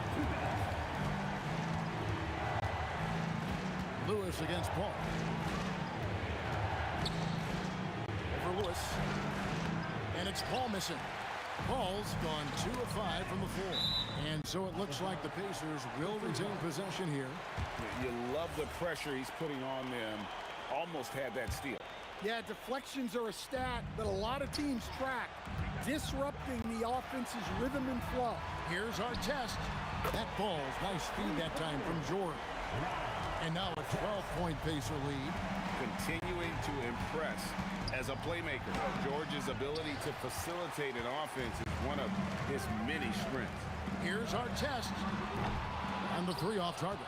Lewis against Paul. For Lewis. And it's Paul missing. Paul's gone 2 of 5 from the floor. And so it looks like the Pacers will retain possession here. You love the pressure he's putting on them. Almost had that steal. Yeah, deflections are a stat that a lot of teams track, disrupting the offense's rhythm and flow. Here's Artest. That ball's nice feed that time from George. And now a 12-point Pacer lead. Continuing to impress as a playmaker. George's ability to facilitate an offense is one of his many strengths. Here's Artest. And the 3 off target.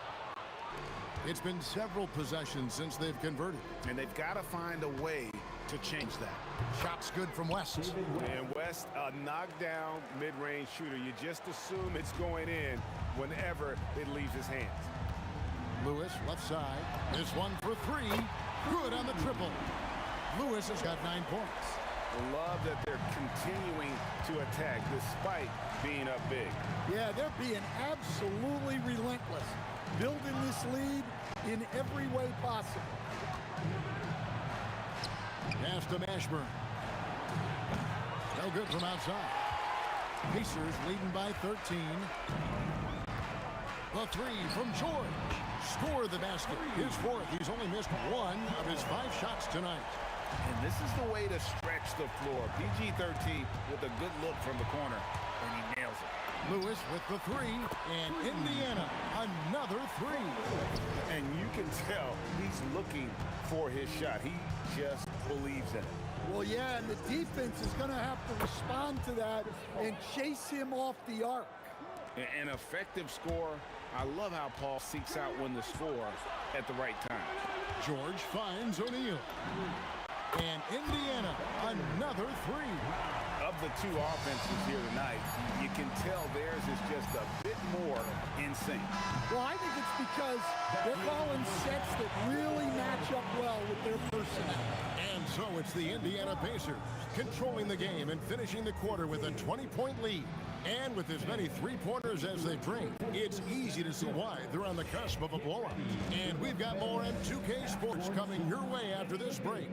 It's been several possessions since they've converted. And they've got to find a way to change that. Shot's good from West. And West, a knockdown mid-range shooter. You just assume it's going in whenever it leaves his hands. Lewis, left side. This one for 3. Good on the triple. Lewis has got 9 points. I love that they're continuing to attack despite being up big. Yeah, they're being absolutely relentless. Building this lead in every way possible. Pass to Mashburn. No good from outside. Pacers leading by 13. The 3 from George. Score the basket. His 4th. He's only missed 1 of his 5 shots tonight. And this is the way to stretch the floor. PG-13 with a good look from the corner, and he nails it. Lewis with the three, and Indiana another three. And you can tell he's looking for his shot. He just believes in it. Well, yeah, and the defense is going to have to respond to that and chase him off the arc. An effective score. I love how Paul seeks out when to score at the right time. George finds O'Neal. And Indiana another three. Of the two offenses here tonight, you can tell theirs is just a bit more in sync. Well, I think it's because they're calling sets that really match up well with their personnel. And so it's the Indiana Pacers controlling the game and finishing the quarter with a 20-point lead. And with as many three-pointers as they bring, it's easy to see why they're on the cusp of a blowout. And we've got more M2K Sports coming your way after this break.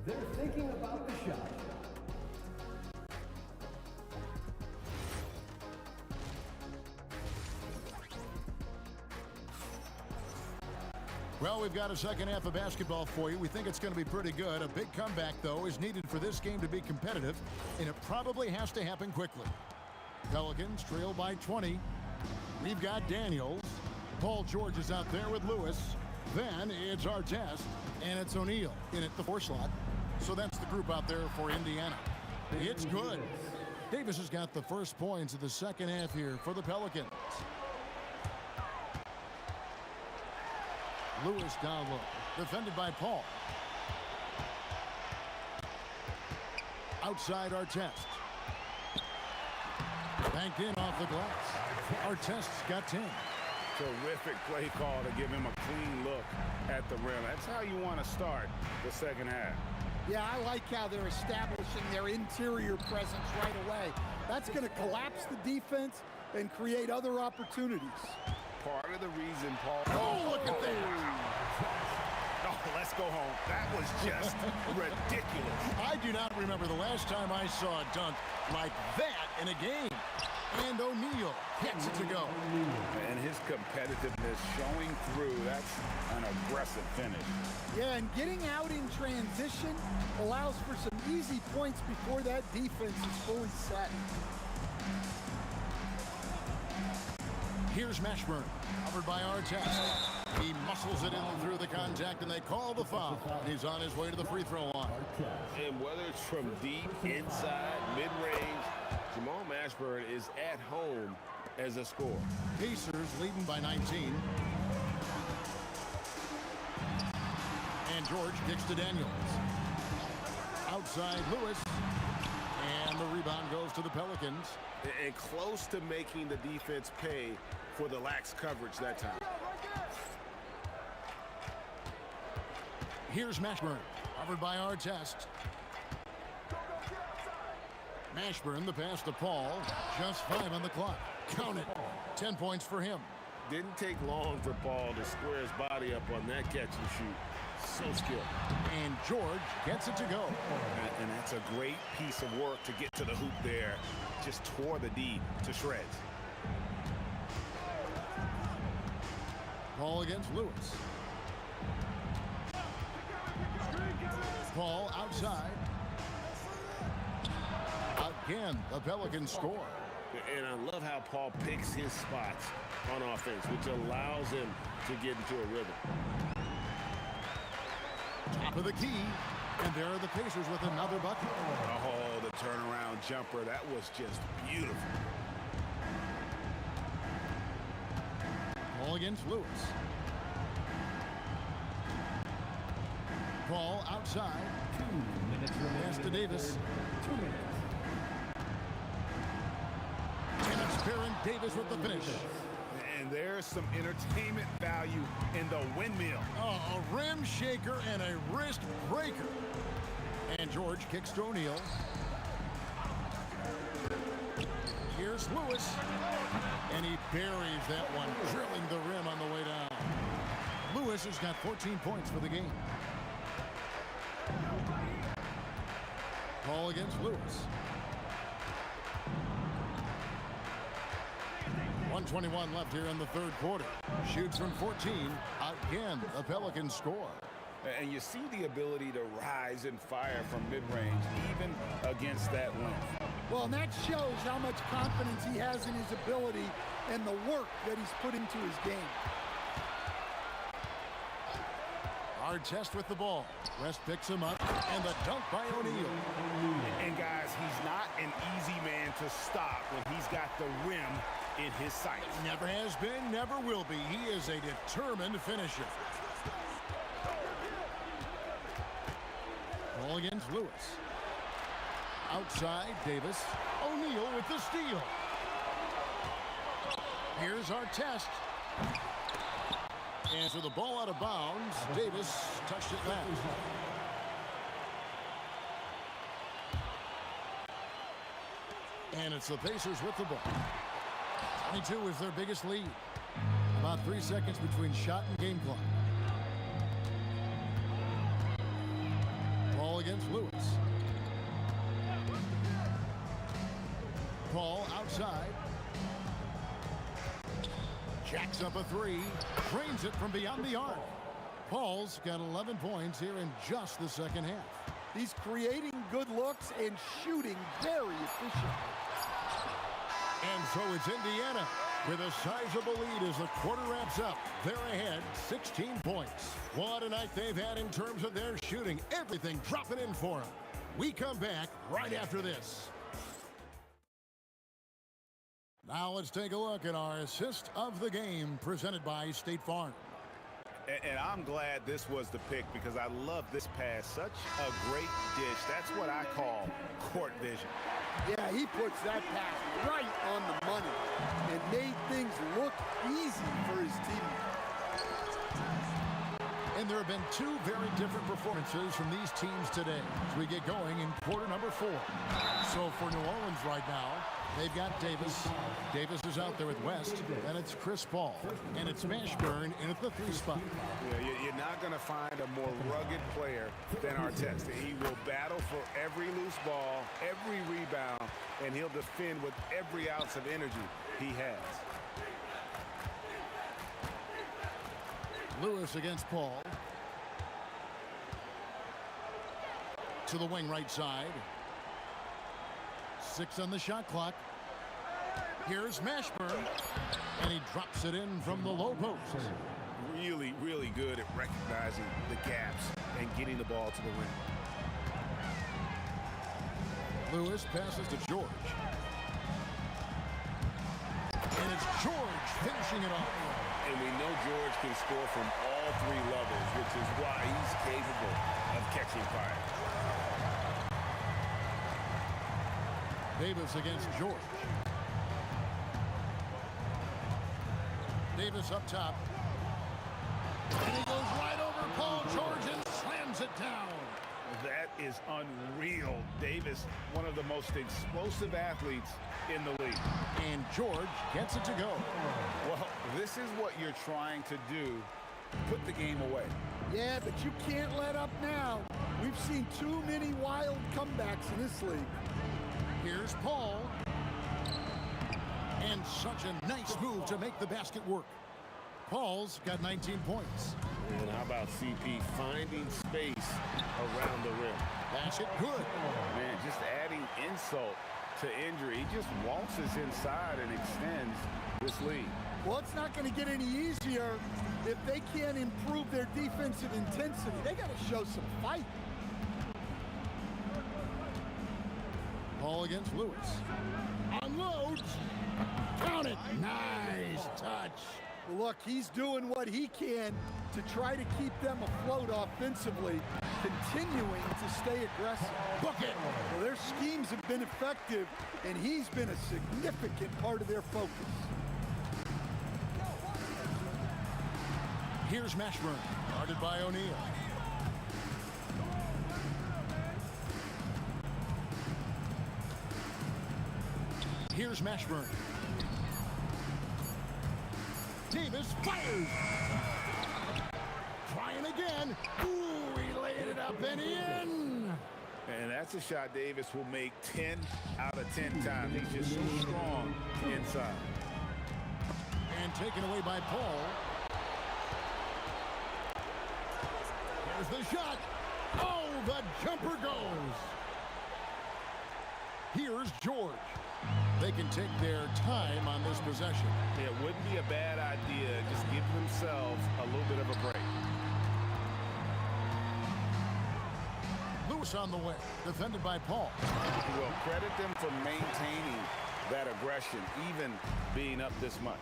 They're thinking about the shot. Well, we've got a second half of basketball for you. We think it's going to be pretty good. A big comeback, though, is needed for this game to be competitive, and it probably has to happen quickly. Pelicans trail by 20. We've got Daniels. Paul George is out there with Lewis. Then it's Artest, and it's O'Neal in at the 4 slot. So that's the group out there for Indiana. It's good. Davis has got the first points of the second half here for the Pelicans. Lewis down low, defended by Paul. Outside Artest. Banked in off the glass. Artest's got 10. Terrific play call to give him a clean look at the rim. That's how you want to start the second half. Yeah, I like how they're establishing their interior presence right away. That's going to collapse the defense and create other opportunities. Part of the reason, Paul. Oh, look at that. Oh, let's go home. That was just ridiculous. I do not remember the last time I saw a dunk like that in a game. And O'Neal gets it to go. And his competitiveness showing through. That's an aggressive finish. Yeah, and getting out in transition allows for some easy points before that defense is fully set. Here's Mashburn, covered by Artest. He muscles it in through the contact, and they call the foul. He's on his way to the free throw line. And whether it's from deep, inside, mid-range, Jamal Mashburn is at home as a scorer. Pacers leading by 19. And George kicks to Daniels. Outside Lewis. And the rebound goes to the Pelicans. And close to making the defense pay for the lax coverage that time. Here's Mashburn, covered by Artest. Mashburn, the pass to Paul. Just 5 on the clock. Count it. 10 points for him. Didn't take long for Paul to square his body up on that catch and shoot. So skilled. And George gets it to go. And that's a great piece of work to get to the hoop there. Just tore the D to shreds. Paul against Lewis. Paul outside. Again, the Pelicans score. And I love how Paul picks his spots on offense, which allows him to get into a rhythm. Top of the key. And there are the Pacers with another bucket. Oh, the turnaround jumper. That was just beautiful. Paul against Lewis. Paul outside. 2 minutes remaining. Pass to Davis. 2 minutes. And it's Baron Davis with the finish. And there's some entertainment value in the windmill. Oh, a rim shaker and a wrist breaker. And George kicks to O'Neal. Here's Lewis. And he buries that one, drilling the rim on the way down. Lewis has got 14 points for the game. Paul against Lewis. 1:21 left here in the third quarter. Shoots from 14. Again, the Pelicans score. And you see the ability to rise and fire from mid-range, even against that length. Well, and that shows how much confidence he has in his ability and the work that he's put into his game. Hard test with the ball. West picks him up, and the dunk by O'Neal. And guys, he's not an easy man to stop when he's got the rim in his sights. Never has been, never will be. He is a determined finisher. Ball against Lewis. Outside, Davis. O'Neal with the steal. Here's our test. And so the ball out of bounds. Davis touched it last. And it's the Pacers with the ball. 22 is their biggest lead. About 3 seconds between shot and game clock. Ball against Lewis. Paul outside. Jacks up a three. Drains it from beyond the arc. Paul's got 11 points here in just the second half. He's creating good looks and shooting very efficiently. And so it's Indiana with a sizable lead as the quarter wraps up. They're ahead 16 points. What a night they've had in terms of their shooting. Everything dropping in for them. We come back right after this. Now let's take a look at our assist of the game presented by State Farm. And I'm glad this was the pick because I love this pass. Such a great dish. That's what I call court vision. Yeah, he puts that pass right on the money and made things look easy for his team. And there have been two very different performances from these teams today as we get going in quarter number 4. So for New Orleans right now, they've got Davis. Davis is out there with West, and it's Chris Paul. And it's Mashburn in at the 3 spot. Yeah, you're not going to find a more rugged player than Artest. He will battle for every loose ball, every rebound, and he'll defend with every ounce of energy he has. Lewis against Paul. To the wing right side. 6 on the shot clock. Here's Mashburn, and he drops it in from the low post. Really, really good at recognizing the gaps and getting the ball to the rim. Lewis passes to George. And it's George finishing it off. And we know George can score from all 3 levels, which is why he's capable of catching fire. Davis against George. Davis up top. And he goes right over Paul George and slams it down. That is unreal. Davis, one of the most explosive athletes in the league. And George gets it to go. Well, this is what you're trying to do. Put the game away. Yeah, but you can't let up now. We've seen too many wild comebacks in this league. Here's Paul. And such a nice move to make the basket work. Paul's got 19 points. And how about CP finding space around the rim? Basket good. Man, just adding insult to injury. He just waltzes inside and extends this lead. Well, it's not going to get any easier if they can't improve their defensive intensity. They got to show some fight. Paul against Lewis. Unloads. Count it. Nice touch. Well, look, he's doing what he can to try to keep them afloat offensively, continuing to stay aggressive. Book it. Well, their schemes have been effective, and he's been a significant part of their focus. Here's Mashburn, guarded by O'Neal. Here's Mashburn. Davis fires. Trying again. Ooh, he laid it up and in. And that's a shot Davis will make 10 out of 10 times. He's just so strong inside. And taken away by Paul. Here's the shot. Oh, the jumper goes. Here's George. They can take their time on this possession. It wouldn't be a bad idea. Just give themselves a little bit of a break. Lewis on the way, defended by Paul. Well, credit them for maintaining that aggression, even being up this much.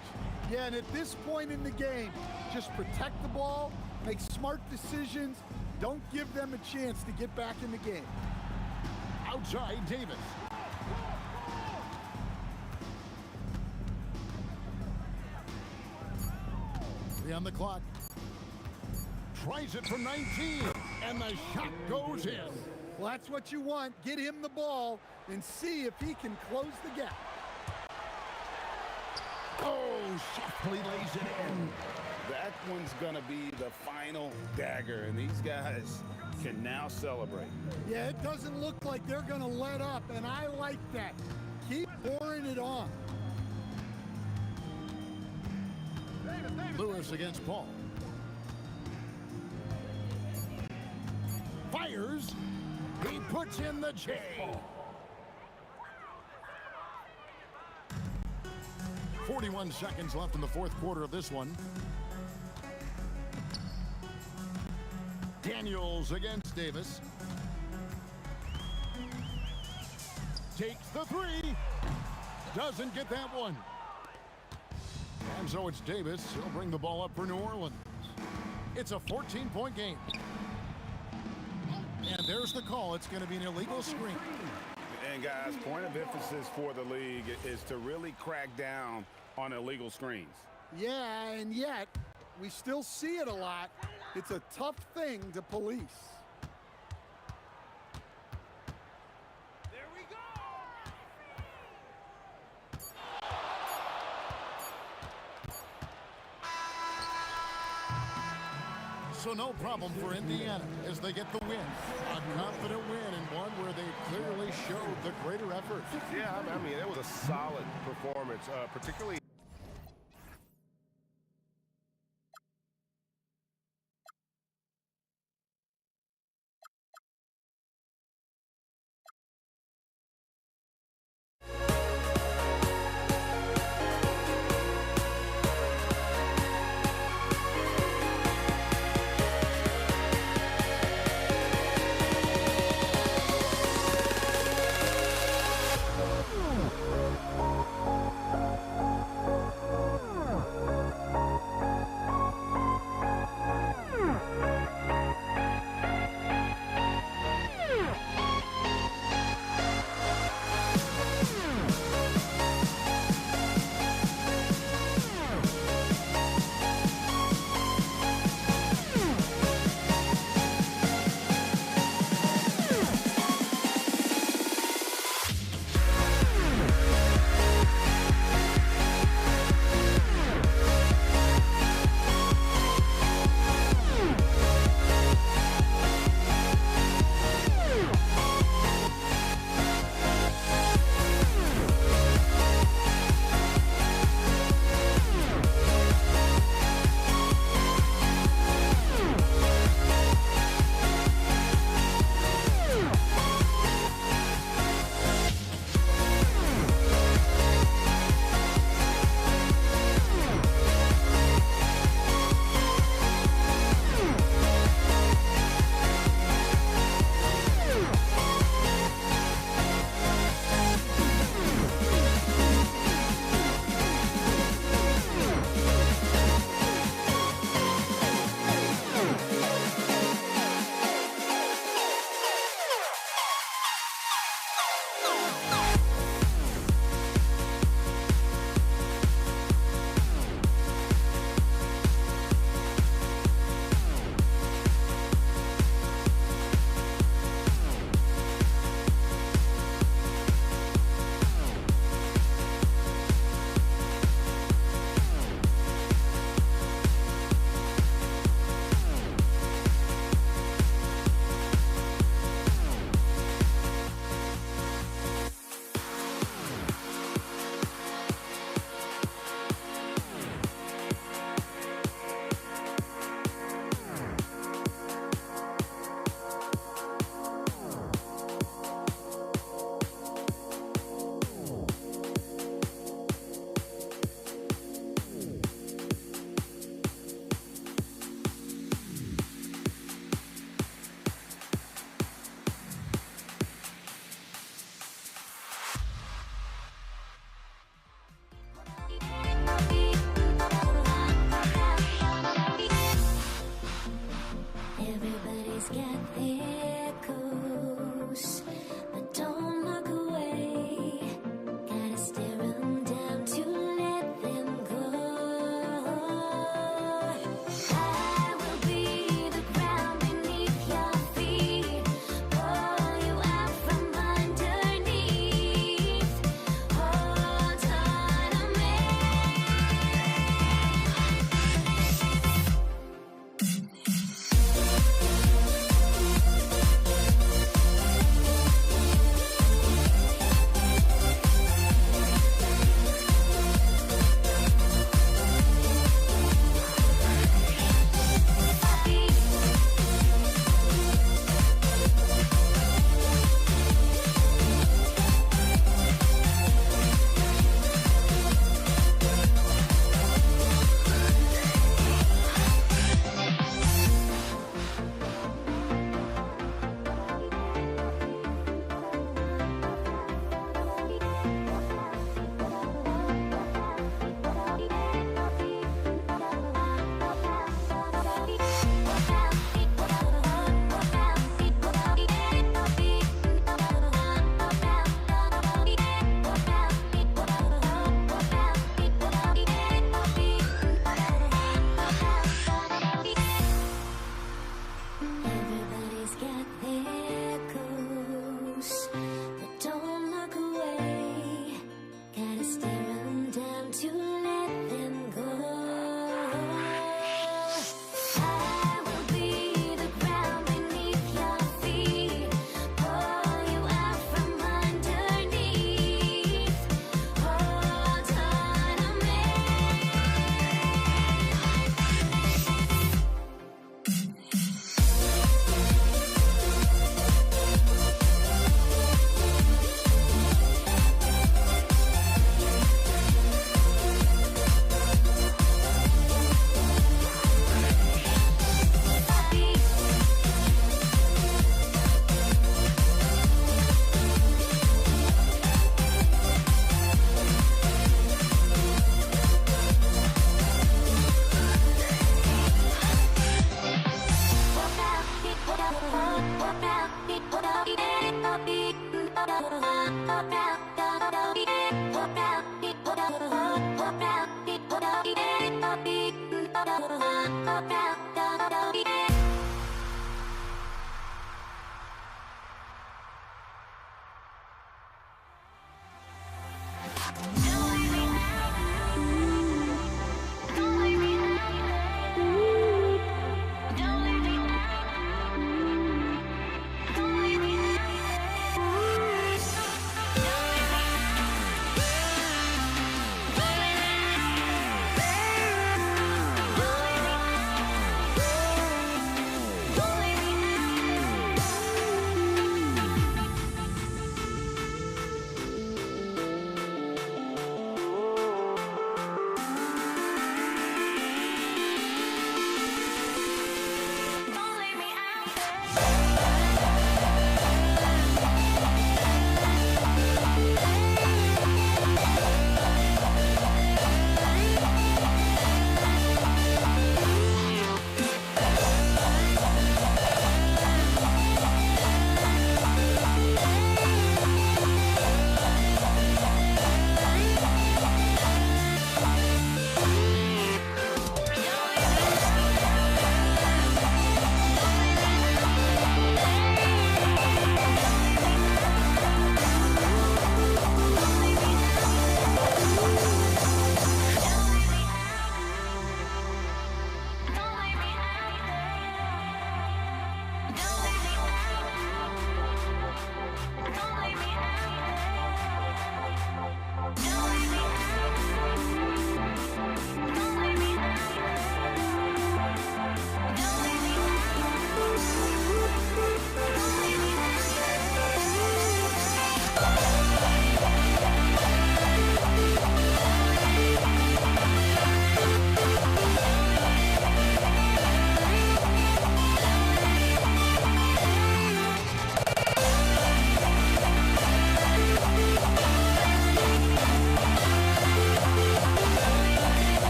Yeah, and at this point in the game, just protect the ball, make smart decisions, don't give them a chance to get back in the game. Outside, Davis. On the clock. Tries it from 19, and the shot goes in. Well, that's what you want. Get him the ball and see if he can close the gap. Oh, softly lays it in. That one's going to be the final dagger, and these guys can now celebrate. Yeah, it doesn't look like they're going to let up, and I like that. Keep pouring it on. Lewis against Paul. Fires. He puts in the J. 41 seconds left in the fourth quarter of this one. Daniels against Davis. Takes the three. Doesn't get that one. And so it's Davis. He'll bring the ball up for New Orleans. It's a 14-point game. And there's the call. It's going to be an illegal screen. And guys, point of emphasis for the league is to really crack down on illegal screens. Yeah, and yet we still see it a lot. It's a tough thing to police. So no problem for Indiana as they get the win. A confident win and one where they clearly showed the greater effort. Yeah, I mean, it was a solid performance, particularly.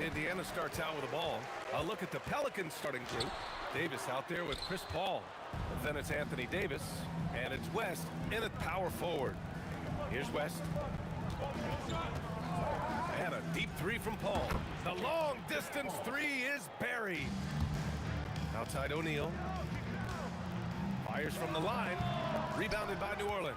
Indiana starts out with the ball. A look at the Pelicans starting group. Davis out there with Chris Paul. Then it's Anthony Davis, and it's West in at power forward. Here's West. And a deep three from Paul. The long distance three is buried. Outside O'Neal. Fires from the line. Rebounded by New Orleans.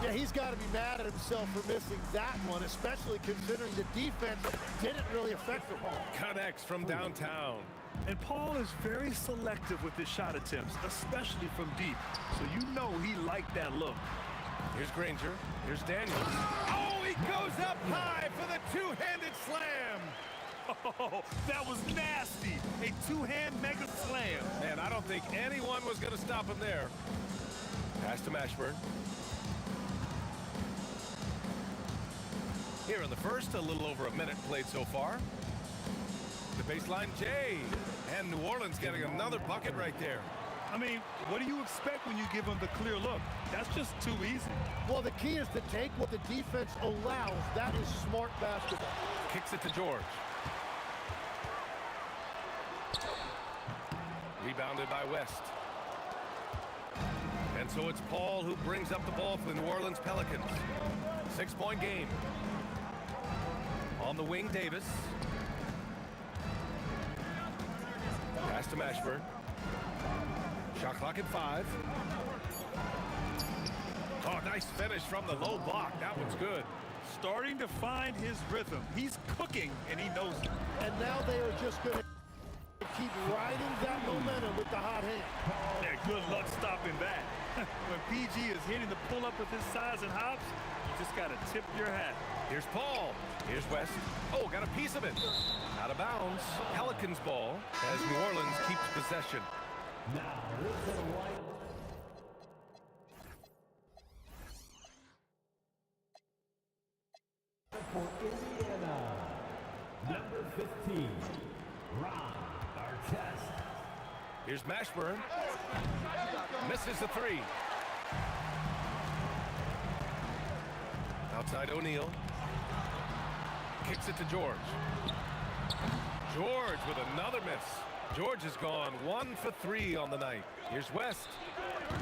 Yeah, he's got to be mad at himself for missing that one, especially considering the defense didn't really affect him. Connects from downtown. And Paul is very selective with his shot attempts, especially from deep. So you know he liked that look. Here's Granger. Here's Daniels. Oh, he goes up high for the two-handed slam. Oh, that was nasty. A two-hand mega slam. Man, I don't think anyone was going to stop him there. Pass to Mashburn. Here in the first, a little over a minute played so far. The baseline, Jay. And New Orleans getting another bucket right there. I mean, what do you expect when you give them the clear look? That's just too easy. Well, the key is to take what the defense allows. That is smart basketball. Kicks it to George. Rebounded by West. And so it's Paul who brings up the ball for the New Orleans Pelicans. 6-point game. On the wing, Davis. Pass to Mashburn. Shot clock at 5. Oh, nice finish from the low block. That one's good. Starting to find his rhythm. He's cooking, and he knows it. And now they are just going to keep riding that momentum with the hot hand. Yeah, good luck stopping that. When PG is hitting the pull-up with his size and hops, you just got to tip your hat. Here's Paul. Here's West. Oh, got a piece of it. Out of bounds. Pelicans ball as New Orleans keeps possession. Now, this is White. For Indiana, number 15, Ron Artest. Here's Mashburn. Misses the 3. Outside O'Neal. Kicks it to George. George with another miss. George has gone 1 for 3 on the night. Here's West.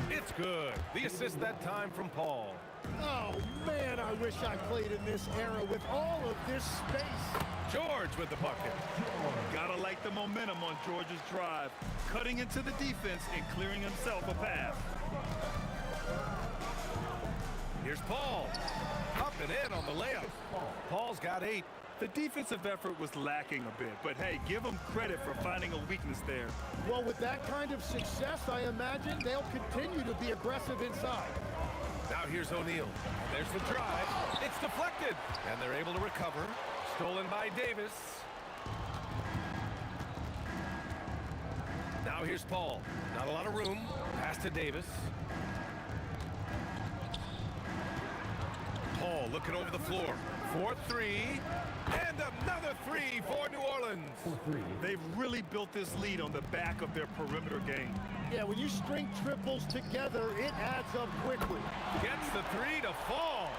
It's good. The assist that time from Paul. Oh, man, I wish I played in this era with all of this space. George with the bucket. Gotta like the momentum on George's drive. Cutting into the defense and clearing himself a path. Here's Paul. Up and in on the layup. Paul's got 8. The defensive effort was lacking a bit, but hey, give them credit for finding a weakness there. Well, with that kind of success, I imagine they'll continue to be aggressive inside. Now here's O'Neal. There's the drive. It's deflected. And they're able to recover. Stolen by Davis. Now here's Paul. Not a lot of room. Pass to Davis. Paul looking over the floor. 4-3. And another 3 for New Orleans. They've really built this lead on the back of their perimeter game. Yeah, when you string triples together, it adds up quickly. Gets the 3 to fall.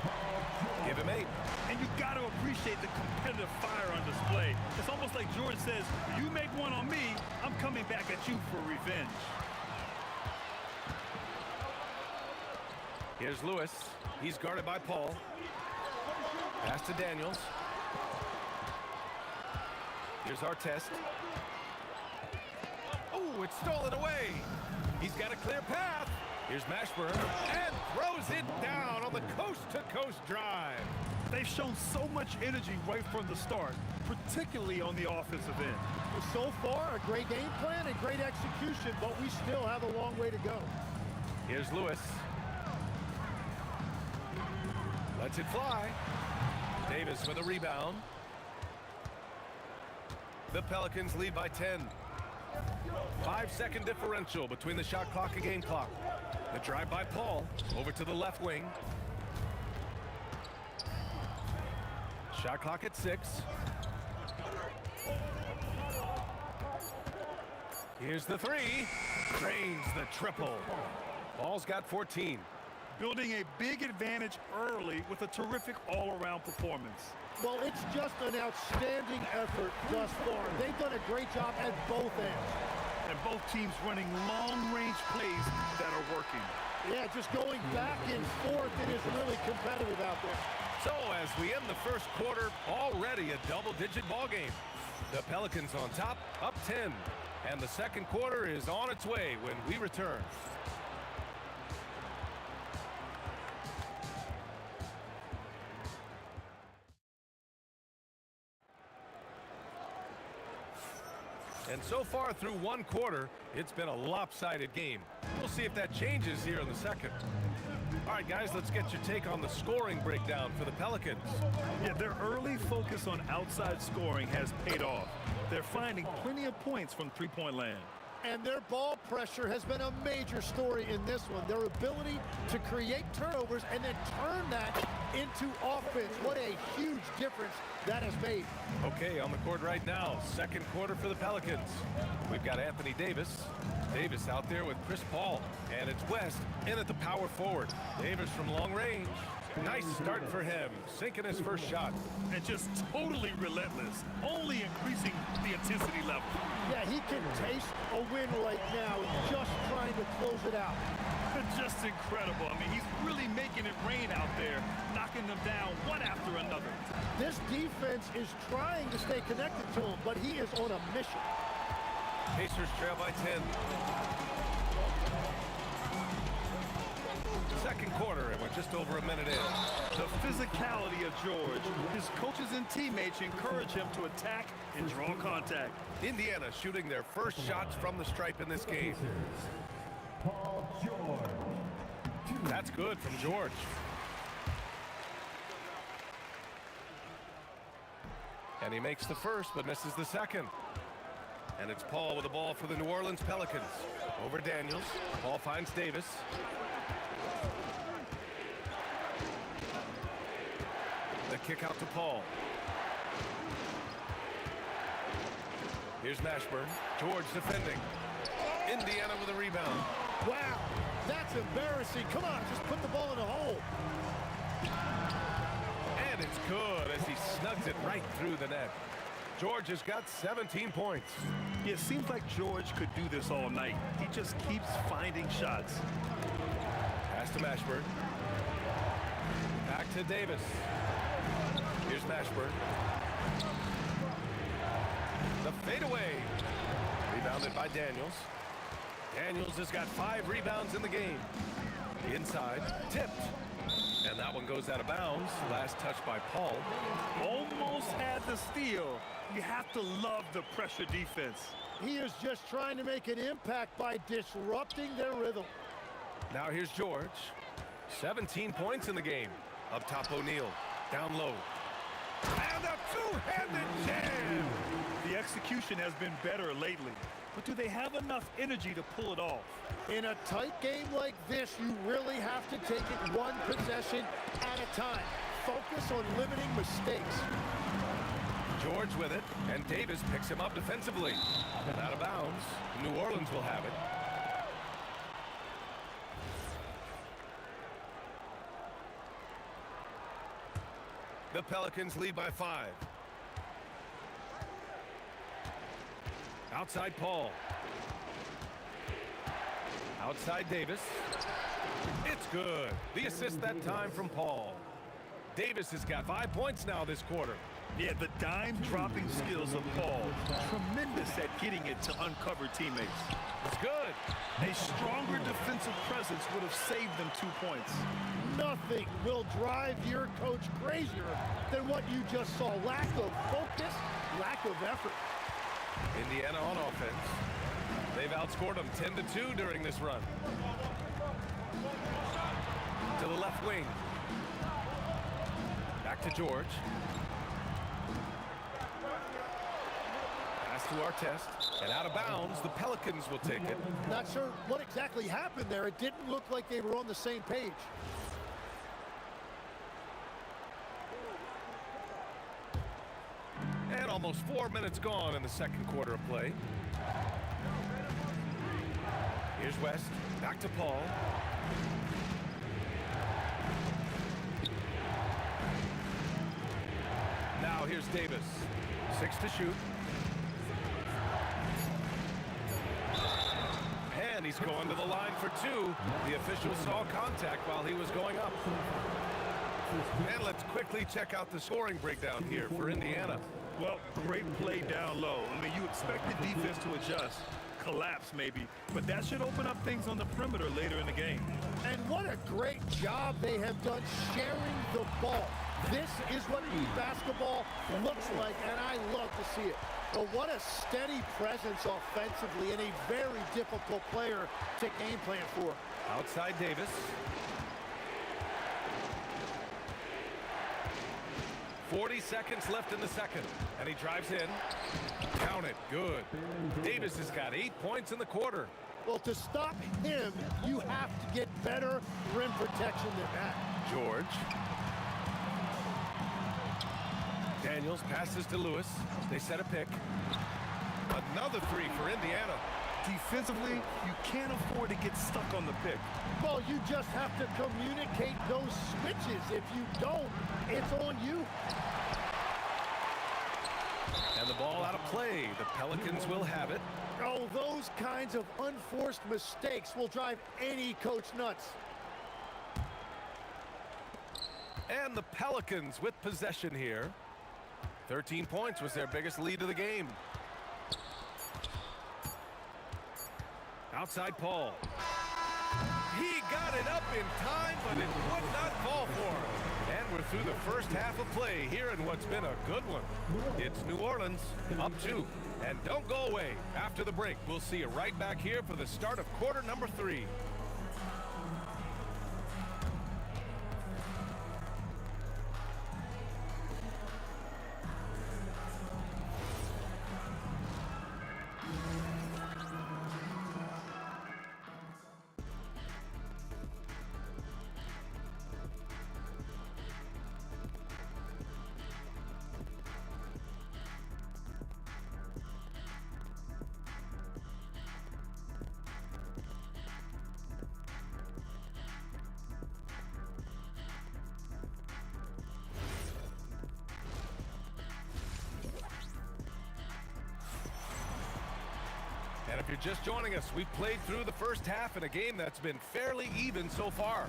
Give him 8. And you got to appreciate the competitive fire on display. It's almost like George says, you make one on me, I'm coming back at you for revenge. Here's Lewis. He's guarded by Paul. Pass to Daniels. Here's Artest. Oh, it's stolen away. He's got a clear path. Here's Mashburn and throws it down on the coast-to-coast drive. They've shown so much energy right from the start, particularly on the offensive end. So far, a great game plan and great execution, but we still have a long way to go. Here's Lewis. Lets it fly. Davis with a rebound. The Pelicans lead by 10. 5-second differential between the shot clock and game clock. The drive by Paul over to the left wing. Shot clock at 6. Here's the 3. Drains the triple. Paul's got 14. Building a big advantage early with a terrific all-around performance. Well, it's just an outstanding effort thus far. They've done a great job at both ends. And both teams running long-range plays that are working. Yeah, just going back and forth, it is really competitive out there. So as we end the first quarter, already a double-digit ball game. The Pelicans on top, up 10. And the second quarter is on its way when we return. And so far through one quarter, it's been a lopsided game. We'll see if that changes here in the second. All right, guys, let's get your take on the scoring breakdown for the Pelicans. Yeah, their early focus on outside scoring has paid off. They're finding plenty of points from three-point land. And their ball pressure has been a major story in this one. Their ability to create turnovers and then turn that into offense. What a huge difference that has made. Okay, on the court right now, second quarter for the Pelicans. We've got Anthony Davis. Davis out there with Chris Paul. And it's West in at the power forward. Davis from long range. Nice start for him, sinking his first shot. And just totally relentless, only increasing the intensity level. Yeah, he can taste a win right now, just trying to close it out. Just incredible. I mean, he's really making it rain out there, knocking them down one after another. This defense is trying to stay connected to him, but he is on a mission. Pacers trail by 10. Second quarter, and we're just over a minute in. The physicality of George. His coaches and teammates encourage him to attack and draw contact. Indiana shooting their first shots from the stripe in this game. Paul George. That's good from George. And he makes the first, but misses the second. And it's Paul with the ball for the New Orleans Pelicans. Over Daniels. Paul finds Davis. The kick out to Paul. Here's Mashburn. George defending. Indiana with a rebound. Wow, that's embarrassing. Come on, just put the ball in the hole. And it's good as he snugs it right through the net. George has got 17 points. It seems like George could do this all night. He just keeps finding shots. Pass to Mashburn. Back to Davis. Here's Mashburn. The fadeaway. Rebounded by Daniels. Daniels has got 5 rebounds in the game. Inside, tipped. And that one goes out of bounds. Last touch by Paul. Almost had the steal. You have to love the pressure defense. He is just trying to make an impact by disrupting their rhythm. Now here's George. 17 points in the game. Up top, O'Neal. Down low. And a two-handed jam! The execution has been better lately, but do they have enough energy to pull it off? In a tight game like this, you really have to take it one possession at a time. Focus on limiting mistakes. George with it, and Davis picks him up defensively. And out of bounds, New Orleans will have it. The Pelicans lead by 5. Outside Paul. Outside Davis. It's good. The assist that time from Paul. Davis has got 5 points now this quarter. Yeah, the dime-dropping skills of Paul. Tremendous at getting it to uncover teammates. It's good. A stronger defensive presence would have saved them 2 points. Nothing will drive your coach crazier than what you just saw. Lack of focus, lack of effort. Indiana on offense. They've outscored them 10-2 during this run. To the left wing. Back to George. Pass to Artest. And out of bounds, the Pelicans will take it. Not sure what exactly happened there. It didn't look like they were on the same page. And almost 4 minutes gone in the second quarter of play. Here's West. Back to Paul. Now here's Davis. 6 to shoot. And he's going to the line for 2. The official saw contact while he was going up. And let's quickly check out the scoring breakdown here for Indiana. Well, great play down low. I mean, you expect the defense to adjust, collapse maybe, but that should open up things on the perimeter later in the game. And what a great job they have done sharing the ball. This is what basketball looks like, and I love to see it. But what a steady presence offensively and a very difficult player to game plan for. Outside Davis. 40 seconds left in the second. And he drives in. Count it. Good. Davis has got 8 points in the quarter. Well, to stop him, you have to get better rim protection than that. George. Daniels passes to Lewis. They set a pick. Another three for Indiana. Defensively, you can't afford to get stuck on the pick. Well, you just have to communicate those switches. If you don't, it's on you. And the ball out of play. The Pelicans will have it. Oh, those kinds of unforced mistakes will drive any coach nuts. And the Pelicans with possession here. 13 points was their biggest lead of the game. Outside Paul. He got it up in time, but it would not fall for him. And we're through the first half of play here in what's been a good one. It's New Orleans up 2. And don't go away. After the break, we'll see you right back here for the start of quarter number 3. And if you're just joining us, we've played through the first half in a game that's been fairly even so far.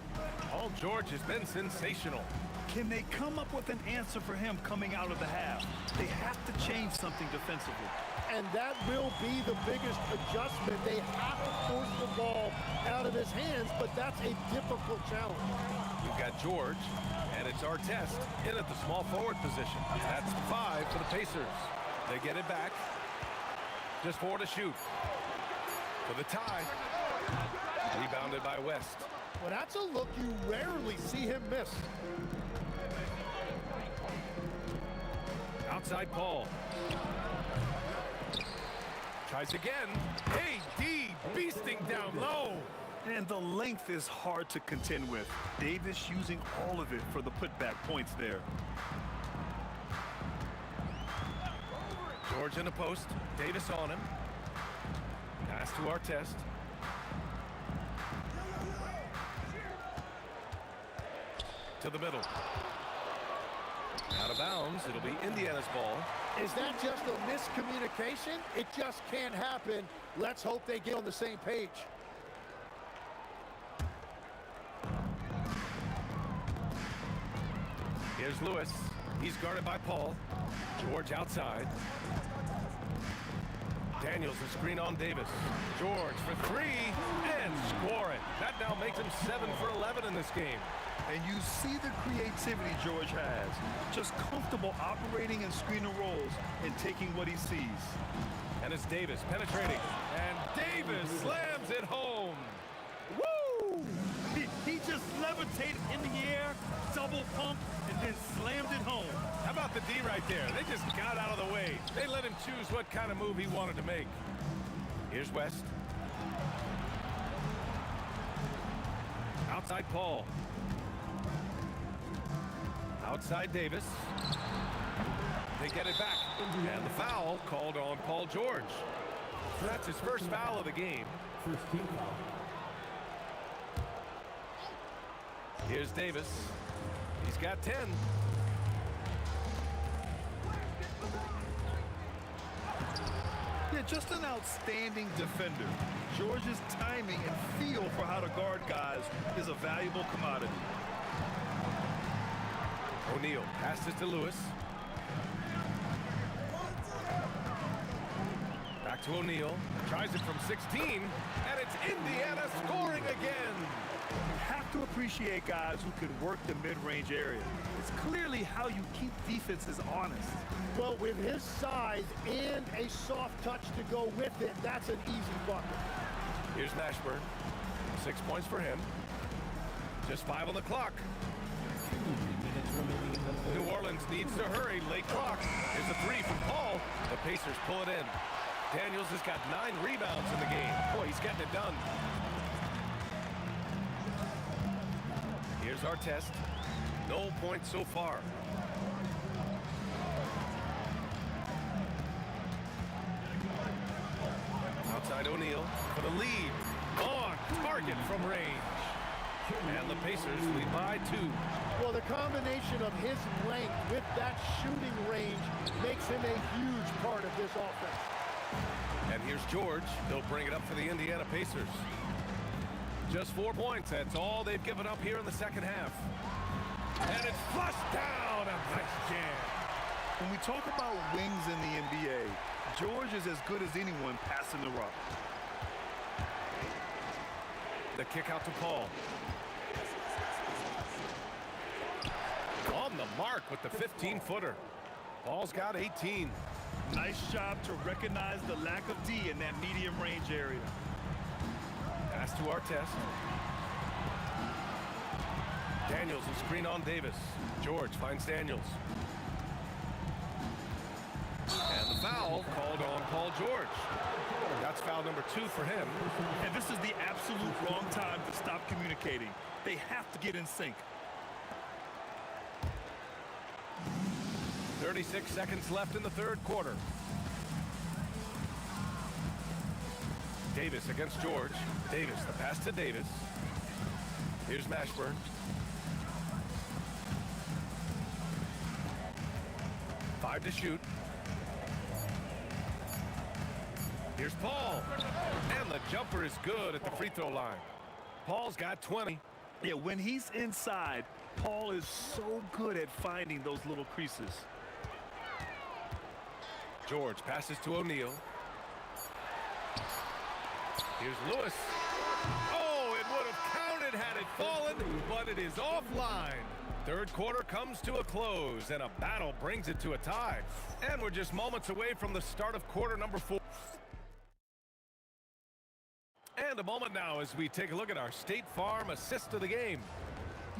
Paul George has been sensational. Can they come up with an answer for him coming out of the half? They have to change something defensively. And that will be the biggest adjustment. They have to force the ball out of his hands, but that's a difficult challenge. We've got George, and it's Artest in at the small forward position. That's 5 for the Pacers. They get it back. Just 4 to shoot. For the tie. Rebounded by West. Well, that's a look you rarely see him miss. Outside Paul. Tries again. AD beasting down low. And the length is hard to contend with. Davis using all of it for the putback points there. George in the post. Davis on him. Pass to Artest. To the middle. Out of bounds. It'll be Indiana's ball. Is that just a miscommunication? It just can't happen. Let's hope they get on the same page. Here's Lewis. He's guarded by Paul. George outside. Daniels a screen on Davis. George for 3 and score it. That now makes him 7 for 11 in this game. And you see the creativity George has. Just comfortable operating in screen and rolls and taking what he sees. And it's Davis penetrating. And Davis slams it home. Woo! He just levitated in the air, double pump, and then slammed it home. How about the D right there? They just got out of the way. They let him choose what kind of move he wanted to make. Here's West. Outside Paul. Outside Davis. They get it back. And the foul called on Paul George. That's his first foul of the game. First team foul. Here's Davis. He's got 10. Yeah, just an outstanding defender. George's timing and feel for how to guard guys is a valuable commodity. O'Neal passes to Lewis. Back to O'Neal. Tries it from 16. And it's Indiana scoring again. You have to appreciate guys who can work the mid-range area. It's clearly how you keep defenses honest. Well, with his size and a soft touch to go with it, that's an easy bucket. Here's Mashburn. 6 points for him. Just 5 on the clock. New Orleans needs to hurry. Late clock. Here's a three from Paul. The Pacers pull it in. Daniels has got 9 rebounds in the game. Boy, he's getting it done. Here's our test. No points so far. Outside O'Neal for the lead. On target from range. And the Pacers lead by 2. Well, the combination of his length with that shooting range makes him a huge part of this offense. And here's George. He'll bring it up for the Indiana Pacers. Just 4 points. That's all they've given up here in the second half. And it's flushed down. A nice jam. When we talk about wings in the NBA, George is as good as anyone passing the rock. The kick out to Paul. On the mark with the 15-footer. Paul's got 18. Nice job to recognize the lack of D in that medium range area. Pass to Artest. Daniels will screen on Davis. George finds Daniels. And the foul called on Paul George. That's foul number 2 for him. And this is the absolute wrong time to stop communicating. They have to get in sync. 36 seconds left in the third quarter. Davis against George. Davis, the pass to Davis. Here's Mashburn. Five to shoot. Here's Paul. And the jumper is good at the free throw line. Paul's got 20. Yeah, when he's inside, Paul is so good at finding those little creases. George passes to O'Neal. Here's Lewis. Oh, it would have counted had it fallen, but it is offline. Third quarter comes to a close, and a battle brings it to a tie. And we're just moments away from the start of quarter number 4. And a moment now as we take a look at our State Farm assist of the game.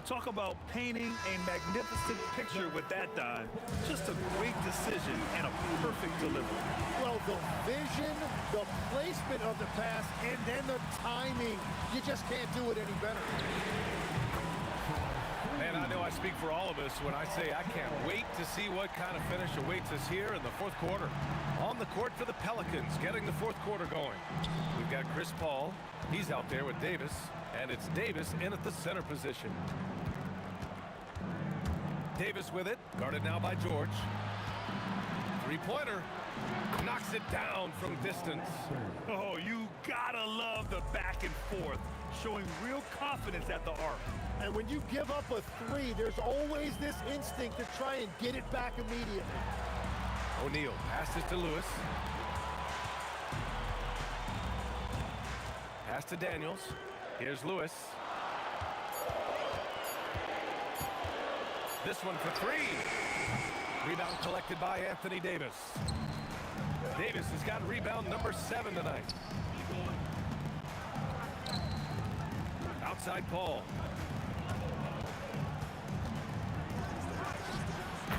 Talk about painting a magnificent picture with that dive. Just a great decision and a perfect delivery. Well, the vision, the placement of the pass, and then the timing. You just can't do it any better. Man, I know I speak for all of us when I say I can't wait to see what kind of finish awaits us here in the fourth quarter. On the court for the Pelicans, getting the fourth quarter going. We've got Chris Paul. He's out there with Davis. And it's Davis in at the center position. Davis with it, guarded now by George. Three-pointer, knocks it down from distance. Oh, you gotta love the back and forth, showing real confidence at the arc. And when you give up a 3, there's always this instinct to try and get it back immediately. O'Neal passes to Lewis. Pass to Daniels. Here's Lewis. This one for 3. Rebound collected by Anthony Davis. Davis has got rebound number 7 tonight. Outside Paul.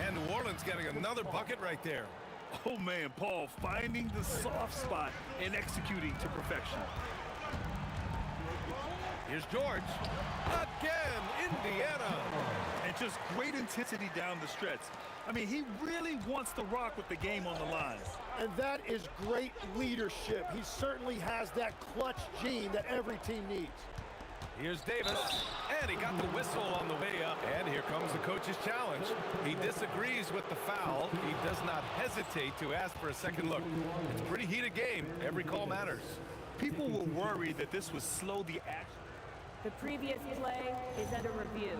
And New Orleans getting another bucket right there. Oh man, Paul finding the soft spot and executing to perfection. Here's George. Again, Indiana. And just great intensity down the stretch. I mean, he really wants to rock with the game on the line. And that is great leadership. He certainly has that clutch gene that every team needs. Here's Davis, and he got the whistle on the way up. And here comes the coach's challenge. He disagrees with the foul. He does not hesitate to ask for a second look. It's a pretty heated game. Every call matters. People were worried that this would slow the action. The previous play is under review.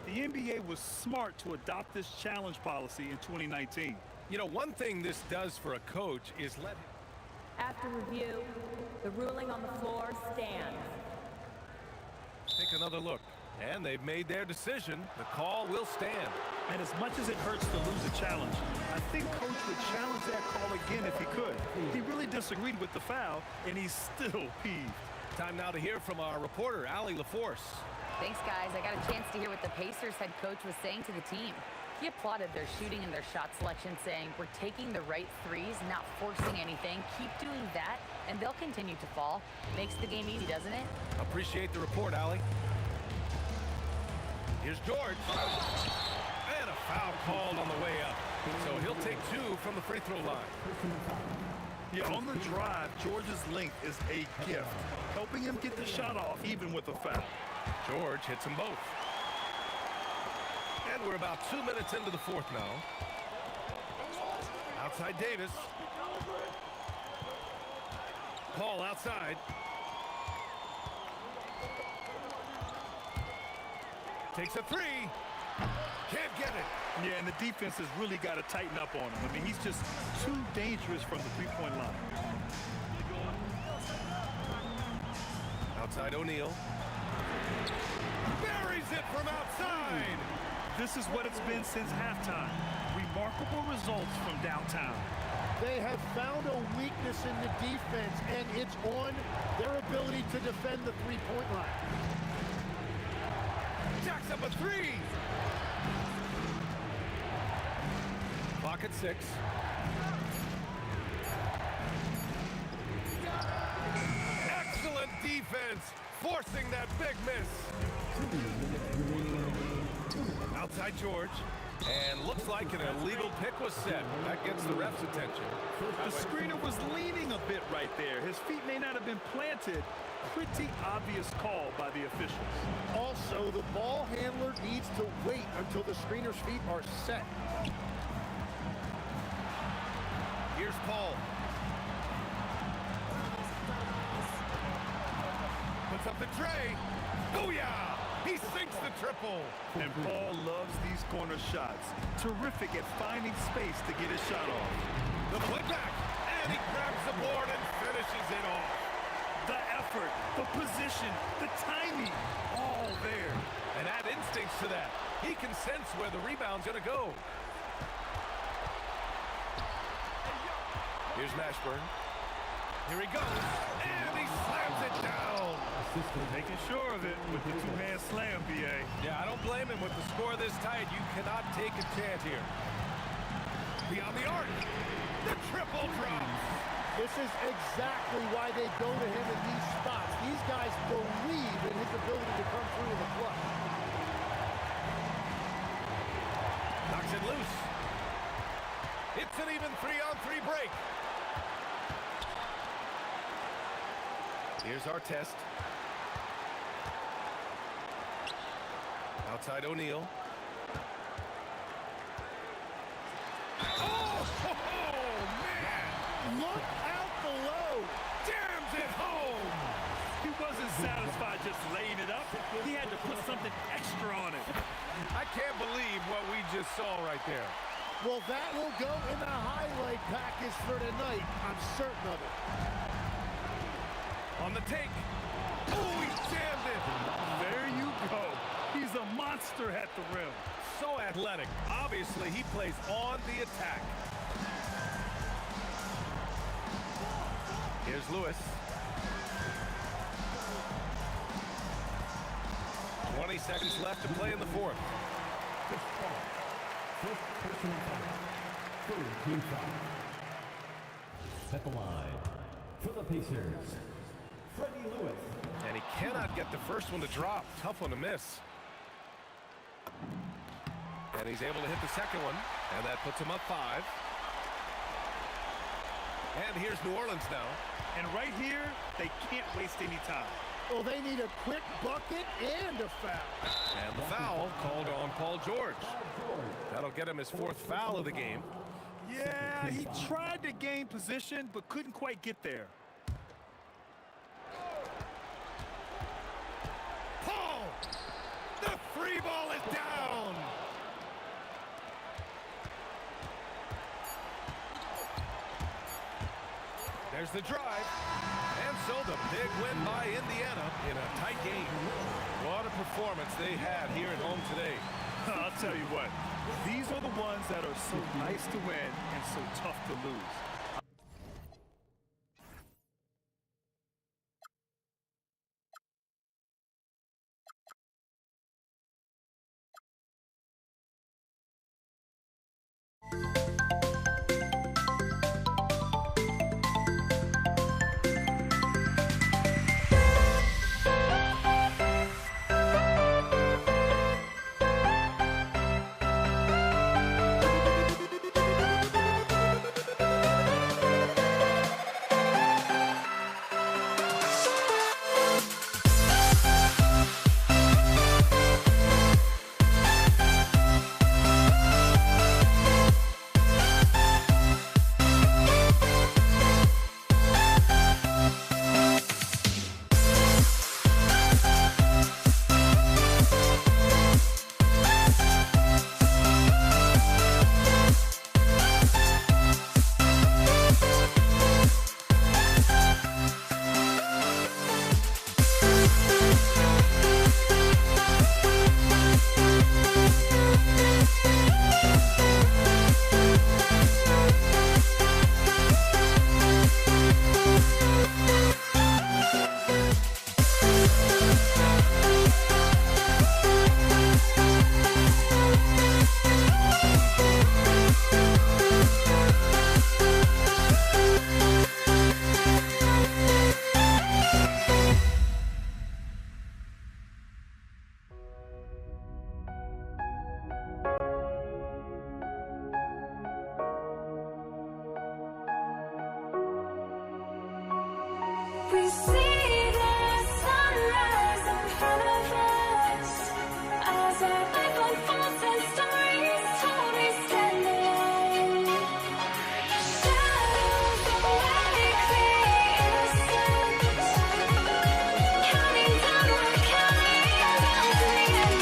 The NBA was smart to adopt this challenge policy in 2019. You know, one thing this does for a coach is let him... After review, the ruling on the floor stands. Take another look. And they've made their decision. The call will stand. And as much as it hurts to lose a challenge, I think Coach would challenge that call again if he could. He really disagreed with the foul, and he's still peeved. Time now to hear from our reporter, Allie LaForce. Thanks, guys. I got a chance to hear what the Pacers head coach was saying to the team. He applauded their shooting and their shot selection, saying, "We're taking the right threes, not forcing anything. Keep doing that, and they'll continue to fall." Makes the game easy, doesn't it? Appreciate the report, Allie. Here's George. And a foul called on the way up. So he'll take 2 from the free throw line. Yeah, on the drive, George's length is a gift, helping him get the shot off even with a foul. George hits them both. And we're about 2 minutes into the fourth now. Outside Davis. Paul outside. Takes a 3. Can't get it. Yeah, and the defense has really got to tighten up on him. I mean, he's just too dangerous from the three-point line. Outside O'Neal. Buries it from outside. This is what it's been since halftime. Remarkable results from downtown. They have found a weakness in the defense, and it's on their ability to defend the three-point line. Jacks up a 3. Clock at 6. Excellent defense, forcing that big miss. Outside George. And looks like an illegal pick was set. That gets the ref's attention. The screener was leaning a bit right there. His feet may not have been planted. Pretty obvious call by the officials. Also, the ball handler needs to wait until the screener's feet are set. Here's Paul. Puts up the tray. Booyah! He sinks the triple. And Paul loves these corner shots. Terrific at finding space to get his shot off. The putback, and he grabs the board and finishes it off. The effort, the position, the timing, all there. And add instincts to that. He can sense where the rebound's going to go. Here's Mashburn. Here he goes, and he slams it down. Making sure of it with the two-hand slam, B.A. Yeah, I don't blame him with the score this tight. You cannot take a chance here. Beyond the arc, the triple drops. This is exactly why they go to him in these spots. These guys believe in his ability to come through in the clutch. Knocks it loose. It's an even 3-on-3 break. Here's our test. Outside O'Neal. Oh, man! Look out below! Jams it home! He wasn't satisfied just laying it up. He had to put something extra on it. I can't believe what we just saw right there. Well, that will go in the highlight package for tonight. I'm certain of it. On the take. Oh, he jammed it. There you go. He's a monster at the rim. So athletic. Obviously, he plays on the attack. Here's Lewis. 20 seconds left to play in the fourth. At the line for the Pacers, Freddie Lewis. And he cannot get the first one to drop. Tough one to miss. And he's able to hit the second one. And that puts him up 5. And here's New Orleans now. And right here, they can't waste any time. Well, they need a quick bucket and a foul. And the foul called on Paul George. That'll get him his 4th foul of the game. Yeah, he tried to gain position, but couldn't quite get there. Paul! The free ball is down! There's the drive. And so the big win by Indiana in a tight game. What a performance they had here at home today. I'll tell you what, these are the ones that are so nice to win and so tough to lose. see the sunrise in front of us as our life unfolds and stories told. We stand alone. Shadows awake the innocence, counting down, we're counting down to the end.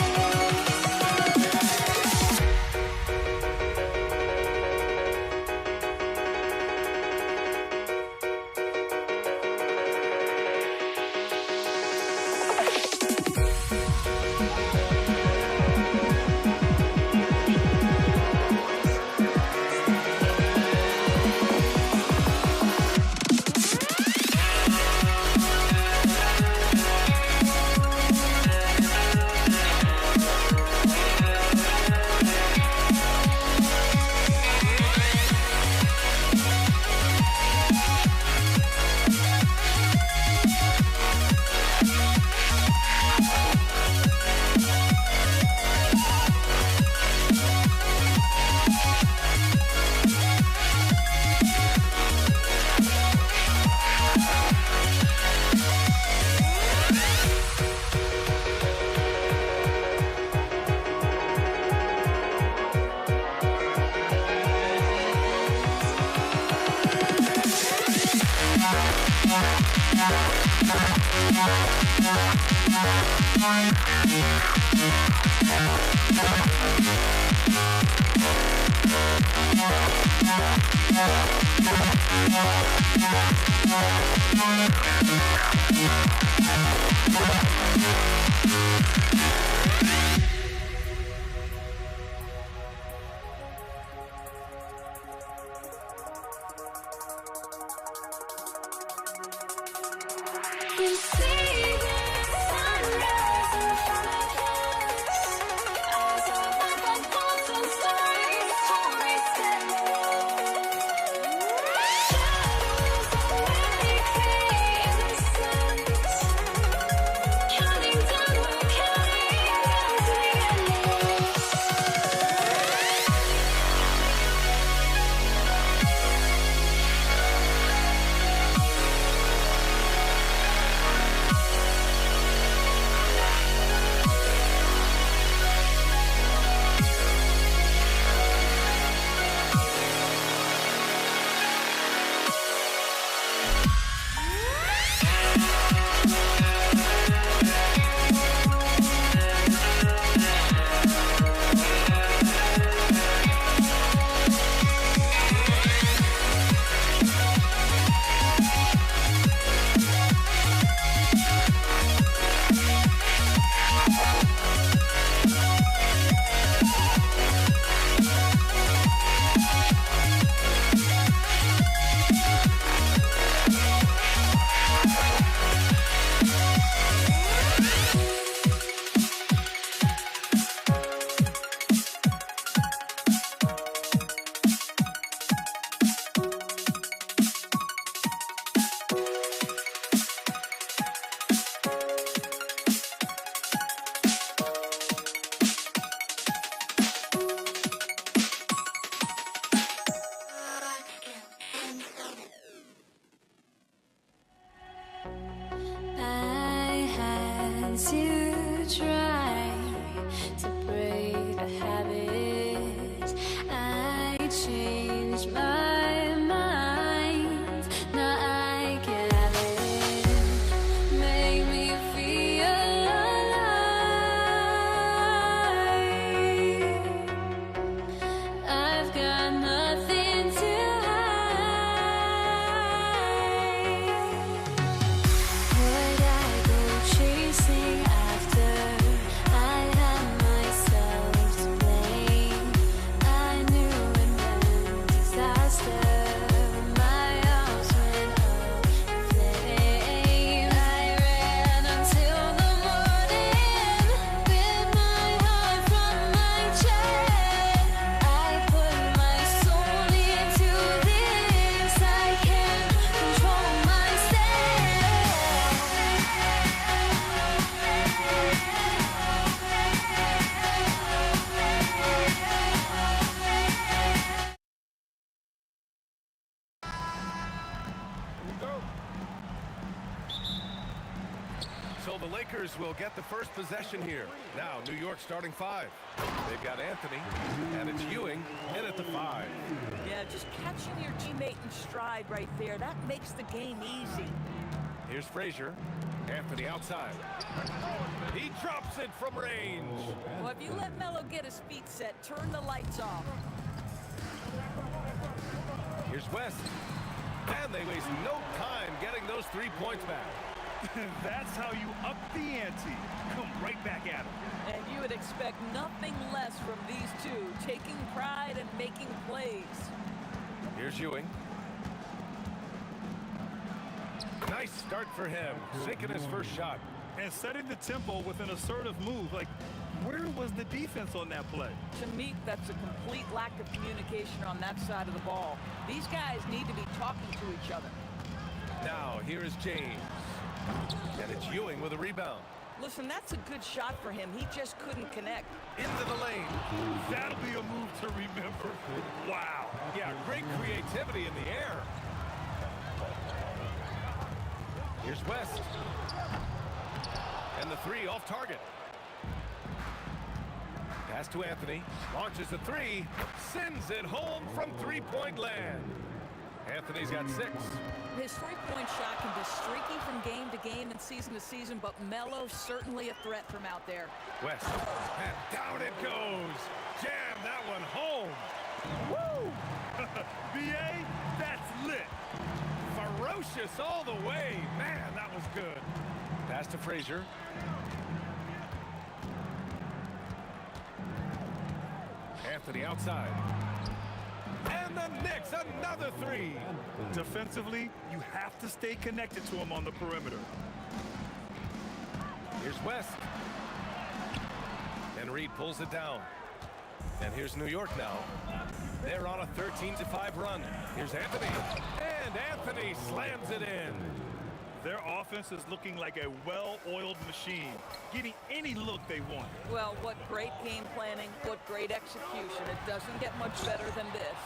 We see the sunrise in front of us as our life unfolds and stories told. We stand alone. Shadows awake the innocence, counting down, we're counting down the Lakers will get the first possession here. Now, New York starting 5. They've got Anthony, and it's Ewing in at the 5. Yeah, just catching your teammate in stride right there. That makes the game easy. Here's Frazier. Anthony outside. He drops it from range. Well, if you let Melo get his feet set, turn the lights off. Here's West. And they waste no time getting those 3 points back. That's how you up the ante. Come right back at him. And you would expect nothing less from these two, taking pride and making plays. Here's Ewing. Nice start for him, sinking his first shot. And setting the tempo with an assertive move. Like, where was the defense on that play? To me, that's a complete lack of communication on that side of the ball. These guys need to be talking to each other. Now, here is James. And it's Ewing with a rebound. Listen, that's a good shot for him. He just couldn't connect. Into the lane. That'll be a move to remember. Wow. Yeah, great creativity in the air. Here's West. And the 3 off target. Pass to Anthony. Launches the 3. Sends it home from three-point land. Anthony's got 6. His three-point shot can be streaky from game to game and season to season, but Melo's certainly a threat from out there. West. And down it goes. Jam that one home. Woo! BA, that's lit. Ferocious all the way. Man, that was good. Pass to Frazier. Anthony outside. And the Knicks, another 3. Defensively, you have to stay connected to him on the perimeter. Here's West. And Reed pulls it down. And here's New York now. They're on a 13-5 run. Here's Anthony. And Anthony slams it in. Their offense is looking like a well-oiled machine, getting any look they want. Well, what great game planning, what great execution. It doesn't get much better than this.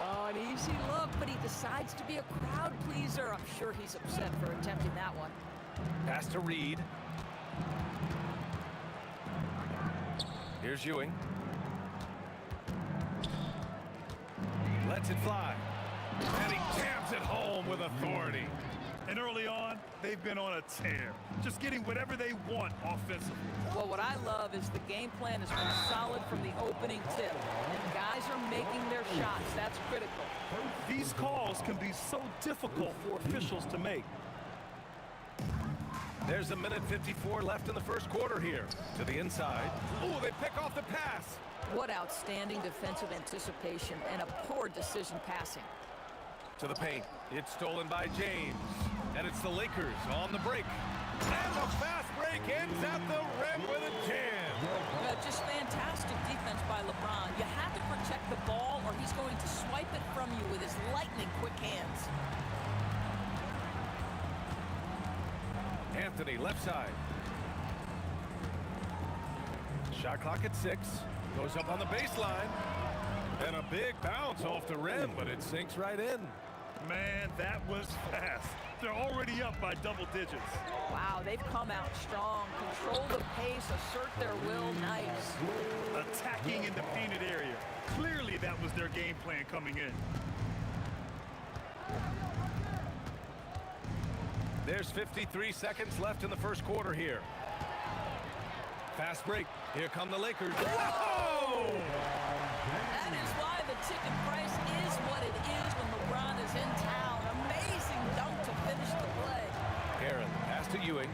Oh, an easy look, but he decides to be a crowd pleaser. I'm sure he's upset for attempting that one. Pass to Reed. Here's Ewing. Lets it fly. And he jams it home with authority. And early on, they've been on a tear, just getting whatever they want offensively. Well, what I love is the game plan has been solid from the opening tip. And guys are making their shots. That's critical. These calls can be so difficult for officials to make. There's a minute 54 left in the first quarter here. To the inside. Oh, they pick off the pass. What outstanding defensive anticipation and a poor decision passing. To the paint. It's stolen by James. And it's the Lakers on the break. And the fast break ends at the rim with a jam. Just fantastic defense by LeBron. You have to protect the ball or he's going to swipe it from you with his lightning quick hands. Anthony left side. Shot clock at 6. Goes up on the baseline. And a big bounce off the rim, but it sinks right in. Man, that was fast. They're already up by double digits. Wow, they've come out strong. Control the pace, assert their will. Nice. Attacking in the painted area. Clearly that was their game plan coming in. There's 53 seconds left in the first quarter here. Fast break. Here come the Lakers. Whoa! That is why the ticket price is what it is when LeBron is in town. Amazing dunk to finish the play. Aaron, pass to Ewing.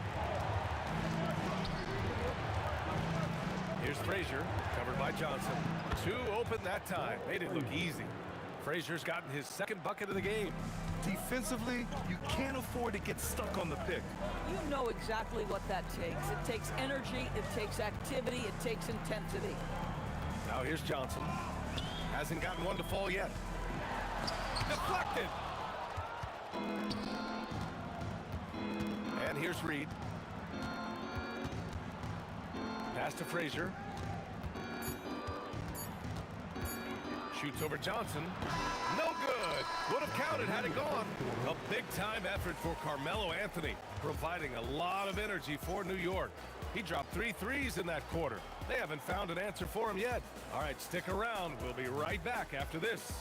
Here's Frazier, covered by Johnson. 2 open that time. Made it look easy. Frazier's gotten his second bucket of the game. Defensively, you can't afford to get stuck on the pick. You know exactly what that takes. It takes energy, it takes activity, it takes intensity. Now here's Johnson. Hasn't gotten one to fall yet. Deflected. And here's Reed. Pass to Frazier. Shoots over Johnson. No good. Would have counted had it gone. A big-time effort for Carmelo Anthony, providing a lot of energy for New York. He dropped 3 threes in that quarter. They haven't found an answer for him yet. All right, stick around. We'll be right back after this.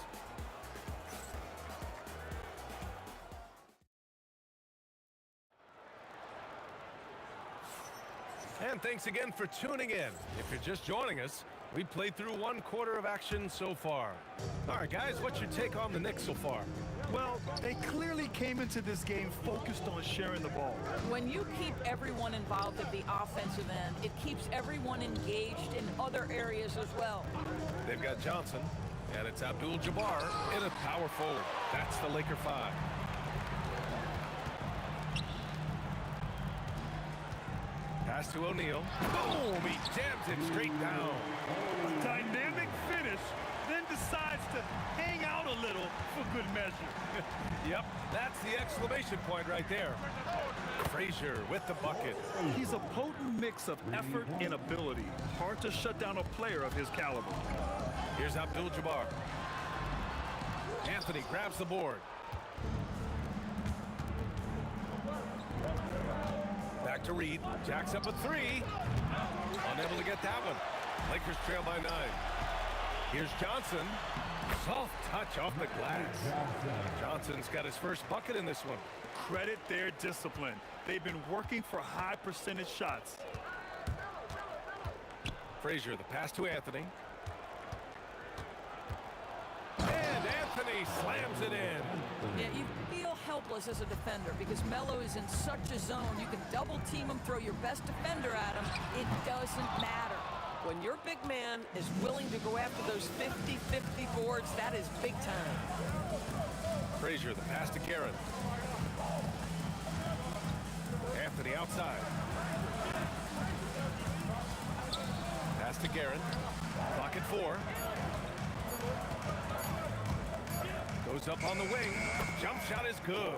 And thanks again for tuning in. If you're just joining us, we played through 1 quarter of action so far. All right, guys, what's your take on the Knicks so far? Well, they clearly came into this game focused on sharing the ball. When you keep everyone involved at the offensive end, it keeps everyone engaged in other areas as well. They've got Johnson, and it's Abdul-Jabbar in a power forward. That's the Laker 5. Pass to O'Neal. Boom! He jams it straight down. A dynamic finish, then decides to hang out a little for good measure. Yep, that's the exclamation point right there. Frazier with the bucket. He's a potent mix of effort and ability. Hard to shut down a player of his caliber. Here's Abdul-Jabbar. Anthony grabs the board. Back to Reed. Jacks up a 3. Unable to get that one. Lakers trail by 9. Here's Johnson. Soft touch off the glass. Johnson's got his first bucket in this one. Credit their discipline. They've been working for high percentage shots. Frazier, the pass to Anthony. And Anthony slams it in. Yeah, you feel helpless as a defender because Melo is in such a zone. You can double team him, throw your best defender at him. It doesn't matter. When your big man is willing to go after those 50-50 boards, that is big time. Frazier, the pass to Garrett. Anthony outside. Pass to Garrett. Clock at 4. Goes up on the wing. Jump shot is good.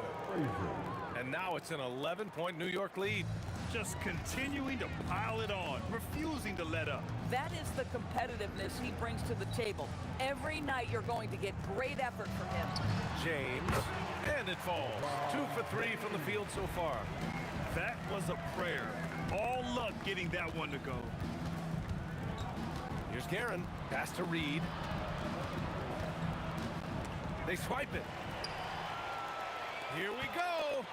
And now it's an 11-point New York lead. Just continuing to pile it on, refusing to let up. That is the competitiveness he brings to the table. Every night you're going to get great effort from him. James, and it falls. 2 for 3 from the field so far. That was a prayer. All luck getting that one to go. Here's Guerin. Pass to Reed. They swipe it. Here we go.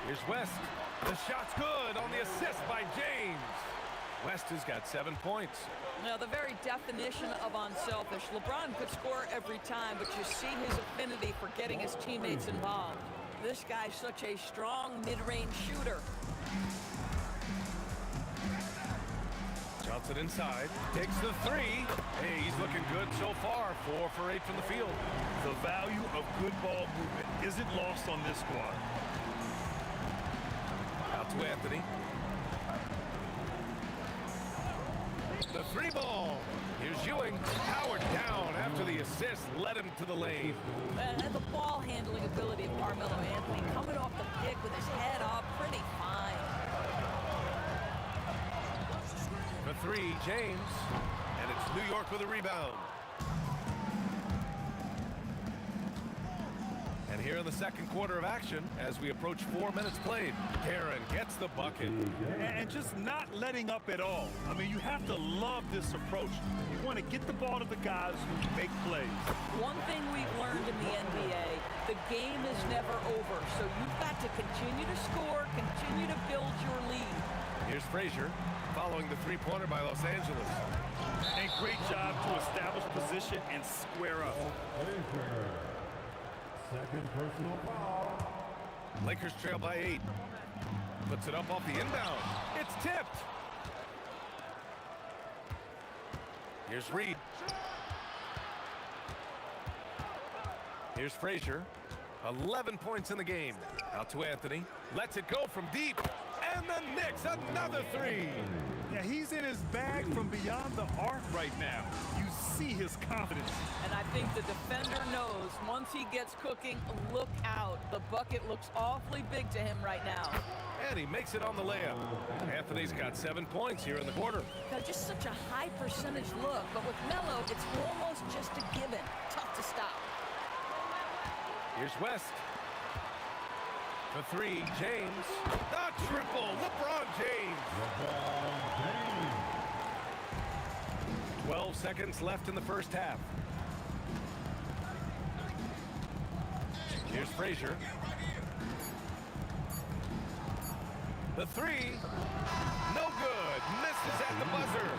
Here's West. The shot's good on the assist by James. West has got 7 points. Now, the very definition of unselfish. LeBron could score every time, but you see his affinity for getting his teammates involved. This guy's such a strong mid-range shooter. Johnson inside, takes the 3. Hey, he's looking good so far. 4 for 8 from the field. The value of good ball movement isn't lost on this squad. Out to Anthony. The 3 ball. Here's Ewing. Powered down after the assist led him to the lane. And the ball handling ability of Carmelo Anthony coming off the pick with his head up, pretty fine. The 3, James. And it's New York with a rebound. And here in the second quarter of action, as we approach 4 minutes played, Guerin gets the bucket. And just not letting up at all. I mean, you have to love this approach. You want to get the ball to the guys who make plays. One thing we've learned in the NBA, the game is never over. So you've got to continue to score, continue to build your lead. Here's Frazier, following the 3-pointer by Los Angeles. And great job to establish position and square up. Second personal foul. Lakers trail by 8. Puts it up off the inbound. It's tipped. Here's Reed. Here's Frazier. 11 points in the game. Out to Anthony. Lets it go from deep. And the Knicks, another 3. Yeah, he's in his bag from beyond the arc right now. You see his confidence. And I think the defender knows once he gets cooking, look out. The bucket looks awfully big to him right now. And he makes it on the layup. Anthony's got 7 points here in the quarter. Just such a high percentage look, but with Melo, it's almost just a given. Tough to stop. Here's West. For three, James. The triple, LeBron James. 12 seconds left in the first half. Here's Frazier. The three, no good, misses at the buzzer.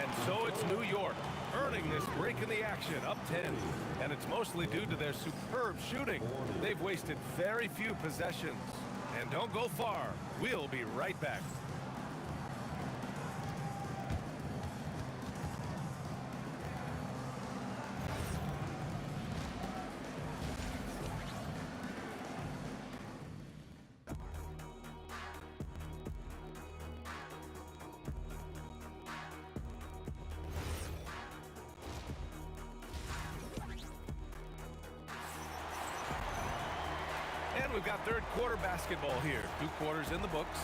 And so it's New York, earning this break in the action, up 10. And it's mostly due to their superb shooting. They've wasted very few possessions. And don't go far, we'll be right back. And we've got third quarter basketball here. 2 quarters in the books.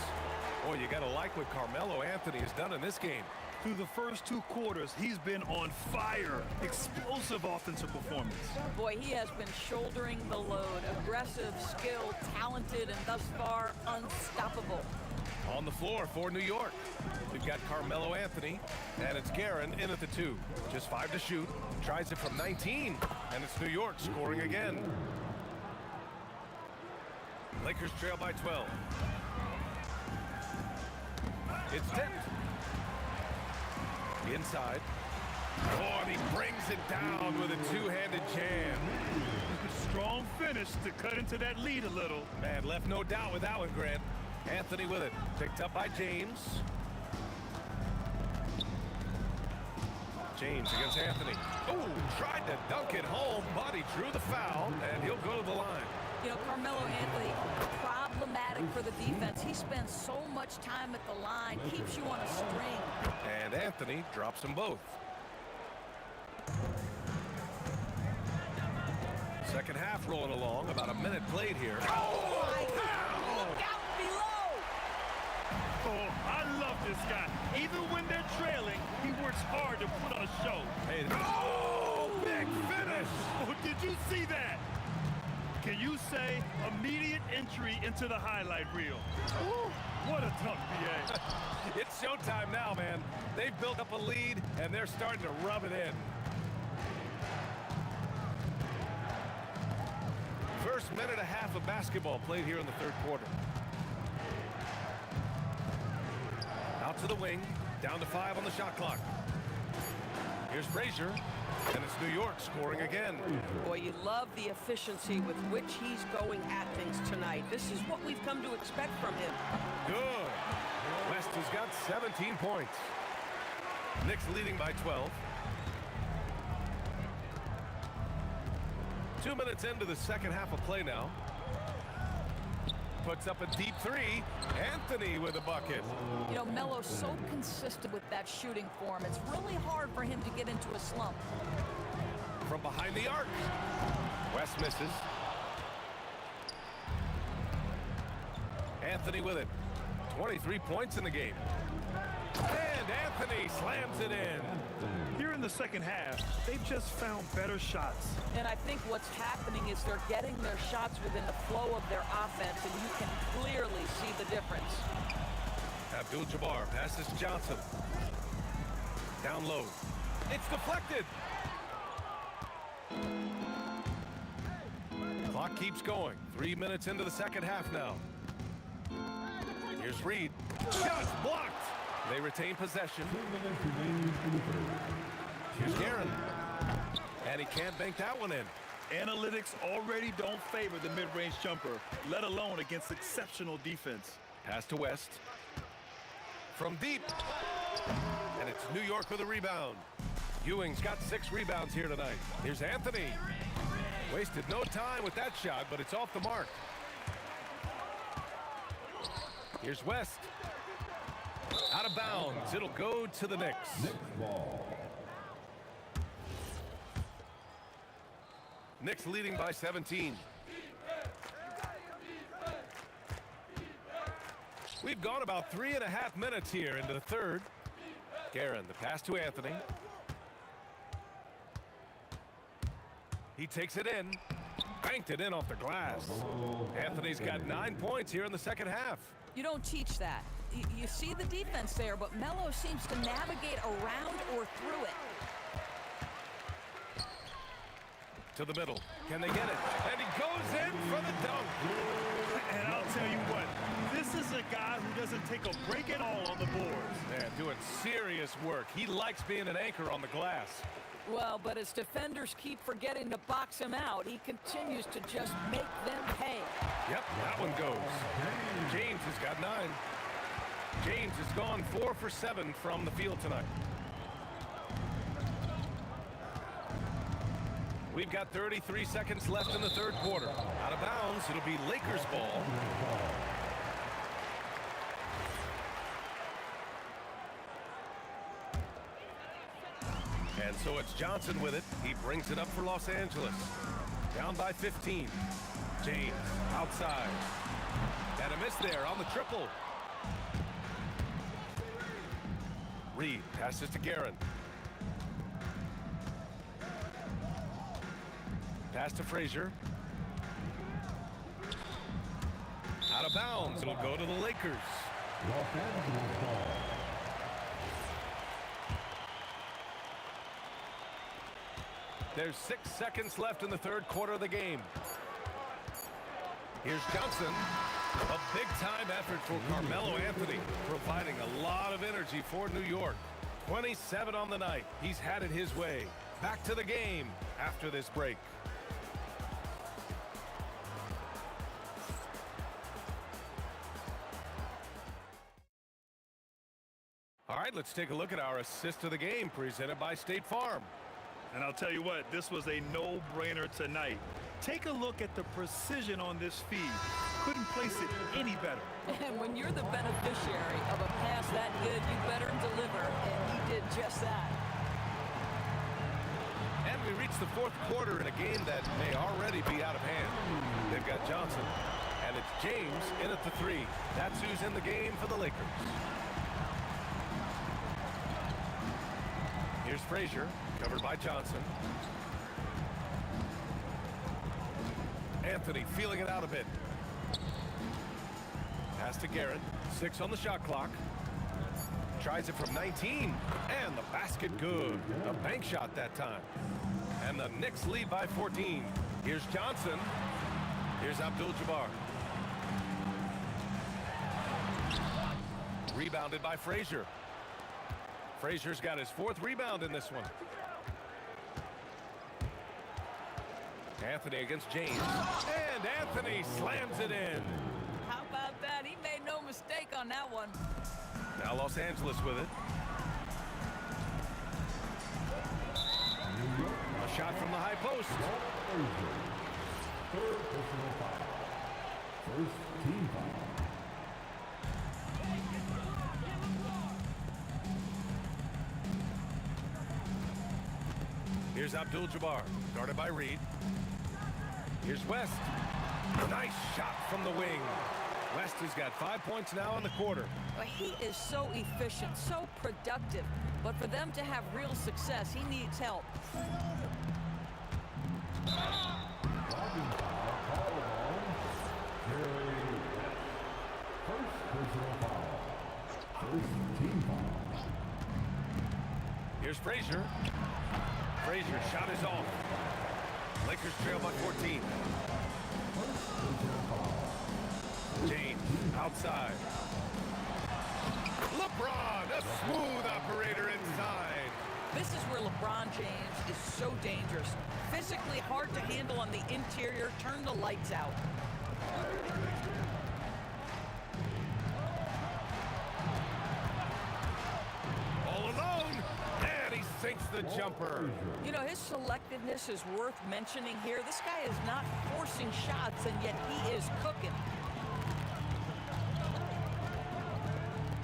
Boy, you got to like what Carmelo Anthony has done in this game. Through the first 2 quarters, he's been on fire. Explosive offensive performance. Boy, he has been shouldering the load. Aggressive, skilled, talented, and thus far unstoppable. On the floor for New York, we've got Carmelo Anthony, and it's Guerin in at the 2. Just 5 to shoot. Tries it from 19, and it's New York scoring again. Lakers trail by 12. It's tipped. Inside. Oh, and he brings it down with a 2-handed jam. Strong finish to cut into that lead a little. Man, left no doubt with that one, Grant. Anthony with it. Picked up by James. James against Anthony. Oh, tried to dunk it home, but he drew the foul, and he'll go to the line. You know, Carmelo Anthony, problematic for the defense. He spends so much time at the line, keeps you on a string. And Anthony drops them both. Second half rolling along, about a minute played here. Oh, my God! Look out below! Oh, I love this guy. Even when they're trailing, he works hard to put on a show. Hey, oh, big finish! Oh, did you see that? Can you say immediate entry into the highlight reel? Ooh, what a tough BA. It's showtime now, man. They've built up a lead, and they're starting to rub it in. First minute and a half of basketball played here in the third quarter. Out to the wing, down to 5 on the shot clock. Here's Frazier, and it's New York scoring again. Boy, you love the efficiency with which he's going at things tonight. This is what we've come to expect from him. Good. West has got 17 points. Knicks leading by 12. 2 minutes into the second half of play now. Puts up a deep 3. Anthony with a bucket. You know, Melo's so consistent with that shooting form. It's really hard for him to get into a slump. From behind the arc. West misses. Anthony with it. 23 points in the game. And Anthony slams it in. Here in the second half, they've just found better shots. And I think what's happening is they're getting their shots within the flow of their offense, and you can clearly see the difference. Abdul-Jabbar passes to Johnson. Down low. It's deflected. Clock keeps going. 3 minutes into the second half now. Here's Reed. Shots blocked. They retain possession. Here's Guerin. And he can't bank that one in. Analytics already don't favor the mid-range jumper, let alone against exceptional defense. Pass to West. From deep. And it's New York with a rebound. Ewing's got 6 rebounds here tonight. Here's Anthony. Wasted no time with that shot, but it's off the mark. Here's West. Out of bounds. It'll go to the Knicks. Knicks leading by 17. We've gone about 3.5 minutes here into the third. Guerin, the pass to Anthony. He takes it in. banked it in off the glass. Anthony's got 9 points here in the second half. You don't teach that. You see the defense there, but Melo seems to navigate around or through it. To the middle. Can they get it? And he goes in for the dunk. And I'll tell you what, this is a guy who doesn't take a break at all on the boards. Man, doing serious work. He likes being an anchor on the glass. Well, but as defenders keep forgetting to box him out, he continues to just make them pay. Yep, that one goes. James has got 9. James has gone 4 for 7 from the field tonight. We've got 33 seconds left in the third quarter. Out of bounds, it'll be Lakers ball. And so it's Johnson with it. He brings it up for Los Angeles. Down by 15. James outside. And a miss there on the triple. Reed passes to Guerin. Pass to Frazier. Out of bounds. It'll go to the Lakers. Los Angeles ball. There's 6 seconds left in the third quarter of the game. Here's Johnson. A big-time effort for Carmelo Anthony, providing a lot of energy for New York. 27 on the night. He's had it his way. Back to the game after this break. All right, let's take a look at our assist of the game presented by State Farm. And I'll tell you what, this was a no-brainer tonight. Take a look at the precision on this feed. Couldn't place it any better. And when you're the beneficiary of a pass that good, you better deliver, and he did just that. And we reach the fourth quarter in a game that may already be out of hand. They've got Johnson, and it's James in at the 3. That's who's in the game for the Lakers. Here's Frazier, covered by Johnson. Anthony feeling it out a bit. Pass to Garrett. 6 on the shot clock. Tries it from 19. And the basket good. A bank shot that time. And the Knicks lead by 14. Here's Johnson. Here's Abdul-Jabbar. Rebounded by Frazier. Frazier's got his 4th rebound in this one. Anthony against James. And Anthony slams it in. How about that? He made no mistake on that one. Now Los Angeles with it. A shot from the high post. Third personal foul. First team foul. Here's Abdul-Jabbar, guarded by Reed. Here's West. Nice shot from the wing. West has got 5 points now in the quarter. He is so efficient, so productive. But for them to have real success, he needs help. Logging foul called on Jerry West. First personal foul. First team foul. Here's Frazier. Frazier shot is off. Lakers trail by 14. James outside. LeBron, a smooth operator inside. This is where LeBron James is so dangerous. Physically hard to handle on the interior. Turn the lights out. All alone. And he sinks the jumper. You know, his selectiveness is worth mentioning here. This guy is not forcing shots, and yet he is cooking.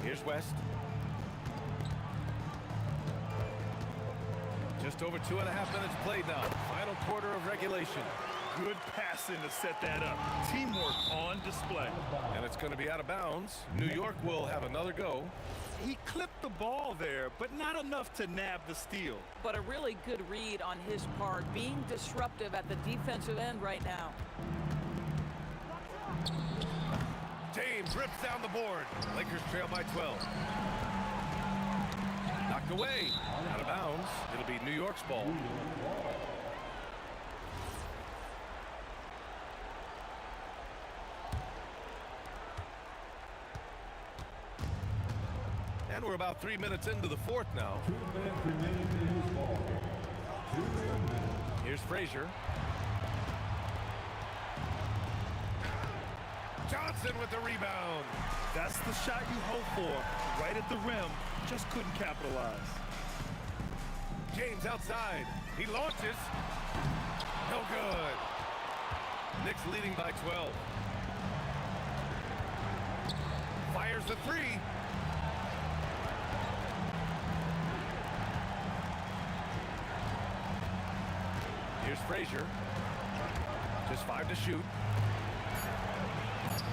Here's West. Just over 2.5 minutes played now. Final quarter of regulation. Good passing to set that up. Teamwork on display. And it's going to be out of bounds. New York will have another go. he clipped the ball there, but not enough to nab the steal. But a really good read on his part, being disruptive at the defensive end right now. James rips down the board. Lakers trail by 12. Knocked away. Out of bounds. It'll be New York's ball. And we're about 3 minutes into the fourth now. 2 minutes remaining in this ball game. 2 minutes. Here's Frazier. Johnson with the rebound. That's the shot you hope for. Right at the rim. Just couldn't capitalize. James outside. He launches. No good. Knicks leading by 12. Fires the three. Here's Frazier. Just 5 to shoot.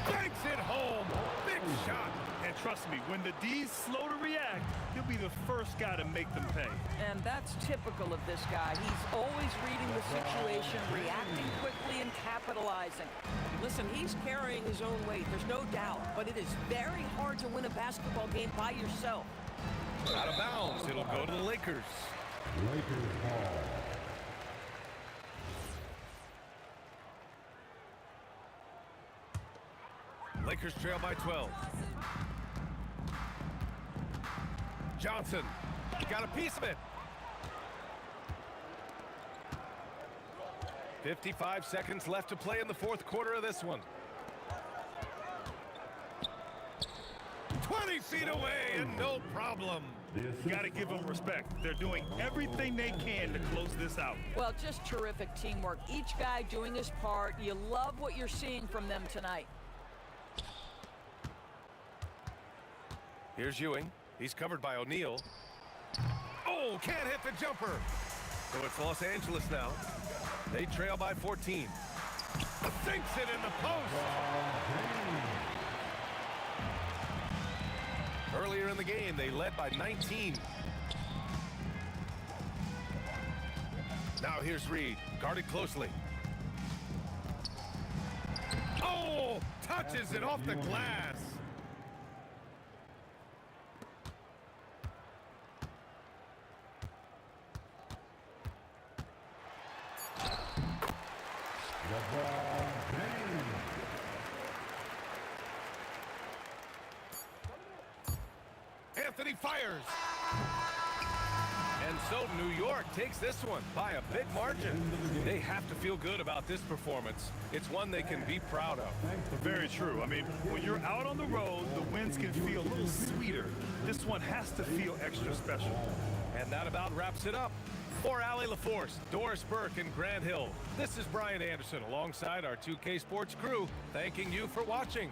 Banks it home. Big shot. And trust me, when the D's slow to react, he'll be the first guy to make them pay. And that's typical of this guy. He's always reading the situation, reacting quickly, and capitalizing. Listen, he's carrying his own weight, there's no doubt, but it is very hard to win a basketball game by yourself. Out of bounds. It'll go to the Lakers. Lakers ball. Lakers trail by 12. Johnson got a piece of it. 55 seconds left to play in the fourth quarter of this one. 20 feet away and no problem. You got to give them respect. They're doing everything they can to close this out. Well, just terrific teamwork. Each guy doing his part. You love what you're seeing from them tonight. Here's Ewing. He's covered by O'Neal. Oh, can't hit the jumper. So it's Los Angeles now. They trail by 14. Sinks it in the post. Earlier in the game, they led by 19. Now here's Reed, guarded closely. Oh, touches it off the glass. Anthony fires. And so New York takes this one by a big margin. They have to feel good about this performance. It's one they can be proud of. Very true. I mean, when you're out on the road, the wins can feel a little sweeter. This one has to feel extra special. And that about wraps it up. For Allie LaForce, Doris Burke, and Grant Hill, this is Brian Anderson alongside our 2K Sports crew, thanking you for watching.